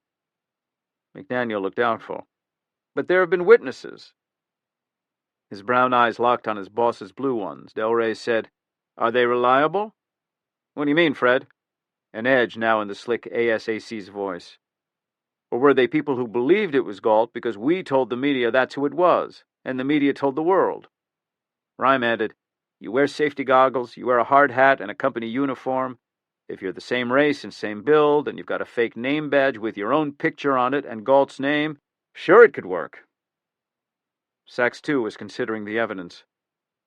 McDaniel looked doubtful. "But there have been witnesses." His brown eyes locked on his boss's blue ones. Del Rey said, "Are they reliable?" "What do you mean, Fred?" An edge now in the slick ASAC's voice. "Or were they people who believed it was Galt because we told the media that's who it was, and the media told the world?" Rhyme added, You wear safety goggles, you wear a hard hat and a company uniform. If you're the same race and same build, and you've got a fake name badge with your own picture on it and Galt's name, sure it could work. Sachs, too, was considering the evidence.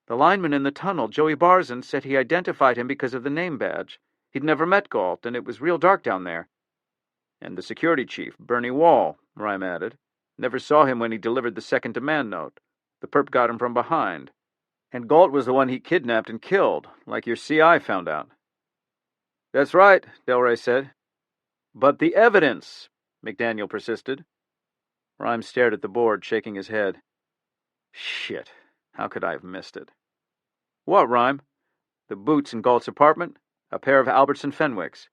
The lineman in the tunnel, Joey Barzin, said he identified him because of the name badge. He'd never met Galt, and it was real dark down there. And the security chief, Bernie Wall, Rhyme added, never saw him when he delivered the second demand note. The perp got him from behind. And Galt was the one he kidnapped and killed, like your CI found out. That's right, Delray said. But the evidence, McDaniel persisted. Rhyme stared at the board, shaking his head. Shit, how could I have missed it? What, Rhyme? The boots in Galt's apartment? A pair of Albertson Fenwicks.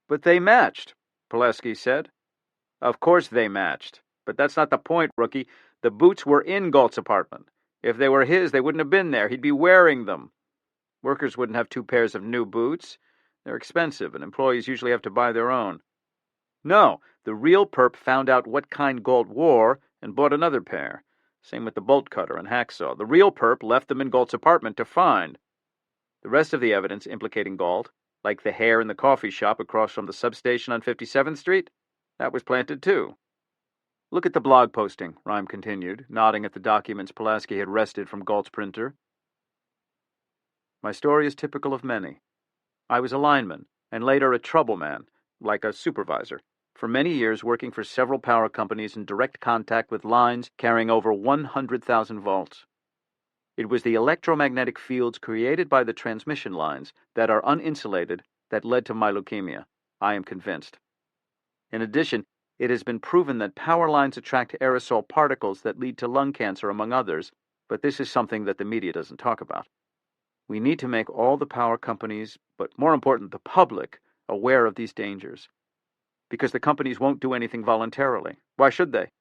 But they matched, Pulaski said. Of course they matched. But that's not the point, rookie. The boots were in Galt's apartment. If they were his, they wouldn't have been there. He'd be wearing them. Workers wouldn't have 2 pairs of new boots. They're expensive, and employees usually have to buy their own. No, the real perp found out what kind Galt wore and bought another pair. Same with the bolt cutter and hacksaw. The real perp left them in Galt's apartment to find. The rest of the evidence implicating Galt, like the hair in the coffee shop across from the substation on 57th Street, that was planted too. Look at the blog posting, Rhyme continued, nodding at the documents Pulaski had wrested from Galt's printer. My story is typical of many. I was a lineman, and later a trouble man, like a supervisor, for many years working for several power companies in direct contact with lines carrying over 100,000 volts. It was the electromagnetic fields created by the transmission lines that are uninsulated that led to my leukemia, I am convinced. In addition, it has been proven that power lines attract aerosol particles that lead to lung cancer, among others, but this is something that the media doesn't talk about. We need to make all the power companies, but more important, the public, aware of these dangers. Because the companies won't do anything voluntarily. Why should they?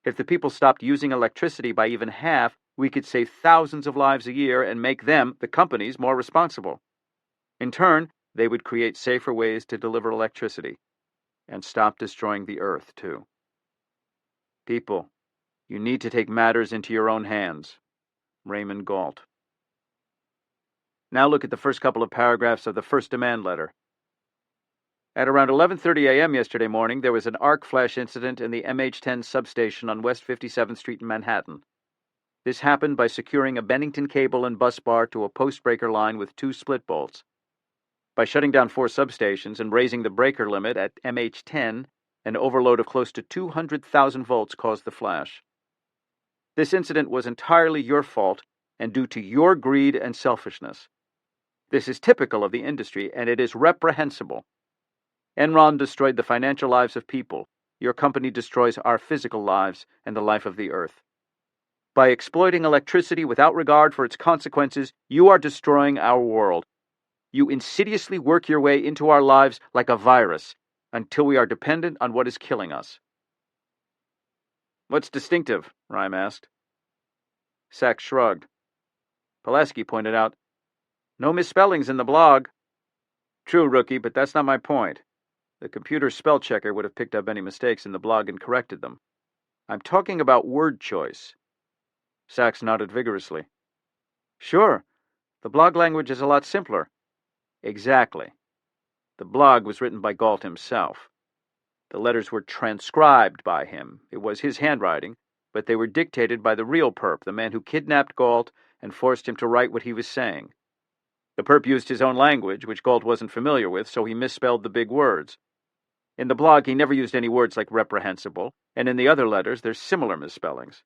If the people stopped using electricity by even half, we could save thousands of lives a year and make them, the companies, more responsible. In turn, they would create safer ways to deliver electricity and stop destroying the earth, too. People, you need to take matters into your own hands. Raymond Galt. Now look at the first couple of paragraphs of the first demand letter. At around 11:30 a.m. yesterday morning, there was an arc flash incident in the MH10 substation on West 57th Street in Manhattan. This happened by securing a Bennington cable and bus bar to a post-breaker line with 2 split bolts. By shutting down 4 substations and raising the breaker limit at MH10, an overload of close to 200,000 volts caused the flash. This incident was entirely your fault and due to your greed and selfishness. This is typical of the industry, and it is reprehensible. Enron destroyed the financial lives of people. Your company destroys our physical lives and the life of the earth. By exploiting electricity without regard for its consequences, you are destroying our world. You insidiously work your way into our lives like a virus until we are dependent on what is killing us. What's distinctive? Rhyme asked. Sachs shrugged. Pulaski pointed out, no misspellings in the blog. True, rookie, but that's not my point. The computer spell checker would have picked up any mistakes in the blog and corrected them. I'm talking about word choice. Sachs nodded vigorously. Sure, the blog language is a lot simpler. Exactly. The blog was written by Galt himself. The letters were transcribed by him. It was his handwriting, but they were dictated by the real perp, the man who kidnapped Galt and forced him to write what he was saying. The perp used his own language, which Galt wasn't familiar with, so he misspelled the big words. In the blog, he never used any words like reprehensible, and in the other letters, there's similar misspellings.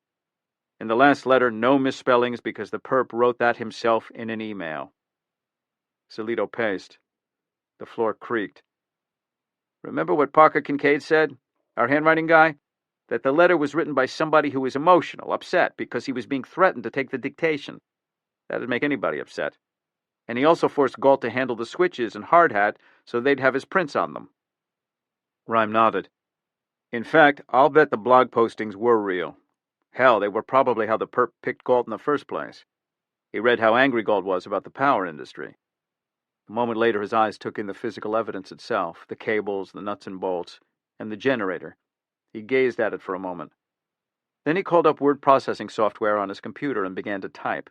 In the last letter, no misspellings because the perp wrote that himself in an email. Solito paced. The floor creaked. Remember what Parker Kincaid said, our handwriting guy? That the letter was written by somebody who was emotional, upset, because he was being threatened to take the dictation. That'd make anybody upset. And he also forced Galt to handle the switches and hard hat so they'd have his prints on them. Rhyme nodded. In fact, I'll bet the blog postings were real. Hell, they were probably how the perp picked Galt in the first place. He read how angry Galt was about the power industry. A moment later, his eyes took in the physical evidence itself, the cables, the nuts and bolts, and the generator. He gazed at it for a moment. Then he called up word processing software on his computer and began to type.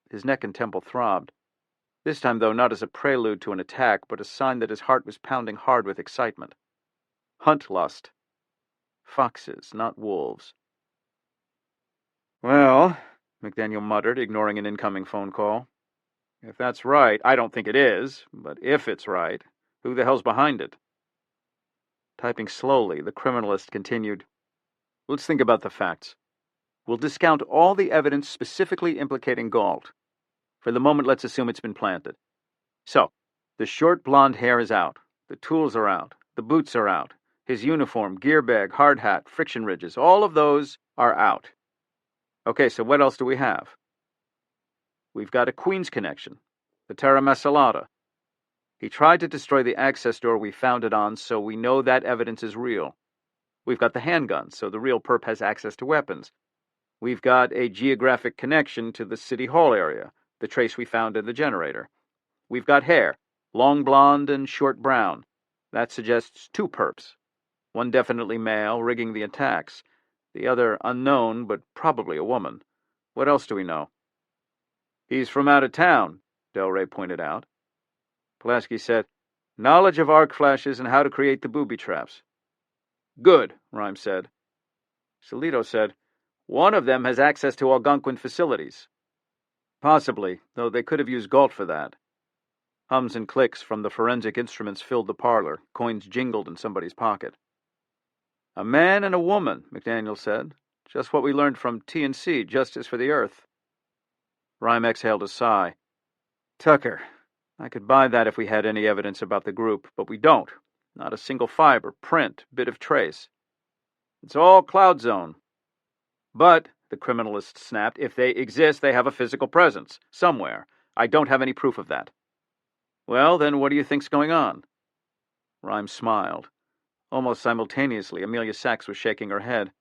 His neck and temple throbbed. This time, though, not as a prelude to an attack, but a sign that his heart was pounding hard with excitement. Hunt lust. Foxes, not wolves. Well, McDaniel muttered, ignoring an incoming phone call. If that's right, I don't think it is, but if it's right, who the hell's behind it? Typing slowly, the criminalist continued. Let's think about the facts. We'll discount all the evidence specifically implicating Galt. For the moment, let's assume it's been planted. So, the short blonde hair is out, the tools are out, the boots are out, his uniform, gear bag, hard hat, friction ridges, all of those are out. Okay, so what else do we have? We've got a Queens connection, the Terra Masalata. He tried to destroy the access door we found it on, so we know that evidence is real. We've got the handgun, so the real perp has access to weapons. We've got a geographic connection to the City Hall area, the trace we found in the generator. We've got hair, long blonde and short brown. That suggests two perps. One definitely male, rigging the attacks. The other unknown, but probably a woman. What else do we know? He's from out of town, Del Rey pointed out. Pulaski said, knowledge of arc flashes and how to create the booby traps. Good, Rhyme said. Solito said, one of them has access to Algonquin facilities. Possibly, though they could have used Galt for that. Hums and clicks from the forensic instruments filled the parlor. Coins jingled in somebody's pocket. A man and a woman, McDaniel said. Just what we learned from T&C, Justice for the Earth. Rhyme exhaled a sigh. Tucker, I could buy that if we had any evidence about the group, but we don't. Not a single fiber, print, bit of trace. It's all cloud zone. But, the criminalist snapped, if they exist, they have a physical presence, somewhere. I don't have any proof of that. Well, then what do you think's going on? Rhyme smiled. Almost simultaneously, Amelia Sachs was shaking her head.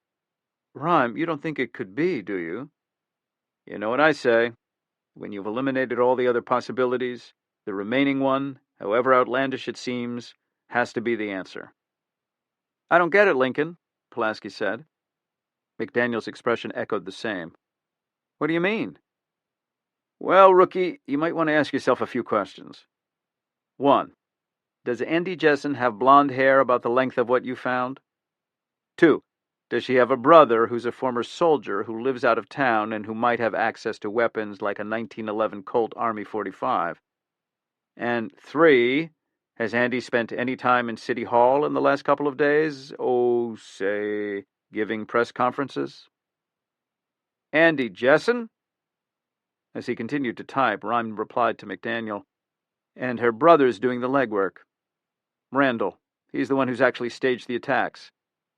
Rhyme, you don't think it could be, do you? You know what I say. When you've eliminated all the other possibilities, the remaining one, however outlandish it seems, has to be the answer. I don't get it, Lincoln, Pulaski said. McDaniel's expression echoed the same. What do you mean? Well, rookie, you might want to ask yourself a few questions. 1. Does Andy Jessen have blonde hair about the length of what you found? 2. Does she have a brother who's a former soldier who lives out of town and who might have access to weapons like a 1911 Colt Army 45? And 3. Has Andy spent any time in City Hall in the last couple of days? Oh, say, giving press conferences? Andy Jessen? As he continued to type, Rhyme replied to McDaniel, and her brother's doing the legwork. Randall. He's the one who's actually staged the attacks.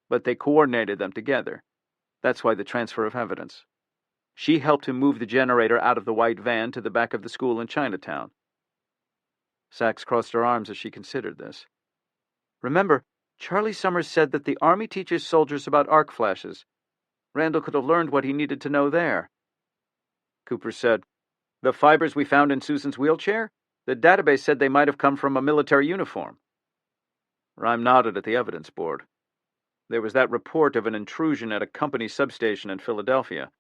But they coordinated them together. That's why the transfer of evidence. She helped him move the generator out of the white van to the back of the school in Chinatown. Sachs crossed her arms as she considered this. Remember, Charlie Summers said that the Army teaches soldiers about arc flashes. Randall could have learned what he needed to know there. Cooper said, the fibers we found in Susan's wheelchair? The database said they might have come from a military uniform. Rhyme nodded at the evidence board. There was that report of an intrusion at a company substation in Philadelphia.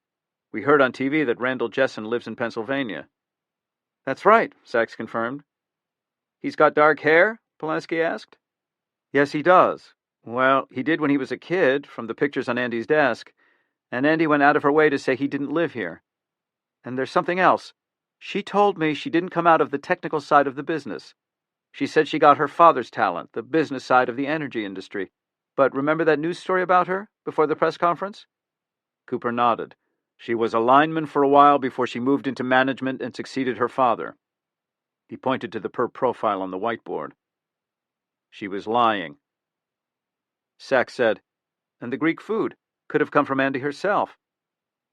We heard on TV that Randall Jessen lives in Pennsylvania. That's right, Sachs confirmed. He's got dark hair? Pulaski asked. Yes, he does. Well, he did when he was a kid, from the pictures on Andy's desk, and Andy went out of her way to say he didn't live here. And there's something else. She told me she didn't come out of the technical side of the business. She said she got her father's talent, the business side of the energy industry. But remember that news story about her, before the press conference? Cooper nodded. She was a lineman for a while before she moved into management and succeeded her father. He pointed to the perp profile on the whiteboard. She was lying. Sachs said, and the Greek food could have come from Andy herself.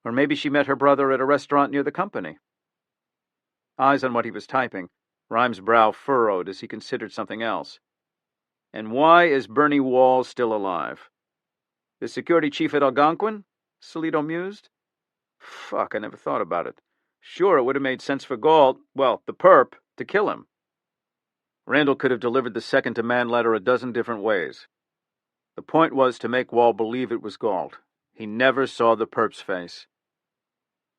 Or maybe she met her brother at a restaurant near the company. Eyes on what he was typing, Rhyme's brow furrowed as he considered something else. And why is Bernie Wall still alive? The security chief at Algonquin? Solito mused. Fuck, I never thought about it. Sure, it would have made sense for Galt, well, the perp, to kill him. Randall could have delivered the second-to-man letter a dozen different ways. The point was to make Wall believe it was Galt. He never saw the perp's face.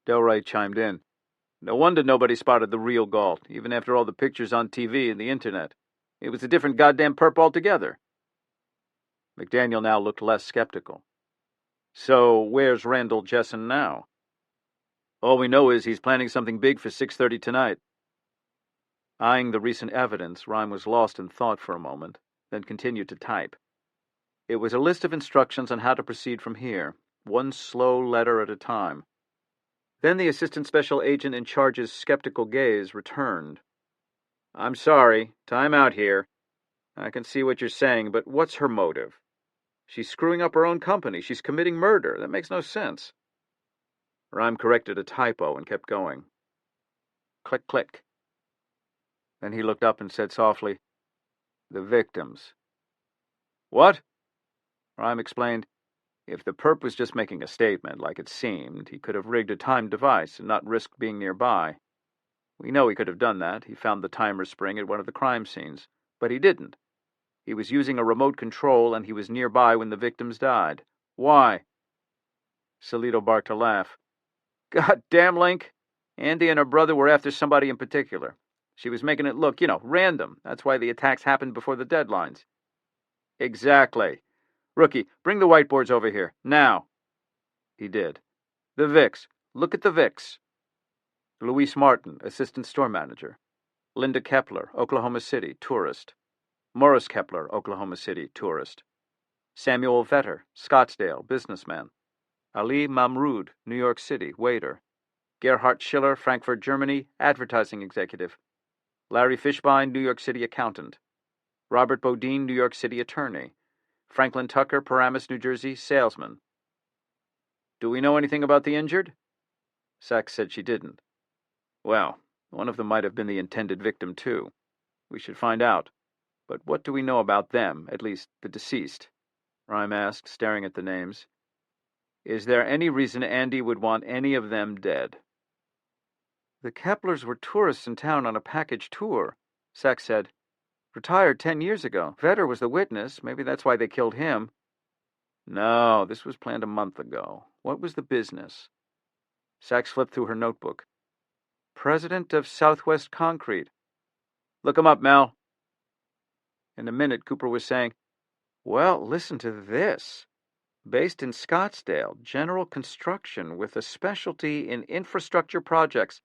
Del Rey chimed in. No wonder nobody spotted the real Galt, even after all the pictures on TV and the internet. It was a different goddamn perp altogether. McDaniel now looked less skeptical. So, where's Randall Jessen now? All we know is he's planning something big for 6:30 tonight. Eyeing the recent evidence, Rhyme was lost in thought for a moment, then continued to type. It was a list of instructions on how to proceed from here, one slow letter at a time. Then the assistant special agent in charge's skeptical gaze returned. I'm sorry, time out here. I can see what you're saying, but what's her motive? She's screwing up her own company. She's committing murder. That makes no sense. Rhyme corrected a typo and kept going. Click, click. Then he looked up and said softly, The victims. What? Rhyme explained. If the perp was just making a statement, like it seemed, he could have rigged a timed device and not risked being nearby. We know he could have done that. He found the timer spring at one of the crime scenes. But he didn't. He was using a remote control, and he was nearby when the victims died. Why? Salito barked a laugh. God damn, Link. Andy and her brother were after somebody in particular. She was making it look, random. That's why the attacks happened before the deadlines. Exactly. Rookie, bring the whiteboards over here. Now. He did. The Vicks. Look at the Vicks. Luis Martin, assistant store manager. Linda Kepler, Oklahoma City, tourist. Morris Kepler, Oklahoma City, tourist. Samuel Vetter, Scottsdale, businessman. Ali Mamrood, New York City, waiter. Gerhard Schiller, Frankfurt, Germany, advertising executive. Larry Fishbein, New York City, accountant. Robert Bodine, New York City, attorney. Franklin Tucker, Paramus, New Jersey, salesman. Do we know anything about the injured? Sachs said she didn't. Well, one of them might have been the intended victim, too. We should find out. But what do we know about them, at least the deceased? Rhyme asked, staring at the names. Is there any reason Andy would want any of them dead? The Keplers were tourists in town on a package tour, Sachs said. Retired 10 years ago. Vetter was the witness. Maybe that's why they killed him. No, this was planned a month ago. What was the business? Sachs flipped through her notebook. President of Southwest Concrete. Look him up, Mel. In a minute, Cooper was saying, Well, listen to this. Based in Scottsdale, general construction with a specialty in infrastructure projects.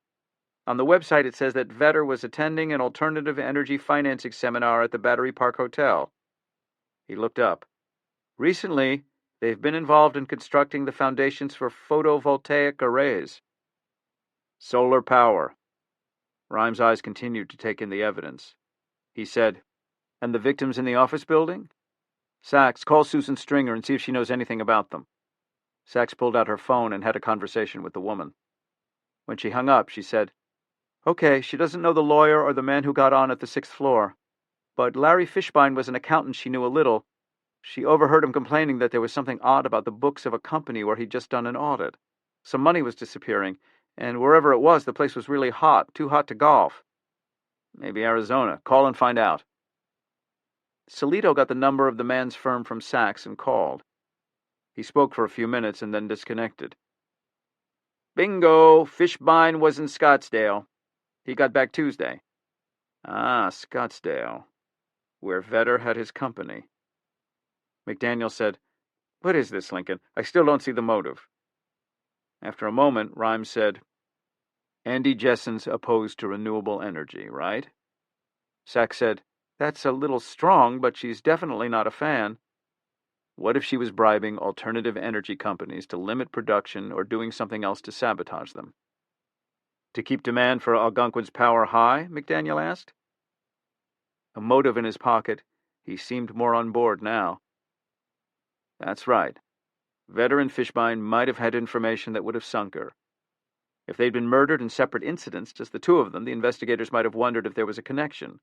On the website, it says that Vetter was attending an alternative energy financing seminar at the Battery Park Hotel. He looked up. Recently, they've been involved in constructing the foundations for photovoltaic arrays. Solar power. Rhyme's eyes continued to take in the evidence. He said, And the victims in the office building? Sachs, call Susan Stringer and see if she knows anything about them. Sachs pulled out her phone and had a conversation with the woman. When she hung up, she said, Okay, she doesn't know the lawyer or the man who got on at the 6th floor. But Larry Fishbein was an accountant she knew a little. She overheard him complaining that there was something odd about the books of a company where he'd just done an audit. Some money was disappearing, and wherever it was, the place was really hot, too hot to golf. Maybe Arizona. Call and find out. Salito got the number of the man's firm from Sachs and called. He spoke for a few minutes and then disconnected. Bingo! Fishbein was in Scottsdale. He got back Tuesday. Ah, Scottsdale, where Vetter had his company. McDaniel said, What is this, Lincoln? I still don't see the motive. After a moment, Rhyme said, Andy Jessen's opposed to renewable energy, right? Sachs said, That's a little strong, but she's definitely not a fan. What if she was bribing alternative energy companies to limit production or doing something else to sabotage them? To keep demand for Algonquin's power high? McDaniel asked. A motive in his pocket, he seemed more on board now. That's right. Vetter and Fishbein might have had information that would have sunk her. If they'd been murdered in separate incidents, just the two of them, the investigators might have wondered if there was a connection.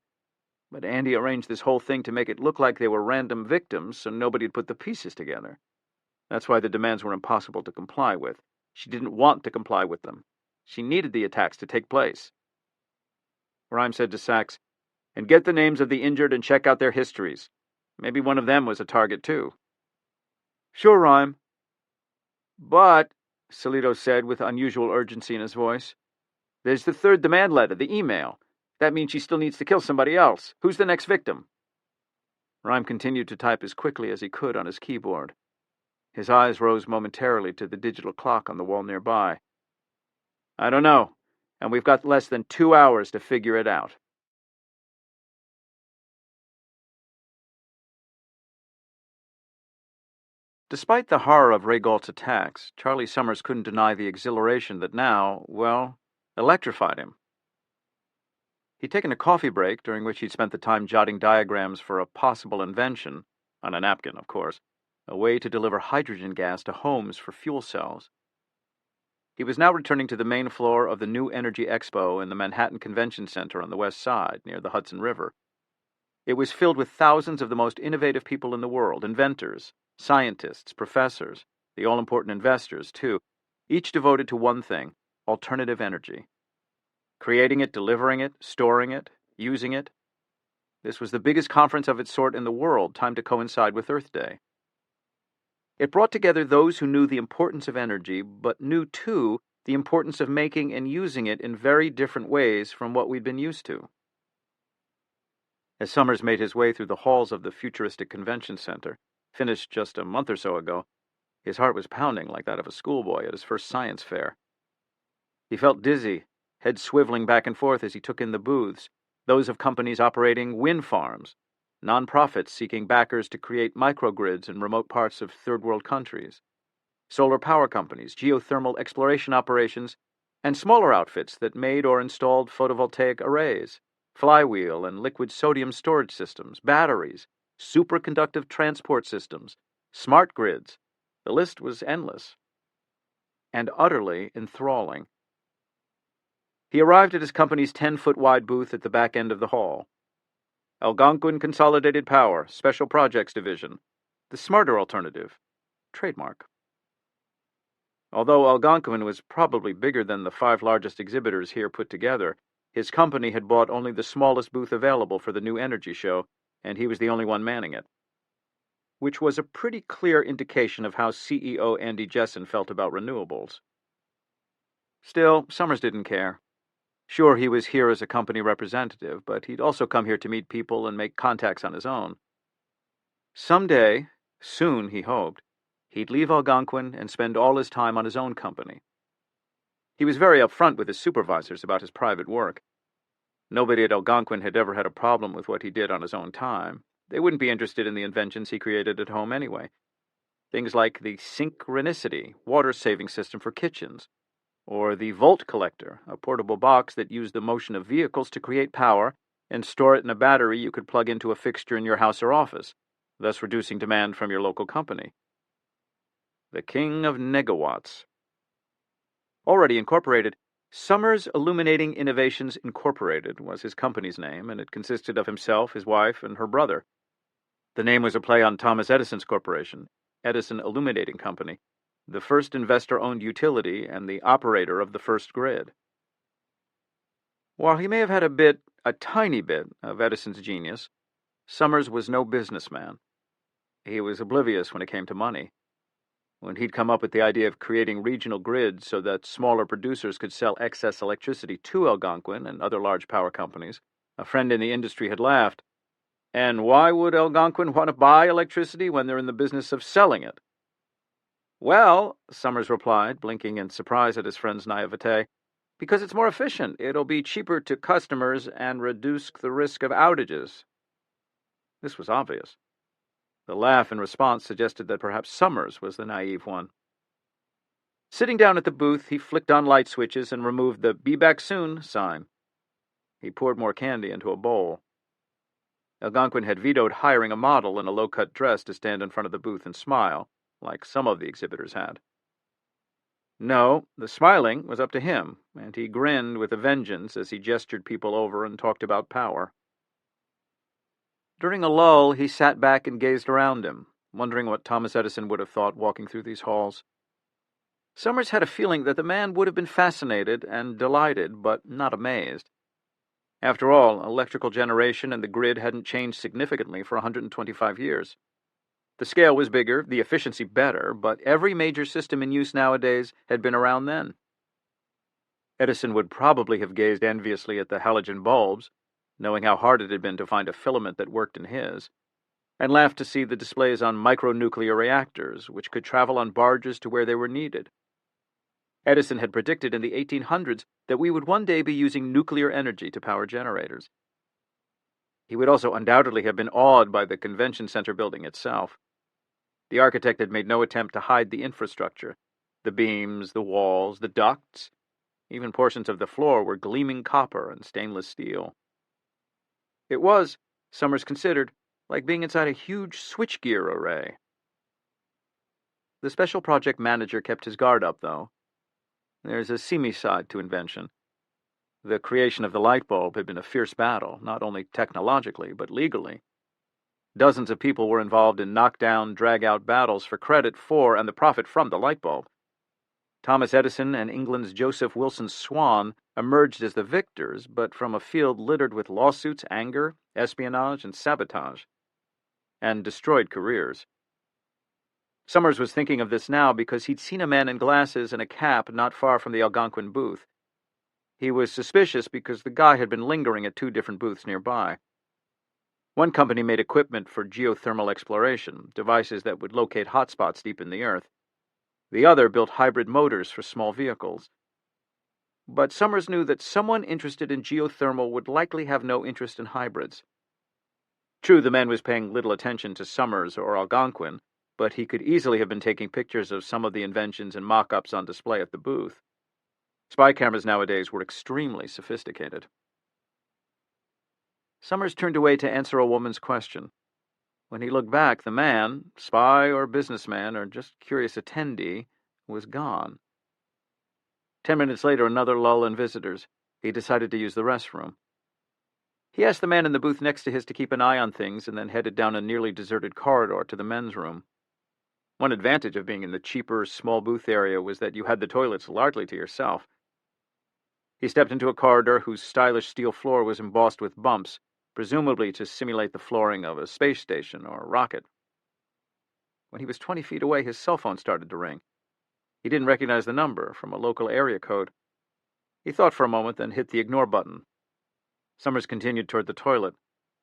But Andy arranged this whole thing to make it look like they were random victims, so nobody'd put the pieces together. That's why the demands were impossible to comply with. She didn't want to comply with them. She needed the attacks to take place. Rhyme said to Sachs, And get the names of the injured and check out their histories. Maybe one of them was a target, too. Sure, Rhyme. But, Salito said with unusual urgency in his voice, There's the third demand letter, the email. That means she still needs to kill somebody else. Who's the next victim? Rhyme continued to type as quickly as he could on his keyboard. His eyes rose momentarily to the digital clock on the wall nearby. I don't know, and we've got less than 2 hours to figure it out. Despite the horror of Ray Galt's attacks, Charlie Summers couldn't deny the exhilaration that now, well, electrified him. He'd taken a coffee break, during which he'd spent the time jotting diagrams for a possible invention, on a napkin, of course, a way to deliver hydrogen gas to homes for fuel cells. He was now returning to the main floor of the New Energy Expo in the Manhattan Convention Center on the West Side, near the Hudson River. It was filled with thousands of the most innovative people in the world, inventors, scientists, professors, the all-important investors, too, each devoted to one thing: alternative energy. Creating it, delivering it, storing it, using it. This was the biggest conference of its sort in the world, timed to coincide with Earth Day. It brought together those who knew the importance of energy, but knew, too, the importance of making and using it in very different ways from what we'd been used to. As Summers made his way through the halls of the futuristic convention center, finished just a month or so ago, his heart was pounding like that of a schoolboy at his first science fair. He felt dizzy, head swiveling back and forth as he took in the booths, those of companies operating wind farms, non-profits seeking backers to create microgrids in remote parts of third-world countries, solar power companies, geothermal exploration operations, and smaller outfits that made or installed photovoltaic arrays, flywheel and liquid sodium storage systems, batteries, superconductive transport systems, smart grids. The list was endless and utterly enthralling. He arrived at his company's 10-foot-wide booth at the back end of the hall. Algonquin Consolidated Power, Special Projects Division. The smarter alternative. Trademark. Although Algonquin was probably bigger than the 5 largest exhibitors here put together, his company had bought only the smallest booth available for the new energy show, and he was the only one manning it. Which was a pretty clear indication of how CEO Andy Jessen felt about renewables. Still, Summers didn't care. Sure, he was here as a company representative, but he'd also come here to meet people and make contacts on his own. Someday, soon he hoped, he'd leave Algonquin and spend all his time on his own company. He was very upfront with his supervisors about his private work. Nobody at Algonquin had ever had a problem with what he did on his own time. They wouldn't be interested in the inventions he created at home anyway. Things like the Synchronicity water-saving system for kitchens, or the Volt Collector, a portable box that used the motion of vehicles to create power and store it in a battery you could plug into a fixture in your house or office, thus reducing demand from your local company. The King of Negawatts. Already incorporated, Summers Illuminating Innovations Incorporated was his company's name, and it consisted of himself, his wife, and her brother. The name was a play on Thomas Edison's corporation, Edison Illuminating Company, the first investor-owned utility and the operator of the first grid. While he may have had a tiny bit, of Edison's genius, Summers was no businessman. He was oblivious when it came to money. When he'd come up with the idea of creating regional grids so that smaller producers could sell excess electricity to Algonquin and other large power companies, a friend in the industry had laughed. And why would Algonquin want to buy electricity when they're in the business of selling it? Well, Summers replied, blinking in surprise at his friend's naivete, because it's more efficient. It'll be cheaper to customers and reduce the risk of outages. This was obvious. The laugh in response suggested that perhaps Summers was the naive one. Sitting down at the booth, he flicked on light switches and removed the "Be Back Soon" sign. He poured more candy into a bowl. Algonquin had vetoed hiring a model in a low-cut dress to stand in front of the booth and smile, like some of the exhibitors had. No, the smiling was up to him, and he grinned with a vengeance as he gestured people over and talked about power. During a lull, he sat back and gazed around him, wondering what Thomas Edison would have thought walking through these halls. Summers had a feeling that the man would have been fascinated and delighted, but not amazed. After all, electrical generation and the grid hadn't changed significantly for 125 years. The scale was bigger, the efficiency better, but every major system in use nowadays had been around then. Edison would probably have gazed enviously at the halogen bulbs, knowing how hard it had been to find a filament that worked in his, and laughed to see the displays on micronuclear reactors, which could travel on barges to where they were needed. Edison had predicted in the 1800s that we would one day be using nuclear energy to power generators. He would also undoubtedly have been awed by the convention center building itself. The architect had made no attempt to hide the infrastructure. The beams, the walls, the ducts, even portions of the floor were gleaming copper and stainless steel. It was, Summers considered, like being inside a huge switchgear array. The special project manager kept his guard up, though. There's a seamy side to invention. The creation of the light bulb had been a fierce battle, not only technologically, but legally. Dozens of people were involved in knockdown, drag-out battles for credit for and the profit from the light bulb. Thomas Edison and England's Joseph Wilson Swan emerged as the victors, but from a field littered with lawsuits, anger, espionage, and sabotage, and destroyed careers. Summers was thinking of this now because he'd seen a man in glasses and a cap not far from the Algonquin booth. He was suspicious because the guy had been lingering at 2 different booths nearby. One company made equipment for geothermal exploration, devices that would locate hotspots deep in the earth. The other built hybrid motors for small vehicles. But Summers knew that someone interested in geothermal would likely have no interest in hybrids. True, the man was paying little attention to Summers or Algonquin, but he could easily have been taking pictures of some of the inventions and mock-ups on display at the booth. Spy cameras nowadays were extremely sophisticated. Summers turned away to answer a woman's question. When he looked back, the man, spy or businessman or just curious attendee, was gone. 10 minutes later, another lull in visitors. He decided to use the restroom. He asked the man in the booth next to his to keep an eye on things and then headed down a nearly deserted corridor to the men's room. One advantage of being in the cheaper, small booth area was that you had the toilets largely to yourself. He stepped into a corridor whose stylish steel floor was embossed with bumps, presumably to simulate the flooring of a space station or a rocket. When he was 20 feet away, his cell phone started to ring. He didn't recognize the number from a local area code. He thought for a moment, then hit the ignore button. Summers continued toward the toilet,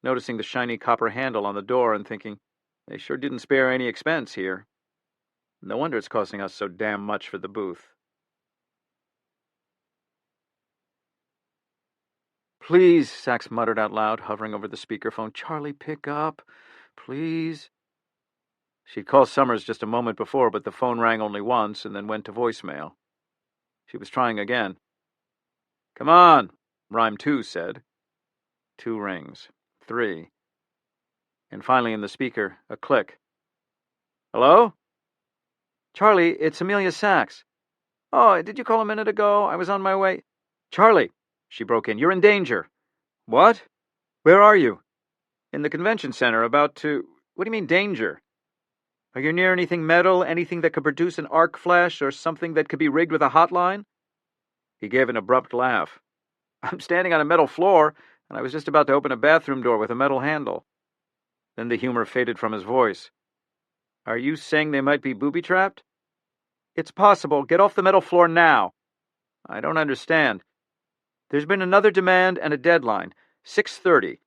noticing the shiny copper handle on the door and thinking, they sure didn't spare any expense here. No wonder it's costing us so damn much for the booth. Please, Sachs muttered out loud, hovering over the speakerphone. Charlie, pick up. Please. She'd called Summers just a moment before, but the phone rang only once and then went to voicemail. She was trying again. Come on, Rhyme 2 said. 2 rings. 3. And finally in the speaker, a click. Hello? Charlie, it's Amelia Sachs. Oh, did you call a minute ago? I was on my way. Charlie, she broke in, you're in danger. What? Where are you? In the convention center, about to... What do you mean, danger? Are you near anything metal, anything that could produce an arc flash, or something that could be rigged with a hotline? He gave an abrupt laugh. I'm standing on a metal floor, and I was just about to open a bathroom door with a metal handle. Then the humor faded from his voice. Are you saying they might be booby-trapped? It's possible. Get off the metal floor now. I don't understand. There's been another demand and a deadline, 6:30.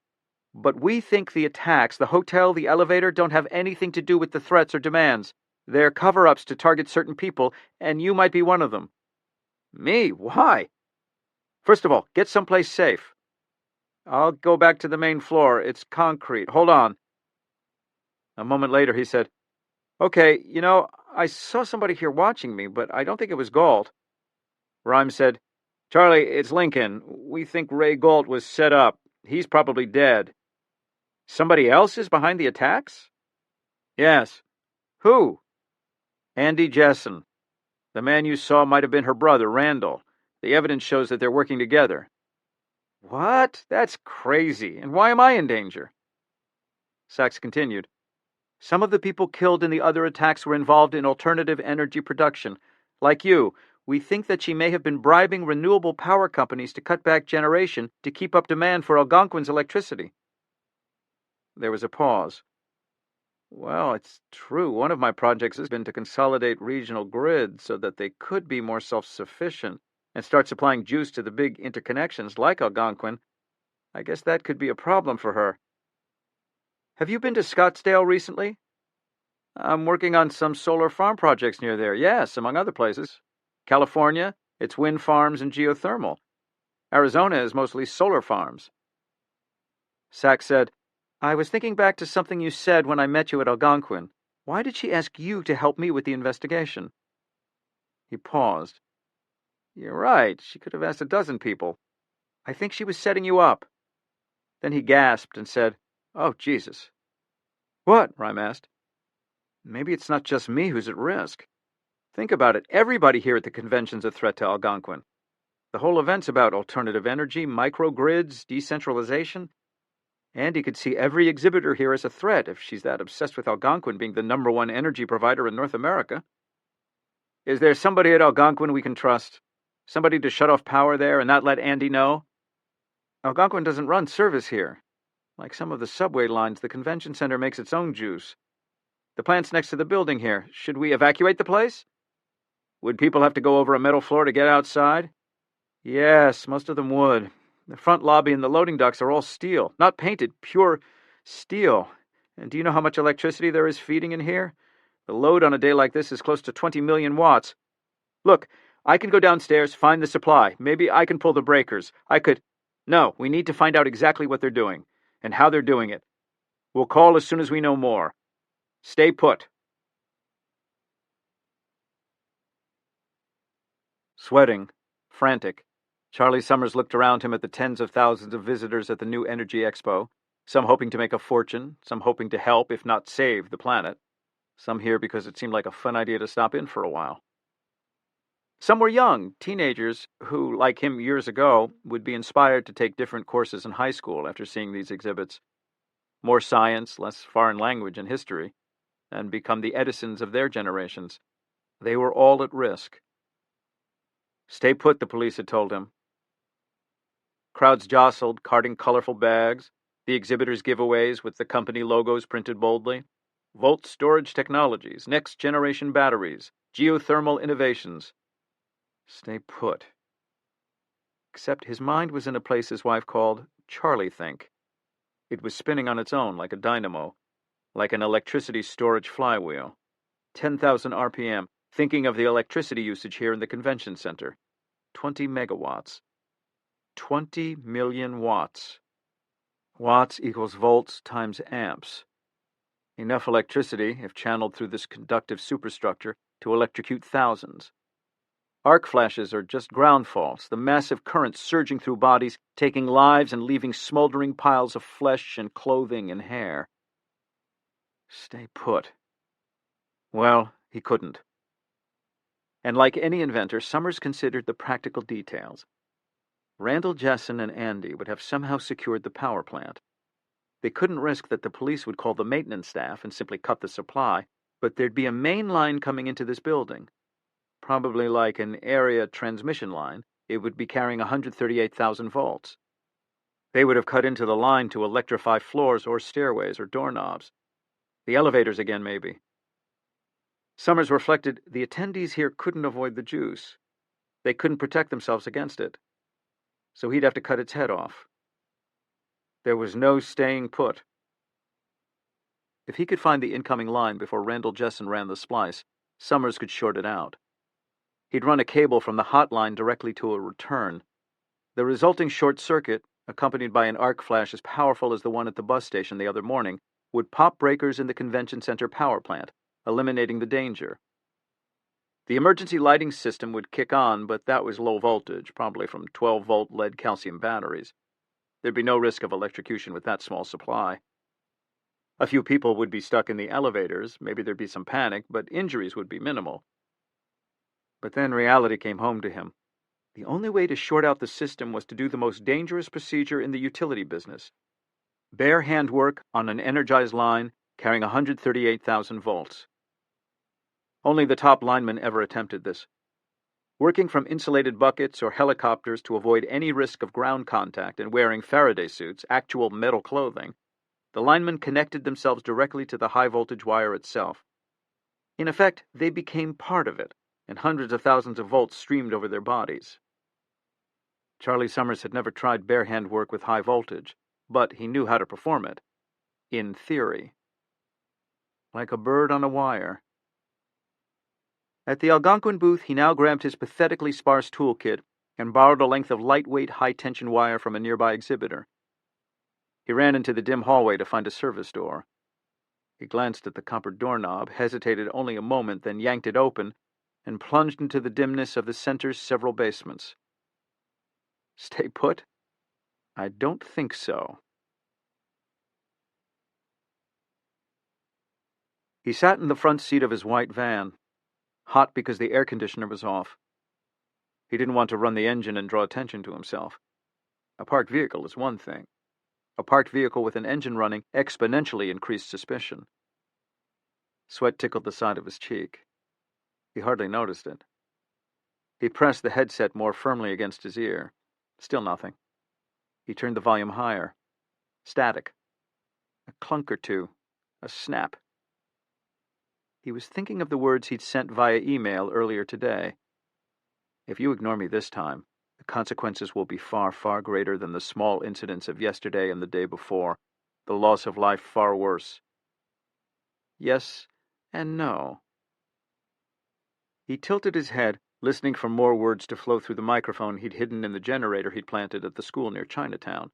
But we think the attacks, the hotel, the elevator, don't have anything to do with the threats or demands. They're cover-ups to target certain people, and you might be one of them. Me? Why? First of all, get someplace safe. I'll go back to the main floor. It's concrete. Hold on. A moment later, he said, Okay, I saw somebody here watching me, but I don't think it was Galt. Rhyme said, Charlie, it's Lincoln. We think Ray Galt was set up. He's probably dead. Somebody else is behind the attacks? Yes. Who? Andy Jessen. The man you saw might have been her brother, Randall. The evidence shows that they're working together. What? That's crazy. And why am I in danger? Sachs continued. Some of the people killed in the other attacks were involved in alternative energy production. Like you, we think that she may have been bribing renewable power companies to cut back generation to keep up demand for Algonquin's electricity. There was a pause. Well, it's true. One of my projects has been to consolidate regional grids so that they could be more self-sufficient. and start supplying juice to the big interconnections like Algonquin, I guess that could be a problem for her. Have you been to Scottsdale recently? I'm working on some solar farm projects near there, yes, among other places. California, it's wind farms and geothermal. Arizona is mostly solar farms. Sachs said, I was thinking back to something you said when I met you at Algonquin. Why did she ask you to help me with the investigation? He paused. You're right. She could have asked a dozen people. I think she was setting you up. Then he gasped and said, Oh, Jesus. What? Rhyme asked. Maybe it's not just me who's at risk. Think about it. Everybody here at the convention's a threat to Algonquin. The whole event's about alternative energy, microgrids, decentralization. Andy could see every exhibitor here as a threat if she's that obsessed with Algonquin being the #1 energy provider in North America. Is there somebody at Algonquin we can trust? Somebody to shut off power there and not let Andy know? Algonquin doesn't run service here. Like some of the subway lines, the convention center makes its own juice. The plant's next to the building here. Should we evacuate the place? Would people have to go over a metal floor to get outside? Yes, most of them would. The front lobby and the loading docks are all steel. Not painted, pure steel. And do you know how much electricity there is feeding in here? The load on a day like this is close to 20 million watts. Look, I can go downstairs, find the supply. Maybe I can pull the breakers. No, we need to find out exactly what they're doing and how they're doing it. We'll call as soon as we know more. Stay put. Sweating, frantic, Charlie Summers looked around him at the tens of thousands of visitors at the new Energy Expo, some hoping to make a fortune, some hoping to help, if not save, the planet, some here because it seemed like a fun idea to stop in for a while. Some were young, teenagers who, like him years ago, would be inspired to take different courses in high school after seeing these exhibits. More science, less foreign language and history, and become the Edisons of their generations. They were all at risk. Stay put, the police had told him. Crowds jostled, carting colorful bags, the exhibitors' giveaways with the company logos printed boldly. Volt storage technologies, next-generation batteries, geothermal innovations. Stay put. Except his mind was in a place his wife called Charlie Think. It was spinning on its own like a dynamo, like an electricity storage flywheel. 10,000 RPM, thinking of the electricity usage here in the convention center. 20 megawatts. 20 million watts. Watts equals volts times amps. Enough electricity, if channeled through this conductive superstructure, to electrocute thousands. Arc flashes are just ground faults, the massive currents surging through bodies, taking lives and leaving smoldering piles of flesh and clothing and hair. Stay put. Well, he couldn't. And like any inventor, Summers considered the practical details. Randall Jessen and Andy would have somehow secured the power plant. They couldn't risk that the police would call the maintenance staff and simply cut the supply, but there'd be a main line coming into this building. Probably like an area transmission line, it would be carrying 138,000 volts. They would have cut into the line to electrify floors or stairways or doorknobs. The elevators again, maybe. Summers reflected the attendees here couldn't avoid the juice. They couldn't protect themselves against it. So he'd have to cut its head off. There was no staying put. If he could find the incoming line before Randall Jessen ran the splice, Summers could short it out. He'd run a cable from the hotline directly to a return. The resulting short circuit, accompanied by an arc flash as powerful as the one at the bus station the other morning, would pop breakers in the convention center power plant, eliminating the danger. The emergency lighting system would kick on, but that was low voltage, probably from 12-volt lead calcium batteries. There'd be no risk of electrocution with that small supply. A few people would be stuck in the elevators, maybe there'd be some panic, but injuries would be minimal. But then reality came home to him. The only way to short out the system was to do the most dangerous procedure in the utility business. Bare handwork on an energized line carrying 138,000 volts. Only the top linemen ever attempted this. Working from insulated buckets or helicopters to avoid any risk of ground contact and wearing Faraday suits, actual metal clothing, the linemen connected themselves directly to the high-voltage wire itself. In effect, they became part of it, and hundreds of thousands of volts streamed over their bodies. Charlie Summers had never tried bare-hand work with high voltage, but he knew how to perform it. In theory. Like a bird on a wire. At the Algonquin booth, he now grabbed his pathetically sparse toolkit and borrowed a length of lightweight, high-tension wire from a nearby exhibitor. He ran into the dim hallway to find a service door. He glanced at the copper doorknob, hesitated only a moment, then yanked it open, and plunged into the dimness of the center's several basements. Stay put? I don't think so. He sat in the front seat of his white van, hot because the air conditioner was off. He didn't want to run the engine and draw attention to himself. A parked vehicle is one thing. A parked vehicle with an engine running exponentially increased suspicion. Sweat tickled the side of his cheek. He hardly noticed it. He pressed the headset more firmly against his ear. Still nothing. He turned the volume higher. Static. A clunk or two. A snap. He was thinking of the words he'd sent via email earlier today. If you ignore me this time, the consequences will be far, far greater than the small incidents of yesterday and the day before. The loss of life far worse. Yes and no. He tilted his head, listening for more words to flow through the microphone he'd hidden in the generator he'd planted at the school near Chinatown.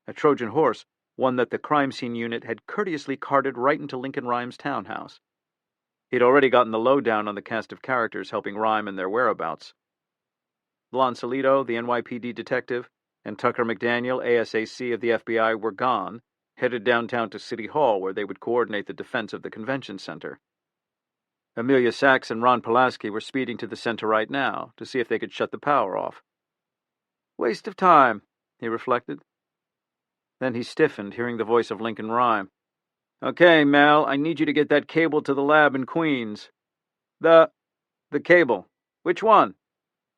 A Trojan horse, one that the crime scene unit had courteously carted right into Lincoln Rhyme's townhouse. He'd already gotten the lowdown on the cast of characters helping Rhyme and their whereabouts. Lon Solito, the NYPD detective, and Tucker McDaniel, ASAC of the FBI, were gone, headed downtown to City Hall where they would coordinate the defense of the convention center. Amelia Sachs and Ron Pulaski were speeding to the center right now to see if they could shut the power off. Waste of time, he reflected. Then he stiffened, hearing the voice of Lincoln Rhyme. Okay, Mel, I need you to get that cable to the lab in Queens. The cable. Which one?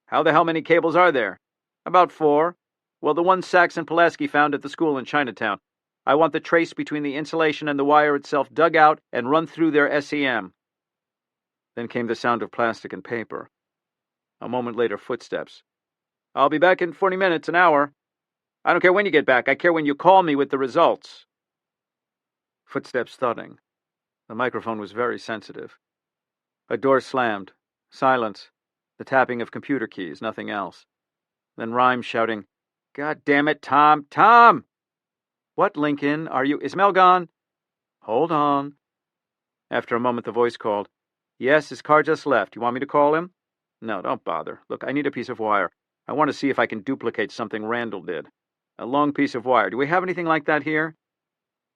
How the hell many cables are there? About 4. Well, the one Sachs and Pulaski found at the school in Chinatown. I want the trace between the insulation and the wire itself dug out and run through their SEM. Then came the sound of plastic and paper. A moment later, footsteps. I'll be back in 40 minutes, an hour. I don't care when you get back. I care when you call me with the results. Footsteps thudding. The microphone was very sensitive. A door slammed. Silence. The tapping of computer keys, nothing else. Then Rhyme shouting, God damn it, Tom! Tom! What, Lincoln? Is Mel gone? Hold on. After a moment, the voice called, Yes, his car just left. You want me to call him? No, don't bother. Look, I need a piece of wire. I want to see if I can duplicate something Randall did. A long piece of wire. Do we have anything like that here?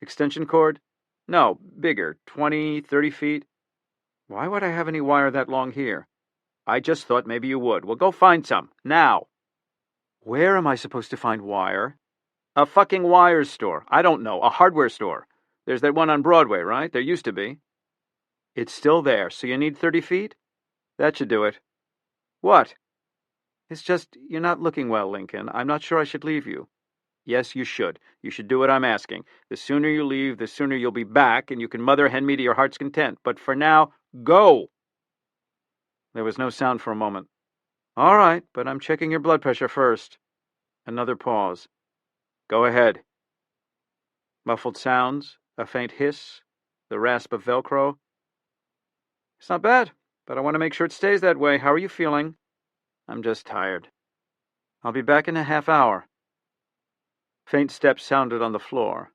Extension cord? No, bigger, 20, 30 feet. Why would I have any wire that long here? I just thought maybe you would. Well, go find some, now. Where am I supposed to find wire? A fucking wire store. I don't know, a hardware store. There's that one on Broadway, right? There used to be. It's still there, so you need 30 feet? That should do it. What? It's just, you're not looking well, Lincoln. I'm not sure I should leave you. Yes, you should. You should do what I'm asking. The sooner you leave, the sooner you'll be back, and you can mother hen me to your heart's content. But for now, go! There was no sound for a moment. All right, but I'm checking your blood pressure first. Another pause. Go ahead. Muffled sounds, a faint hiss, the rasp of Velcro. It's not bad, but I want to make sure it stays that way. How are you feeling? I'm just tired. I'll be back in a half hour. Faint steps sounded on the floor.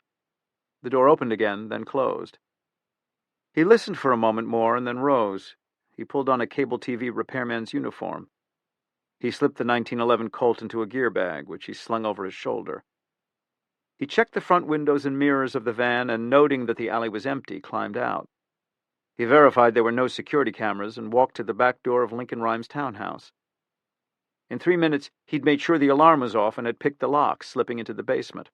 The door opened again, then closed. He listened for a moment more and then rose. He pulled on a cable TV repairman's uniform. He slipped the 1911 Colt into a gear bag, which he slung over his shoulder. He checked the front windows and mirrors of the van and, noting that the alley was empty, climbed out. He verified there were no security cameras and walked to the back door of Lincoln Rhyme's townhouse. In 3 minutes, he'd made sure the alarm was off and had picked the lock, slipping into the basement.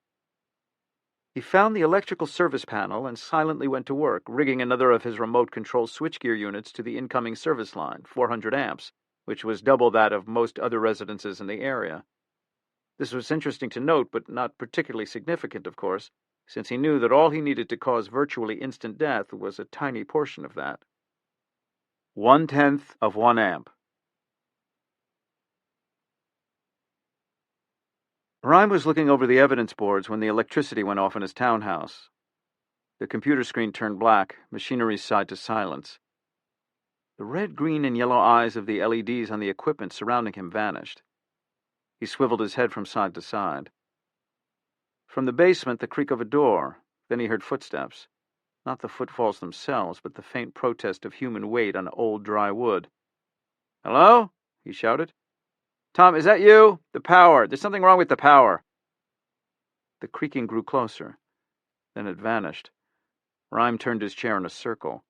He found the electrical service panel and silently went to work, rigging another of his remote-control switchgear units to the incoming service line, 400 amps, which was double that of most other residences in the area. This was interesting to note, but not particularly significant, of course, since he knew that all he needed to cause virtually instant death was a tiny portion of that. 1/10 of 1 amp. Rhyme was looking over the evidence boards when the electricity went off in his townhouse. The computer screen turned black, machinery sighed to silence. The red, green, and yellow eyes of the LEDs on the equipment surrounding him vanished. He swiveled his head from side to side. From the basement, the creak of a door. Then he heard footsteps. Not the footfalls themselves, but the faint protest of human weight on old, dry wood. "Hello?" he shouted. "Tom, is that you? The power. There's something wrong with the power." The creaking grew closer. Then it vanished. Rhyme turned his chair in a circle.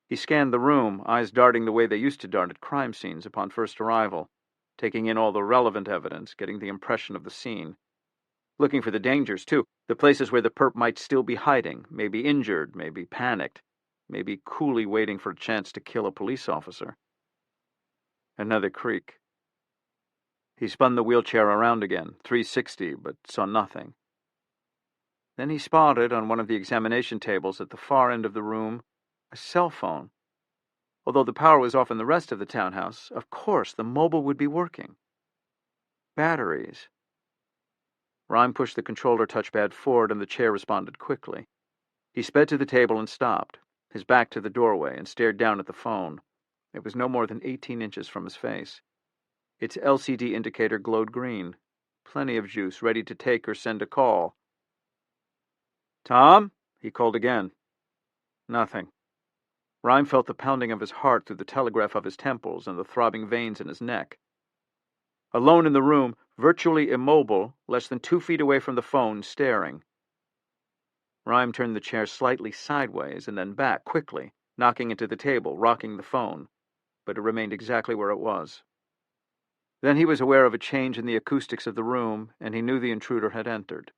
He scanned the room, eyes darting the way they used to dart at crime scenes upon first arrival, taking in all the relevant evidence, getting the impression of the scene. Looking for the dangers, too, the places where the perp might still be hiding, maybe injured, maybe panicked, maybe coolly waiting for a chance to kill a police officer. Another creak. He spun the wheelchair around again, 360, but saw nothing. Then he spotted on one of the examination tables at the far end of the room a cell phone. Although the power was off in the rest of the townhouse, of course the mobile would be working. Batteries. Rhyme pushed the controller touchpad forward and the chair responded quickly. He sped to the table and stopped, his back to the doorway, and stared down at the phone. It was no more than 18 inches from his face. Its LCD indicator glowed green. Plenty of juice, ready to take or send a call. "Tom?" he called again. Nothing. Rhyme felt the pounding of his heart through the telegraph of his temples and the throbbing veins in his neck. Alone in the room, virtually immobile, less than 2 feet away from the phone, staring. Rhyme turned the chair slightly sideways and then back quickly, knocking into the table, rocking the phone, but it remained exactly where it was. Then he was aware of a change in the acoustics of the room, and he knew the intruder had entered.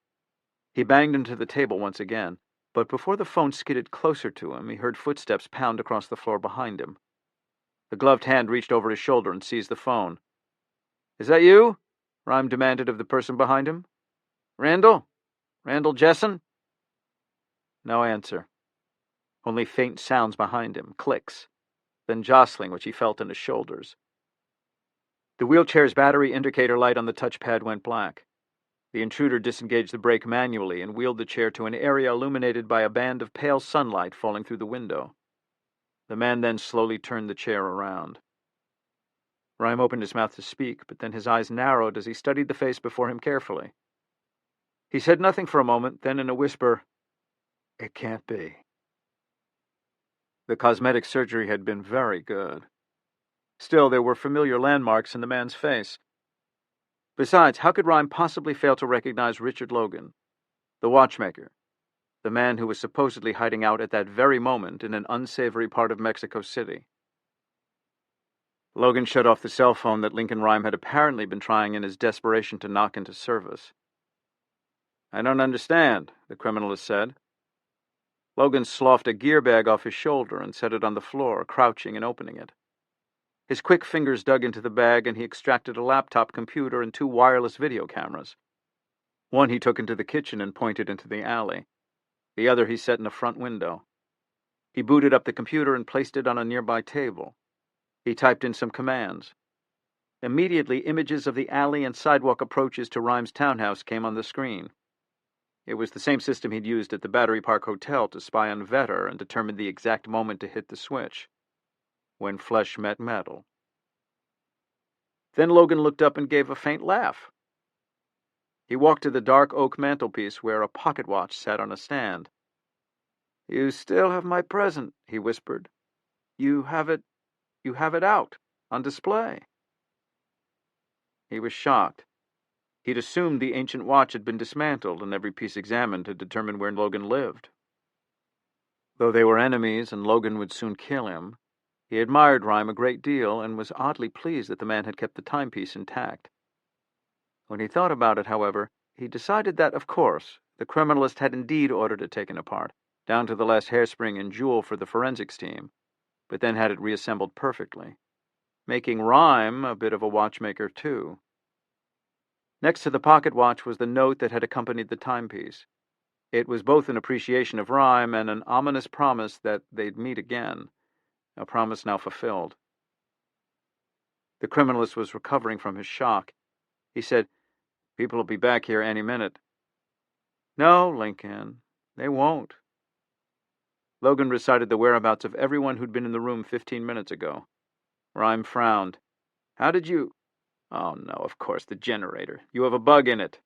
He banged into the table once again, but before the phone skidded closer to him, he heard footsteps pound across the floor behind him. The gloved hand reached over his shoulder and seized the phone. "Is that you?" Rhyme demanded of the person behind him. "Randall? Randall Jessen?" No answer. Only faint sounds behind him, clicks, then jostling which he felt in his shoulders. The wheelchair's battery indicator light on the touchpad went black. The intruder disengaged the brake manually and wheeled the chair to an area illuminated by a band of pale sunlight falling through the window. The man then slowly turned the chair around. Rhyme opened his mouth to speak, but then his eyes narrowed as he studied the face before him carefully. He said nothing for a moment, then in a whisper, "It can't be." The cosmetic surgery had been very good. Still, there were familiar landmarks in the man's face. Besides, how could Rhyme possibly fail to recognize Richard Logan, the watchmaker, the man who was supposedly hiding out at that very moment in an unsavory part of Mexico City? Logan shut off the cell phone that Lincoln Rhyme had apparently been trying in his desperation to knock into service. "I don't understand," the criminalist said. Logan sloughed a gear bag off his shoulder and set it on the floor, crouching and opening it. His quick fingers dug into the bag and he extracted a laptop computer and 2 wireless video cameras. One he took into the kitchen and pointed into the alley. The other he set in a front window. He booted up the computer and placed it on a nearby table. He typed in some commands. Immediately, images of the alley and sidewalk approaches to Rhyme's townhouse came on the screen. It was the same system he'd used at the Battery Park Hotel to spy on Vetter and determine the exact moment to hit the switch. When flesh met metal. Then Logan looked up and gave a faint laugh. He walked to the dark oak mantelpiece where a pocket watch sat on a stand. "You still have my present," he whispered. You have it out, on display." He was shocked. He'd assumed the ancient watch had been dismantled and every piece examined to determine where Logan lived. Though they were enemies and Logan would soon kill him, he admired Rhyme a great deal and was oddly pleased that the man had kept the timepiece intact. When he thought about it, however, he decided that, of course, the criminalist had indeed ordered it taken apart, down to the last hairspring and jewel for the forensics team, but then had it reassembled perfectly, making Rhyme a bit of a watchmaker, too. Next to the pocket watch was the note that had accompanied the timepiece. It was both an appreciation of Rhyme and an ominous promise that they'd meet again, a promise now fulfilled. The criminalist was recovering from his shock. He said, People will be back here any minute. No, Lincoln, they won't. Logan recited the whereabouts of everyone who'd been in the room 15 minutes ago. Rhyme frowned. How did you... Oh, no, of course, the generator. You have a bug in it.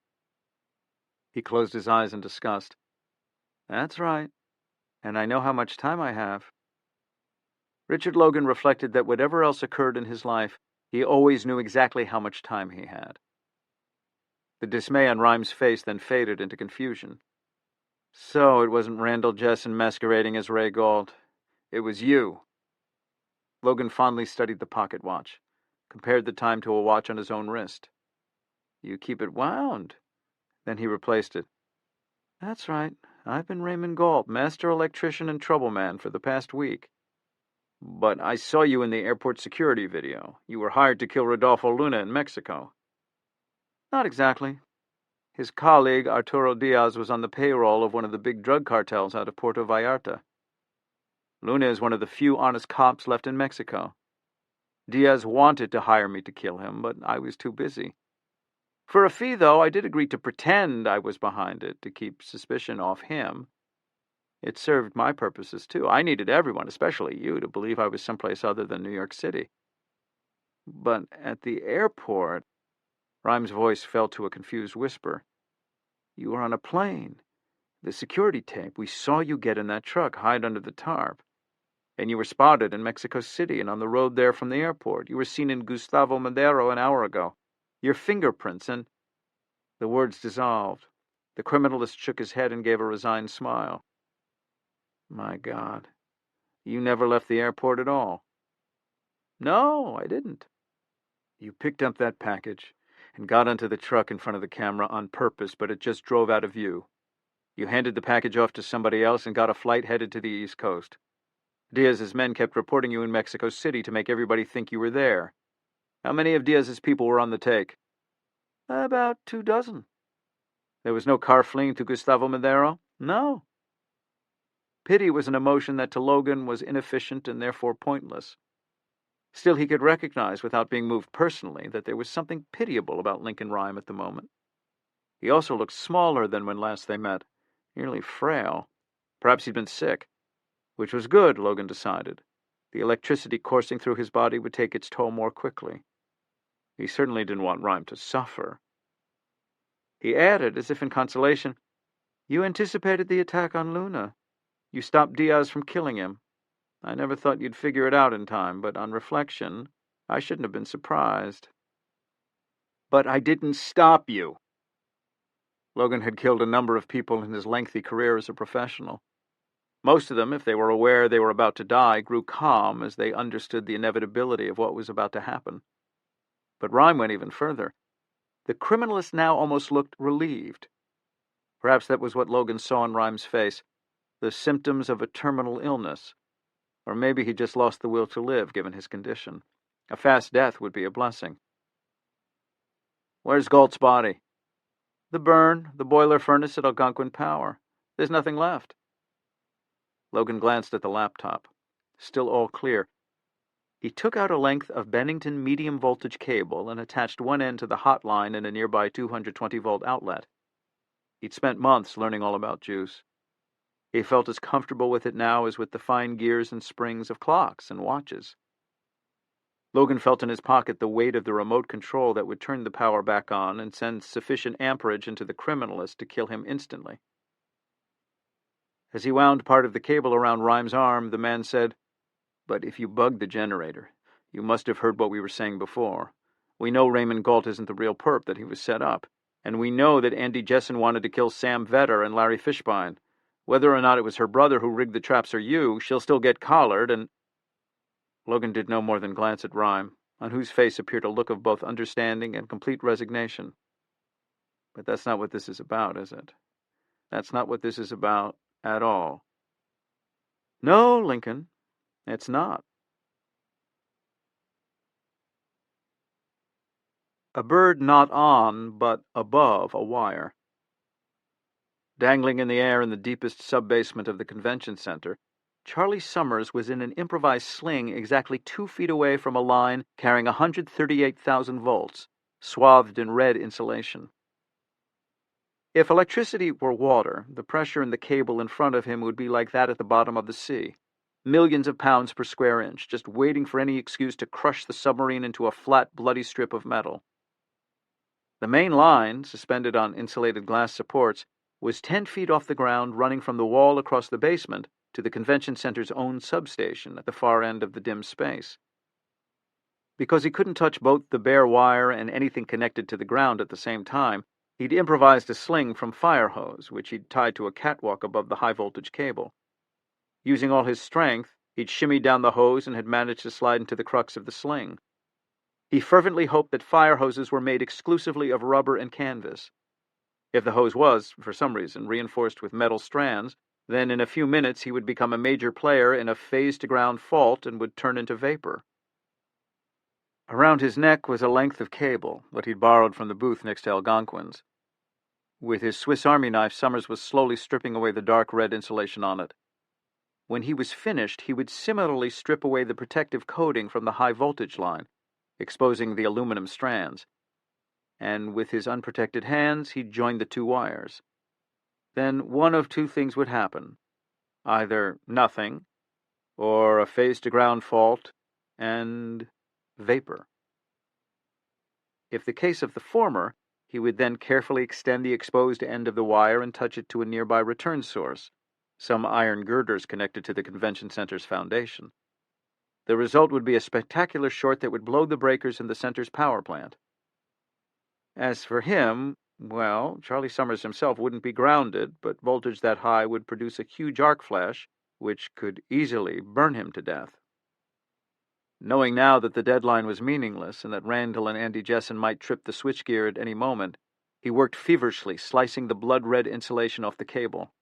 He closed his eyes in disgust. That's right. And I know how much time I have. Richard Logan reflected that whatever else occurred in his life, he always knew exactly how much time he had. The dismay on Rhyme's face then faded into confusion. So it wasn't Randall Jessen masquerading as Ray Galt. It was you. Logan fondly studied the pocket watch, compared the time to a watch on his own wrist. You keep it wound. Then he replaced it. That's right. I've been Raymond Galt, master electrician and troubleman for the past week. But I saw you in the airport security video. You were hired to kill Rodolfo Luna in Mexico. Not exactly. His colleague, Arturo Diaz, was on the payroll of one of the big drug cartels out of Puerto Vallarta. Luna is one of the few honest cops left in Mexico. Diaz wanted to hire me to kill him, but I was too busy. For a fee, though, I did agree to pretend I was behind it to keep suspicion off him. It served my purposes, too. I needed everyone, especially you, to believe I was someplace other than New York City. But at the airport... Rhyme's voice fell to a confused whisper. You were on a plane. The security tape. We saw you get in that truck, hide under the tarp. And you were spotted in Mexico City and on the road there from the airport. You were seen in Gustavo Madero an hour ago. Your fingerprints and... The words dissolved. The criminalist shook his head and gave a resigned smile. My God. You never left the airport at all. No, I didn't. You picked up that package and got onto the truck in front of the camera on purpose, but it just drove out of view. You handed the package off to somebody else and got a flight headed to the East Coast. Diaz's men kept reporting you in Mexico City to make everybody think you were there. How many of Diaz's people were on the take? About 24. There was no car fleeing to Gustavo Madero? No. Pity was an emotion that to Logan was inefficient and therefore pointless. Still, he could recognize, without being moved personally, that there was something pitiable about Lincoln Rhyme at the moment. He also looked smaller than when last they met, nearly frail. Perhaps he'd been sick, which was good, Logan decided. The electricity coursing through his body would take its toll more quickly. He certainly didn't want Rhyme to suffer. He added, as if in consolation, You anticipated the attack on Luna. You stopped Diaz from killing him. I never thought you'd figure it out in time, but on reflection, I shouldn't have been surprised. But I didn't stop you. Logan had killed a number of people in his lengthy career as a professional. Most of them, if they were aware they were about to die, grew calm as they understood the inevitability of what was about to happen. But Rhyme went even further. The criminalist now almost looked relieved. Perhaps that was what Logan saw in Rhyme's face, the symptoms of a terminal illness. Or maybe he just lost the will to live, given his condition. A fast death would be a blessing. Where's Galt's body? The burn, the boiler furnace at Algonquin Power. There's nothing left. Logan glanced at the laptop. Still all clear. He took out a length of Bennington medium-voltage cable and attached one end to the hotline in a nearby 220-volt outlet. He'd spent months learning all about juice. He felt as comfortable with it now as with the fine gears and springs of clocks and watches. Logan felt in his pocket the weight of the remote control that would turn the power back on and send sufficient amperage into the criminalist to kill him instantly. As he wound part of the cable around Rhyme's arm, the man said, But if you bugged the generator, you must have heard what we were saying before. We know Raymond Galt isn't the real perp that he was set up, and we know that Andy Jessen wanted to kill Sam Vetter and Larry Fishbein. Whether or not it was her brother who rigged the traps or you, she'll still get collared, and... Logan did no more than glance at Rhyme, on whose face appeared a look of both understanding and complete resignation. But that's not what this is about, is it? That's not what this is about at all. No, Lincoln, it's not. A bird not on, but above a wire. Dangling in the air in the deepest sub-basement of the convention center, Charlie Summers was in an improvised sling exactly 2 feet away from a line carrying 138,000 volts, swathed in red insulation. If electricity were water, the pressure in the cable in front of him would be like that at the bottom of the sea. Millions of pounds per square inch, just waiting for any excuse to crush the submarine into a flat, bloody strip of metal. The main line, suspended on insulated glass supports, was 10 feet off the ground, running from the wall across the basement to the convention center's own substation at the far end of the dim space. Because he couldn't touch both the bare wire and anything connected to the ground at the same time, he'd improvised a sling from fire hose, which he'd tied to a catwalk above the high-voltage cable. Using all his strength, he'd shimmied down the hose and had managed to slide into the crux of the sling. He fervently hoped that fire hoses were made exclusively of rubber and canvas. If the hose was, for some reason, reinforced with metal strands, then in a few minutes he would become a major player in a phase-to-ground fault and would turn into vapor. Around his neck was a length of cable, what he'd borrowed from the booth next to Algonquin's. With his Swiss Army knife, Summers was slowly stripping away the dark red insulation on it. When he was finished, he would similarly strip away the protective coating from the high-voltage line, exposing the aluminum strands. And with his unprotected hands, he'd join the two wires. Then one of two things would happen. Either nothing, or a phase-to-ground fault, and vapor. If the case of the former, he would then carefully extend the exposed end of the wire and touch it to a nearby return source, some iron girders connected to the convention center's foundation. The result would be a spectacular short that would blow the breakers in the center's power plant. As for him, well, Charlie Summers himself wouldn't be grounded, but voltage that high would produce a huge arc flash, which could easily burn him to death. Knowing now that the deadline was meaningless and that Randall and Andy Jessen might trip the switchgear at any moment, he worked feverishly, slicing the blood-red insulation off the cable.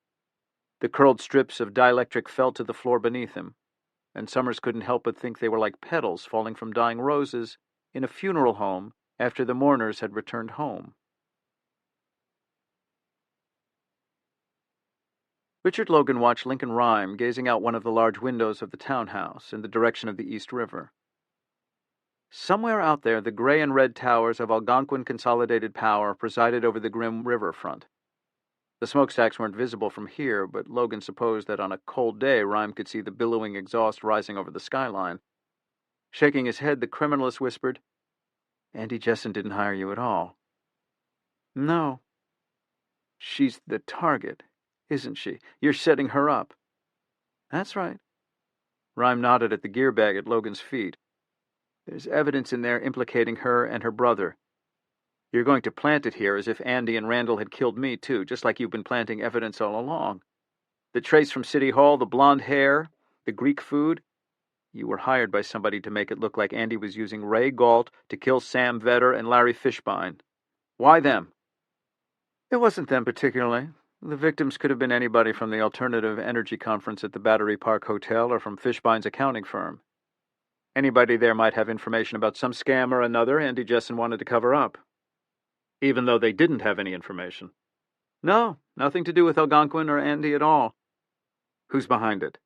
The curled strips of dielectric fell to the floor beneath him, and Summers couldn't help but think they were like petals falling from dying roses in a funeral home after the mourners had returned home. Richard Logan watched Lincoln Rhyme gazing out one of the large windows of the townhouse in the direction of the East River. Somewhere out there, the gray and red towers of Algonquin Consolidated Power presided over the grim riverfront. The smokestacks weren't visible from here, but Logan supposed that on a cold day Rhyme could see the billowing exhaust rising over the skyline. Shaking his head, the criminalist whispered, "Andy Jessen didn't hire you at all." "No." "She's the target, isn't she? You're setting her up." "That's right." Rhyme nodded at the gear bag at Logan's feet. "There's evidence in there implicating her and her brother. You're going to plant it here as if Andy and Randall had killed me, too, just like you've been planting evidence all along. The trace from City Hall, the blonde hair, the Greek food. You were hired by somebody to make it look like Andy was using Ray Galt to kill Sam Vetter and Larry Fishbein. Why them?" "It wasn't them particularly. The victims could have been anybody from the Alternative Energy Conference at the Battery Park Hotel or from Fishbein's accounting firm. Anybody there might have information about some scam or another Andy Jessen wanted to cover up. Even though they didn't have any information. No, nothing to do with Algonquin or Andy at all." "Who's behind it?"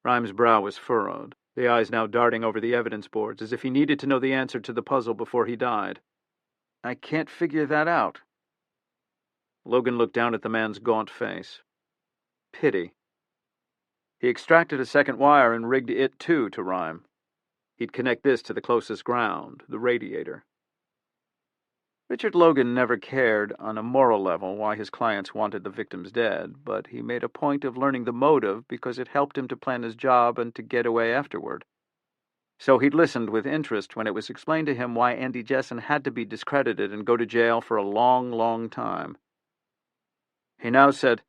Rhyme's brow was furrowed, the eyes now darting over the evidence boards, as if he needed to know the answer to the puzzle before he died. "I can't figure that out." Logan looked down at the man's gaunt face. Pity. He extracted a second wire and rigged it, too, to Rhyme. He'd connect this to the closest ground, the radiator. Richard Logan never cared, on a moral level, why his clients wanted the victims dead, but he made a point of learning the motive because it helped him to plan his job and to get away afterward. So he'd listened with interest when it was explained to him why Andy Jessen had to be discredited and go to jail for a long, long time. He now said,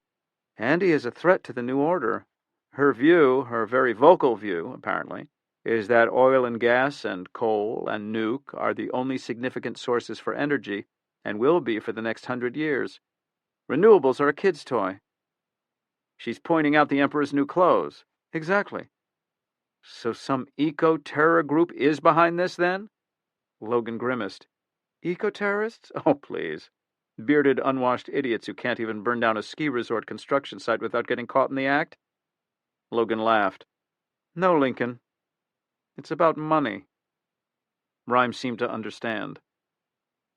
"Andy is a threat to the New Order. Her view, her very vocal view, apparently, is that oil and gas and coal and nuke are the only significant sources for energy and will be for the next 100 years. Renewables are a kid's toy." "She's pointing out the Emperor's new clothes." "Exactly." "So some eco-terror group is behind this, then?" Logan grimaced. "Eco-terrorists? Oh, please. Bearded, unwashed idiots who can't even burn down a ski resort construction site without getting caught in the act?" Logan laughed. "No, Lincoln. It's about money." Rhyme seemed to understand.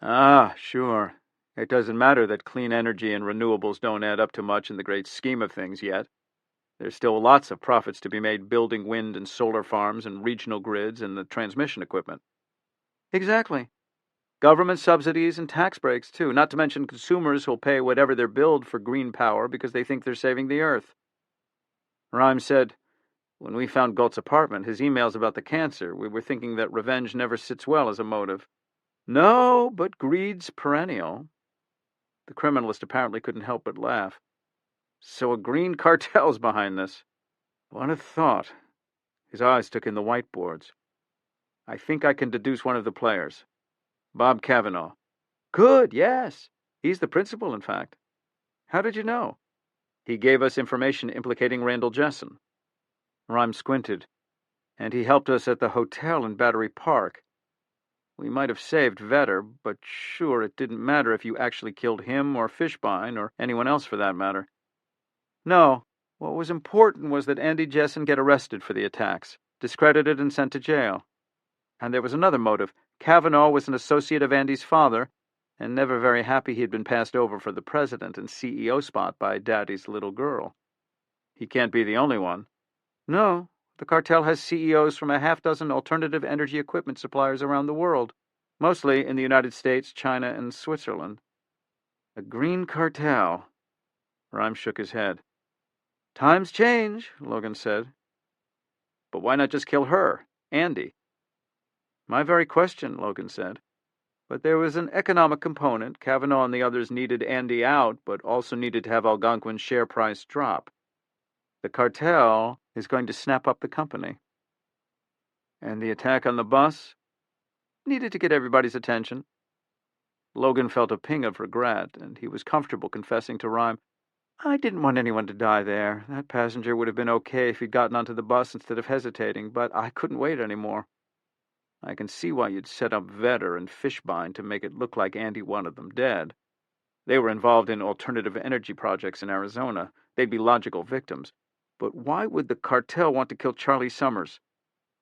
"Ah, sure. It doesn't matter that clean energy and renewables don't add up to much in the great scheme of things yet. There's still lots of profits to be made building wind and solar farms and regional grids and the transmission equipment. Exactly. Government subsidies and tax breaks, too, not to mention consumers who'll pay whatever they're billed for green power because they think they're saving the earth. Rhyme said, when we found Galt's apartment, his emails about the cancer, we were thinking that revenge never sits well as a motive. No, but greed's perennial. The criminalist apparently couldn't help but laugh. So a green cartel's behind this. What a thought. His eyes took in the whiteboards. I think I can deduce one of the players. Bob Cavanaugh. Good, yes. He's the principal, in fact. How did you know? He gave us information implicating Randall Jessen. Rhyme squinted. And he helped us at the hotel in Battery Park. We might have saved Vetter, but sure, it didn't matter if you actually killed him or Fishbein or anyone else for that matter. No, what was important was that Andy Jessen get arrested for the attacks, discredited and sent to jail. And there was another motive. Cavanaugh was an associate of Andy's father, and never very happy he'd been passed over for the president and CEO spot by Daddy's little girl. He can't be the only one. No, the cartel has CEOs from a half-dozen alternative energy equipment suppliers around the world, mostly in the United States, China, and Switzerland. A green cartel. Rhyme shook his head. Times change, Logan said. But why not just kill her, Andy? My very question, Logan said. But there was an economic component. Cavanaugh and the others needed Andy out, but also needed to have Algonquin's share price drop. The cartel is going to snap up the company. And the attack on the bus needed to get everybody's attention. Logan felt a ping of regret, and he was comfortable confessing to Rhyme, I didn't want anyone to die there. That passenger would have been okay if he'd gotten onto the bus instead of hesitating, but I couldn't wait anymore. I can see why you'd set up Vetter and Fishbein to make it look like Andy wanted them dead. They were involved in alternative energy projects in Arizona. They'd be logical victims. But why would the cartel want to kill Charlie Summers?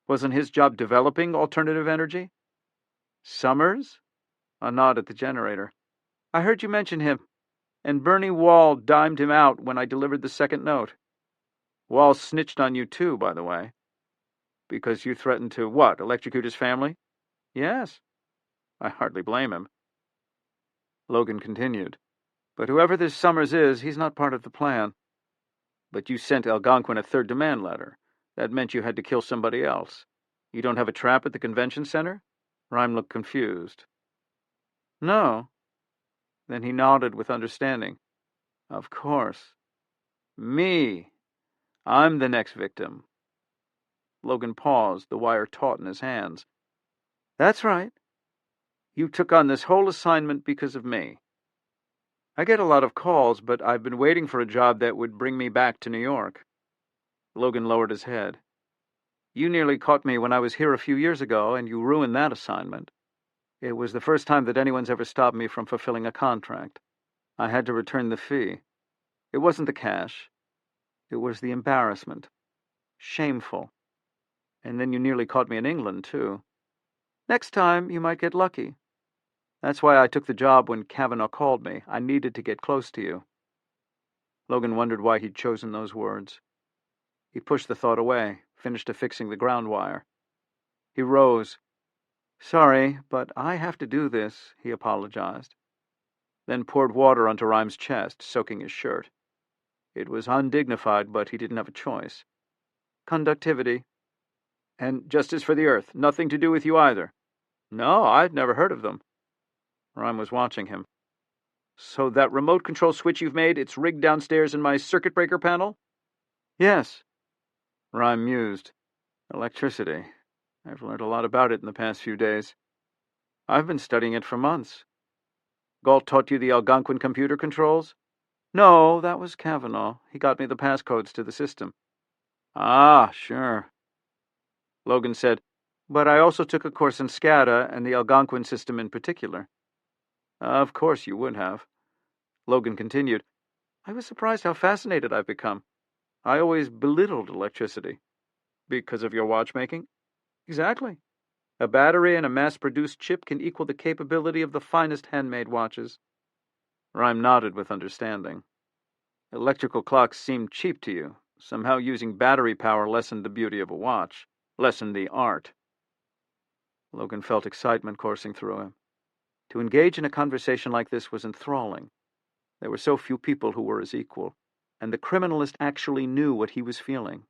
Wasn't his job developing alternative energy? Summers? A nod at the generator. I heard you mention him. And Bernie Wall dimed him out when I delivered the second note. Wall snitched on you too, by the way. Because you threatened to, what, electrocute his family? Yes. I hardly blame him. Logan continued. But whoever this Summers is, he's not part of the plan. But you sent Algonquin a third demand letter. That meant you had to kill somebody else. You don't have a trap at the convention center? Rhyme looked confused. No. Then he nodded with understanding. Of course. Me. I'm the next victim. Logan paused, the wire taut in his hands. That's right. You took on this whole assignment because of me. I get a lot of calls, but I've been waiting for a job that would bring me back to New York. Logan lowered his head. You nearly caught me when I was here a few years ago, and you ruined that assignment. It was the first time that anyone's ever stopped me from fulfilling a contract. I had to return the fee. It wasn't the cash. It was the embarrassment. Shameful. And then you nearly caught me in England, too. Next time, you might get lucky. That's why I took the job when Cavanaugh called me. I needed to get close to you. Logan wondered why he'd chosen those words. He pushed the thought away, finished affixing the ground wire. He rose. Sorry, but I have to do this, he apologized. Then poured water onto Rhyme's chest, soaking his shirt. It was undignified, but he didn't have a choice. Conductivity. And Justice for the Earth. Nothing to do with you either. No, I'd never heard of them. Rhyme was watching him. So that remote control switch you've made, it's rigged downstairs in my circuit breaker panel? Yes. Rhyme mused. Electricity. I've learned a lot about it in the past few days. I've been studying it for months. Galt taught you the Algonquin computer controls? No, that was Cavanaugh. He got me the passcodes to the system. Ah, sure. Logan said, but I also took a course in SCADA and the Algonquin system in particular. Of course you would have. Logan continued, I was surprised how fascinated I've become. I always belittled electricity. Because of your watchmaking? Exactly. A battery and a mass-produced chip can equal the capability of the finest handmade watches. Rhyme nodded with understanding. Electrical clocks seemed cheap to you. Somehow using battery power lessened the beauty of a watch, lessened the art. Logan felt excitement coursing through him. To engage in a conversation like this was enthralling. There were so few people who were his equal, and the criminalist actually knew what he was feeling.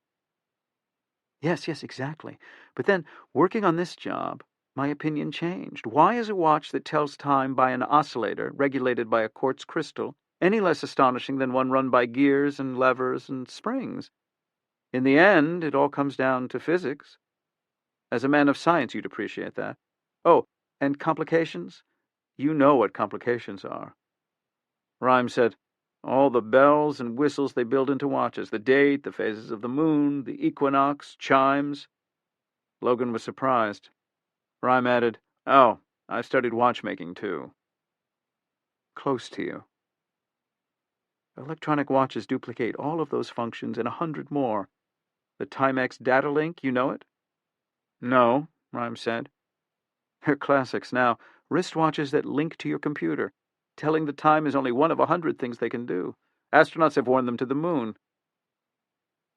Yes, exactly. But then, working on this job, my opinion changed. Why is a watch that tells time by an oscillator, regulated by a quartz crystal, any less astonishing than one run by gears and levers and springs? In the end, it all comes down to physics. As a man of science, you'd appreciate that. Oh, and complications? You know what complications are. Rhyme said, all the bells and whistles they build into watches, the date, the phases of the moon, the equinox, chimes. Logan was surprised. Rhyme added, oh, I studied watchmaking, too. Close to you. Electronic watches duplicate all of those functions and 100 more. The Timex data link, you know it? No, Rhyme said. They're classics now. Wristwatches that link to your computer. Telling the time is only one of 100 things they can do. Astronauts have worn them to the moon.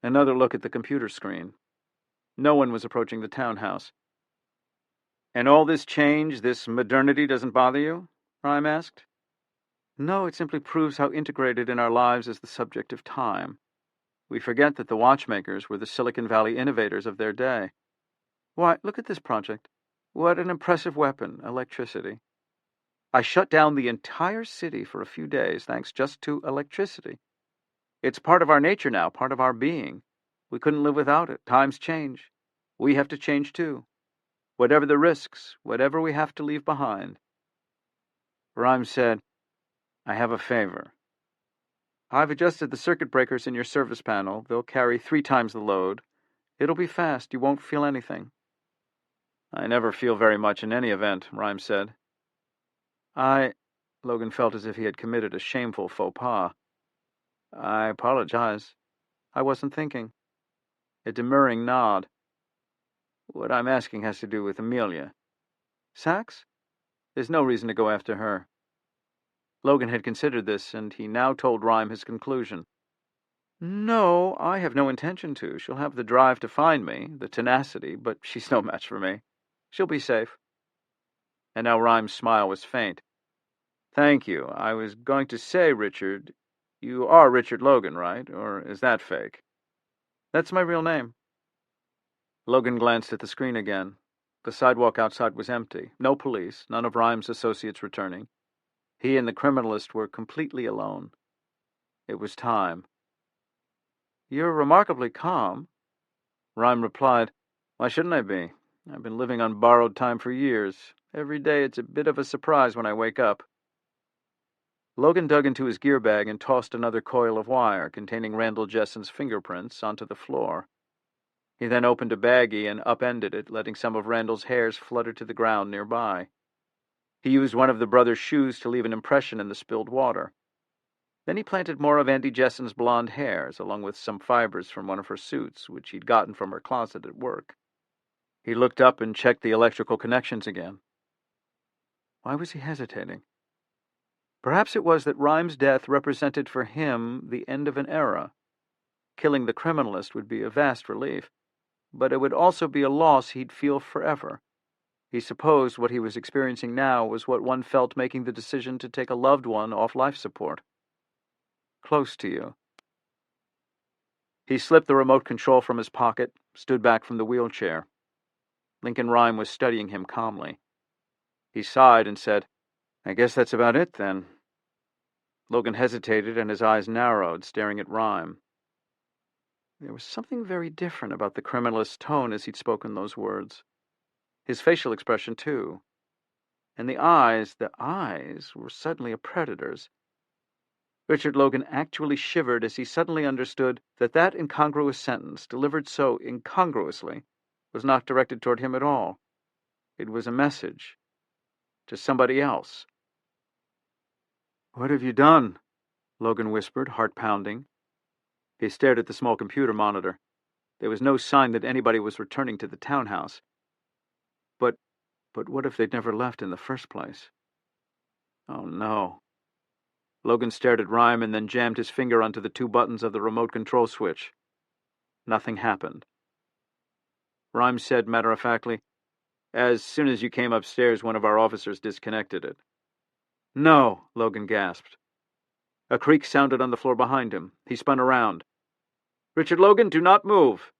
Another look at the computer screen. No one was approaching the townhouse. And all this change, this modernity, doesn't bother you? Rhyme asked. No, it simply proves how integrated in our lives is the subject of time. We forget that the watchmakers were the Silicon Valley innovators of their day. Why, look at this project. What an impressive weapon, electricity. I shut down the entire city for a few days, thanks just to electricity. It's part of our nature now, part of our being. We couldn't live without it. Times change. We have to change too. Whatever the risks, whatever we have to leave behind. Rhyme said, I have a favor. I've adjusted the circuit breakers in your service panel. They'll carry 3 times the load. It'll be fast. You won't feel anything. I never feel very much in any event, Rhyme said. Logan felt as if he had committed a shameful faux pas. I apologize. I wasn't thinking. A demurring nod. What I'm asking has to do with Amelia. Sachs? There's no reason to go after her. Logan had considered this, and he now told Rhyme his conclusion. No, I have no intention to. She'll have the drive to find me, the tenacity, but she's no match for me. She'll be safe. And now Rhyme's smile was faint. Thank you. I was going to say, Richard, you are Richard Logan, right? Or is that fake? That's my real name. Logan glanced at the screen again. The sidewalk outside was empty. No police, none of Rhyme's associates returning. He and the criminalist were completely alone. It was time. You're remarkably calm. Rhyme replied, Why shouldn't I be? I've been living on borrowed time for years. Every day it's a bit of a surprise when I wake up. Logan dug into his gear bag and tossed another coil of wire containing Randall Jesson's fingerprints onto the floor. He then opened a baggie and upended it, letting some of Randall's hairs flutter to the ground nearby. He used one of the brothers' shoes to leave an impression in the spilled water. Then he planted more of Andy Jesson's blonde hairs, along with some fibers from one of her suits, which he'd gotten from her closet at work. He looked up and checked the electrical connections again. Why was he hesitating? Perhaps it was that Rhyme's death represented for him the end of an era. Killing the criminalist would be a vast relief, but it would also be a loss he'd feel forever. He supposed what he was experiencing now was what one felt making the decision to take a loved one off life support. Close to you. He slipped the remote control from his pocket, stood back from the wheelchair. Lincoln Rhyme was studying him calmly. He sighed and said, I guess that's about it, then. Logan hesitated and his eyes narrowed, staring at Rhyme. There was something very different about the criminalist's tone as he'd spoken those words. His facial expression, too. And the eyes were suddenly a predator's. Richard Logan actually shivered as he suddenly understood that that incongruous sentence, delivered so incongruously, was not directed toward him at all. It was a message to somebody else. What have you done? Logan whispered, heart pounding. He stared at the small computer monitor. There was no sign that anybody was returning to the townhouse. But what if they'd never left in the first place? Oh, no. Logan stared at Rhyme and then jammed his finger onto the 2 buttons of the remote control switch. Nothing happened. Rhyme said matter-of-factly, "As soon as you came upstairs, one of our officers disconnected it." "No," Logan gasped. A creak sounded on the floor behind him. He spun around. "Richard Logan, do not move."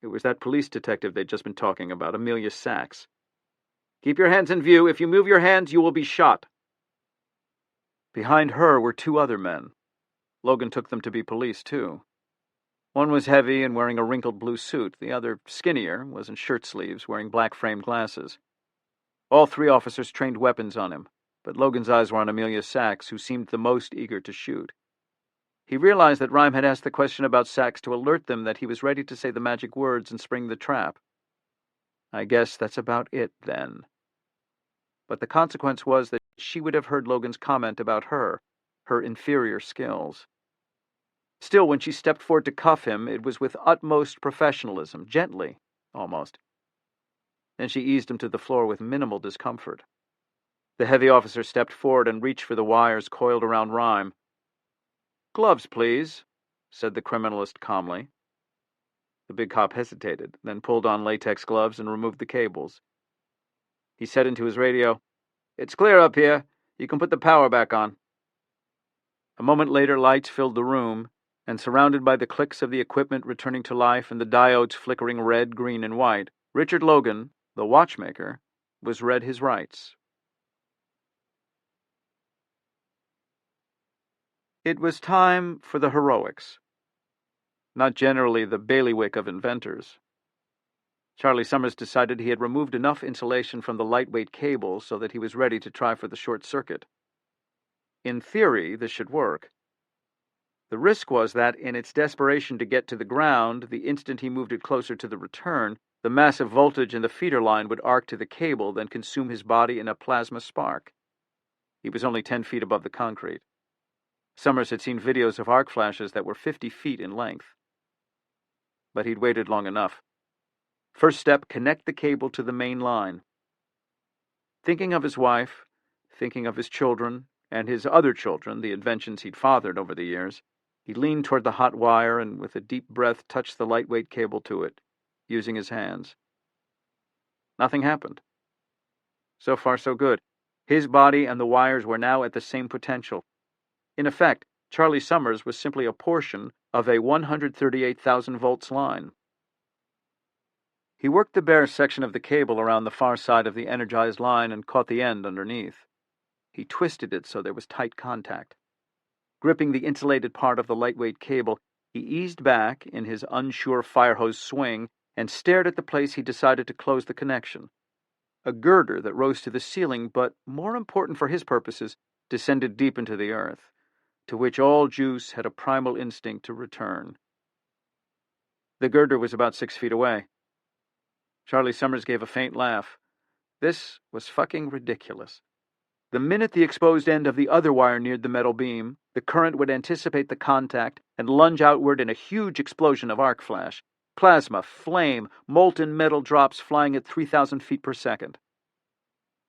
It was that police detective they'd just been talking about, Amelia Sachs. "Keep your hands in view. If you move your hands, you will be shot." Behind her were 2 other men. Logan took them to be police, too. One was heavy and wearing a wrinkled blue suit. The other, skinnier, was in shirt sleeves, wearing black-framed glasses. All 3 officers trained weapons on him, but Logan's eyes were on Amelia Sachs, who seemed the most eager to shoot. He realized that Rhyme had asked the question about Sachs to alert them that he was ready to say the magic words and spring the trap. I guess that's about it, then. But the consequence was that she would have heard Logan's comment about her inferior skills. Still, when she stepped forward to cuff him, it was with utmost professionalism, gently, almost. Then she eased him to the floor with minimal discomfort. The heavy officer stepped forward and reached for the wires coiled around Rhyme. "Gloves, please," said the criminalist calmly. The big cop hesitated, then pulled on latex gloves and removed the cables. He said into his radio, "It's clear up here. You can put the power back on." A moment later, lights filled the room, and surrounded by the clicks of the equipment returning to life and the diodes flickering red, green, and white, Richard Logan, the watchmaker, was read his rights. It was time for the heroics. Not generally the bailiwick of inventors. Charlie Summers decided he had removed enough insulation from the lightweight cable so that he was ready to try for the short circuit. In theory, this should work. The risk was that, in its desperation to get to the ground, the instant he moved it closer to the return, the massive voltage in the feeder line would arc to the cable, then consume his body in a plasma spark. He was only 10 feet above the concrete. Summers had seen videos of arc flashes that were 50 feet in length. But he'd waited long enough. First step, connect the cable to the main line. Thinking of his wife, thinking of his children, and his other children, the inventions he'd fathered over the years, he leaned toward the hot wire and with a deep breath touched the lightweight cable to it, using his hands. Nothing happened. So far, so good. His body and the wires were now at the same potential. In effect, Charlie Summers was simply a portion of a 138,000 volts line. He worked the bare section of the cable around the far side of the energized line and caught the end underneath. He twisted it so there was tight contact. Gripping the insulated part of the lightweight cable, he eased back in his unsure firehose swing and stared at the place he decided to close the connection. A girder that rose to the ceiling, but, more important for his purposes, descended deep into the earth, to which all juice had a primal instinct to return. The girder was about 6 feet away. Charlie Summers gave a faint laugh. This was fucking ridiculous. The minute the exposed end of the other wire neared the metal beam, the current would anticipate the contact and lunge outward in a huge explosion of arc flash. Plasma, flame, molten metal drops flying at 3,000 feet per second.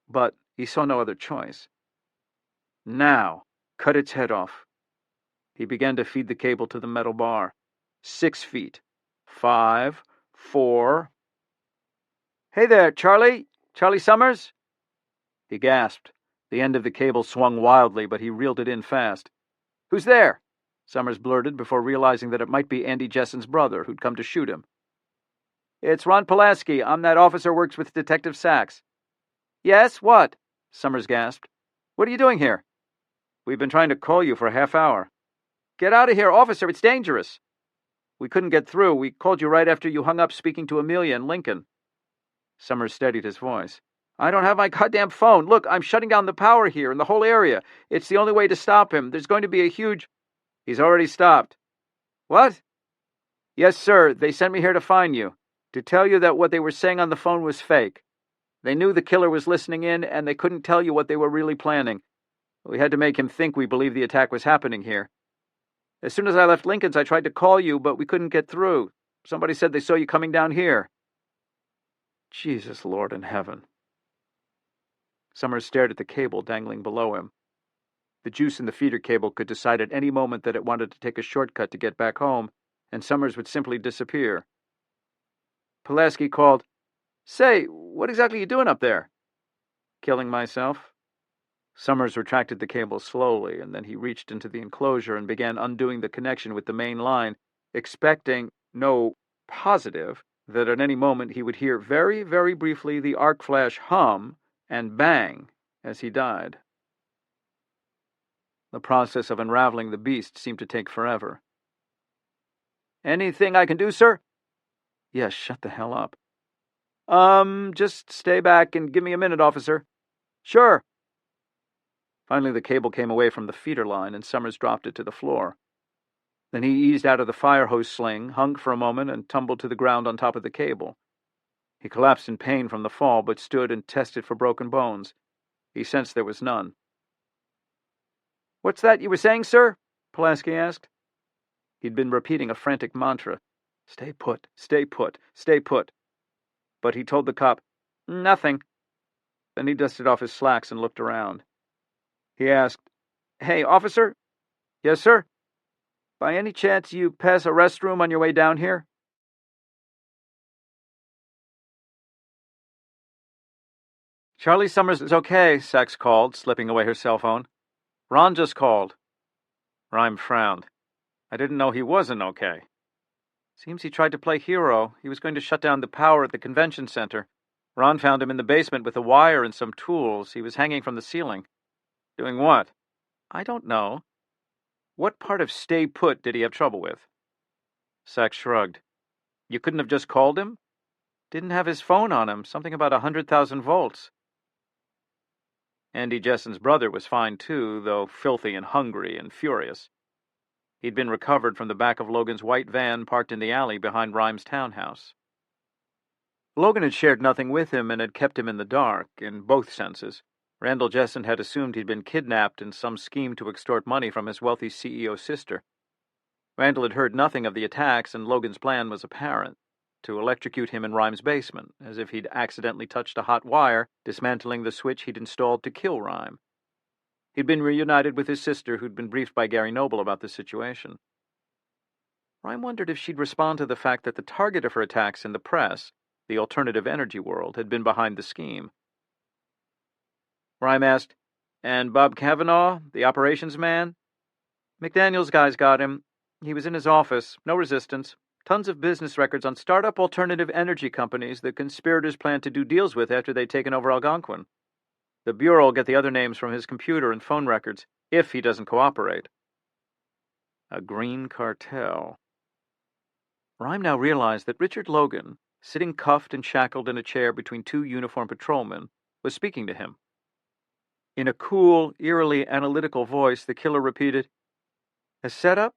But he saw no other choice. Now, cut its head off. He began to feed the cable to the metal bar. 6 feet. 5, 4... "Hey there, Charlie! Charlie Summers?" He gasped. The end of the cable swung wildly, but he reeled it in fast. "Who's there?" Summers blurted before realizing that it might be Andy Jesson's brother who'd come to shoot him. "It's Ron Pulaski. I'm that officer who works with Detective Sachs." "Yes, what?" Summers gasped. "What are you doing here?" "We've been trying to call you for a half hour." "Get out of here, officer. It's dangerous." "We couldn't get through. We called you right after you hung up speaking to Amelia in Lincoln." Summers steadied his voice. "I don't have my goddamn phone. Look, I'm shutting down the power here in the whole area. It's the only way to stop him. There's going to be a huge—" "He's already stopped." "What?" "Yes, sir. They sent me here to find you, to tell you that what they were saying on the phone was fake. They knew the killer was listening in, and they couldn't tell you what they were really planning. We had to make him think we believed the attack was happening here. As soon as I left Lincoln's, I tried to call you, but we couldn't get through. Somebody said they saw you coming down here." Jesus, Lord in heaven. Summers stared at the cable dangling below him. The juice in the feeder cable could decide at any moment that it wanted to take a shortcut to get back home, and Summers would simply disappear. Pulaski called, "Say, what exactly are you doing up there?" "Killing myself." Summers retracted the cable slowly, and then he reached into the enclosure and began undoing the connection with the main line, expecting, no, positive, that at any moment he would hear very, very briefly the arc flash hum and bang as he died. The process of unraveling the beast seemed to take forever. "Anything I can do, sir?" "Yes, shut the hell up." Just stay back and give me a minute, officer." "Sure." Finally, the cable came away from the feeder line, and Summers dropped it to the floor. Then he eased out of the fire hose sling, hung for a moment, and tumbled to the ground on top of the cable. He collapsed in pain from the fall, but stood and tested for broken bones. He sensed there was none. "What's that you were saying, sir?" Pulaski asked. He'd been repeating a frantic mantra. "Stay put, stay put, stay put." But he told the cop, "Nothing." Then he dusted off his slacks and looked around. He asked, "Hey, officer?" "Yes, sir?" "By any chance you pass a restroom on your way down here?" "Charlie Summers is okay," Sachs called, slipping away her cell phone. "Ron just called." Rhyme frowned. "I didn't know he wasn't okay." "Seems he tried to play hero. He was going to shut down the power at the convention center. Ron found him in the basement with a wire and some tools. He was hanging from the ceiling." "Doing what?" "I don't know." "What part of stay put did he have trouble with?" Sachs shrugged. "You couldn't have just called him?" "Didn't have his phone on him. Something about 100,000 volts. Andy Jesson's brother was fine too, though filthy and hungry and furious. He'd been recovered from the back of Logan's white van parked in the alley behind Rhyme's townhouse. Logan had shared nothing with him and had kept him in the dark, in both senses. Randall Jesson had assumed he'd been kidnapped in some scheme to extort money from his wealthy CEO sister. Randall had heard nothing of the attacks, and Logan's plan was apparent: to electrocute him in Rhyme's basement, as if he'd accidentally touched a hot wire, dismantling the switch he'd installed to kill Rhyme. He'd been reunited with his sister, who'd been briefed by Gary Noble about the situation. Rhyme wondered if she'd respond to the fact that the target of her attacks in the press, the alternative energy world, had been behind the scheme. Rhyme asked, "And Bob Cavanaugh, the operations man?" "McDaniel's guys got him. He was in his office, no resistance. Tons of business records on startup alternative energy companies the conspirators plan to do deals with after they'd taken over Algonquin. The Bureau will get the other names from his computer and phone records, if he doesn't cooperate." A green cartel. Rhyme now realized that Richard Logan, sitting cuffed and shackled in a chair between two uniformed patrolmen, was speaking to him. In a cool, eerily analytical voice, the killer repeated, "A setup?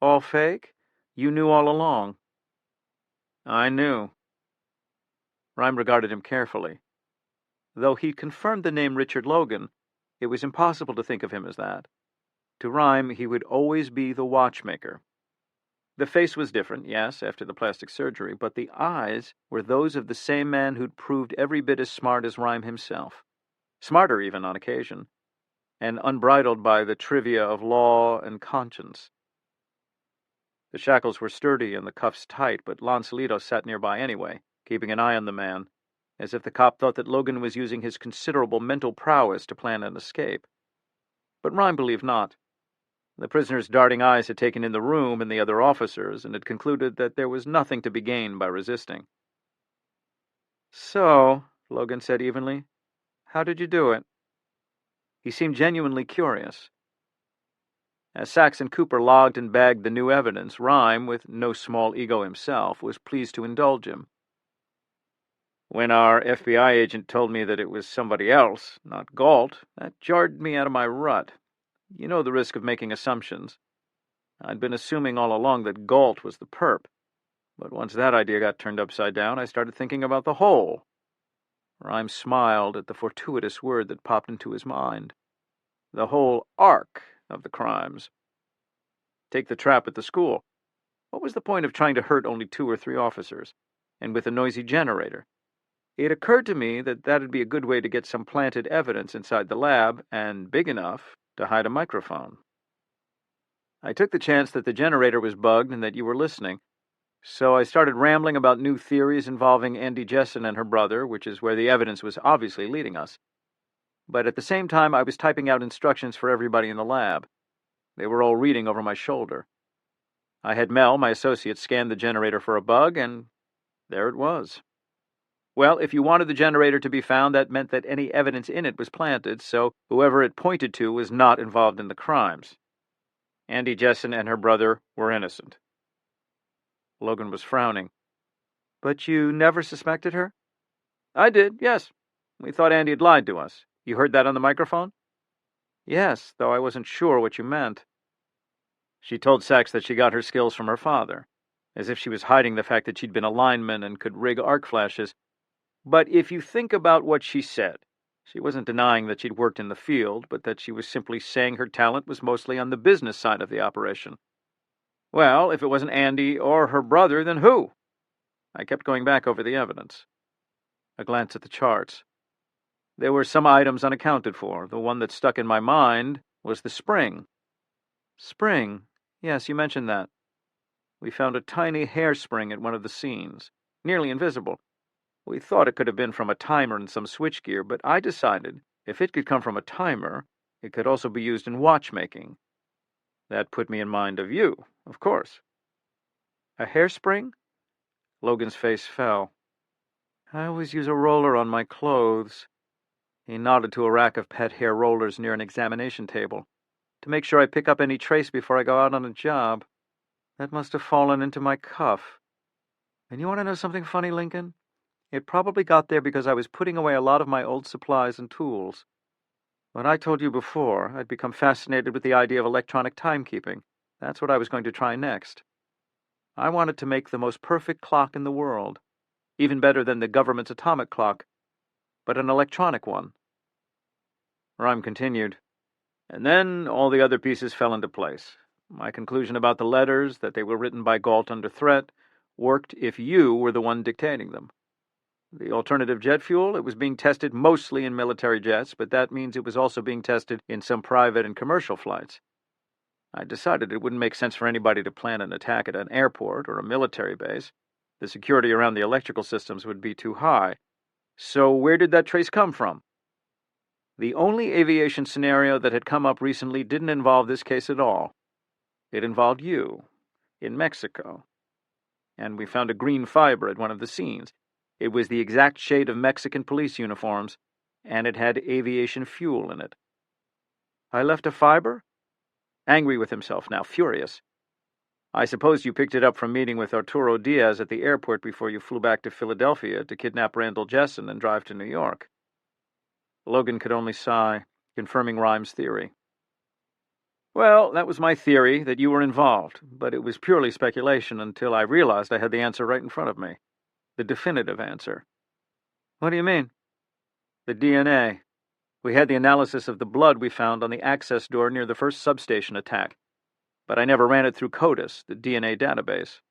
All fake? You knew all along." "I knew." Rhyme regarded him carefully. Though he'd confirmed the name Richard Logan, it was impossible to think of him as that. To Rhyme, he would always be the watchmaker. The face was different, yes, after the plastic surgery, but the eyes were those of the same man who'd proved every bit as smart as Rhyme himself. Smarter even on occasion, and unbridled by the trivia of law and conscience. The shackles were sturdy and the cuffs tight, but Lon Solito sat nearby anyway, keeping an eye on the man, as if the cop thought that Logan was using his considerable mental prowess to plan an escape. But Rhyme believed not. The prisoner's darting eyes had taken in the room and the other officers, and had concluded that there was nothing to be gained by resisting. "So," Logan said evenly, "how did you do it?" He seemed genuinely curious. As Sachs and Cooper logged and bagged the new evidence, Rhyme, with no small ego himself, was pleased to indulge him. "When our FBI agent told me that it was somebody else, not Galt, that jarred me out of my rut. You know the risk of making assumptions. I'd been assuming all along that Galt was the perp, but once that idea got turned upside down, I started thinking about the whole." Rhyme smiled at the fortuitous word that popped into his mind. The whole arc of the crimes. Take the trap at the school. What was the point of trying to hurt only 2 or 3 officers, and with a noisy generator? It occurred to me that that'd be a good way to get some planted evidence inside the lab, and big enough, to hide a microphone. I took the chance that the generator was bugged and that you were listening, so I started rambling about new theories involving Andy Jessen and her brother, which is where the evidence was obviously leading us. But at the same time, I was typing out instructions for everybody in the lab. They were all reading over my shoulder. I had Mel, my associate, scan the generator for a bug, and there it was. Well, if you wanted the generator to be found, that meant that any evidence in it was planted, so whoever it pointed to was not involved in the crimes. Andy Jessen and her brother were innocent. Logan was frowning. But you never suspected her? I did, yes. We thought Andy had lied to us. You heard that on the microphone? Yes, though I wasn't sure what you meant. She told Sachs that she got her skills from her father, as if she was hiding the fact that she'd been a lineman and could rig arc flashes. But if you think about what she said, she wasn't denying that she'd worked in the field, but that she was simply saying her talent was mostly on the business side of the operation. Well, if it wasn't Andy or her brother, then who? I kept going back over the evidence. A glance at the charts. There were some items unaccounted for. The one that stuck in my mind was the spring. Spring? Yes, you mentioned that. We found a tiny hairspring at one of the scenes, nearly invisible. We thought it could have been from a timer and some switchgear, but I decided if it could come from a timer, it could also be used in watchmaking. That put me in mind of you, of course. A hairspring? Logan's face fell. I always use a roller on my clothes. He nodded to a rack of pet hair rollers near an examination table, to make sure I pick up any trace before I go out on a job. That must have fallen into my cuff. And you want to know something funny, Lincoln? It probably got there because I was putting away a lot of my old supplies and tools. When I told you before, I'd become fascinated with the idea of electronic timekeeping. That's what I was going to try next. I wanted to make the most perfect clock in the world, even better than the government's atomic clock, but an electronic one. Rhyme continued. And then all the other pieces fell into place. My conclusion about the letters, that they were written by Galt under threat, worked if you were the one dictating them. The alternative jet fuel, it was being tested mostly in military jets, but that means it was also being tested in some private and commercial flights. I decided it wouldn't make sense for anybody to plan an attack at an airport or a military base. The security around the electrical systems would be too high. So where did that trace come from? The only aviation scenario that had come up recently didn't involve this case at all. It involved you, in Mexico. And we found a green fiber at one of the scenes. It was the exact shade of Mexican police uniforms, and it had aviation fuel in it. I left a fiber? Angry with himself now, furious. I suppose you picked it up from meeting with Arturo Diaz at the airport before you flew back to Philadelphia to kidnap Randall Jessen and drive to New York. Logan could only sigh, confirming Rhyme's theory. Well, that was my theory, that you were involved, but it was purely speculation until I realized I had the answer right in front of me. The definitive answer. What do you mean? The DNA. We had the analysis of the blood we found on the access door near the first substation attack, but I never ran it through CODIS, the DNA database.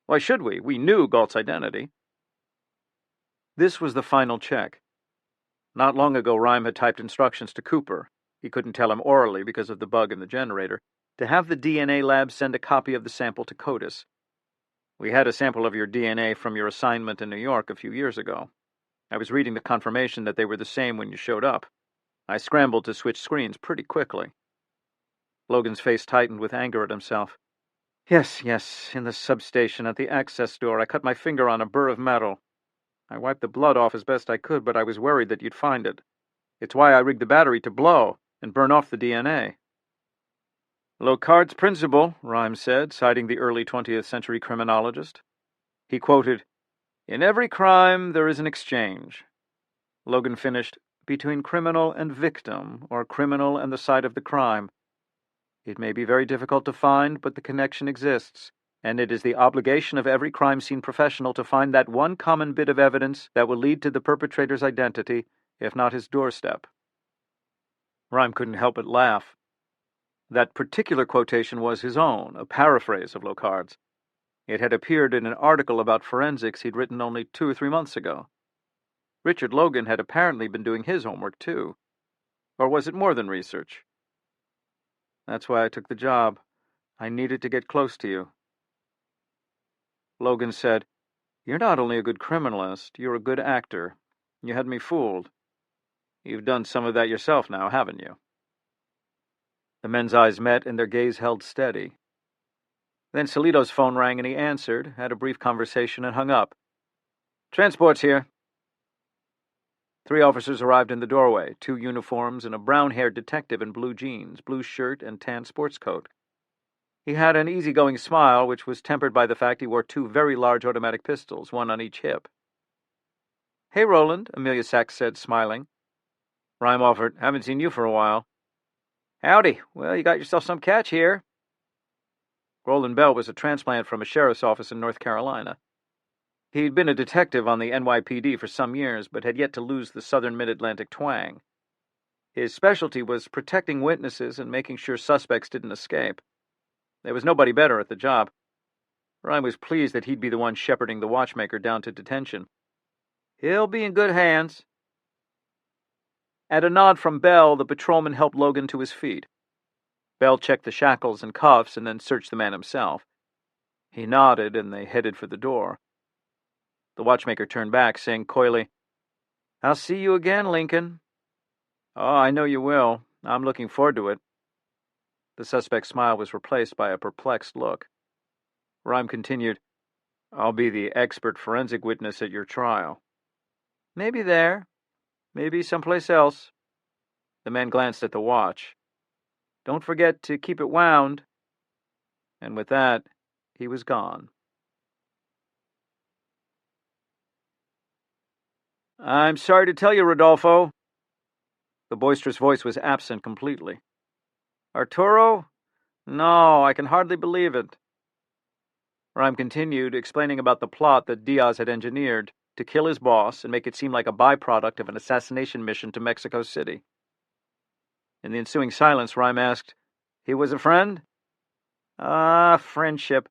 Why should we? We knew Galt's identity. This was the final check. Not long ago, Rhyme had typed instructions to Cooper. He couldn't tell him orally because of the bug in the generator, to have the DNA lab send a copy of the sample to CODIS. We had a sample of your DNA from your assignment in New York a few years ago. I was reading the confirmation that they were the same when you showed up. I scrambled to switch screens pretty quickly. Logan's face tightened with anger at himself. Yes, in the substation at the access door, I cut my finger on a burr of metal. I wiped the blood off as best I could, but I was worried that you'd find it. It's why I rigged the battery to blow and burn off the DNA. Locard's principle, Rhyme said, citing the early 20th century criminologist. He quoted, In every crime there is an exchange. Logan finished, between criminal and victim, or criminal and the site of the crime. It may be very difficult to find, but the connection exists, and it is the obligation of every crime scene professional to find that one common bit of evidence that will lead to the perpetrator's identity, if not his doorstep. Rhyme couldn't help but laugh. That particular quotation was his own, a paraphrase of Locard's. It had appeared in an article about forensics he'd written only 2 or 3 months ago. Richard Logan had apparently been doing his homework, too. Or was it more than research? That's why I took the job. I needed to get close to you. Logan said, "You're not only a good criminalist, you're a good actor. You had me fooled. You've done some of that yourself now, haven't you?" The men's eyes met and their gaze held steady. Then Solito's phone rang and he answered, had a brief conversation, and hung up. "Transport's here." 3 officers arrived in the doorway, 2 uniforms and a brown-haired detective in blue jeans, blue shirt, and tan sports coat. He had an easygoing smile, which was tempered by the fact he wore 2 very large automatic pistols, one on each hip. "Hey, Roland," Amelia Sachs said, smiling. Rhyme offered, "Haven't seen you for a while." "Howdy. Well, you got yourself some catch here." Roland Bell was a transplant from a sheriff's office in North Carolina. He'd been a detective on the NYPD for some years, but had yet to lose the southern mid-Atlantic twang. His specialty was protecting witnesses and making sure suspects didn't escape. There was nobody better at the job. Rhyme was pleased that he'd be the one shepherding the watchmaker down to detention. "He'll be in good hands." At a nod from Bell, the patrolman helped Logan to his feet. Bell checked the shackles and cuffs and then searched the man himself. He nodded, and they headed for the door. The watchmaker turned back, saying coyly, "I'll see you again, Lincoln." "Oh, I know you will. I'm looking forward to it." The suspect's smile was replaced by a perplexed look. Rhyme continued, "I'll be the expert forensic witness at your trial." "Maybe there. Maybe someplace else." The man glanced at the watch. "Don't forget to keep it wound." And with that, he was gone. "I'm sorry to tell you, Rodolfo." The boisterous voice was absent completely. "Arturo? No, I can hardly believe it." Rhyme continued, explaining about the plot that Diaz had engineered to kill his boss and make it seem like a byproduct of an assassination mission to Mexico City. In the ensuing silence, Rhyme asked, "He was a friend?" Friendship.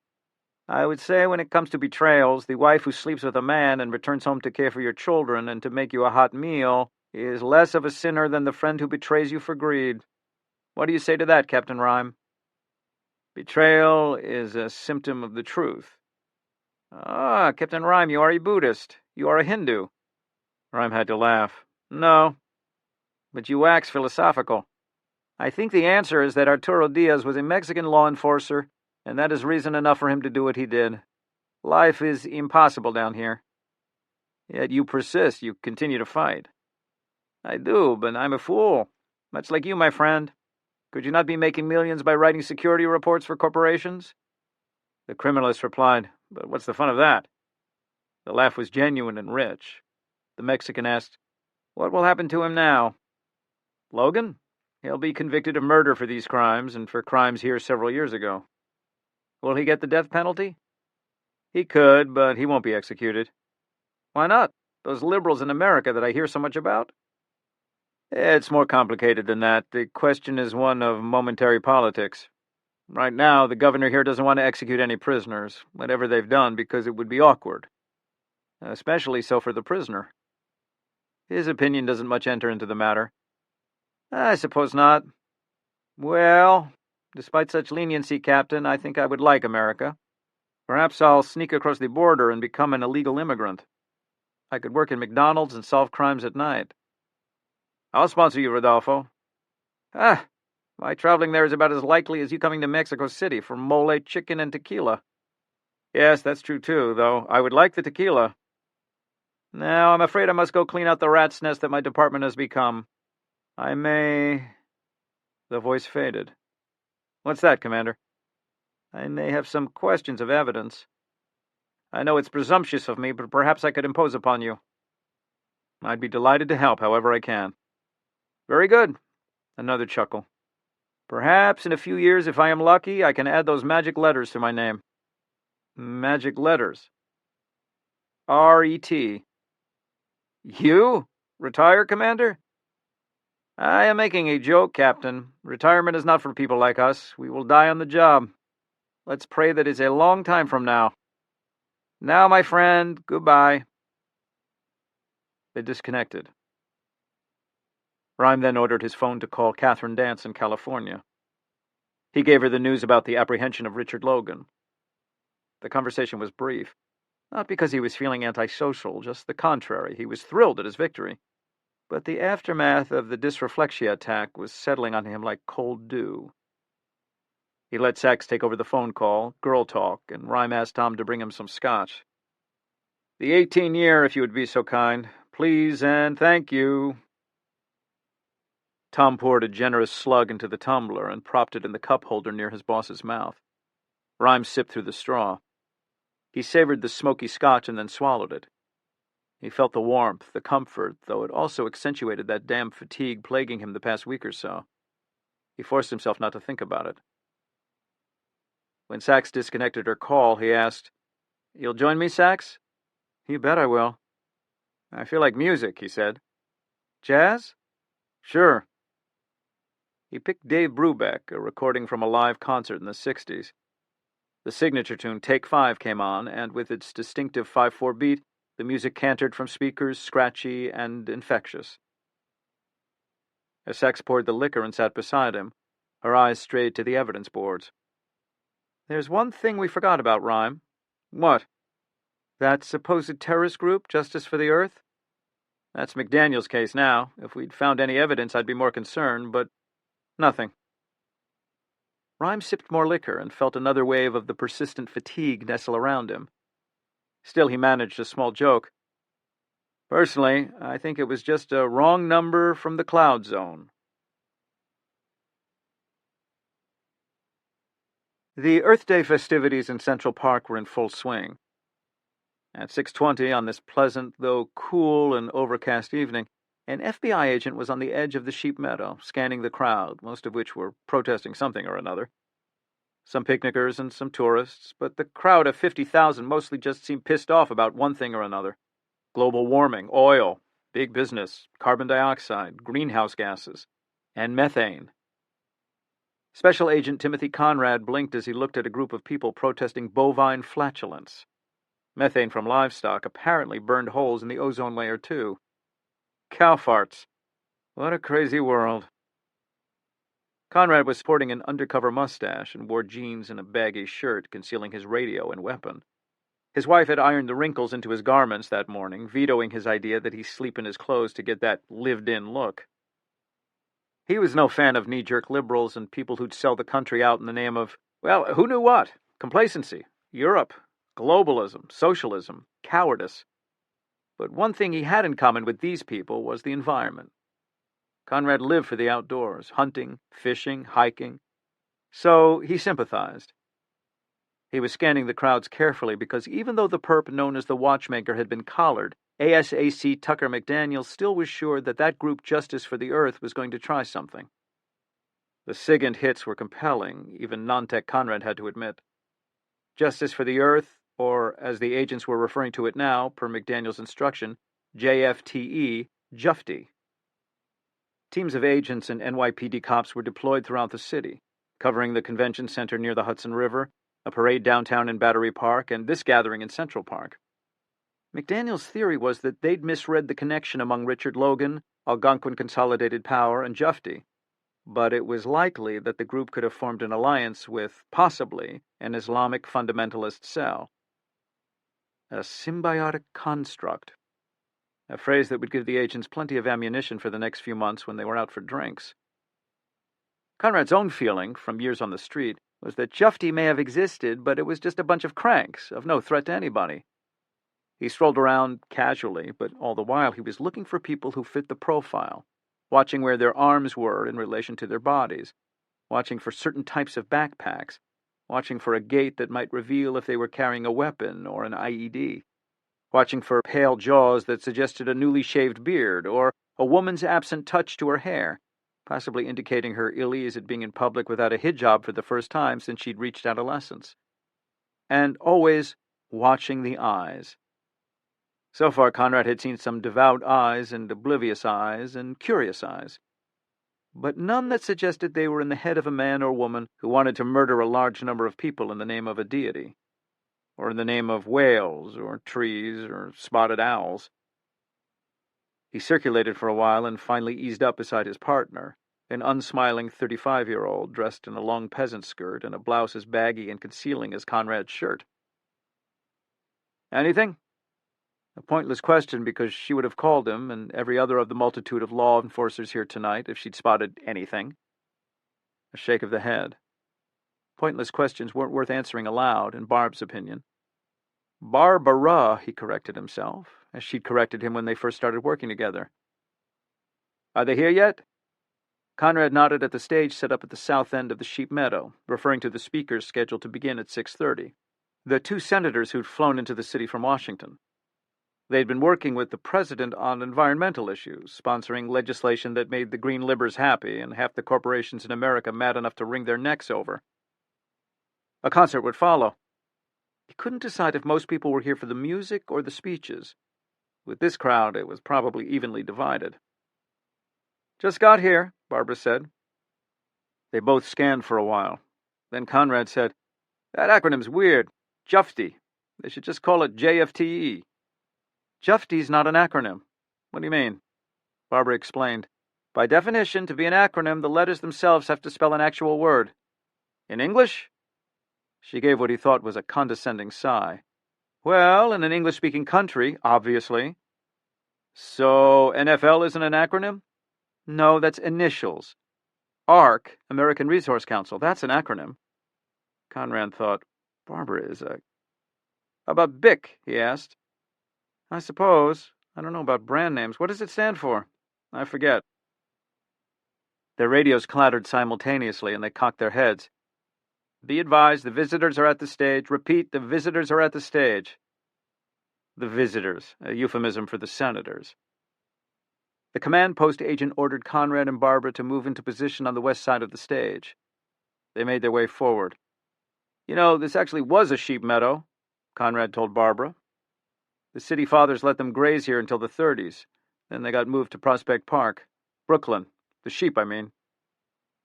I would say when it comes to betrayals, the wife who sleeps with a man and returns home to care for your children and to make you a hot meal is less of a sinner than the friend who betrays you for greed. What do you say to that, Captain Rhyme?" "Betrayal is a symptom of the truth." Captain Rhyme, you are a Buddhist. You are a Hindu." Rhyme had to laugh. "No, but you wax philosophical. I think the answer is that Arturo Diaz was a Mexican law enforcer, and that is reason enough for him to do what he did. Life is impossible down here." "Yet you persist. You continue to fight." "I do, but I'm a fool. Much like you, my friend. Could you not be making millions by writing security reports for corporations?" The criminalist replied, "But what's the fun of that?" The laugh was genuine and rich. The Mexican asked, "What will happen to him now?" "Logan? He'll be convicted of murder for these crimes and for crimes here several years ago." "Will he get the death penalty?" "He could, but he won't be executed." "Why not? Those liberals in America that I hear so much about?" "It's more complicated than that. The question is one of momentary politics. Right now, the governor here doesn't want to execute any prisoners, whatever they've done, because it would be awkward. Especially so for the prisoner. His opinion doesn't much enter into the matter." "I suppose not. Well, despite such leniency, Captain, I think I would like America. Perhaps I'll sneak across the border and become an illegal immigrant. I could work in McDonald's and solve crimes at night." "I'll sponsor you, Rodolfo." My traveling there is about as likely as you coming to Mexico City for mole, chicken, and tequila." "Yes, that's true too, though I would like the tequila." "Now, I'm afraid I must go clean out the rat's nest that my department has become. I may—" The voice faded. "What's that, Commander?" "I may have some questions of evidence. I know it's presumptuous of me, but perhaps I could impose upon you." "I'd be delighted to help however I can." "Very good." Another chuckle. "Perhaps in a few years, if I am lucky, I can add those magic letters to my name." "Magic letters?" "R-E-T. "You? Retire, Commander?" "I am making a joke, Captain. Retirement is not for people like us. We will die on the job. Let's pray that it's a long time from now. Now, my friend, goodbye." They disconnected. Rhyme then ordered his phone to call Catherine Dance in California. He gave her the news about the apprehension of Richard Logan. The conversation was brief, not because he was feeling antisocial, just the contrary. He was thrilled at his victory. But the aftermath of the dysreflexia attack was settling on him like cold dew. He let Sachs take over the phone call, girl talk, and Rhyme asked Tom to bring him some scotch. "The 18-year, if you would be so kind. Please and thank you." Tom poured a generous slug into the tumbler and propped it in the cup holder near his boss's mouth. Rhyme sipped through the straw. He savored the smoky scotch and then swallowed it. He felt the warmth, the comfort, though it also accentuated that damn fatigue plaguing him the past week or so. He forced himself not to think about it. When Sachs disconnected her call, he asked, "You'll join me, Sachs?" "You bet I will." "I feel like music," he said. "Jazz?" "Sure." He picked Dave Brubeck, a recording from a live concert in the 60s. The signature tune, Take 5, came on, and with its distinctive 5/4 beat, the music cantered from speakers, scratchy and infectious. As Sachs poured the liquor and sat beside him, her eyes strayed to the evidence boards. "There's one thing we forgot about, Rhyme." "What?" "That supposed terrorist group, Justice for the Earth. That's McDaniel's case now. If we'd found any evidence, I'd be more concerned, but nothing." Rhyme sipped more liquor and felt another wave of the persistent fatigue nestle around him. Still, he managed a small joke. "Personally, I think it was just a wrong number from the cloud zone." The Earth Day festivities in Central Park were in full swing. At 6:20 on this pleasant, though cool and overcast evening, an FBI agent was on the edge of the sheep meadow, scanning the crowd, most of which were protesting something or another. Some picnickers and some tourists, but the crowd of 50,000 mostly just seemed pissed off about one thing or another. Global warming, oil, big business, carbon dioxide, greenhouse gases, and methane. Special Agent Timothy Conrad blinked as he looked at a group of people protesting bovine flatulence. Methane from livestock apparently burned holes in the ozone layer, too. Cow farts. What a crazy world. Conrad was sporting an undercover mustache and wore jeans and a baggy shirt concealing his radio and weapon. His wife had ironed the wrinkles into his garments that morning, vetoing his idea that he sleep in his clothes to get that lived-in look. He was no fan of knee-jerk liberals and people who'd sell the country out in the name of, well, who knew what? Complacency, Europe, globalism, socialism, cowardice. But one thing he had in common with these people was the environment. Conrad lived for the outdoors, hunting, fishing, hiking. So he sympathized. He was scanning the crowds carefully because even though the perp known as the Watchmaker had been collared, ASAC Tucker McDaniel still was sure that that group Justice for the Earth was going to try something. The SIGINT hits were compelling, even non-tech Conrad had to admit. Justice for the Earth, or as the agents were referring to it now, per McDaniel's instruction, JFTE, Jufty. Teams of agents and NYPD cops were deployed throughout the city, covering the convention center near the Hudson River, a parade downtown in Battery Park, and this gathering in Central Park. McDaniel's theory was that they'd misread the connection among Richard Logan, Algonquin Consolidated Power, and Jufty, but it was likely that the group could have formed an alliance with, possibly, an Islamic fundamentalist cell. A symbiotic construct. A phrase that would give the agents plenty of ammunition for the next few months when they were out for drinks. Conrad's own feeling, from years on the street, was that Jufty may have existed, but it was just a bunch of cranks, of no threat to anybody. He strolled around casually, but all the while he was looking for people who fit the profile, watching where their arms were in relation to their bodies, watching for certain types of backpacks, watching for a gait that might reveal if they were carrying a weapon or an IED, watching for pale jaws that suggested a newly shaved beard or a woman's absent touch to her hair, possibly indicating her ill ease at being in public without a hijab for the first time since she'd reached adolescence. And always watching the eyes. So far, Conrad had seen some devout eyes and oblivious eyes and curious eyes, but none that suggested they were in the head of a man or woman who wanted to murder a large number of people in the name of a deity, or in the name of whales, or trees, or spotted owls. He circulated for a while and finally eased up beside his partner, an unsmiling 35-year-old dressed in a long peasant skirt and a blouse as baggy and concealing as Conrad's shirt. "Anything?" A pointless question, because she would have called him and every other of the multitude of law enforcers here tonight if she'd spotted anything. A shake of the head. Pointless questions weren't worth answering aloud, in Barb's opinion. Barbara, he corrected himself, as she'd corrected him when they first started working together. "Are they here yet?" Conrad nodded at the stage set up at the south end of the sheep meadow, referring to the speakers scheduled to begin at 6:30. The two senators who'd flown into the city from Washington. They'd been working with the president on environmental issues, sponsoring legislation that made the Green Libbers happy and half the corporations in America mad enough to wring their necks over. A concert would follow. He couldn't decide if most people were here for the music or the speeches. With this crowd, it was probably evenly divided. "Just got here," Barbara said. They both scanned for a while. Then Conrad said, "That acronym's weird. JUFTY. They should just call it JFTE." "JUFTY's not an acronym." "What do you mean?" Barbara explained. "By definition, to be an acronym, the letters themselves have to spell an actual word." "In English?" She gave what he thought was a condescending sigh. "Well, in an English-speaking country, obviously." "So NFL isn't an acronym?" "No, that's initials. ARC, American Resource Council, that's an acronym." Conrad thought, Barbara is a... "How about BIC?" he asked. "I suppose. I don't know about brand names. What does it stand for?" "I forget." Their radios clattered simultaneously, and they cocked their heads. "Be advised, the visitors are at the stage. Repeat, the visitors are at the stage." The visitors, a euphemism for the senators. The command post agent ordered Conrad and Barbara to move into position on the west side of the stage. They made their way forward. "You know, this actually was a sheep meadow," Conrad told Barbara. "The city fathers let them graze here until the 30s. Then they got moved to Prospect Park. Brooklyn. The sheep, I mean."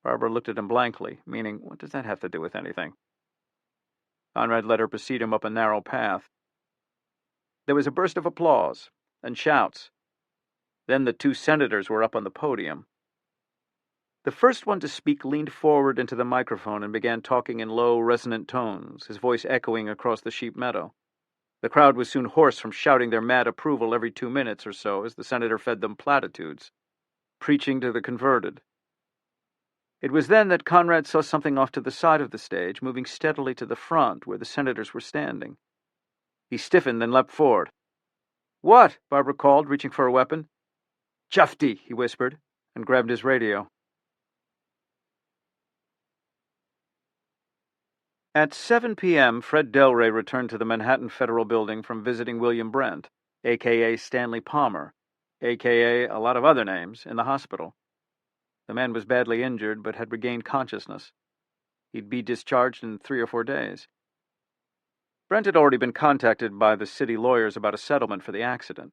Barbara looked at him blankly, meaning, what does that have to do with anything? Conrad let her precede him up a narrow path. There was a burst of applause and shouts. Then the two senators were up on the podium. The first one to speak leaned forward into the microphone and began talking in low, resonant tones, his voice echoing across the sheep meadow. The crowd was soon hoarse from shouting their mad approval every 2 minutes or so as the senator fed them platitudes, preaching to the converted. It was then that Conrad saw something off to the side of the stage, moving steadily to the front where the senators were standing. He stiffened, then leapt forward. "What?" Barbara called, reaching for a weapon. "Jufty," he whispered, and grabbed his radio. At 7 p.m., Fred Delray returned to the Manhattan Federal Building from visiting William Brent, a.k.a. Stanley Palmer, a.k.a. a lot of other names, in the hospital. The man was badly injured, but had regained consciousness. He'd be discharged in 3 or 4 days. Brent had already been contacted by the city lawyers about a settlement for the accident.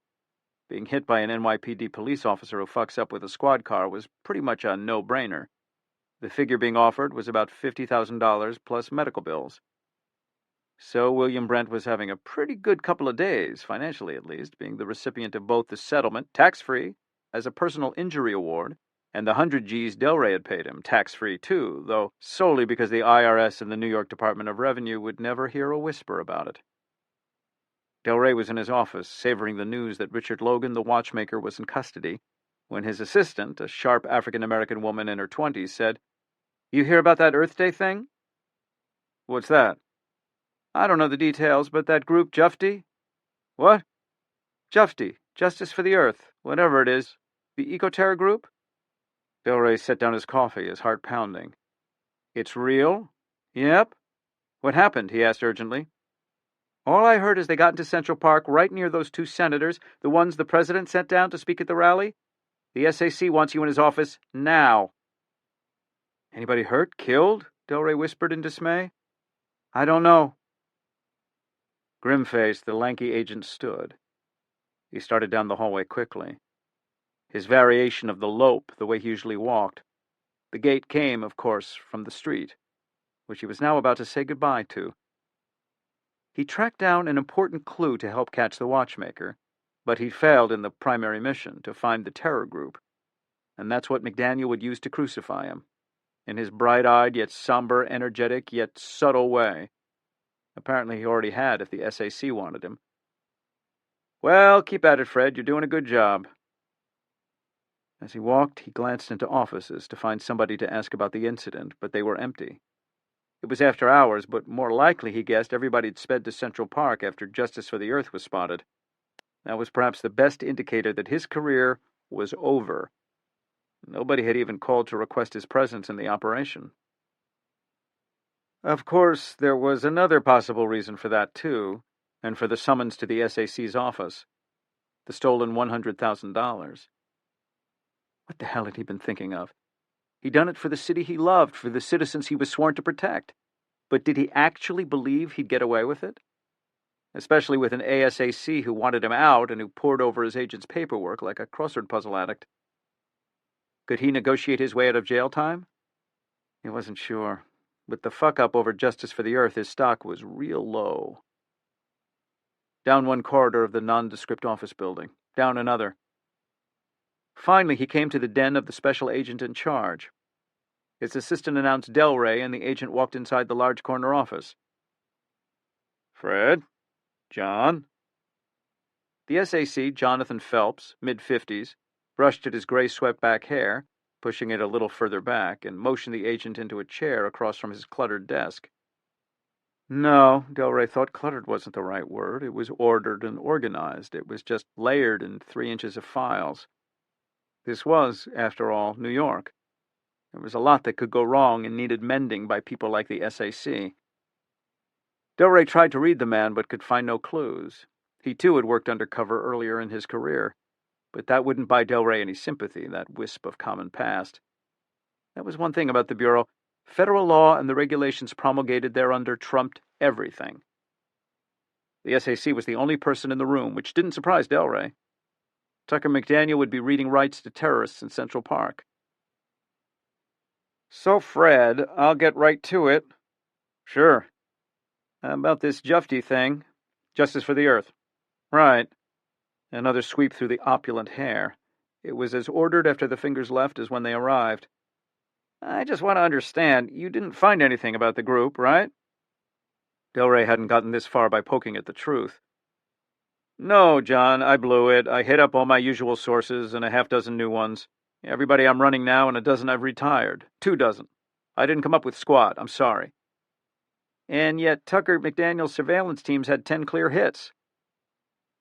Being hit by an NYPD police officer who fucks up with a squad car was pretty much a no-brainer. The figure being offered was about $50,000 plus medical bills. So William Brent was having a pretty good couple of days, financially at least, being the recipient of both the settlement, tax-free, as a personal injury award, and the 100 G's Delray had paid him, tax-free too, though solely because the IRS and the New York Department of Revenue would never hear a whisper about it. Delray was in his office, savoring the news that Richard Logan, the watchmaker, was in custody, when his assistant, a sharp African-American woman in her 20s, said, "You hear about that Earth Day thing?" "What's that?" "I don't know the details, but that group, Jufty—" "What?" "Jufty, Justice for the Earth, whatever it is. The Eco-Terror group?" Delray set down his coffee, his heart pounding. "It's real?" "Yep." "What happened?" he asked urgently. "All I heard is they got into Central Park right near those two senators, the ones the president sent down to speak at the rally. The SAC wants you in his office now." "Anybody hurt? Killed?" Delray whispered in dismay. "I don't know." Grim-faced, the lanky agent stood. He started down the hallway quickly. His variation of the lope, the way he usually walked. The gate came, of course, from the street, which he was now about to say goodbye to. He tracked down an important clue to help catch the watchmaker, but he failed in the primary mission, to find the terror group. and that's what McDaniel would use to crucify him, in his bright-eyed yet somber, energetic yet subtle way. Apparently he already had if the SAC wanted him. Well, keep at it, Fred. You're doing a good job. As he walked, he glanced into offices to find somebody to ask about the incident, but they were empty. It was after hours, but more likely, he guessed, everybody had sped to Central Park after Justice for the Earth was spotted. That was perhaps the best indicator that his career was over. Nobody had even called to request his presence in the operation. Of course, there was another possible reason for that, too, and for the summons to the SAC's office. The stolen $100,000. What the hell had he been thinking of? He'd done it for the city he loved, for the citizens he was sworn to protect. But did he actually believe he'd get away with it? Especially with an ASAC who wanted him out and who pored over his agent's paperwork like a crossword puzzle addict. Could he negotiate his way out of jail time? He wasn't sure. With the fuck-up over Justice for the Earth, his stock was real low. Down one corridor of the nondescript office building. Down another. Finally, he came to the den of the special agent in charge. His assistant announced Delray, and the agent walked inside the large corner office. Fred? John? The SAC, Jonathan Phelps, mid-50s, brushed at his gray swept-back hair, pushing it a little further back, and motioned the agent into a chair across from his cluttered desk. No, Delray thought cluttered wasn't the right word. It was ordered and organized. It was just layered in 3 inches of files. This was, after all, New York. There was a lot that could go wrong and needed mending by people like the SAC. Delray tried to read the man, but could find no clues. He, too, had worked undercover earlier in his career, but that wouldn't buy Delray any sympathy, that wisp of common past. That was one thing about the Bureau. Federal law and the regulations promulgated thereunder trumped everything. The SAC was the only person in the room, which didn't surprise Delray. Tucker McDaniel would be reading rights to terrorists in Central Park. So, Fred, I'll get right to it. Sure. About this Jufty thing. Justice for the Earth. Right. Another sweep through the opulent hair. It was as ordered after the fingers left as when they arrived. I just want to understand, you didn't find anything about the group, right? Delray hadn't gotten this far by poking at the truth. No, John, I blew it. I hit up all my usual sources and a half-dozen new ones. Everybody I'm running now and a dozen I've retired. 2 dozen. I didn't come up with squat, I'm sorry. And yet Tucker McDaniel's surveillance teams had 10 clear hits.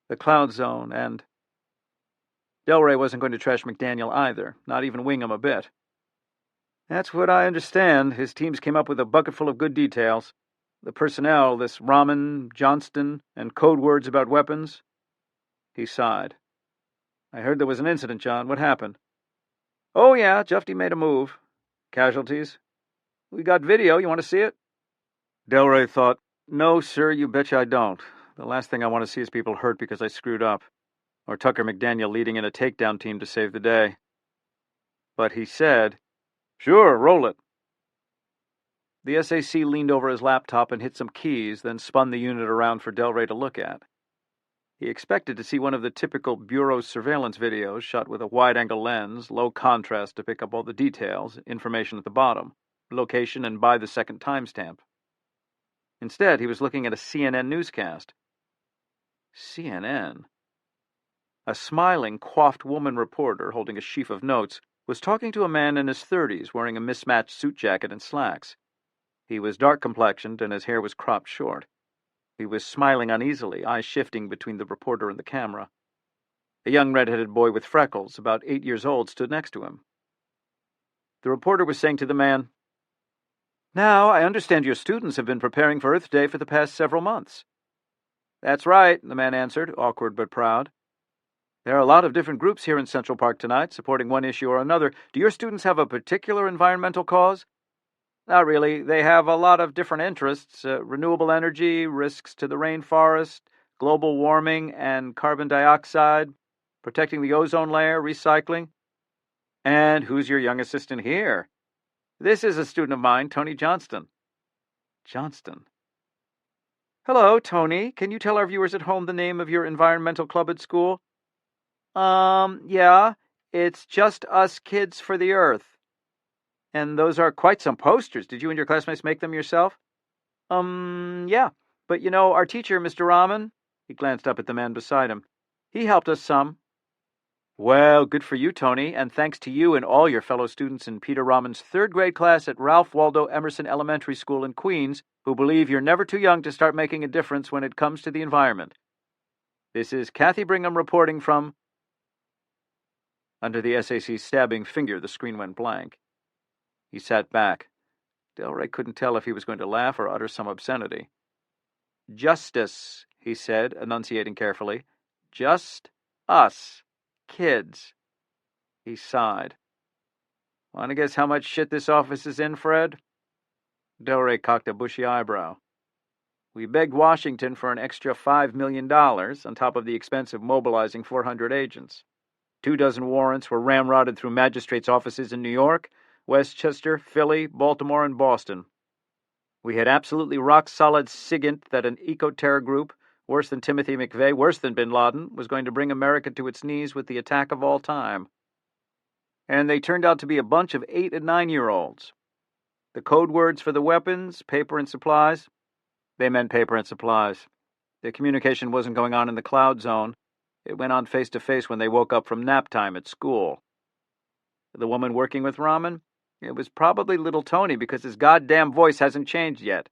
The Cloud Zone, and... Delray wasn't going to trash McDaniel either, not even wing him a bit. That's what I understand. His teams came up with a bucket full of good details. The personnel, this Rahman, Johnston, and code words about weapons. He sighed. I heard there was an incident, John. What happened? Oh, yeah, Jufty made a move. Casualties? We got video. You want to see it? Delray thought, no, sir, you betcha I don't. The last thing I want to see is people hurt because I screwed up, or Tucker McDaniel leading in a takedown team to save the day. But he said, sure, roll it. The SAC leaned over his laptop and hit some keys, then spun the unit around for Delray to look at. He expected to see one of the typical Bureau surveillance videos shot with a wide-angle lens, low contrast to pick up all the details, information at the bottom, location and by the second timestamp. Instead, he was looking at a CNN newscast. CNN? A smiling, coiffed woman reporter holding a sheaf of notes was talking to a man in his 30s wearing a mismatched suit jacket and slacks. He was dark-complexioned and his hair was cropped short. He was smiling uneasily, eyes shifting between the reporter and the camera. A young red-headed boy with freckles, about 8 years old, stood next to him. The reporter was saying to the man, Now, I understand your students have been preparing for Earth Day for the past several months. That's right, the man answered, awkward but proud. There are a lot of different groups here in Central Park tonight, supporting one issue or another. Do your students have a particular environmental cause? Not really. They have a lot of different interests, renewable energy, risks to the rainforest, global warming and carbon dioxide, protecting the ozone layer, recycling. And who's your young assistant here? This is a student of mine, Tony Johnston. Johnston. Hello, Tony. Can you tell our viewers at home the name of your environmental club at school? Yeah. It's just us kids for the Earth. And those are quite some posters. Did you and your classmates make them yourself? Yeah. But our teacher, Mr. Rahman, he glanced up at the man beside him. He helped us some. Well, good for you, Tony, and thanks to you and all your fellow students in Peter Rahman's third-grade class at Ralph Waldo Emerson Elementary School in Queens, who believe you're never too young to start making a difference when it comes to the environment. This is Kathy Brigham reporting from... Under the SAC's stabbing finger, the screen went blank. He sat back. Delray couldn't tell if he was going to laugh or utter some obscenity. Justice, he said, enunciating carefully. Just us. Kids. He sighed. Want to guess how much shit this office is in, Fred? Delray cocked a bushy eyebrow. We begged Washington for an extra $5 million on top of the expense of mobilizing 400 agents. 24 warrants were ramrodded through magistrates' offices in New York, Westchester, Philly, Baltimore, and Boston. We had absolutely rock-solid SIGINT that an eco-terror group, worse than Timothy McVeigh, worse than bin Laden, was going to bring America to its knees with the attack of all time. And they turned out to be a bunch of 8- and 9-year-olds. The code words for the weapons, paper and supplies, they meant paper and supplies. The communication wasn't going on in the cloud zone. It went on face-to-face when they woke up from nap time at school. The woman working with Rahman? It was probably little Tony because his goddamn voice hasn't changed yet.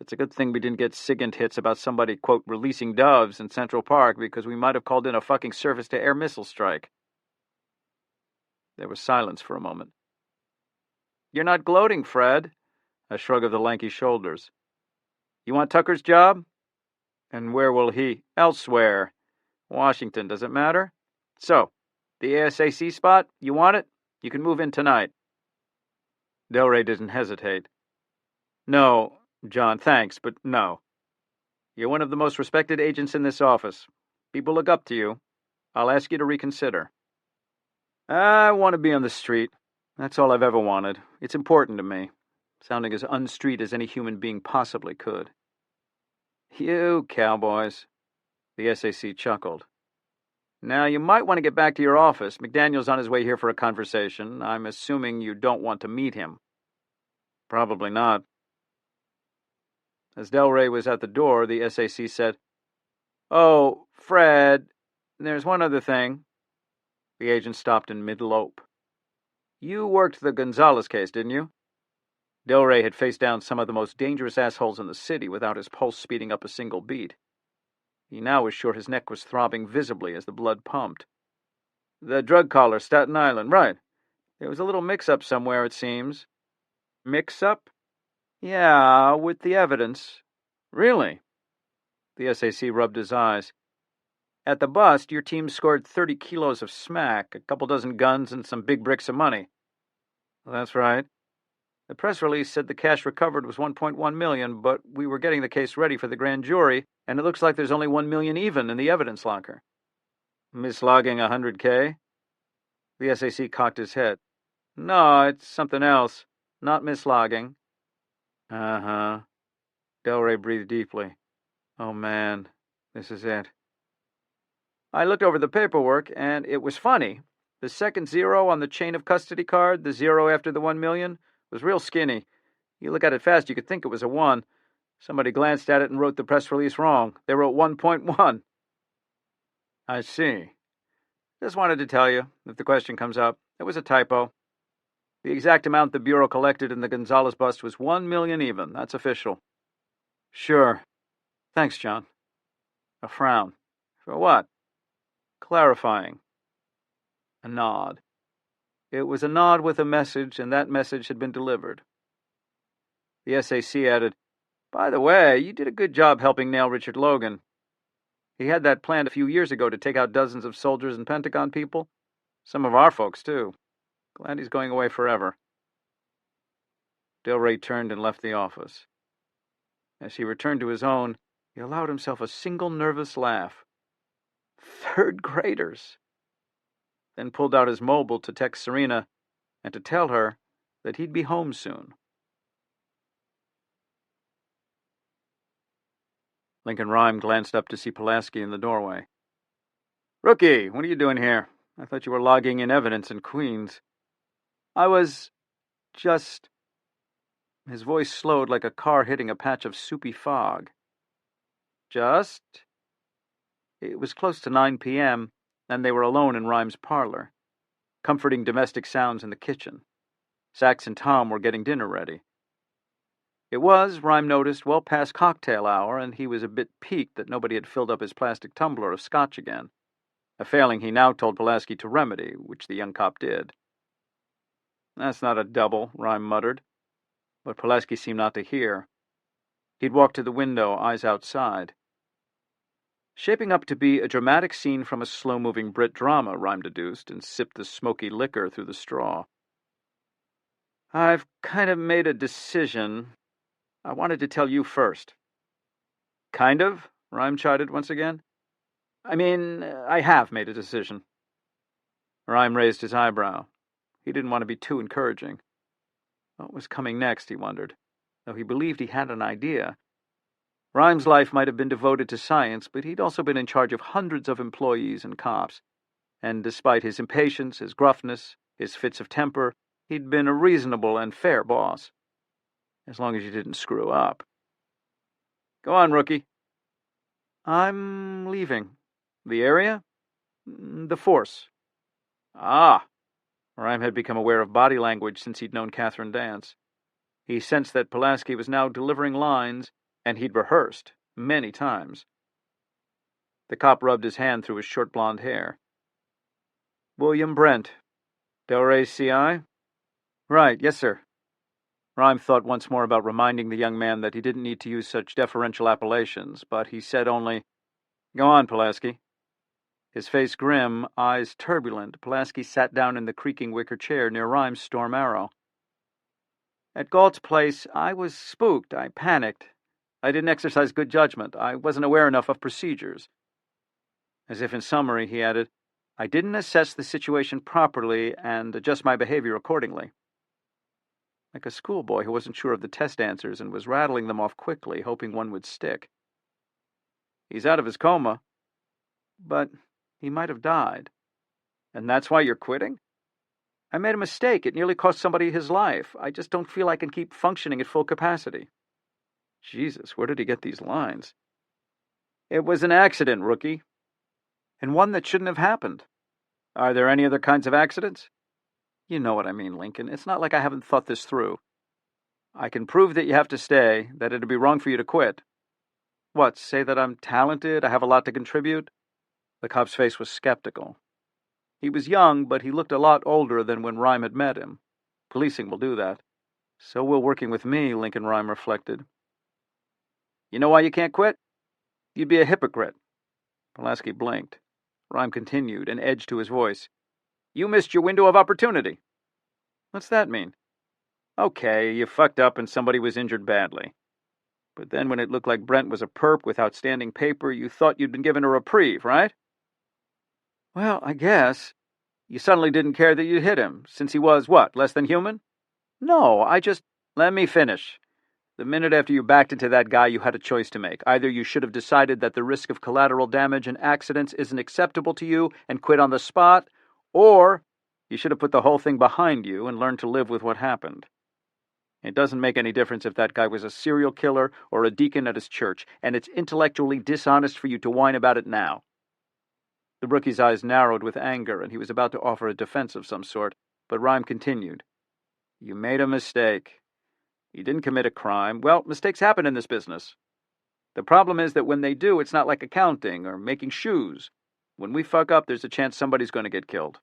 It's a good thing we didn't get SIGINT hits about somebody, quote, releasing doves in Central Park because we might have called in a fucking surface-to-air missile strike. There was silence for a moment. You're not gloating, Fred. A shrug of the lanky shoulders. You want Tucker's job? And where will he? Elsewhere. Washington, does it matter? So, the ASAC spot, you want it? You can move in tonight. Delray didn't hesitate. No, John, thanks, but no. You're one of the most respected agents in this office. People look up to you. I'll ask you to reconsider. I want to be on the street. That's all I've ever wanted. It's important to me. Sounding as unstreet as any human being possibly could. You cowboys. The SAC chuckled. Now, you might want to get back to your office. McDaniel's on his way here for a conversation. I'm assuming you don't want to meet him. Probably not. As Delray was at the door, the SAC said, Oh, Fred, there's one other thing. The agent stopped in mid-lope. You worked the Gonzalez case, didn't you? Delray had faced down some of the most dangerous assholes in the city without his pulse speeding up a single beat. He now was sure his neck was throbbing visibly as the blood pumped. The drug collar, Staten Island, right. There was a little mix-up somewhere, it seems. Mix-up? Yeah, with the evidence. Really? The SAC rubbed his eyes. At the bust, your team scored 30 kilos of smack, a couple dozen guns, and some big bricks of money. That's right. The press release said the cash recovered was $1.1 million, but we were getting the case ready for the grand jury, and it looks like there's only $1 million even in the evidence locker. Mislogging $100K? The SAC cocked his head. No, it's something else. Not mislogging. Uh-huh. Delray breathed deeply. Oh, man. This is it. I looked over the paperwork, and it was funny. The second zero on the chain of custody card, the zero after the 1 million, was real skinny. You look at it fast, you could think it was a 1. Somebody glanced at it and wrote the press release wrong. They wrote 1.1. I see. Just wanted to tell you, if the question comes up, it was a typo. The exact amount the Bureau collected in the Gonzalez bust was 1 million even. That's official. Sure. Thanks, John. A frown. For what? Clarifying. A nod. It was a nod with a message, and that message had been delivered. The SAC added, By the way, you did a good job helping nail Richard Logan. He had that planned a few years ago to take out dozens of soldiers and Pentagon people. Some of our folks, too. Glad he's going away forever. Delray turned and left the office. As he returned to his own, he allowed himself a single nervous laugh. 3rd graders! Then pulled out his mobile to text Serena and to tell her that he'd be home soon. Lincoln Rhyme glanced up to see Pulaski in the doorway. Rookie, what are you doing here? I thought you were logging in evidence in Queens. I was just... His voice slowed like a car hitting a patch of soupy fog. Just? It was close to 9 p.m., and they were alone in Rhyme's parlor, comforting domestic sounds in the kitchen. Sachs and Tom were getting dinner ready. It was, Rhyme noticed, well past cocktail hour, and he was a bit piqued that nobody had filled up his plastic tumbler of scotch again, a failing he now told Pulaski to remedy, which the young cop did. That's not a double, Rhyme muttered, but Pulaski seemed not to hear. He'd walked to the window, eyes outside. Shaping up to be a dramatic scene from a slow-moving Brit drama, Rhyme deduced, and sipped the smoky liquor through the straw. I've kind of made a decision. I wanted to tell you first. Kind of? Rhyme chided once again. I mean, I have made a decision. Rhyme raised his eyebrow. He didn't want to be too encouraging. What was coming next, he wondered, though he believed he had an idea. Rhyme's life might have been devoted to science, but he'd also been in charge of hundreds of employees and cops, and despite his impatience, his gruffness, his fits of temper, he'd been a reasonable and fair boss. As long as you didn't screw up. Go on, rookie. I'm leaving. The area? The force. Ah. Rhyme had become aware of body language since he'd known Catherine Dance. He sensed that Pulaski was now delivering lines, and he'd rehearsed many times. The cop rubbed his hand through his short blonde hair. William Brent. Delray C.I.? Right, yes, sir. Rhyme thought once more about reminding the young man that he didn't need to use such deferential appellations, but he said only, Go on, Pulaski. His face grim, eyes turbulent, Pulaski sat down in the creaking wicker chair near Rhyme's storm arrow. At Galt's place, I was spooked. I panicked. I didn't exercise good judgment. I wasn't aware enough of procedures. As if in summary, he added, I didn't assess the situation properly and adjust my behavior accordingly. Like a schoolboy who wasn't sure of the test answers and was rattling them off quickly, hoping one would stick. He's out of his coma. But he might have died. And that's why you're quitting? I made a mistake. It nearly cost somebody his life. I just don't feel I can keep functioning at full capacity. Jesus, where did he get these lines? It was an accident, rookie. And one that shouldn't have happened. Are there any other kinds of accidents? You know what I mean, Lincoln. It's not like I haven't thought this through. I can prove that you have to stay, that it'd be wrong for you to quit. What, say that I'm talented, I have a lot to contribute? The cop's face was skeptical. He was young, but he looked a lot older than when Rhyme had met him. Policing will do that. So will working with me, Lincoln Rhyme reflected. You know why you can't quit? You'd be a hypocrite. Pulaski blinked. Rhyme continued, an edge to his voice. You missed your window of opportunity. What's that mean? Okay, you fucked up and somebody was injured badly. But then when it looked like Brent was a perp with outstanding paper, you thought you'd been given a reprieve, right? Well, I guess. You suddenly didn't care that you'd hit him, since he was, what, less than human? No, I just... Let me finish. The minute after you backed into that guy, you had a choice to make. Either you should have decided that the risk of collateral damage and accidents isn't acceptable to you and quit on the spot, or you should have put the whole thing behind you and learned to live with what happened. It doesn't make any difference if that guy was a serial killer or a deacon at his church, and it's intellectually dishonest for you to whine about it now. The rookie's eyes narrowed with anger, and he was about to offer a defense of some sort, but Rhyme continued. You made a mistake. You didn't commit a crime. Well, mistakes happen in this business. The problem is that when they do, it's not like accounting or making shoes. When we fuck up, there's a chance somebody's going to get killed.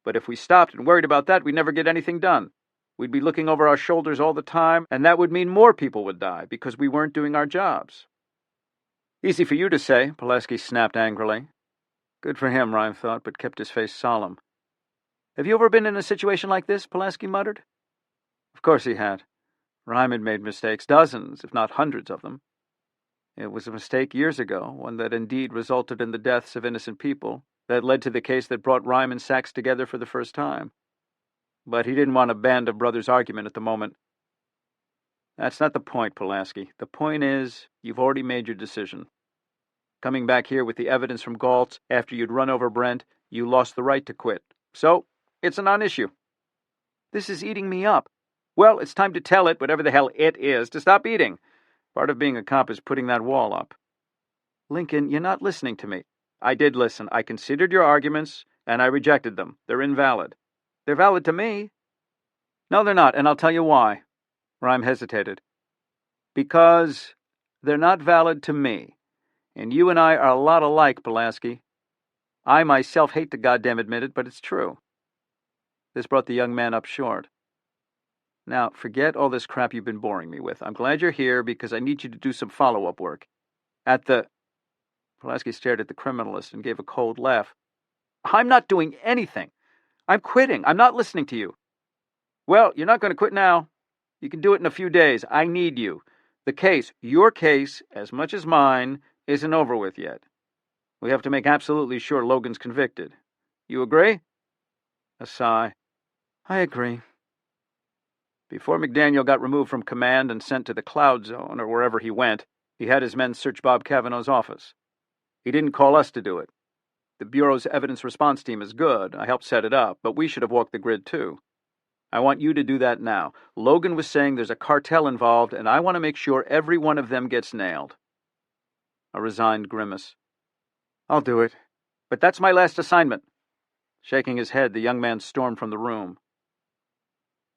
But if we stopped and worried about that, we'd never get anything done. We'd be looking over our shoulders all the time, and that would mean more people would die because we weren't doing our jobs. Easy for you to say, Pulaski snapped angrily. Good for him, Rhyme thought, but kept his face solemn. Have you ever been in a situation like this? Pulaski muttered. Of course he had. Rhyme had made mistakes, dozens, if not hundreds of them. It was a mistake years ago, one that indeed resulted in the deaths of innocent people, that led to the case that brought Rhyme and Sachs together for the first time. But he didn't want a band of brothers argument at the moment. That's not the point, Pulaski. The point is, you've already made your decision. Coming back here with the evidence from Galt's after you'd run over Brent, You lost the right to quit. So, it's a non-issue. This is eating me up. Well, it's time to tell it, whatever the hell it is, to stop eating. Part of being a cop is putting that wall up. Lincoln, you're not listening to me. I did listen. I considered your arguments, and I rejected them. They're invalid. They're valid to me. No, they're not, and I'll tell you why. Rhyme hesitated. Because they're not valid to me. And you and I are a lot alike, Pulaski. I myself hate to goddamn admit it, but it's true. This brought the young man up short. Now, forget all this crap you've been boring me with. I'm glad you're here because I need you to do some follow-up work. Pulaski stared at the criminalist and gave a cold laugh. I'm not doing anything. I'm quitting. I'm not listening to you. Well, you're not going to quit now. You can do it in a few days. I need you. The case, your case, as much as mine, isn't over with yet. We have to make absolutely sure Logan's convicted. You agree? A sigh. I agree. Before McDaniel got removed from command and sent to the Cloud Zone, or wherever he went, he had his men search Bob Cavanaugh's office. He didn't call us to do it. The Bureau's evidence response team is good. I helped set it up, but we should have walked the grid too. I want you to do that now. Logan was saying there's a cartel involved, and I want to make sure every one of them gets nailed. A resigned grimace. I'll do it. But that's my last assignment. Shaking his head, the young man stormed from the room.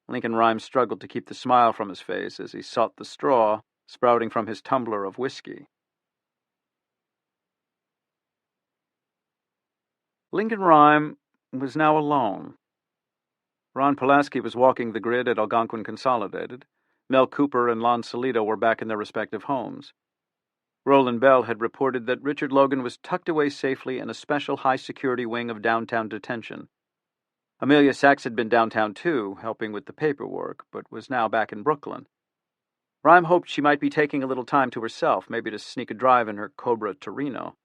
Lincoln Rhyme struggled to keep the smile from his face as he sought the straw sprouting from his tumbler of whiskey. Lincoln Rhyme was now alone. Ron Pulaski was walking the grid at Algonquin Consolidated. Mel Cooper and Lon Salito were back in their respective homes. Roland Bell had reported that Richard Logan was tucked away safely in a special high-security wing of downtown detention. Amelia Sachs had been downtown too, helping with the paperwork, but was now back in Brooklyn. Rhyme hoped she might be taking a little time to herself, maybe to sneak a drive in her Cobra Torino.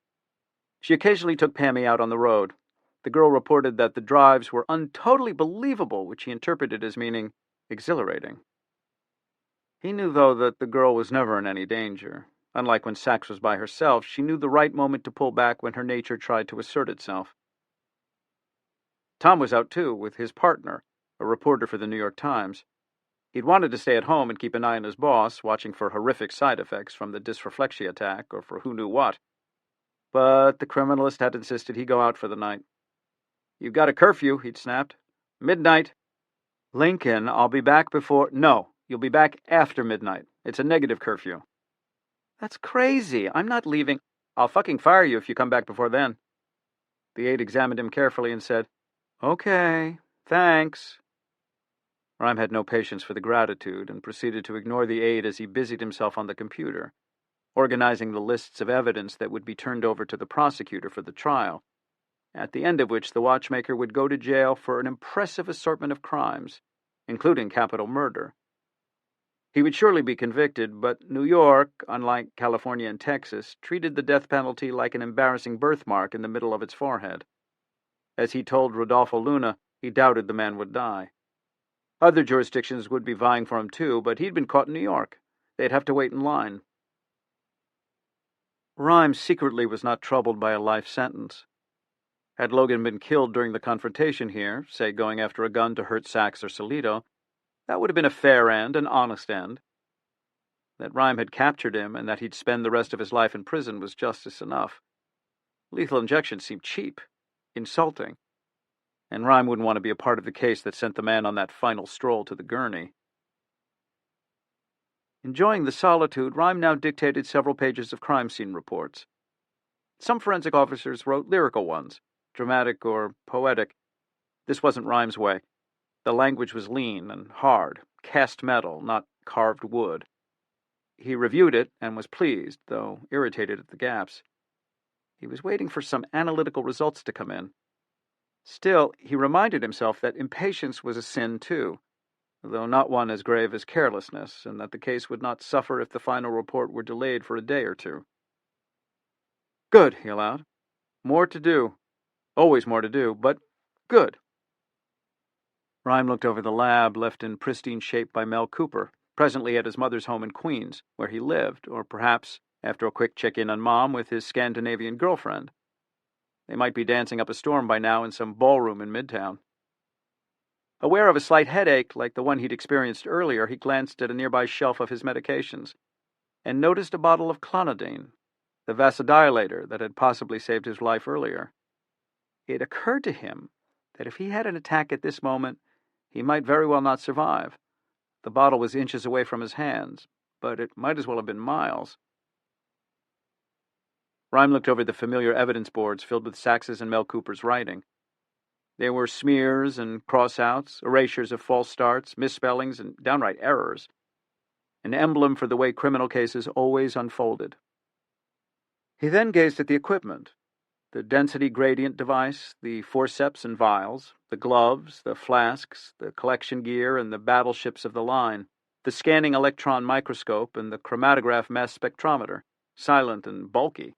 She occasionally took Pammy out on the road. The girl reported that the drives were untotally believable, which he interpreted as meaning exhilarating. He knew, though, that the girl was never in any danger. Unlike when Sachs was by herself, she knew the right moment to pull back when her nature tried to assert itself. Tom was out, too, with his partner, a reporter for the New York Times. He'd wanted to stay at home and keep an eye on his boss, watching for horrific side effects from the dysreflexia attack or for who knew what. But the criminalist had insisted he go out for the night. You've got a curfew, he'd snapped. Midnight. Lincoln, I'll be back before... No, you'll be back after midnight. It's a negative curfew. That's crazy. I'm not leaving. I'll fucking fire you if you come back before then. The aide examined him carefully and said, Okay, thanks. Rhyme had no patience for the gratitude and proceeded to ignore the aide as he busied himself on the computer, organizing the lists of evidence that would be turned over to the prosecutor for the trial, at the end of which the watchmaker would go to jail for an impressive assortment of crimes, including capital murder. He would surely be convicted, but New York, unlike California and Texas, treated the death penalty like an embarrassing birthmark in the middle of its forehead. As he told Rodolfo Luna, he doubted the man would die. Other jurisdictions would be vying for him too, but he'd been caught in New York. They'd have to wait in line. Rhyme secretly was not troubled by a life sentence. Had Logan been killed during the confrontation here, say going after a gun to hurt Sachs or Salito, that would have been a fair end, an honest end. That Rhyme had captured him and that he'd spend the rest of his life in prison was justice enough. Lethal injection seemed cheap, insulting, and Rhyme wouldn't want to be a part of the case that sent the man on that final stroll to the gurney. Enjoying the solitude, Rhyme now dictated several pages of crime scene reports. Some forensic officers wrote lyrical ones, dramatic or poetic. This wasn't Rhyme's way. The language was lean and hard, cast metal, not carved wood. He reviewed it and was pleased, though irritated at the gaps. He was waiting for some analytical results to come in. Still, he reminded himself that impatience was a sin too, though not one as grave as carelessness, and that the case would not suffer if the final report were delayed for a day or two. Good, he allowed. More to do. Always more to do, but good. Rhyme looked over the lab, left in pristine shape by Mel Cooper, presently at his mother's home in Queens, where he lived, or perhaps, after a quick check-in on Mom, with his Scandinavian girlfriend. They might be dancing up a storm by now in some ballroom in Midtown. Aware of a slight headache like the one he'd experienced earlier, he glanced at a nearby shelf of his medications and noticed a bottle of clonidine, the vasodilator that had possibly saved his life earlier. It occurred to him that if he had an attack at this moment, he might very well not survive. The bottle was inches away from his hands, but it might as well have been miles. Rhyme looked over the familiar evidence boards filled with Sachs's and Mel Cooper's writing. There were smears and cross-outs, erasures of false starts, misspellings, and downright errors. An emblem for the way criminal cases always unfolded. He then gazed at the equipment. The density gradient device, the forceps and vials, the gloves, the flasks, the collection gear, and the battleships of the line, the scanning electron microscope, and the chromatograph mass spectrometer, silent and bulky.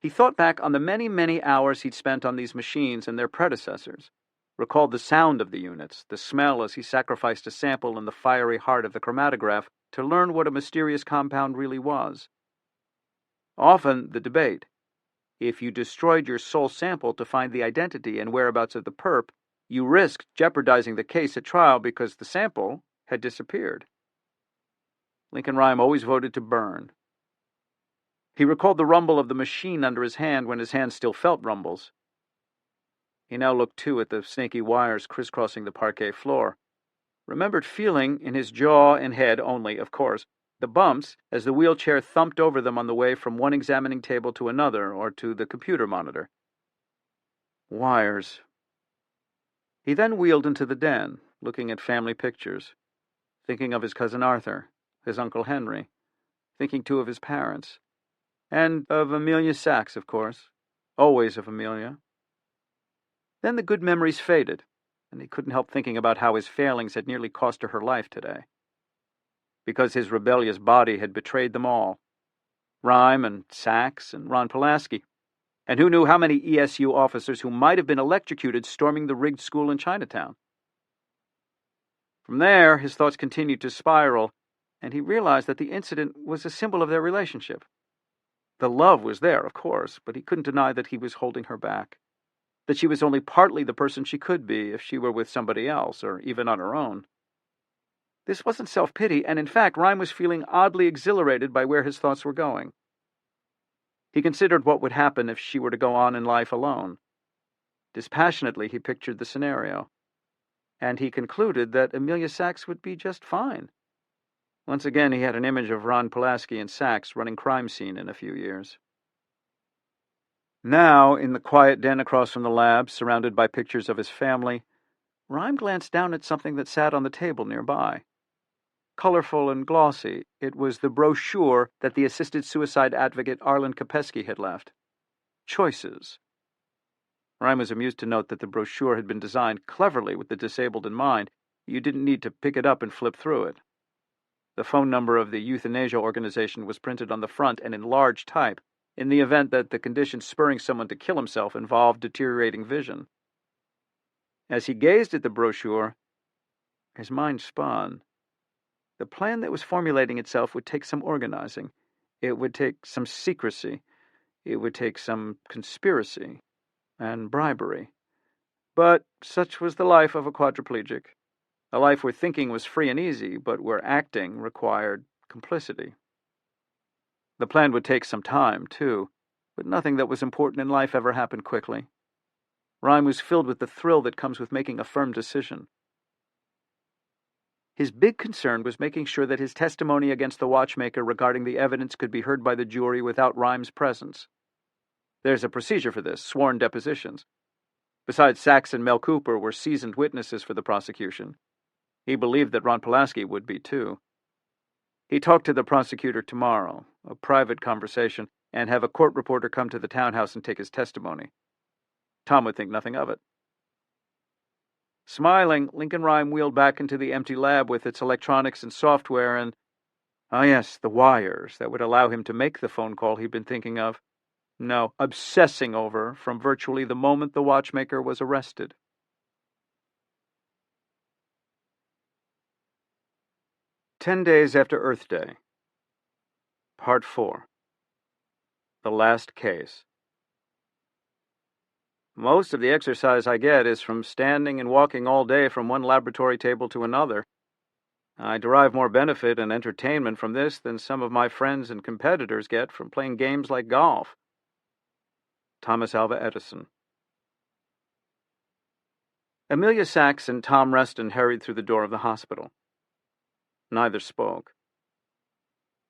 He thought back on the many, many hours he'd spent on these machines and their predecessors, recalled the sound of the units, the smell as he sacrificed a sample in the fiery heart of the chromatograph to learn what a mysterious compound really was. Often the debate: if you destroyed your sole sample to find the identity and whereabouts of the perp, you risked jeopardizing the case at trial because the sample had disappeared. Lincoln Rhyme always voted to burn. He recalled the rumble of the machine under his hand when his hand still felt rumbles. He now looked, too, at the snaky wires crisscrossing the parquet floor. Remembered feeling, in his jaw and head only, of course, the bumps as the wheelchair thumped over them on the way from one examining table to another or to the computer monitor. Wires. He then wheeled into the den, looking at family pictures, thinking of his cousin Arthur, his Uncle Henry, thinking, too, of his parents. And of Amelia Sachs, of course. Always of Amelia. Then the good memories faded, and he couldn't help thinking about how his failings had nearly cost her life today. Because his rebellious body had betrayed them all. Rhyme and Sachs and Ron Pulaski. And who knew how many ESU officers who might have been electrocuted storming the rigged school in Chinatown. From there, his thoughts continued to spiral, and he realized that the incident was a symbol of their relationship. The love was there, of course, but he couldn't deny that he was holding her back, that she was only partly the person she could be if she were with somebody else, or even on her own. This wasn't self-pity, and in fact, Rhyme was feeling oddly exhilarated by where his thoughts were going. He considered what would happen if she were to go on in life alone. Dispassionately, he pictured the scenario, and he concluded that Amelia Sachs would be just fine. Once again, he had an image of Ron Pulaski and Sachs running crime scene in a few years. Now, in the quiet den across from the lab, surrounded by pictures of his family, Rhyme glanced down at something that sat on the table nearby. Colorful and glossy, it was the brochure that the assisted suicide advocate Arlen Kopesky had left. Choices. Rhyme was amused to note that the brochure had been designed cleverly with the disabled in mind. You didn't need to pick it up and flip through it. The phone number of the euthanasia organization was printed on the front and in large type, in the event that the condition spurring someone to kill himself involved deteriorating vision. As he gazed at the brochure, his mind spun. The plan that was formulating itself would take some organizing. It would take some secrecy. It would take some conspiracy and bribery. But such was the life of a quadriplegic. A life where thinking was free and easy, but where acting required complicity. The plan would take some time, too, but nothing that was important in life ever happened quickly. Rhyme was filled with the thrill that comes with making a firm decision. His big concern was making sure that his testimony against the watchmaker regarding the evidence could be heard by the jury without Rhyme's presence. There's a procedure for this, sworn depositions. Besides, Sachs and Mel Cooper were seasoned witnesses for the prosecution. He believed that Ron Pulaski would be, too. He talked to the prosecutor tomorrow, a private conversation, and have a court reporter come to the townhouse and take his testimony. Tom would think nothing of it. Smiling, Lincoln Rhyme wheeled back into the empty lab with its electronics and software and, yes, the wires that would allow him to make the phone call he'd been thinking of. No, obsessing over from virtually the moment the watchmaker was arrested. 10 days after Earth Day. Part 4. The Last Case. Most of the exercise I get is from standing and walking all day from one laboratory table to another. I derive more benefit and entertainment from this than some of my friends and competitors get from playing games like golf. Thomas Alva Edison. Amelia Sachs and Tom Reston hurried through the door of the hospital. Neither spoke.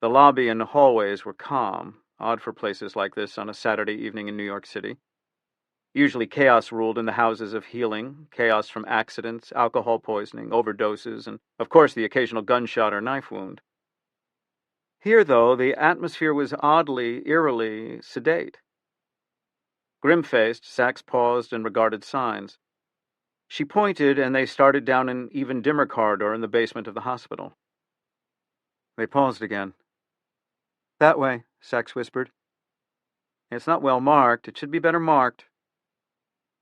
The lobby and the hallways were calm, odd for places like this on a Saturday evening in New York City. Usually chaos ruled in the houses of healing, chaos from accidents, alcohol poisoning, overdoses, and, of course, the occasional gunshot or knife wound. Here, though, the atmosphere was oddly, eerily sedate. Grim-faced, Sachs paused and regarded signs. She pointed, and they started down an even dimmer corridor in the basement of the hospital. They paused again. "That way," Sachs whispered. "It's not well marked. It should be better marked."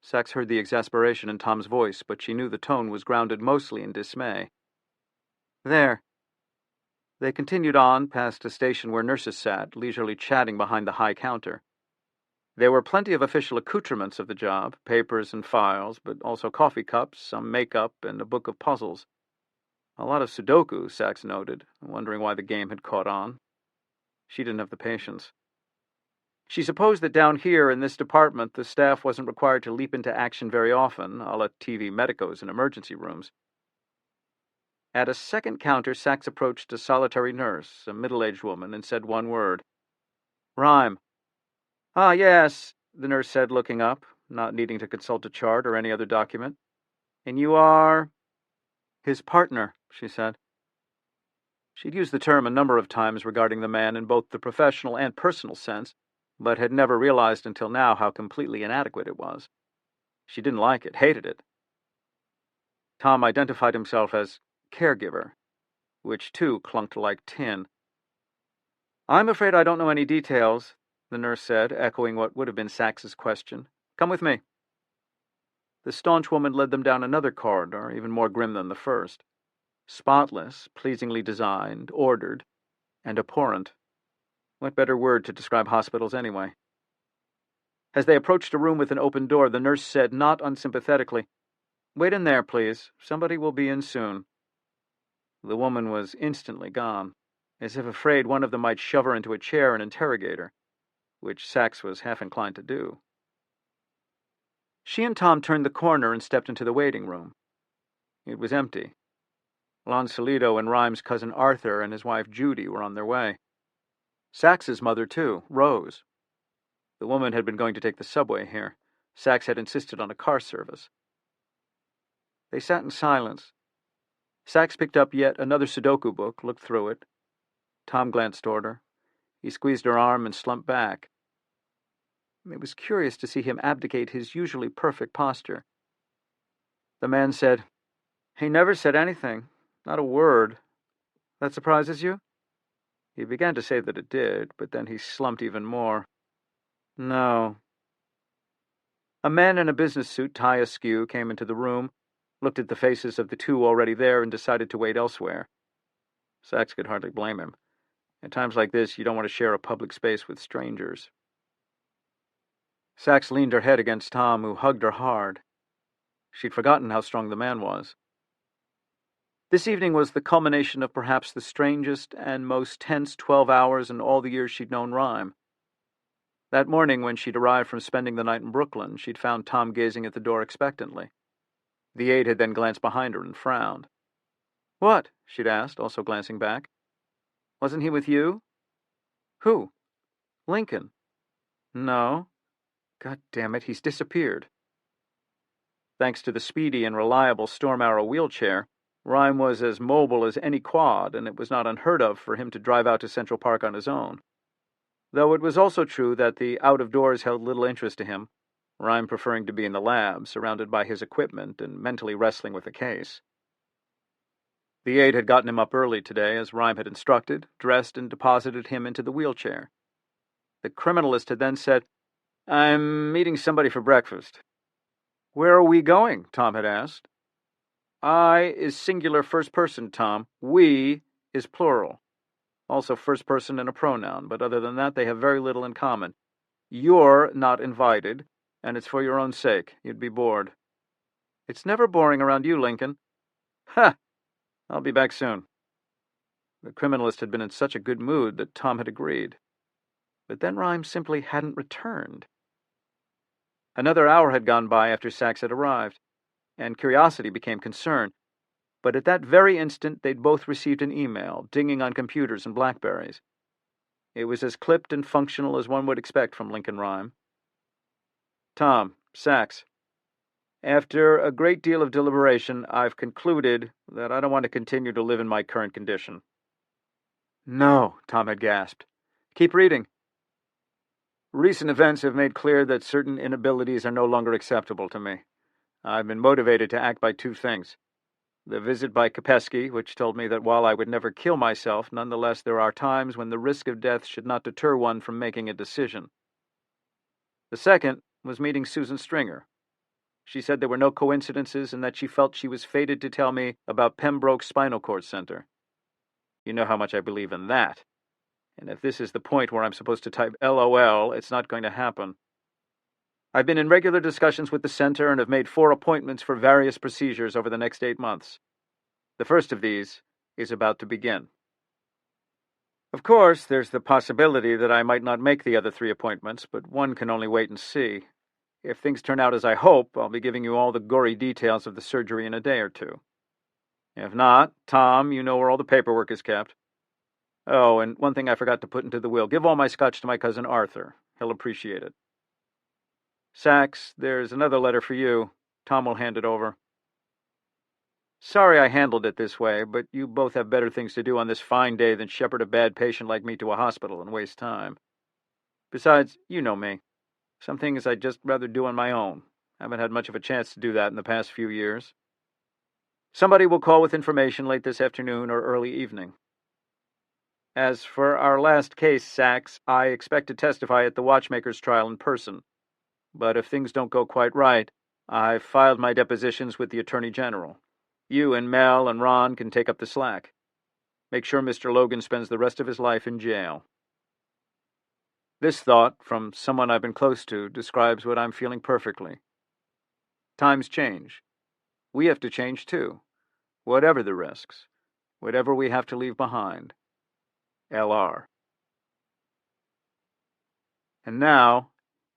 Sachs heard the exasperation in Tom's voice, but she knew the tone was grounded mostly in dismay. "There." They continued on, past a station where nurses sat, leisurely chatting behind the high counter. There were plenty of official accoutrements of the job, papers and files, but also coffee cups, some makeup, and a book of puzzles. A lot of Sudoku, Sachs noted, wondering why the game had caught on. She didn't have the patience. She supposed that down here in this department the staff wasn't required to leap into action very often, a la TV medicos in emergency rooms. At a second counter, Sachs approached a solitary nurse, a middle-aged woman, and said one word. "Rhyme." "Ah, yes," the nurse said, looking up, not needing to consult a chart or any other document. "And you are—" "His partner," she said. She'd used the term a number of times regarding the man in both the professional and personal sense, but had never realized until now how completely inadequate it was. She didn't like it, hated it. Tom identified himself as caregiver, which too clunked like tin. "I'm afraid I don't know any details," the nurse said, echoing what would have been Sax's question. "Come with me." The staunch woman led them down another corridor, even more grim than the first. Spotless, pleasingly designed, ordered, and abhorrent. What better word to describe hospitals anyway? As they approached a room with an open door, the nurse said, not unsympathetically, "Wait in there, please. Somebody will be in soon." The woman was instantly gone, as if afraid one of them might shove her into a chair and interrogate her, which Sachs was half inclined to do. She and Tom turned the corner and stepped into the waiting room. It was empty. Lon Salido and Rhyme's cousin Arthur and his wife Judy were on their way. Sachs's mother, too, Rose. The woman had been going to take the subway here. Sachs had insisted on a car service. They sat in silence. Sachs picked up yet another Sudoku book, looked through it. Tom glanced toward her. He squeezed her arm and slumped back. It was curious to see him abdicate his usually perfect posture. The man said, "He never said anything. Not a word. That surprises you?" He began to say that it did, but then he slumped even more. "No." A man in a business suit, tie askew, came into the room, looked at the faces of the two already there, and decided to wait elsewhere. Sachs could hardly blame him. At times like this, you don't want to share a public space with strangers. Sachs leaned her head against Tom, who hugged her hard. She'd forgotten how strong the man was. This evening was the culmination of perhaps the strangest and most tense 12 hours in all the years she'd known Rhyme. That morning, when she'd arrived from spending the night in Brooklyn, she'd found Tom gazing at the door expectantly. The aide had then glanced behind her and frowned. "What?" she'd asked, also glancing back. "Wasn't he with you?" "Who?" "Lincoln." "No." "God damn it, he's disappeared." Thanks to the speedy and reliable Storm Arrow wheelchair, Rhyme was as mobile as any quad, and it was not unheard of for him to drive out to Central Park on his own. Though it was also true that the out-of-doors held little interest to him, Rhyme preferring to be in the lab, surrounded by his equipment and mentally wrestling with a case. The aide had gotten him up early today, as Rhyme had instructed, dressed and deposited him into the wheelchair. The criminalist had then said, "I'm meeting somebody for breakfast." "Where are we going?" Tom had asked. "I is singular first person, Tom. We is plural. Also first person and a pronoun, but other than that they have very little in common. You're not invited, and it's for your own sake. You'd be bored. It's never boring around you, Lincoln. Ha! I'll be back soon. The criminalist had been in such a good mood that Tom had agreed. But then Rhyme simply hadn't returned. Another hour had gone by after Sachs had arrived, and curiosity became concern. But at that very instant, they'd both received an email, dinging on computers and BlackBerries. It was as clipped and functional as one would expect from Lincoln Rhyme. Tom, Sachs. After a great deal of deliberation, I've concluded that I don't want to continue to live in my current condition. No, Tom had gasped. Keep reading. Recent events have made clear that certain inabilities are no longer acceptable to me. I've been motivated to act by two things. The visit by Kopesky, which told me that while I would never kill myself, nonetheless there are times when the risk of death should not deter one from making a decision. The second was meeting Susan Stringer. She said there were no coincidences and that she felt she was fated to tell me about Pembroke Spinal Cord Center. You know how much I believe in that. And if this is the point where I'm supposed to type LOL, it's not going to happen. I've been in regular discussions with the center and have made 4 appointments for various procedures over the next 8 months. The first of these is about to begin. Of course, there's the possibility that I might not make the other 3 appointments, but one can only wait and see. If things turn out as I hope, I'll be giving you all the gory details of the surgery in a day or 2. If not, Tom, you know where all the paperwork is kept. Oh, and one thing I forgot to put into the will. Give all my scotch to my cousin Arthur. He'll appreciate it. Sachs, there's another letter for you. Tom will hand it over. Sorry I handled it this way, but you both have better things to do on this fine day than shepherd a bad patient like me to a hospital and waste time. Besides, you know me. Some things I'd just rather do on my own. Haven't had much of a chance to do that in the past few years. Somebody will call with information late this afternoon or early evening. As for our last case, Sachs, I expect to testify at the watchmaker's trial in person. But if things don't go quite right, I've filed my depositions with the Attorney General. You and Mel and Ron can take up the slack. Make sure Mr. Logan spends the rest of his life in jail. This thought, from someone I've been close to, describes what I'm feeling perfectly. Times change. We have to change too. Whatever the risks. Whatever we have to leave behind. L.R. And now,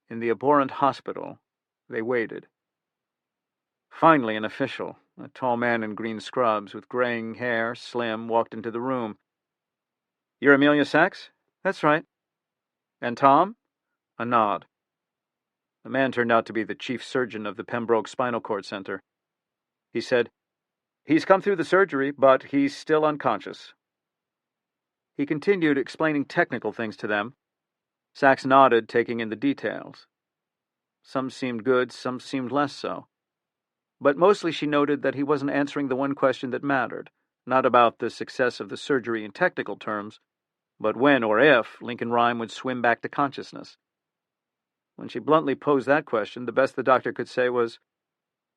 in the abhorrent hospital, they waited. Finally, an official, a tall man in green scrubs with graying hair, slim, walked into the room. You're Amelia Sachs? That's right. And Tom? A nod. The man turned out to be the chief surgeon of the Pembroke Spinal Cord Center. He said, He's come through the surgery, but he's still unconscious. He continued explaining technical things to them. Sachs nodded, taking in the details. Some seemed good, some seemed less so. But mostly she noted that he wasn't answering the one question that mattered, not about the success of the surgery in technical terms, but when or if Lincoln Rhyme would swim back to consciousness. When she bluntly posed that question, the best the doctor could say was,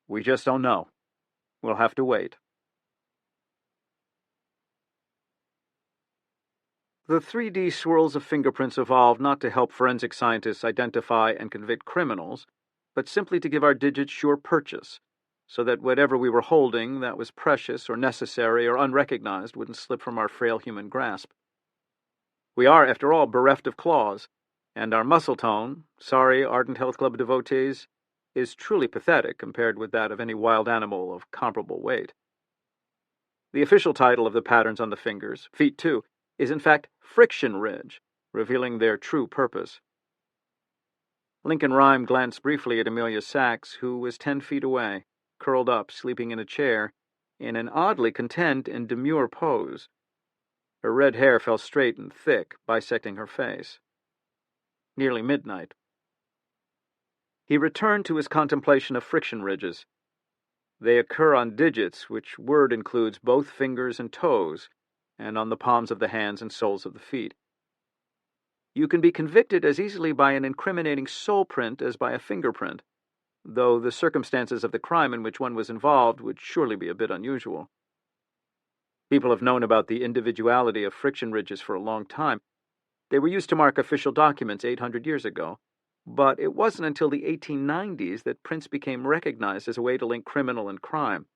We just don't know. We'll have to wait. The 3D swirls of fingerprints evolved not to help forensic scientists identify and convict criminals, but simply to give our digits sure purchase, so that whatever we were holding that was precious or necessary or unrecognized wouldn't slip from our frail human grasp. We are, after all, bereft of claws, and our muscle tone, sorry Ardent Health Club devotees, is truly pathetic compared with that of any wild animal of comparable weight. The official title of the patterns on the fingers, feet too, is in fact Friction Ridge, revealing their true purpose. Lincoln Rhyme glanced briefly at Amelia Sachs, who was 10 feet away, curled up, sleeping in a chair, in an oddly content and demure pose. Her red hair fell straight and thick, bisecting her face. Nearly midnight. He returned to his contemplation of friction ridges. They occur on digits, which word includes both fingers and toes, and on the palms of the hands and soles of the feet. You can be convicted as easily by an incriminating sole print as by a fingerprint, though the circumstances of the crime in which one was involved would surely be a bit unusual. People have known about the individuality of friction ridges for a long time. They were used to mark official documents 800 years ago, But it wasn't until the 1890s that prints became recognized as a way to link criminal and crime.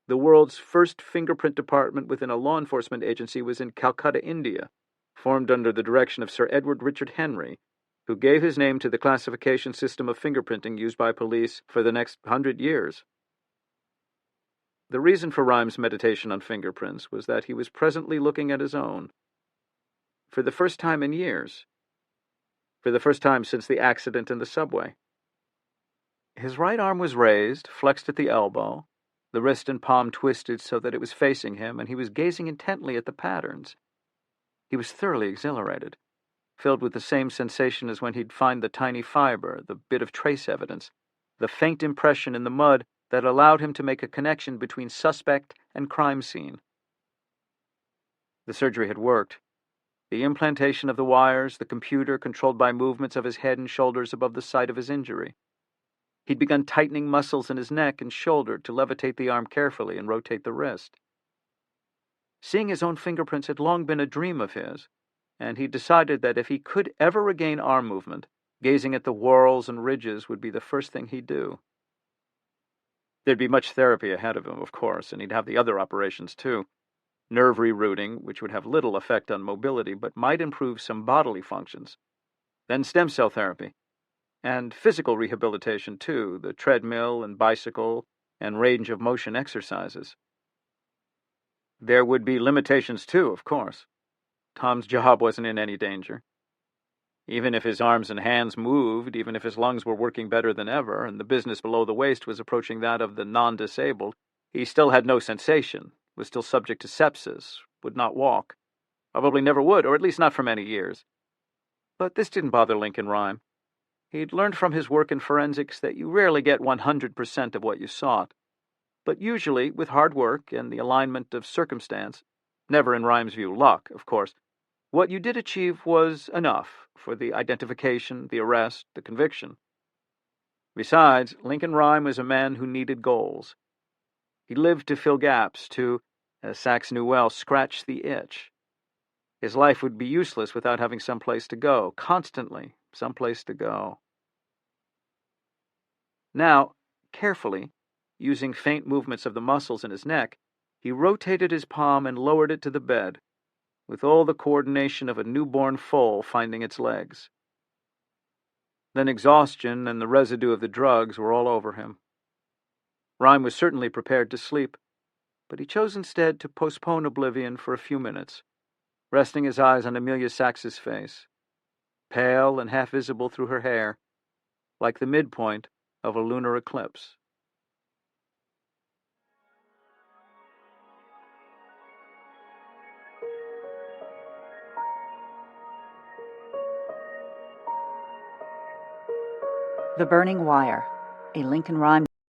The world's first fingerprint department within a law enforcement agency was in Calcutta, India, formed under the direction of Sir Edward Richard Henry, who gave his name to the classification system of fingerprinting used by police for the next 100 years. The reason for Rhyme's meditation on fingerprints was that he was presently looking at his own. For the first time in years. For the first time since the accident in the subway. His right arm was raised, flexed at the elbow, the wrist and palm twisted so that it was facing him, and he was gazing intently at the patterns. He was thoroughly exhilarated, filled with the same sensation as when he'd find the tiny fiber, the bit of trace evidence, the faint impression in the mud that allowed him to make a connection between suspect and crime scene. The surgery had worked. The implantation of the wires, the computer controlled by movements of his head and shoulders above the site of his injury. He'd begun tightening muscles in his neck and shoulder to levitate the arm carefully and rotate the wrist. Seeing his own fingerprints had long been a dream of his, and he decided that if he could ever regain arm movement, gazing at the whorls and ridges would be the first thing he'd do. There'd be much therapy ahead of him, of course, and he'd have the other operations too. Nerve rerouting, which would have little effect on mobility but might improve some bodily functions. Then stem cell therapy. And physical rehabilitation too, the treadmill and bicycle and range of motion exercises. There would be limitations too, of course. Tom's job wasn't in any danger. Even if his arms and hands moved, even if his lungs were working better than ever, and the business below the waist was approaching that of the non-disabled, he still had no sensation, was still subject to sepsis, would not walk, probably never would, or at least not for many years. But this didn't bother Lincoln Rhyme. He'd learned from his work in forensics that you rarely get 100% of what you sought, but usually, with hard work and the alignment of circumstance, never in Rhyme's view luck, of course, what you did achieve was enough for the identification, the arrest, the conviction. Besides, Lincoln Rhyme was a man who needed goals. He lived to fill gaps, to, as Sachs knew well, scratch the itch. His life would be useless without having some place to go, constantly, some place to go. Now, carefully, using faint movements of the muscles in his neck, he rotated his palm and lowered it to the bed, with all the coordination of a newborn foal finding its legs. Then exhaustion and the residue of the drugs were all over him. Rhyme was certainly prepared to sleep, but he chose instead to postpone oblivion for a few minutes, resting his eyes on Amelia Sachs's face, pale and half visible through her hair, like the midpoint of a lunar eclipse. The Burning Wire, a Lincoln Rhyme